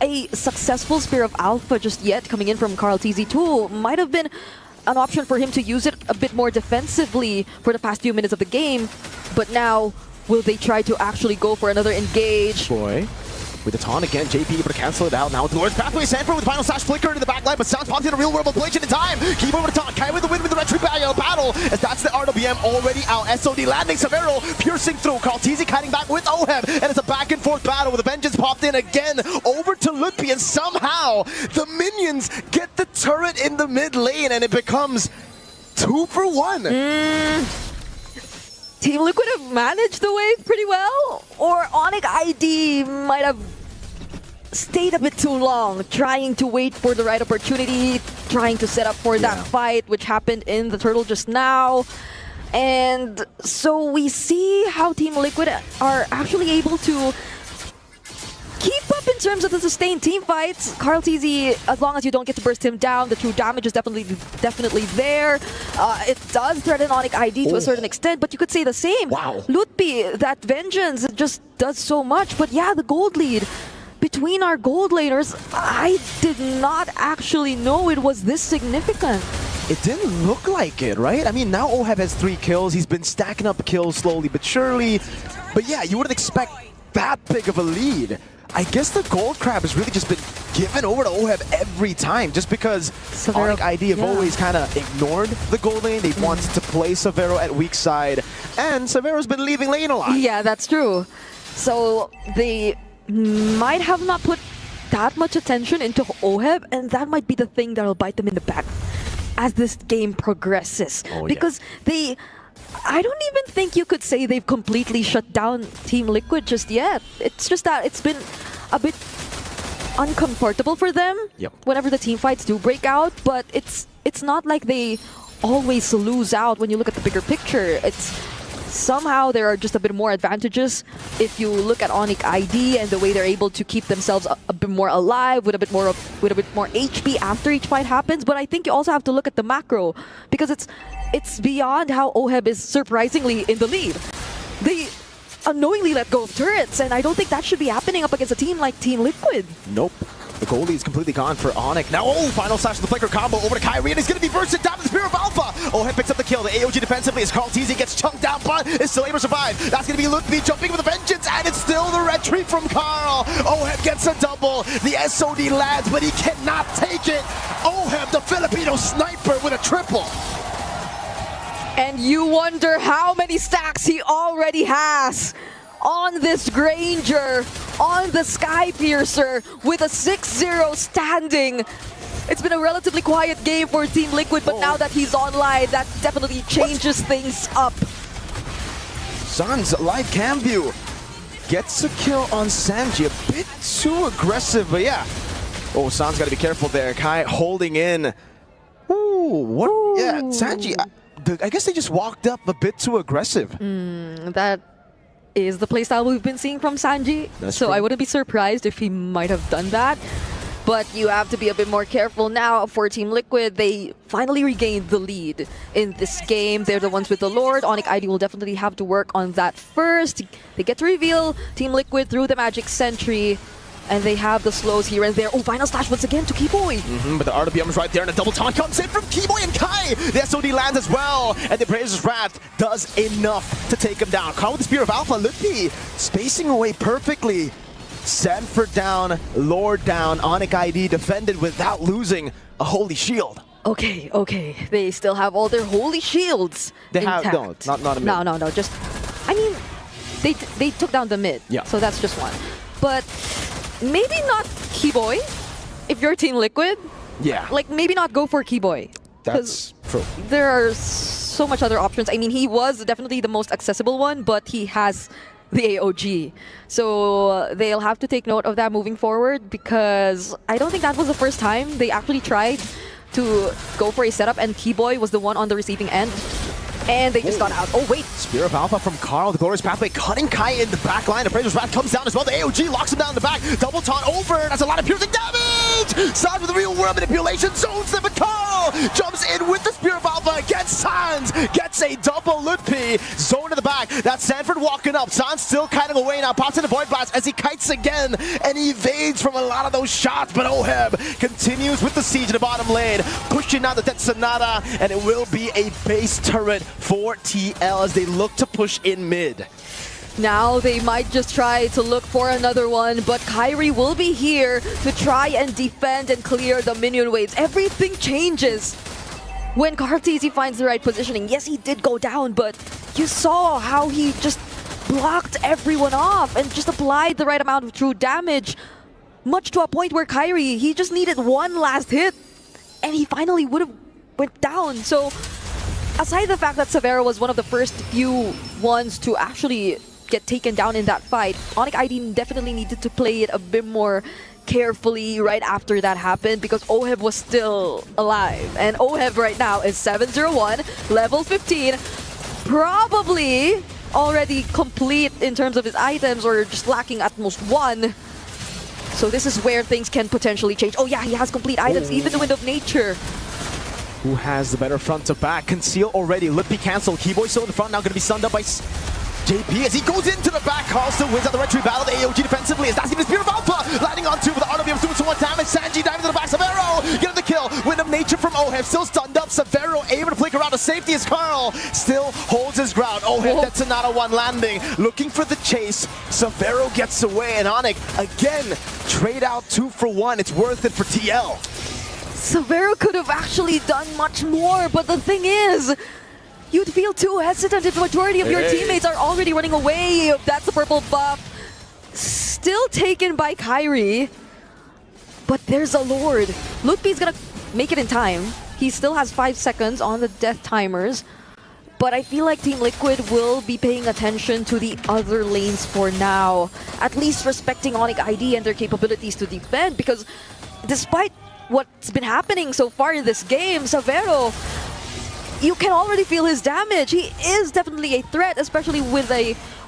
Speaker 8: a successful Spear of Alpha just yet coming in from Carl TZ2. Might have been an option for him to use it a bit more defensively for the past few minutes of the game, but now will they try to actually go for another engage?
Speaker 10: Boy. With the taunt again, JP able to cancel it out now with the Lord's Pathway. Sanford with the final slash flicker into the back line, but Sounds pops in a real world manipulation in time. Keep over the taunt. Kai with the win with the retreat battle, as that's the RWBM already out. SOD landing, Severo piercing through. Carl TZ kiting back with Oheb, and it's a back and forth battle with the Vengeance popped in again over to Lutby, and somehow the minions get the turret in the mid lane, and it becomes 2 for 1.
Speaker 8: Team Liquid have managed the wave pretty well, or Onyx ID might have stayed a bit too long, trying to wait for the right opportunity, trying to set up for that fight, which happened in the turtle just now. And so we see how Team Liquid are actually able to keep up in terms of the sustained team fights. Carl TZ, as long as you don't get to burst him down, the true damage is definitely there. It does threaten Onyx ID to a certain extent, but you could say the same.
Speaker 10: Wow.
Speaker 8: Lutby, that Vengeance just does so much, but yeah, the gold lead between our gold laners, I did not actually know it was this significant.
Speaker 10: It didn't look like it, right? I mean, now Oheb has 3 kills. He's been stacking up kills slowly but surely. But yeah, you wouldn't expect that big of a lead. I guess the gold crab has really just been given over to Oheb every time, just because Onyx ID have always kind of ignored the gold lane. They wanted to play Severo at weak side, and Severo's been leaving lane a lot.
Speaker 8: Yeah, that's true. So they might have not put that much attention into Oheb, and that might be the thing that'll bite them in the back as this game progresses. Because I don't even think you could say they've completely shut down Team Liquid just yet. It's just that it's been a bit uncomfortable for them whenever the team fights do break out, but it's not like they always lose out when you look at the bigger picture. It's somehow there are just a bit more advantages if you look at Onyx ID and the way they're able to keep themselves a bit more alive with a bit more HP after each fight happens. But I think you also have to look at the macro, because it's beyond how OHEB is surprisingly in the lead. They unknowingly let go of turrets, and I don't think that should be happening up against a team like Team Liquid.
Speaker 10: Nope. The goalie is completely gone for Onyx. Now, final slash of the flicker combo over to Kyrie, and he's going to be bursted down to the Spear of Alpha. OHEB picks up the kill. The AOG defensively as Carl TZ gets chunked down, but is still able to survive. That's going to be Lutfi jumping with a vengeance, and it's still the retreat from Carl. OHEB gets a double. The SOD lands, but he cannot take it. OHEB, the Filipino sniper, with a triple.
Speaker 8: And you wonder how many stacks he already has on this Granger, on the Sky Piercer, with a 6-0 standing. It's been a relatively quiet game for Team Liquid, but now that he's online, that definitely changes things up.
Speaker 10: Suns, live cam view. Gets a kill on Sanji, a bit too aggressive, but yeah. Oh, Suns got to be careful there. Kai holding in. Ooh, what? Ooh. Yeah, Sanji, I guess they just walked up a bit too aggressive.
Speaker 8: That is the playstyle we've been seeing from Sanji. So I wouldn't be surprised if he might have done that. But you have to be a bit more careful now for Team Liquid. They finally regained the lead in this game. They're the ones with the Lord. Onyx ID will definitely have to work on that first. They get to reveal Team Liquid through the Magic Sentry. And they have the slows here and there. Oh, final slash once again to Keyboy.
Speaker 10: But the RWM is right there, and a double taunt comes in from Keyboy and Kai. The SOD lands as well, and the Brazer's Wrath does enough to take him down. Carl with the Spear of Alpha, Lutfi spacing away perfectly. Sanford down, Lord down, Onyx ID defended without losing a Holy Shield.
Speaker 8: Okay. They still have all their Holy Shields intact.
Speaker 10: Not a mid.
Speaker 8: No, just, I mean, they took down the mid.
Speaker 10: Yeah.
Speaker 8: So that's just one. But maybe not Keyboy if you're Team Liquid.
Speaker 10: Yeah.
Speaker 8: Like, maybe not go for Keyboy.
Speaker 10: That's true.
Speaker 8: There are so much other options. I mean, he was definitely the most accessible one, but he has the AOG. So they'll have to take note of that moving forward, because I don't think that was the first time they actually tried to go for a setup and Keyboy was the one on the receiving end. And they just got out. Oh, wait.
Speaker 10: Spear of Alpha from Carl, the Glorious Pathway, cutting Kai in the back line. The Brazer's Wrath comes down as well. The AOG locks him down in the back. Double taunt over. That's a lot of piercing damage. Sans with the real world manipulation. Zones them, but Carl jumps in with the Spear of Alpha against Sans. Gets a double Lutfi. Zone in the back. That's Sanford walking up. Sans still kiting away now. Pops in the Void Blast as he kites again. And he evades from a lot of those shots. But OHEB continues with the siege in the bottom lane. Pushing out the Death Sonata. And it will be a base turret for TL as they look to push in mid.
Speaker 8: Now they might just try to look for another one, but Kyrie will be here to try and defend and clear the minion waves. Everything changes when Cartesi finds the right positioning. Yes, he did go down, but you saw how he just blocked everyone off and just applied the right amount of true damage, much to a point where Kyrie, he just needed one last hit and he finally would have went down. So aside the fact that Severo was one of the first few ones to actually get taken down in that fight, Onyx ID definitely needed to play it a bit more carefully right after that happened, because OHEB was still alive. And OHEB right now is 701, level 15, probably already complete in terms of his items or just lacking at most one. So this is where things can potentially change. Oh yeah, he has complete items, even the Wind of Nature.
Speaker 10: Who has the better front to back? Conceal already. Lutfi canceled. Keyboy still in the front. Now going to be stunned up by JP as he goes into the back. Carl still wins out the retreat battle. The AOG defensively is that's even Spear of Alpha. Landing on two with the RWM doing some one damage. Sanji diving to the back. Severo getting the kill. Wind of Nature from OHEB. Still stunned up. Severo able to flicker around to safety as Carl still holds his ground. OHEB, that's another one landing. Looking for the chase. Severo gets away. And Onyx again trade out 2 for 1. It's worth it for TL.
Speaker 8: Severo could have actually done much more, but the thing is, you'd feel too hesitant if the majority of your teammates are already running away. That's the purple buff. Still taken by Kyrie, but there's a Lord. Lutfi's gonna make it in time. He still has 5 seconds on the death timers, but I feel like Team Liquid will be paying attention to the other lanes for now, at least respecting Onyx ID and their capabilities to defend, because despite what's been happening so far in this game, Severo, you can already feel his damage. He is definitely a threat, especially with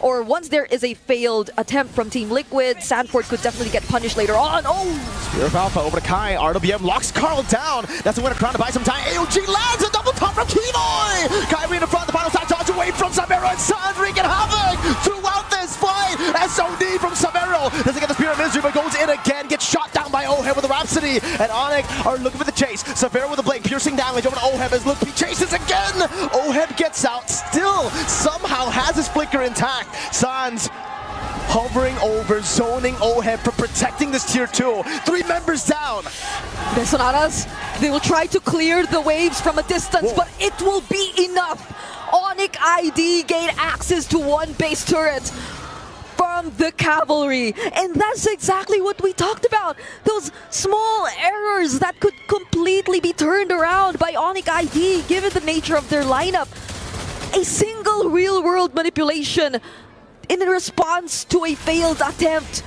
Speaker 8: once there is a failed attempt from Team Liquid. Sanford could definitely get punished later on.
Speaker 10: Spear of Alpha over to Kai. RWBM locks Carl down. That's a winner crown to buy some time. AOG lands a double top from Keyboy. Kyrie in the front, the final stack dodge away from Sabero, and Sans wreaking havoc throughout this fight. SOD from Sabero doesn't get the Spear of Misery, but goes in again, gets shot down by Oheb with the Rhapsody. And Onyx are looking for the chase. Sabero with a blink, piercing damage over to Oheb as Luke P chases again. Oheb gets out, still somehow has his flicker intact. Sans hovering over, zoning Oheb for protecting this tier 2. 3 members down.
Speaker 8: The Sonatas, they will try to clear the waves from a distance, but it will be enough. Onyx ID gain access to one base turret from the cavalry, and that's exactly what we talked about. Those small errors that could completely be turned around by Onyx ID given the nature of their lineup. A single real-world manipulation in response to a failed attempt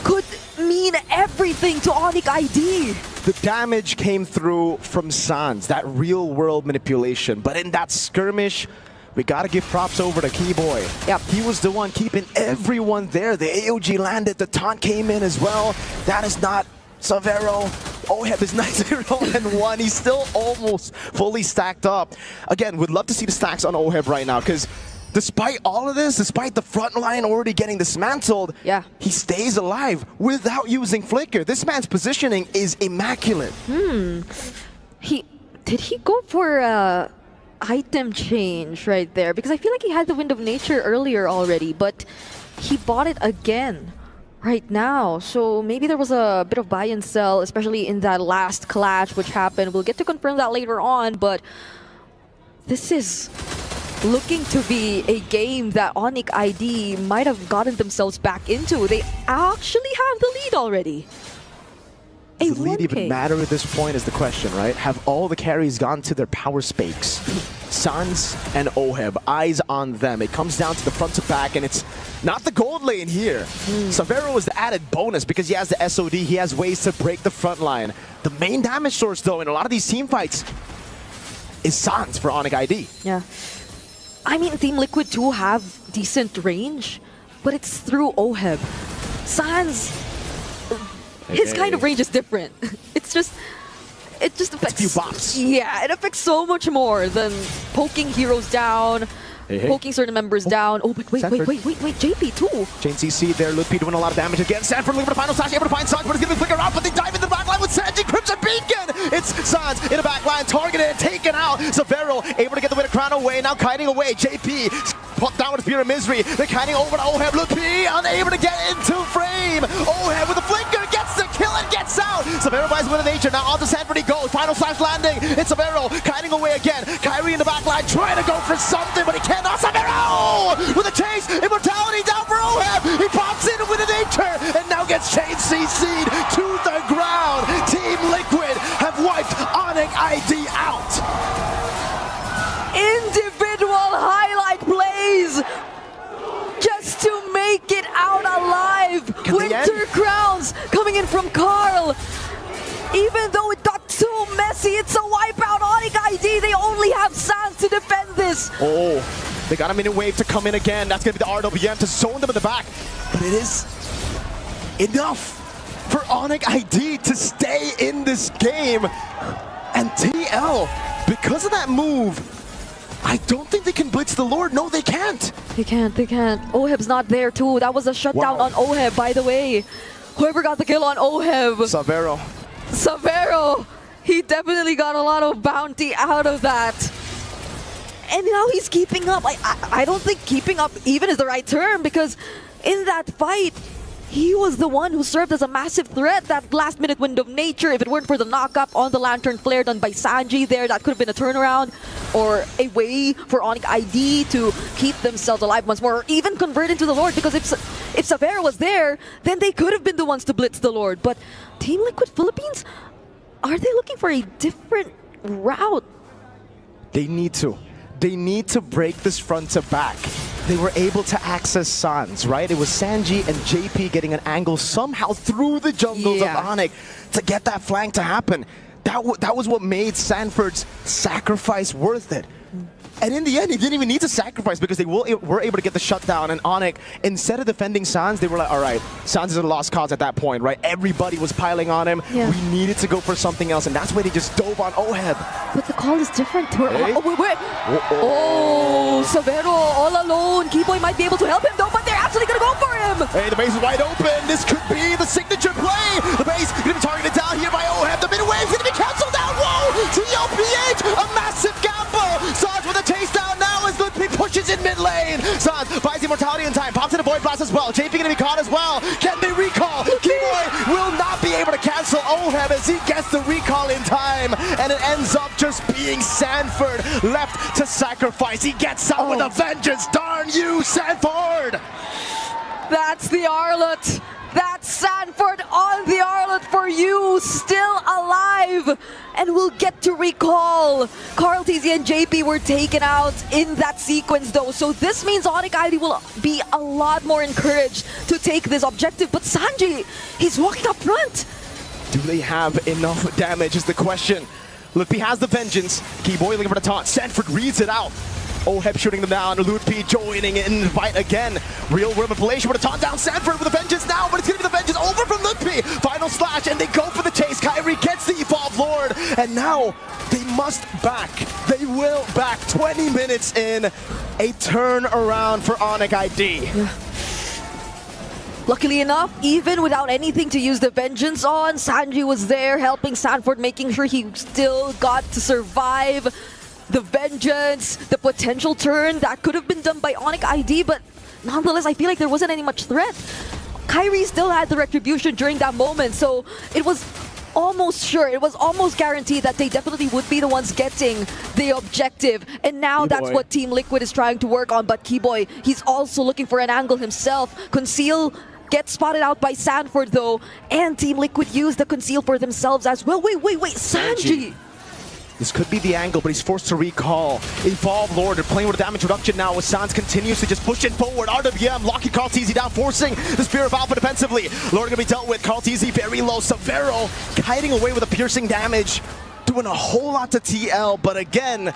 Speaker 8: could mean everything to Onyx ID.
Speaker 10: The damage came through from Sans, that real-world manipulation, but in that skirmish, we gotta give props over to Keyboy.
Speaker 8: Yep.
Speaker 10: He was the one keeping everyone there. The AOG landed, the taunt came in as well. That is not Savero. Oheb is 9-0-1. He's still almost fully stacked up. Again, would love to see the stacks on Oheb right now, because despite all of this, despite the front line already getting dismantled, he stays alive without using Flicker. This man's positioning is immaculate.
Speaker 8: Did he go for item change right there? Because I feel like he had the Wind of Nature earlier already, but he bought it again right now. So maybe there was a bit of buy and sell, especially in that last clash which happened. We'll get to confirm that later on, but this is looking to be a game that Onyx ID might have gotten themselves back into. They actually have the lead already.
Speaker 10: Does the lead even matter at this point is the question, right? Have all the carries gone to their power spakes? Sans and Oheb, eyes on them. It comes down to the front to back, and it's not the gold lane here. Savero is the added bonus because he has the SOD. He has ways to break the front line. The main damage source, though, in a lot of these team fights is Sans for Onyx ID.
Speaker 8: Yeah. I mean, Team Liquid do have decent range, but it's through Oheb. Sans, his kind of range is different. It just affects
Speaker 10: a few bops.
Speaker 8: Yeah, it affects so much more than poking heroes down, poking certain members down. Oh, but wait, JP too.
Speaker 10: Chain CC there, Luke P doing a lot of damage again. Sanford looking for the final slash, able to find Sans, but it's going to be flicker out, but they dive into the backline with Sanji, Crimson Beacon! It's Sans in the backline, targeted and taken out. Savero able to get the winner crown away, now kiting away. JP put down with Spear of Misery. They're kiting over to Oheb. Luke P unable to get into frame. Oheb with the flicker gets the kill and gets out. Savero buys Wind of Nature, now onto Sanford he goes. Final slash landing. It's Savero kiting away again. Kyrie in the backline trying to go for something, but he cannot. Savero with a chase. Immortality down for Oheb. He pops in with a Nature and now gets chain CC'd to the ground. Team Liquid have wiped Onyx ID out.
Speaker 8: Individual highlight plays just to make it out alive. Winter crowns coming in from Carl. Even though it got too messy, it's a wipeout. Onyx ID, they only have Sans to defend this.
Speaker 10: Oh, they got a minute wave to come in again. That's going to be the RWBM to zone them in the back. But it is enough for Onyx ID to stay in this game. And TL, because of that move, I don't think they can blitz the Lord. No, they can't.
Speaker 8: They can't. Oheb's not there too. That was a shutdown on Oheb, by the way. Whoever got the kill on Oheb. Savero. He definitely got a lot of bounty out of that. And now he's keeping up. I don't think keeping up even is the right term, because in that fight, he was the one who served as a massive threat. That last-minute Wind of Nature, if it weren't for the knock-up on the Lantern Flare done by Sanji there, that could have been a turnaround or a way for Onyx ID to keep themselves alive once more, or even convert into the Lord, because if Savero was there, then they could have been the ones to blitz the Lord. But Team Liquid Philippines, are they looking for a different route?
Speaker 10: They need to. They need to break this front to back. They were able to access Sans, right? It was Sanji and JP getting an angle somehow through the jungles of Onyx to get that flank to happen. that was what made Sanford's sacrifice worth it. And in the end, he didn't even need to sacrifice because they were able to get the shutdown. And Onyx, instead of defending Sans, they were like, all right, Sans is a lost cause at that point, right? Everybody was piling on him.
Speaker 8: Yeah.
Speaker 10: We needed to go for something else, and that's why they just dove on Oheb.
Speaker 8: But the call is different.
Speaker 10: Hey.
Speaker 8: Oh, wait. Oh, Severo all alone. Keyboy might be able to help him though, but they're actually going to go for him.
Speaker 10: Hey, the base is wide open. This could be the signature play. The base going to be targeted down here by Oheb. The mid-wave's going to be canceled out. Whoa! TLPH, a massive gamble. Sans with a chase down now as Ludwig pushes in mid lane. Sans buys immortality in time, pops in a void blast as well. JP gonna be caught as well. Can they recall? Keyboy will not be able to cancel Oheb as he gets the recall in time, and it ends up just being Sanford left to sacrifice. He gets out with a vengeance. Darn you, Sanford!
Speaker 8: That's the Arlet. That's Sanford on the Arlet for you, still alive. And we'll get to recall. Carl TZ and JP were taken out in that sequence though. So this means Onyx ID will be a lot more encouraged to take this objective. But Sanji, he's walking up front.
Speaker 10: Do they have enough damage is the question. Lutpi has the vengeance. Keyboy looking for the taunt. Sanford reads it out. Oheb shooting them down. Lutpi joining in the fight again. Real world manipulation with a taunt down. Sanford with a vengeance now, but it's going to be the vengeance over from Lutpi. Final slash, and they go for the chase. Kyrie gets the Evolve Lord, and now they must back. They will back. 20 minutes in, a turnaround for Onyx ID.
Speaker 8: Yeah. Luckily enough, even without anything to use the vengeance on, Sanji was there helping Sanford, making sure he still got to survive. The vengeance, the potential turn, that could have been done by Onyx ID, but nonetheless, I feel like there wasn't any much threat. Kyrie still had the retribution during that moment, so it was almost sure, it was almost guaranteed that they definitely would be the ones getting the objective. And now that's what Team Liquid is trying to work on, but Keyboy, he's also looking for an angle himself. Conceal gets spotted out by Sanford though, and Team Liquid use the conceal for themselves as well. Wait, Sanji!
Speaker 10: This could be the angle, but he's forced to recall. Evolve Lord, they're playing with a damage reduction now as Sans continues to just push it forward. RWM locking Carl TZ down, forcing the Spear of Alpha defensively. Lord gonna be dealt with. Carl TZ very low. Severo kiting away with a piercing damage, doing a whole lot to TL, but again,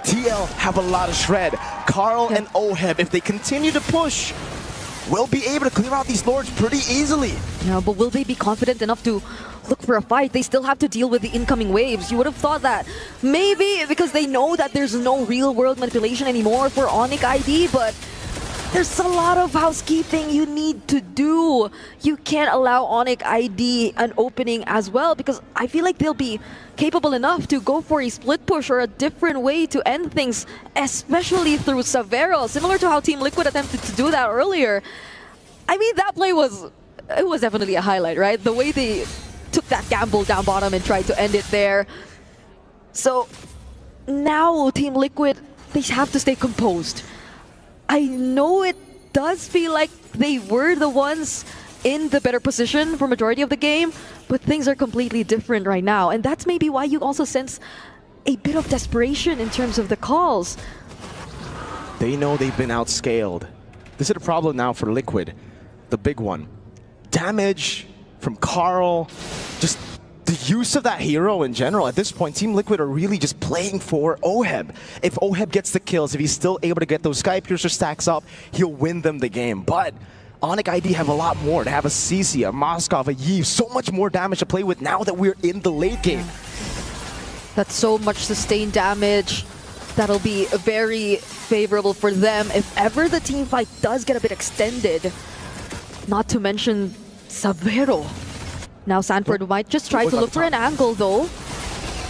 Speaker 10: TL have a lot of shred. Carl and Oheb, if they continue to push, will be able to clear out these Lords pretty easily.
Speaker 8: Yeah, but will they be confident enough to look for a fight? They still have to deal with the incoming waves. You would have thought that maybe because they know that there's no real world manipulation anymore for Onyx ID, but there's a lot of housekeeping you need to do. You can't allow Onyx ID an opening as well, because I feel like they'll be capable enough to go for a split push or a different way to end things, especially through Severo, similar to how Team Liquid attempted to do that earlier. I mean, that play was definitely a highlight, right? The way they took that gamble down bottom and tried to end it there. So now Team Liquid, they have to stay composed. I know it does feel like they were the ones in the better position for majority of the game, but things are completely different right now, and that's maybe why you also sense a bit of desperation in terms of the calls.
Speaker 10: They know they've been outscaled. This is a problem now for Liquid, the big one. Damage from Carl, just the use of that hero in general. At this point, Team Liquid are really just playing for Oheb. If Oheb gets the kills, if he's still able to get those Sky Piercer stacks up, he'll win them the game. But Onyx ID have a lot more. To have a CC, a Moskov, a Yves, so much more damage to play with now that we're in the late game.
Speaker 8: That's so much sustained damage. That'll be very favorable for them if ever the team fight does get a bit extended. Not to mention Severo. Now Sanford might just try to look for an angle though.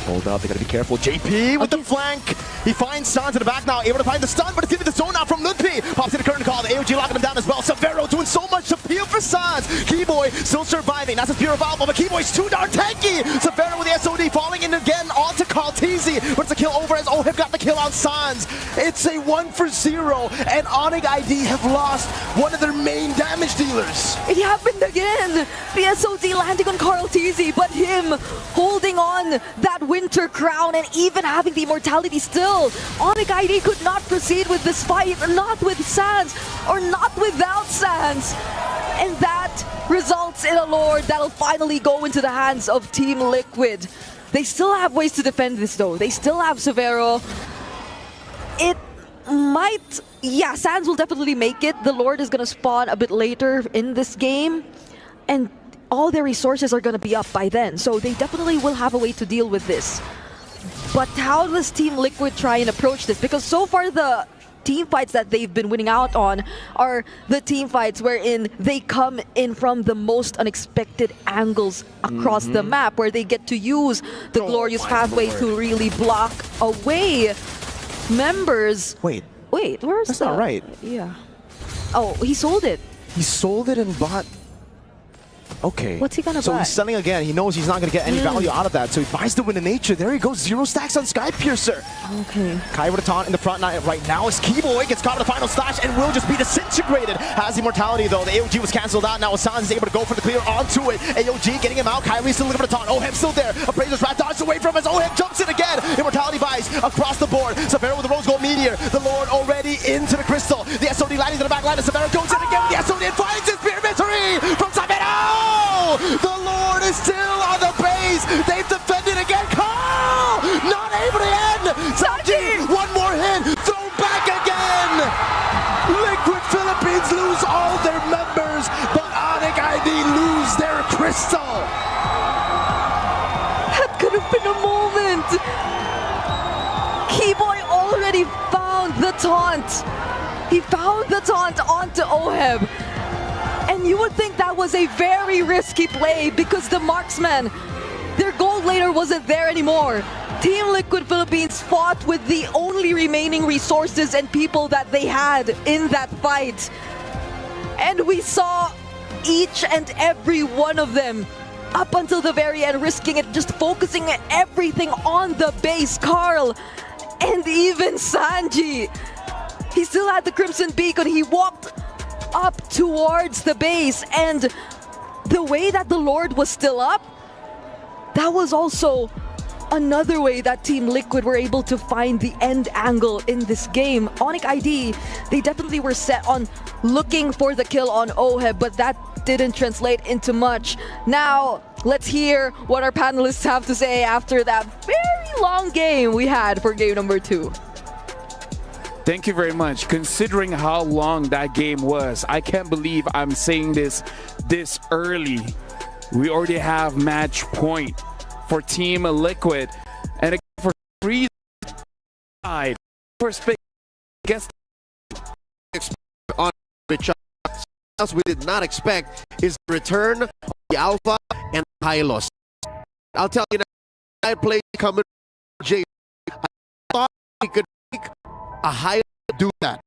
Speaker 10: Hold up, they gotta be careful. JP with the flank. He finds Sans in the back now, able to find the stun, but it's giving the zone out from Ludpi. Pops in the curtain call, the AOG locking him down as well. Severo doing so much to peel for Sans. Keyboy still surviving. That's his pure Alpha, but Keyboy's too darn tanky. Severo with the SOD falling in again onto Carl TZ, but it's a kill over as Oheb got the kill on Sans. It's a 1-for-0, and Onyx ID have lost one of their main damage dealers.
Speaker 8: It happened again. The SOD landing on Carl TZ, but him holding on that Winter Crown and even having the immortality still. Onyx ID could not proceed with this fight, not with Sans, or not without Sans. And that results in a Lord that'll finally go into the hands of Team Liquid. They still have ways to defend this though. They still have Severo. It might... Yeah, Sands will definitely make it. The Lord is going to spawn a bit later in this game. And all their resources are going to be up by then. So they definitely will have a way to deal with this. But how does Team Liquid try and approach this? Because so far the team fights that they've been winning out on are the team fights wherein they come in from the most unexpected angles across the map, where they get to use the glorious pathway to really block away members.
Speaker 10: Wait,
Speaker 8: where's
Speaker 10: that's not right.
Speaker 8: Yeah. Oh, he sold it.
Speaker 10: He sold it and bought... Okay.
Speaker 8: What's he gonna buy?
Speaker 10: So he's selling again. He knows he's not going to get any value out of that. So he buys the win in nature. There he goes. 0 stacks on Skypiercer.
Speaker 8: Okay.
Speaker 10: Kai with a taunt in the front line right now as Keyboy gets caught in the final slash and will just be disintegrated. Has immortality though. The AOG was cancelled out. Now Sans is able to go for the clear onto it. AOG getting him out. Kyrie still looking for the taunt. Oheb still there. Appraiser's rat dodged away from us. Oheb jumps in again. Immortality buys across the board. Severo with the Rose Gold Meteor. The Lord already into the Crystal. The SOD landing to the back line. Severo goes in again with the SOD and finds his spear victory from Severo. The Lord is still on the base. They've defended again. Carl! Not able to end. Sanji, one more hit. Throw back again. Liquid Philippines lose all their members, but Onyx ID lose their crystal.
Speaker 8: That could have been a moment. Keyboy already found the taunt. He found the taunt onto Oheb. And you would think that was a very risky play because the marksman, their gold laner wasn't there anymore. Team Liquid Philippines fought with the only remaining resources and people that they had in that fight. And we saw each and every one of them up until the very end risking it, just focusing everything on the base. Carl and even Sanji. He still had the Crimson Beacon. He walked up towards the base, and the way that the Lord was still up, that was also another way that Team Liquid were able to find the end angle in this game. Onyx ID, they definitely were set on looking for the kill on Oheb, but that didn't translate into much. Now, let's hear what our panelists have to say after that very long game we had for game number 2.
Speaker 5: Thank you very much. Considering how long that game was, I can't believe I'm saying this early. We already have match point for Team Liquid. And again, for three side, first pick, guess
Speaker 7: on which else we did not expect is the return of the Alpha and Hylos. I'll tell you now, I played coming J. I thought we could make a high do that.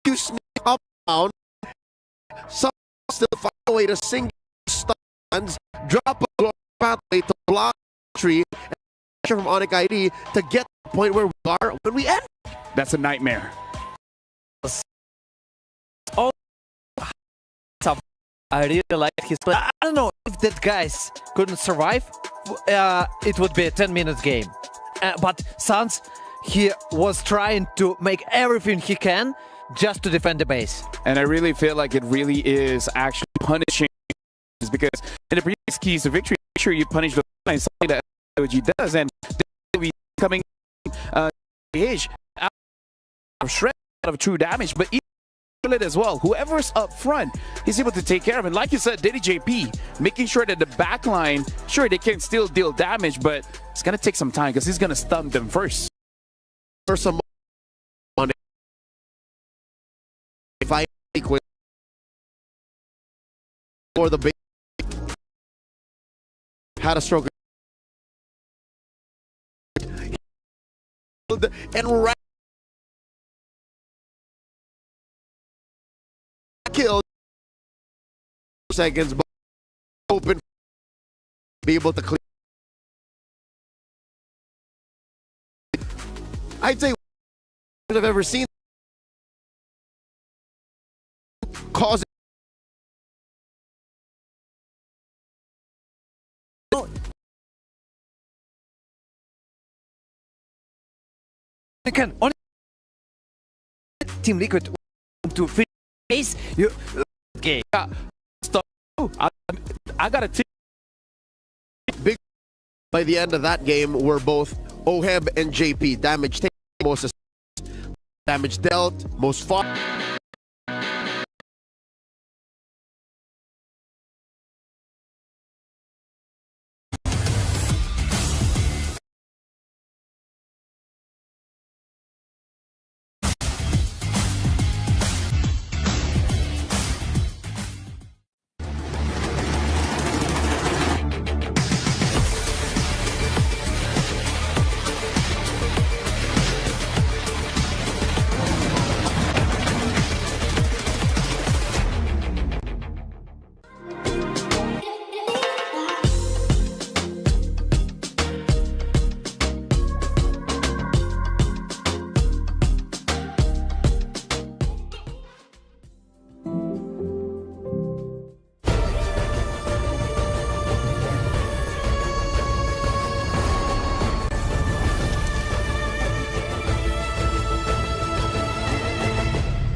Speaker 7: You sneak up down, some still find a way to sing stuns, drop a glory pathway to block the tree, and pressure from Onyx ID to get to the point where we are when we end.
Speaker 5: That's a nightmare.
Speaker 17: Oh, I really like his play. I don't know if that guys couldn't survive. It would be a 10-minute game. But Sans, he was trying to make everything he can just to defend the base.
Speaker 5: And I really feel like it really is actually punishing, because in the previous keys to victory, make sure you punish the something that OG does, and they'll be coming age out of shred out of true damage, but it as well. Whoever's up front, he's able to take care of it. Like you said, Diddy JP, making sure that the back line, sure, they can still deal damage, but it's going to take some time because he's going to stun them first.
Speaker 7: For some fight for the big had a stroke and right killed seconds, but open be able to clear. I'd say I've ever seen cause
Speaker 17: can on Team Liquid to face you. Okay,
Speaker 5: stop. I got a tip.
Speaker 7: Big by the end of that game were both Oheb and JP. Damage taken, most damage dealt, most fought.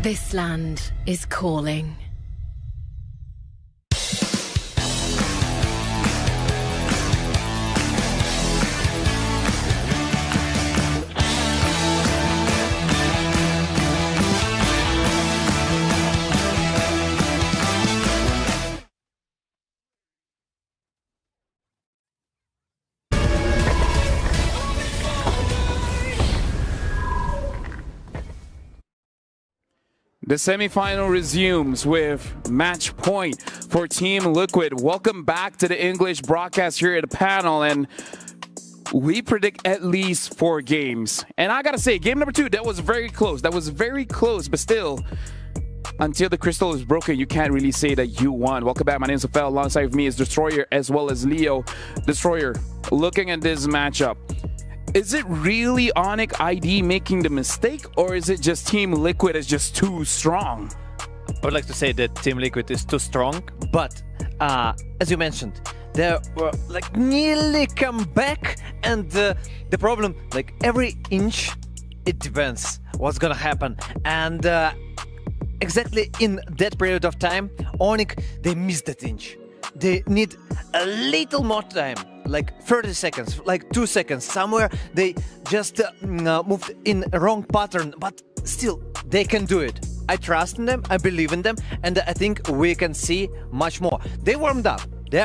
Speaker 4: This land is calling.
Speaker 5: The semifinal resumes with match point for Team Liquid. Welcome back to the English broadcast here at the panel, and we predict at least 4 games. And I gotta say, game number 2, that was very close. That was very close, but still, until the crystal is broken, you can't really say that you won. Welcome back. My name is Rafael. Alongside of me is Destroyer as well as Leo. Destroyer, looking at this matchup, is it really Onyx ID making the mistake, or is it just Team Liquid is just too strong?
Speaker 17: I would like to say that Team Liquid is too strong, but as you mentioned, they were like nearly come back, and the problem, like every inch, it depends what's gonna happen, and exactly in that period of time, Onyx, they missed that inch. They need a little more time, like 30 seconds, like 2 seconds. Somewhere they just moved in a wrong pattern, but still, they can do it. I trust in them, I believe in them, and I think we can see much more. They warmed up.